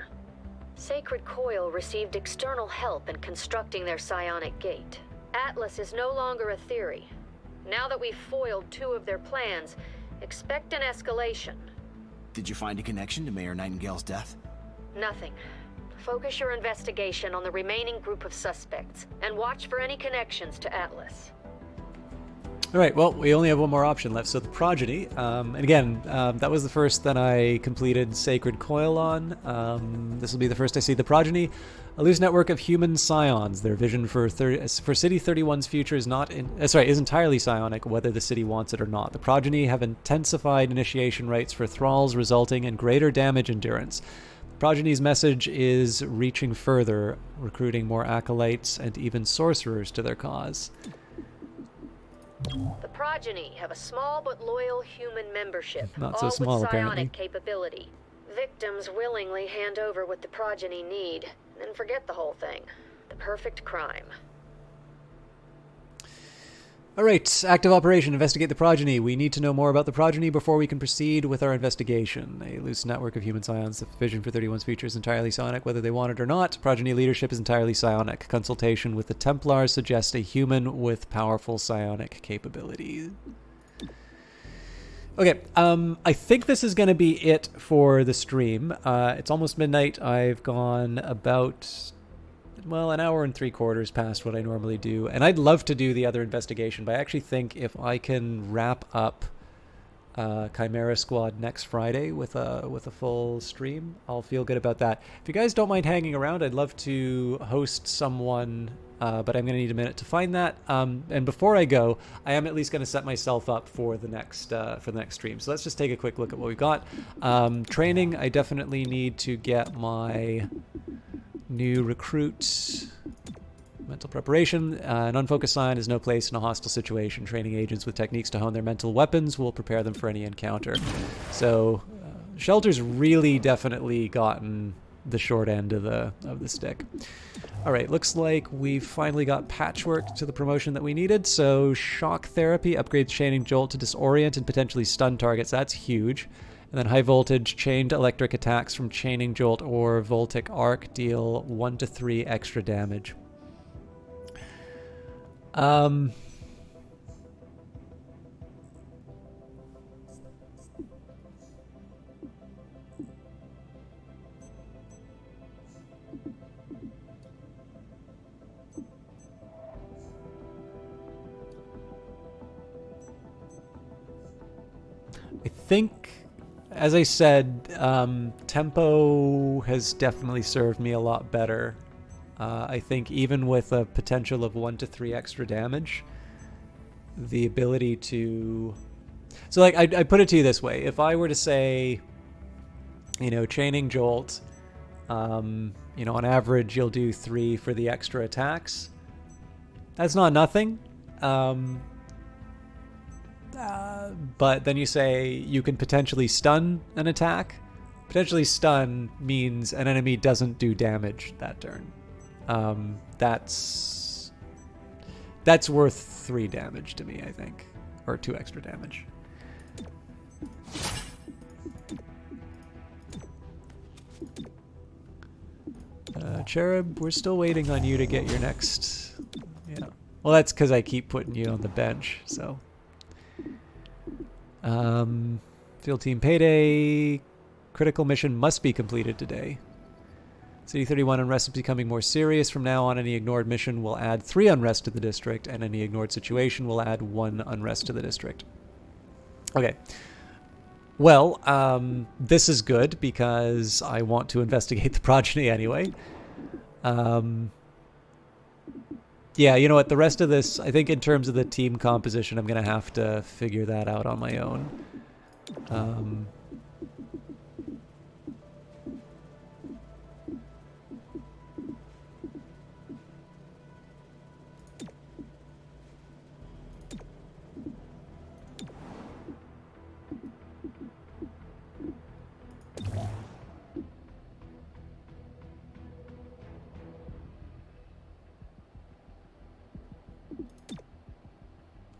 Sacred Coil received external help in constructing their psionic gate. Atlas is no longer a theory. Now that we've foiled 2 of their plans, expect an escalation. Did you find a connection to Mayor Nightingale's death? Nothing. Focus your investigation on the remaining group of suspects, and watch for any connections to Atlas. Alright, well, we only have one more option left, so the Progeny. And again, that was the first that I completed Sacred Coil on. This will be the first I see. The Progeny, a loose network of human scions. Their vision for City 31's future is is entirely psionic, whether the city wants it or not. The Progeny have intensified initiation rates for thralls, resulting in greater damage endurance. Progeny's message is reaching further, recruiting more acolytes and even sorcerers to their cause. The Progeny have a small but loyal human membership, Not so all small, with psionic apparently. capability. Victims willingly hand over what the Progeny need, then forget the whole thing. The perfect crime. All right, active operation, investigate the progeny. We need to know more about the progeny before we can proceed with our investigation. A loose network of human scions. The vision for 31's future is entirely psionic, whether they want it or not. Progeny leadership is entirely psionic. Consultation with the Templars suggests a human with powerful psionic capabilities. Okay, I think this is going to be it for the stream. It's almost midnight. I've gone about... well, an hour and 3/4 past what I normally do, and I'd love to do the other investigation, but I actually think if I can wrap up Chimera Squad next Friday with a full stream, I'll feel good about that. If you guys don't mind hanging around, I'd love to host someone, but I'm going to need a minute to find that. And before I go, I am at least going to set myself up for the next stream. So let's just take a quick look at what we've got. Training, I definitely need to get my new recruit. Mental preparation. An unfocused sign is no place in a hostile situation. Training agents with techniques to hone their mental weapons will prepare them for any encounter. So Shelter's really definitely gotten the short end of the stick. All right, looks like we've finally got patchwork to the promotion that we needed. So shock therapy upgrades chaining jolt to disorient and potentially stun targets. That's huge. And then high voltage chained electric attacks from chaining jolt or voltic arc deal 1 to 3 extra damage. I think, as I said, tempo has definitely served me a lot better. I think even with a potential of 1 to 3 extra damage, the ability to... So like, I put it to you this way. If I were to say, you know, chaining jolt, you know, on average you'll do 3 for the extra attacks. That's not nothing. But then you say you can potentially stun an attack. Potentially stun means an enemy doesn't do damage that turn. That's worth 3 damage to me, I think. Or 2 extra damage. Cherub, we're still waiting on you to get your next... Yeah. Well, that's because I keep putting you on the bench, so... Field team payday. Critical mission must be completed today. City 31 unrest is becoming more serious. From now on, any ignored mission will add 3 unrest to the district, and any ignored situation will add 1 unrest to the district. Okay. Well, this is good because I want to investigate the progeny anyway. Yeah, you know what? The rest of this, I think in terms of the team composition, I'm going to have to figure that out on my own.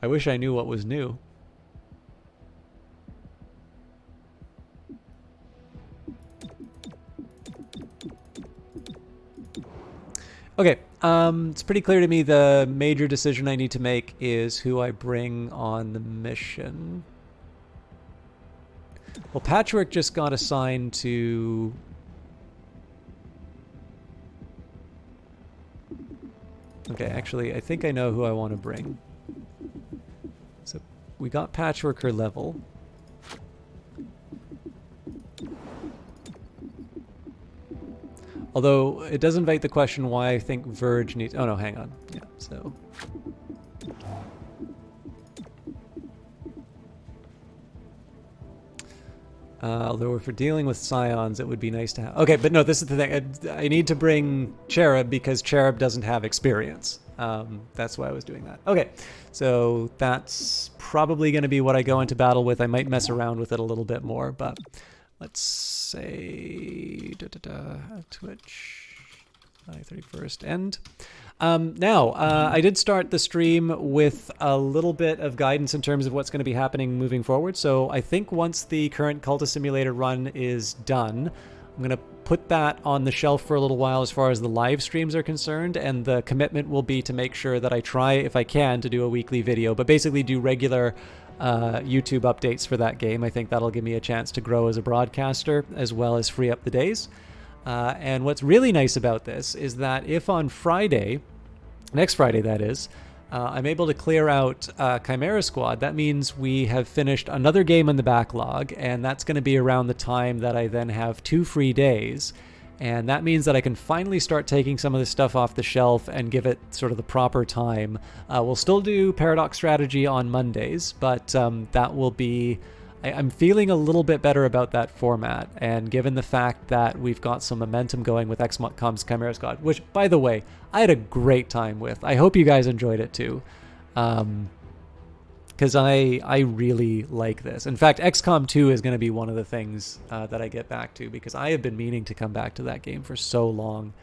I wish I knew what was new. Okay, it's pretty clear to me the major decision I need to make is who I bring on the mission. Well, Patchwork just got assigned to... Okay, actually, I think I know who I want to bring. So we got Patchwork her level. Although it does invite the question why I think Verge needs... Oh no, hang on. Yeah, so... although if we're dealing with Scions, it would be nice to have... Okay, but no, this is the thing. I need to bring Cherub because Cherub doesn't have experience. That's why I was doing that. Okay, so that's probably going to be what I go into battle with. I might mess around with it a little bit more, but let's say... Twitch... 31st end. Now, I did start the stream with a little bit of guidance in terms of what's going to be happening moving forward. So I think once the current Cultist Simulator run is done, I'm going to put that on the shelf for a little while as far as the live streams are concerned, and the commitment will be to make sure that I try, if I can, to do a weekly video, but basically do regular YouTube updates for that game. I think that'll give me a chance to grow as a broadcaster as well as free up the days. And what's really nice about this is that if on Friday, next Friday that is, I'm able to clear out Chimera Squad, that means we have finished another game in the backlog, and that's going to be around the time that I then have 2 free days. And that means that I can finally start taking some of this stuff off the shelf and give it sort of the proper time. We'll still do Paradox Strategy on Mondays, but that will be... I'm feeling a little bit better about that format, and given the fact that we've got some momentum going with XCOM's Chimera Squad, which, by the way, I had a great time with. I hope you guys enjoyed it too, because I really like this. In fact, XCOM 2 is going to be one of the things that I get back to, because I have been meaning to come back to that game for so long.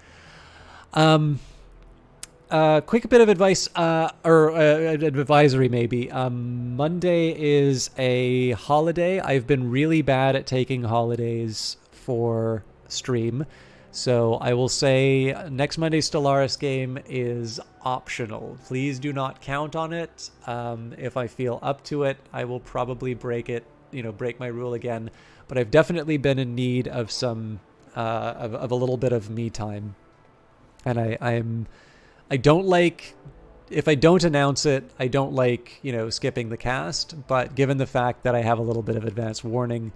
Quick bit of advice, or advisory maybe. Monday is a holiday. I've been really bad at taking holidays for stream. So I will say next Monday's Stellaris game is optional. Please do not count on it. If I feel up to it, I will probably break my rule again. But I've definitely been in need of some, of a little bit of me time. And I don't like, if I don't announce it, I don't like, skipping the cast, but given the fact that I have a little bit of advance warning,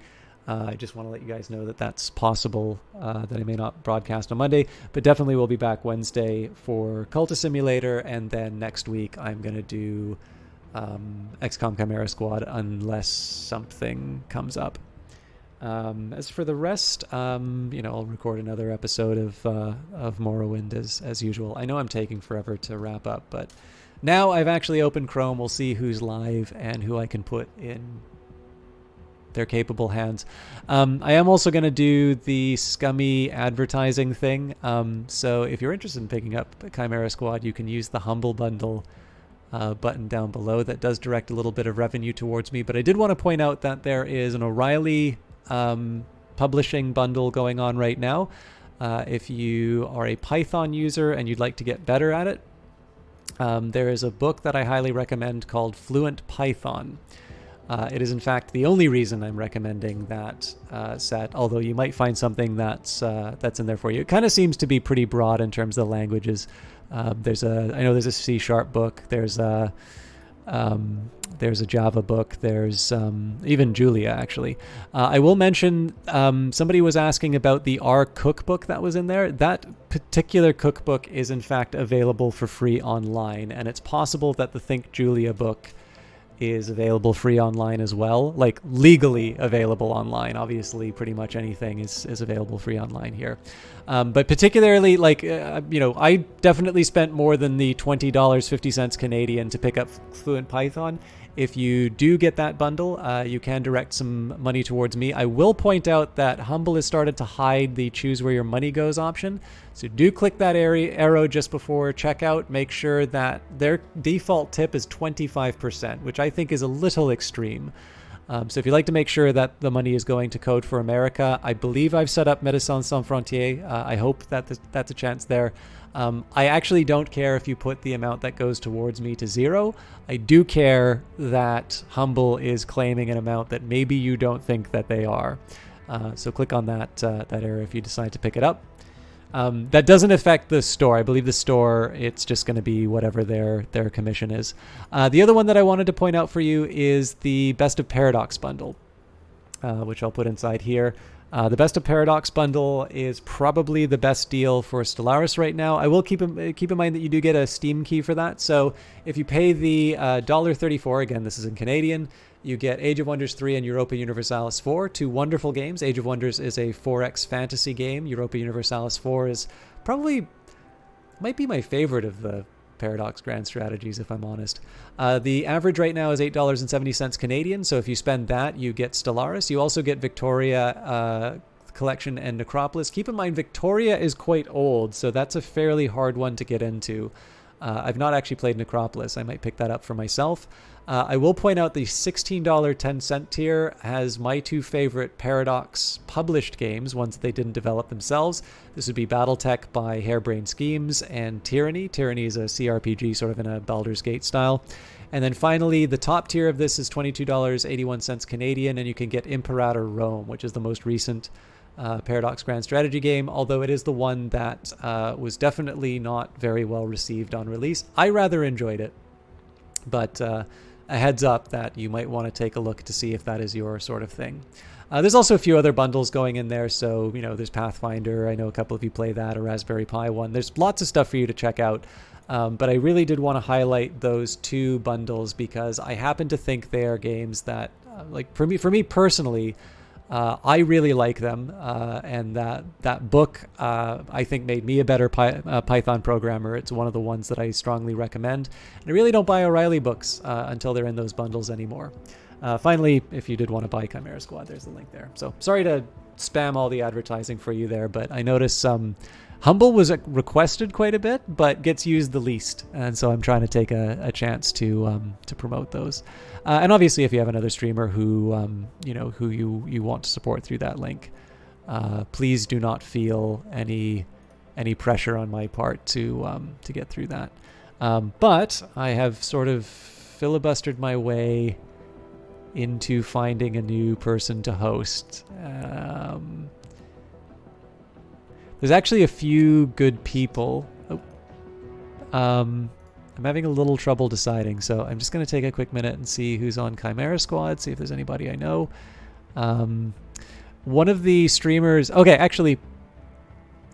I just want to let you guys know that that's possible, that I may not broadcast on Monday, but definitely we'll be back Wednesday for Cultist Simulator, and then next week I'm going to do XCOM Chimera Squad unless something comes up. As for the rest, I'll record another episode of Morrowind as usual. I know I'm taking forever to wrap up, but now I've actually opened Chrome. We'll see who's live and who I can put in their capable hands. I am also going to do the scummy advertising thing. So if you're interested in picking up Chimera Squad, you can use the Humble Bundle button down below. That does direct a little bit of revenue towards me. But I did want to point out that there is an O'Reilly publishing bundle going on right now. If you are a Python user and you'd like to get better at it, there is a book that I highly recommend called Fluent Python. It is in fact the only reason I'm recommending that set, although you might find something that's in there for you. It kind of seems to be pretty broad in terms of the languages. I know there's a C# book, there's a Java book, there's even Julia, actually. I will mention, somebody was asking about the R cookbook that was in there. That particular cookbook is in fact available for free online, and it's possible that the Think Julia book is available free online as well, like legally available online. Obviously, pretty much anything is available free online here. But particularly, I definitely spent more than the $20.50 Canadian to pick up Fluent Python. If you do get that bundle, you can direct some money towards me. I will point out that Humble has started to hide the choose where your money goes option. So do click that arrow just before checkout. Make sure that their default tip is 25%, which I think is a little extreme. So if you'd like to make sure that the money is going to Code for America, I believe I've set up Médecins Sans Frontières. I hope that that's a chance there. I actually don't care if you put the amount that goes towards me to 0. I do care that Humble is claiming an amount that maybe you don't think that they are. So click on that arrow if you decide to pick it up. That doesn't affect the store. I believe the store, it's just going to be whatever their commission is. The other one that I wanted to point out for you is the Best of Paradox bundle, which I'll put inside here. The Best of Paradox bundle is probably the best deal for Stellaris right now. I will keep in mind that you do get a Steam key for that. So if you pay the $1.34, again, this is in Canadian, you get Age of Wonders 3 and Europa Universalis 4, 2 wonderful games. Age of Wonders is a 4X fantasy game. Europa Universalis 4 is might be my favorite of the Paradox Grand Strategies, if I'm honest. The average right now is $8.70 Canadian, so if you spend that, you get Stellaris. You also get Victoria Collection and Necropolis. Keep in mind, Victoria is quite old, so that's a fairly hard one to get into. I've not actually played Necropolis. I might pick that up for myself. I will point out the $16 10-cent tier has my two favorite Paradox published games, ones that they didn't develop themselves. This would be Battletech by Harebrained Schemes and Tyranny. Tyranny is a CRPG sort of in a Baldur's Gate style. And then finally, the top tier of this is $22.81 Canadian, and you can get Imperator Rome, which is the most recent Paradox Grand Strategy game, although it is the one that was definitely not very well received on release. I rather enjoyed it, but a heads up that you might want to take a look to see if that is your sort of thing. There's also a few other bundles going in there, so there's Pathfinder. I know a couple of you play that, a Raspberry Pi one. There's lots of stuff for you to check out. But I really did want to highlight those two bundles because I happen to think they are games that, for me personally, I really like them. And that book, I think, made me a better Python programmer. It's one of the ones that I strongly recommend. And I really don't buy O'Reilly books until they're in those bundles anymore. Finally, if you did want to buy Chimera Squad, there's the link there. So sorry to spam all the advertising for you there, but I noticed Humble was requested quite a bit, but gets used the least, and so I'm trying to take a chance to promote those. And obviously, if you have another streamer who who you want to support through that link, please do not feel any pressure on my part to get through that. But I have sort of filibustered my way into finding a new person to host. There's actually a few good people. I'm having a little trouble deciding, so I'm just going to take a quick minute and see who's on Chimera Squad, see if there's anybody I know. One of the streamers...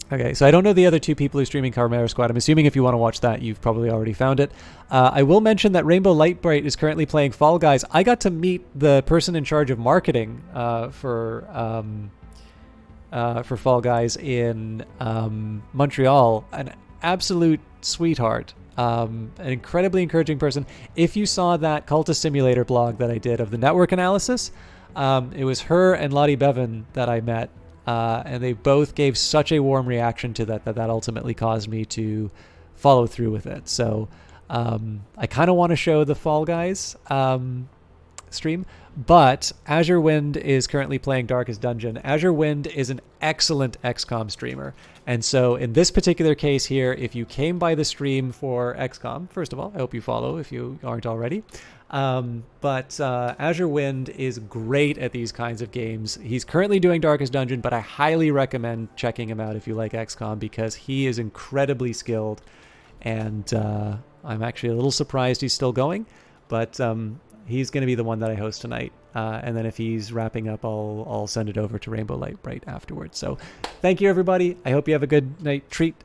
Okay, so I don't know the other two people who are streaming Chimera Squad. I'm assuming if you want to watch that, you've probably already found it. I will mention that Rainbow Lightbright is currently playing Fall Guys. I got to meet the person in charge of marketing for Fall Guys in Montreal. An absolute sweetheart. An incredibly encouraging person. If you saw that Cultist Simulator blog that I did of the network analysis, it was her and Lottie Bevan that I met, and they both gave such a warm reaction to that ultimately caused me to follow through with it. So I kind of want to show the Fall Guys stream, but Azure Wind is currently playing Darkest Dungeon. Azure Wind is an excellent XCOM streamer, and so in this particular case here, if you came by the stream for XCOM, first of all, I hope you follow if you aren't already. But Azure Wind is great at these kinds of games. He's currently doing Darkest Dungeon, but I highly recommend checking him out if you like XCOM, because he is incredibly skilled, and I'm actually a little surprised he's still going, but he's going to be the one that I host tonight. And then if he's wrapping up, I'll send it over to Rainbow Lightbright afterwards. So thank you, everybody. I hope you have a good night. Treat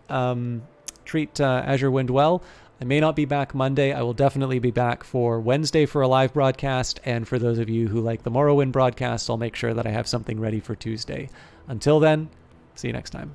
Azure Wind well. I may not be back Monday. I will definitely be back for Wednesday for a live broadcast. And for those of you who like the Morrowind broadcast, I'll make sure that I have something ready for Tuesday. Until then, see you next time.